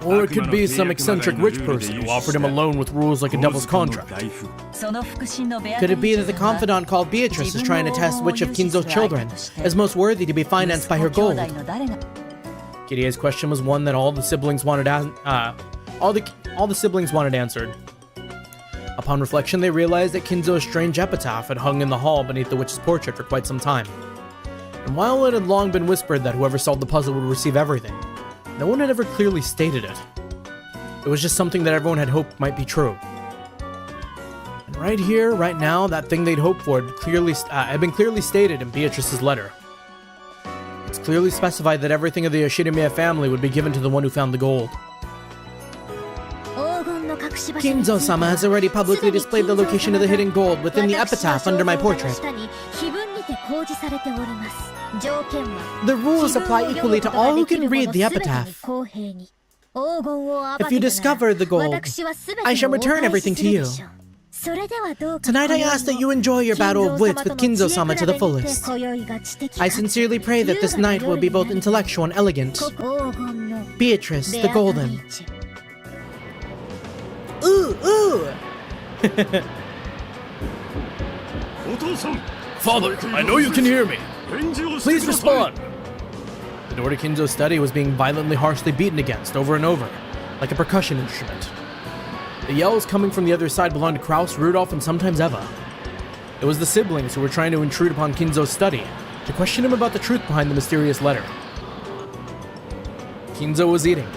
Or it could be some eccentric rich person who offered him a loan with rules like a devil's contract. Could it be that the confidant called Beatrice is trying to test which of Kinzo's children is most worthy to be financed by her gold? Kirie's question was one that all the siblings wanted answered. Upon reflection, they realized that Kinzo's strange epitaph had hung in the hall beneath the witch's portrait for quite some time. And while it had long been whispered that whoever solved the puzzle would receive everything, no one had ever clearly stated it. It was just something that everyone had hoped might be true. And right here, right now, that thing they'd hoped for had been clearly stated in Beatrice's letter. It's clearly specified that everything of the Yoshirimiya family would be given to the one who found the gold. Kinzo-sama has already publicly displayed the location of the hidden gold within the epitaph under my portrait. The rules apply equally to all who can read the epitaph. If you discover the gold, I shall return everything to you. Tonight I ask that you enjoy your battle of wits with Kinzo-sama to the fullest. I sincerely pray that this night will be both intellectual and elegant. Beatrice the Golden. Ooh, ooh! Father, I know you can hear me. Please respond. The door to Kinzo's study was being violently, harshly beaten against over and over, like a percussion instrument. The yells coming from the other side belonged to Kraus, Rudolph, and sometimes Eva. It was the siblings who were trying to intrude upon Kinzo's study to question him about the truth behind the mysterious letter. Kinzo was eating.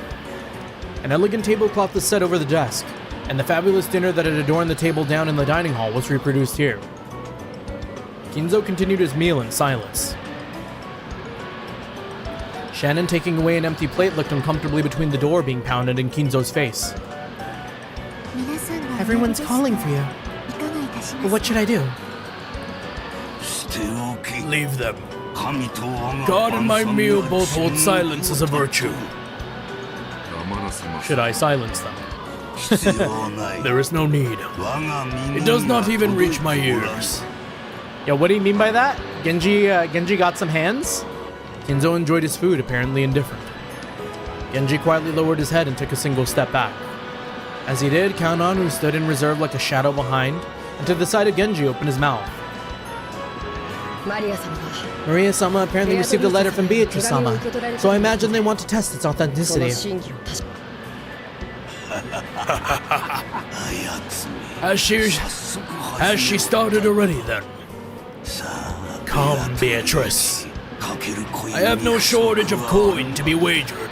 An elegant tablecloth was set over the desk, and the fabulous dinner that had adorned the table down in the dining hall was reproduced here. Kinzo continued his meal in silence. Shannon, taking away an empty plate, looked uncomfortably between the door being pounded and Kinzo's face. Everyone's calling for you. But what should I do? Leave them. God and my meal both hold silence as a virtue. Should I silence them? There is no need. It does not even reach my ears. Yeah, what do you mean by that? Genji got some hands? Kinzo enjoyed his food, apparently indifferent. Genji quietly lowered his head and took a single step back. As he did, Kaonan, who stood in reserve like a shadow behind, and to the side of Genji opened his mouth. Maria-sama apparently received a letter from Beatrice-sama, so I imagine they want to test its authenticity. Has she started already then? Come, Beatrice. I have no shortage of coin to be wagered.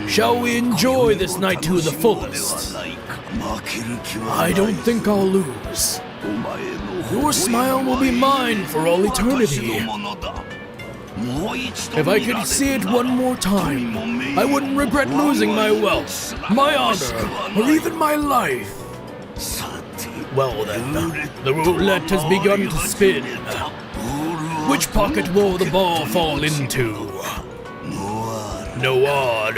Shall we enjoy this night to the fullest? I don't think I'll lose. Your smile will be mine for all eternity. If I could see it one more time, I wouldn't regret losing my wealth, my honor, or even my life. Well then, the roulette has begun to spin. Which pocket will the ball fall into? Noir,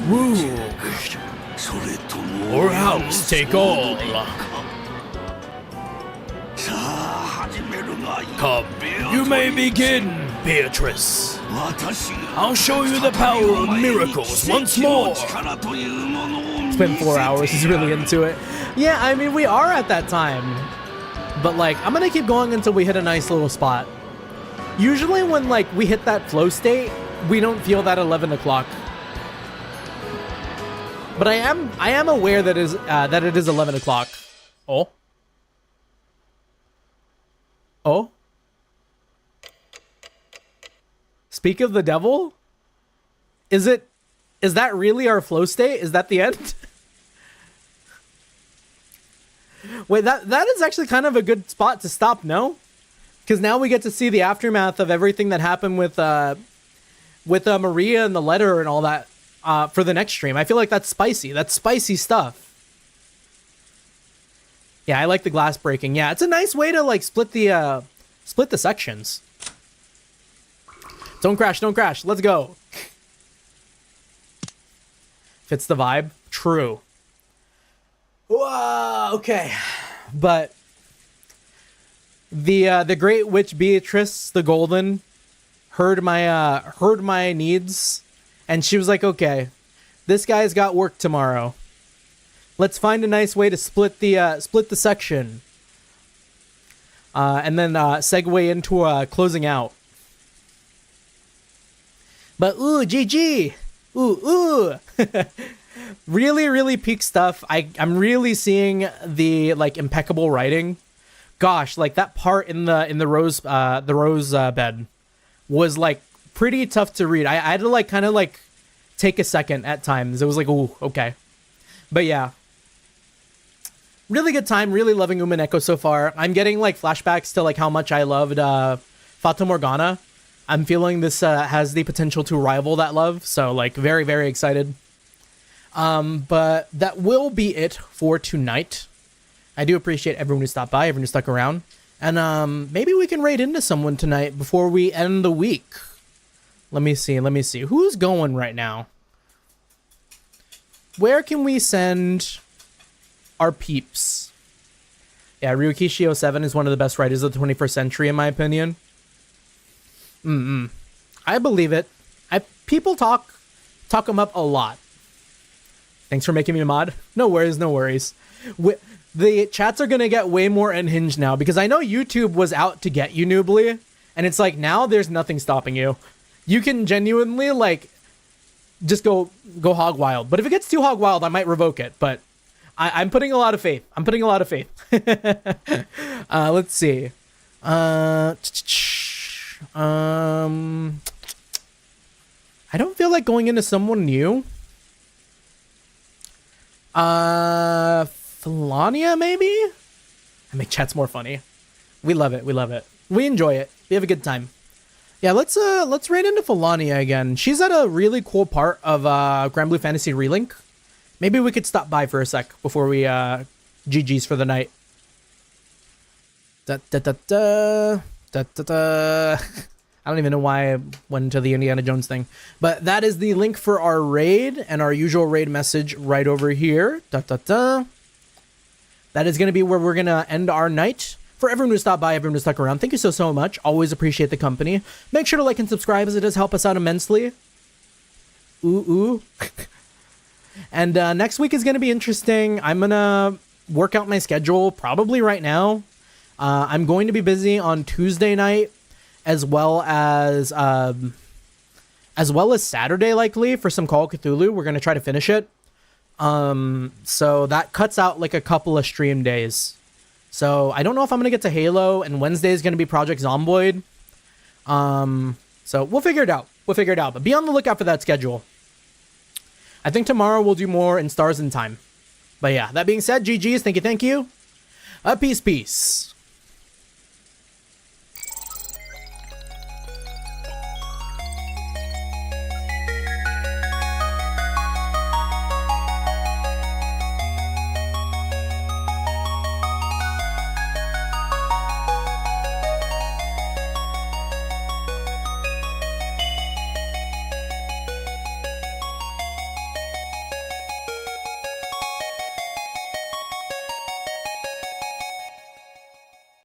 Rouge, or House take all? Come, you may begin, Beatrice. I'll show you the power of miracles once more. It's been 4 hours, he's really into it. Yeah, I mean, we are at that time. But like, I'm gonna keep going until we hit a nice little spot. Usually when like we hit that flow state, we don't feel that 11 o'clock. But I am aware that it is 11 o'clock. Oh. Oh. Speak of the devil? Is that really our flow state? Is that the end? Wait, that is actually kind of a good spot to stop, no? Because now we get to see the aftermath of everything that happened with Maria and the letter and all that for the next stream. I feel like that's spicy. That's spicy stuff. Yeah, I like the glass breaking. Yeah, it's a nice way to like split the sections. Don't crash, don't crash. Let's go. Fits the vibe. True. Whoa, okay. But the great witch Beatrice the Golden heard my needs, and she was like, okay, this guy's got work tomorrow. Let's find a nice way to split the section, and then segue into closing out. But ooh, GG, ooh. Really, really peak stuff. I'm really seeing the like impeccable writing. Gosh, like that part in the rose bed was like pretty tough to read. I had to like kind of like take a second at times. It was like, ooh, okay. But yeah, really good time. Really loving Umineko so far. I'm getting like flashbacks to like how much I loved Fata Morgana. I'm feeling this has the potential to rival that love. So like very, very excited. But that will be it for tonight. I do appreciate everyone who stopped by, everyone who stuck around. And maybe we can raid into someone tonight before we end the week. Let me see. Who's going right now? Where can we send our peeps? Yeah, Ryukishi 07 is one of the best writers of the 21st century, in my opinion. I believe it. People talk him up a lot. Thanks for making me a mod. No worries. the chats are gonna get way more unhinged now because I know YouTube was out to get you, Noobly, and it's like now there's nothing stopping you. You can genuinely like just go hog wild. But if it gets too hog wild, I might revoke it. But I'm putting a lot of faith. I'm putting a lot of faith. Let's see. I don't feel like going into someone new. Felania, maybe? I make chats more funny. We love it. We love it. We enjoy it. We have a good time. Yeah, let's raid into Felania again. She's at a really cool part of Grand Blue Fantasy Relink. Maybe we could stop by for a sec before we GG's for the night. Da da da da da da da. I don't even know why I went into the Indiana Jones thing. But that is the link for our raid and our usual raid message right over here. Da da da. That is going to be where we're going to end our night. For everyone who stopped by, everyone who stuck around, thank you so much. Always appreciate the company. Make sure to like and subscribe as it does help us out immensely. Ooh. And next week is going to be interesting. I'm going to work out my schedule probably right now. I'm going to be busy on Tuesday night as well as Saturday likely for some Call of Cthulhu. We're going to try to finish it. So that cuts out like a couple of stream days. So I don't know if I'm going to get to Halo, and Wednesday is going to be Project Zomboid. So we'll figure it out. But be on the lookout for that schedule. I think tomorrow we'll do more in Stars in Time. But yeah, that being said, GG's. Thank you. Peace.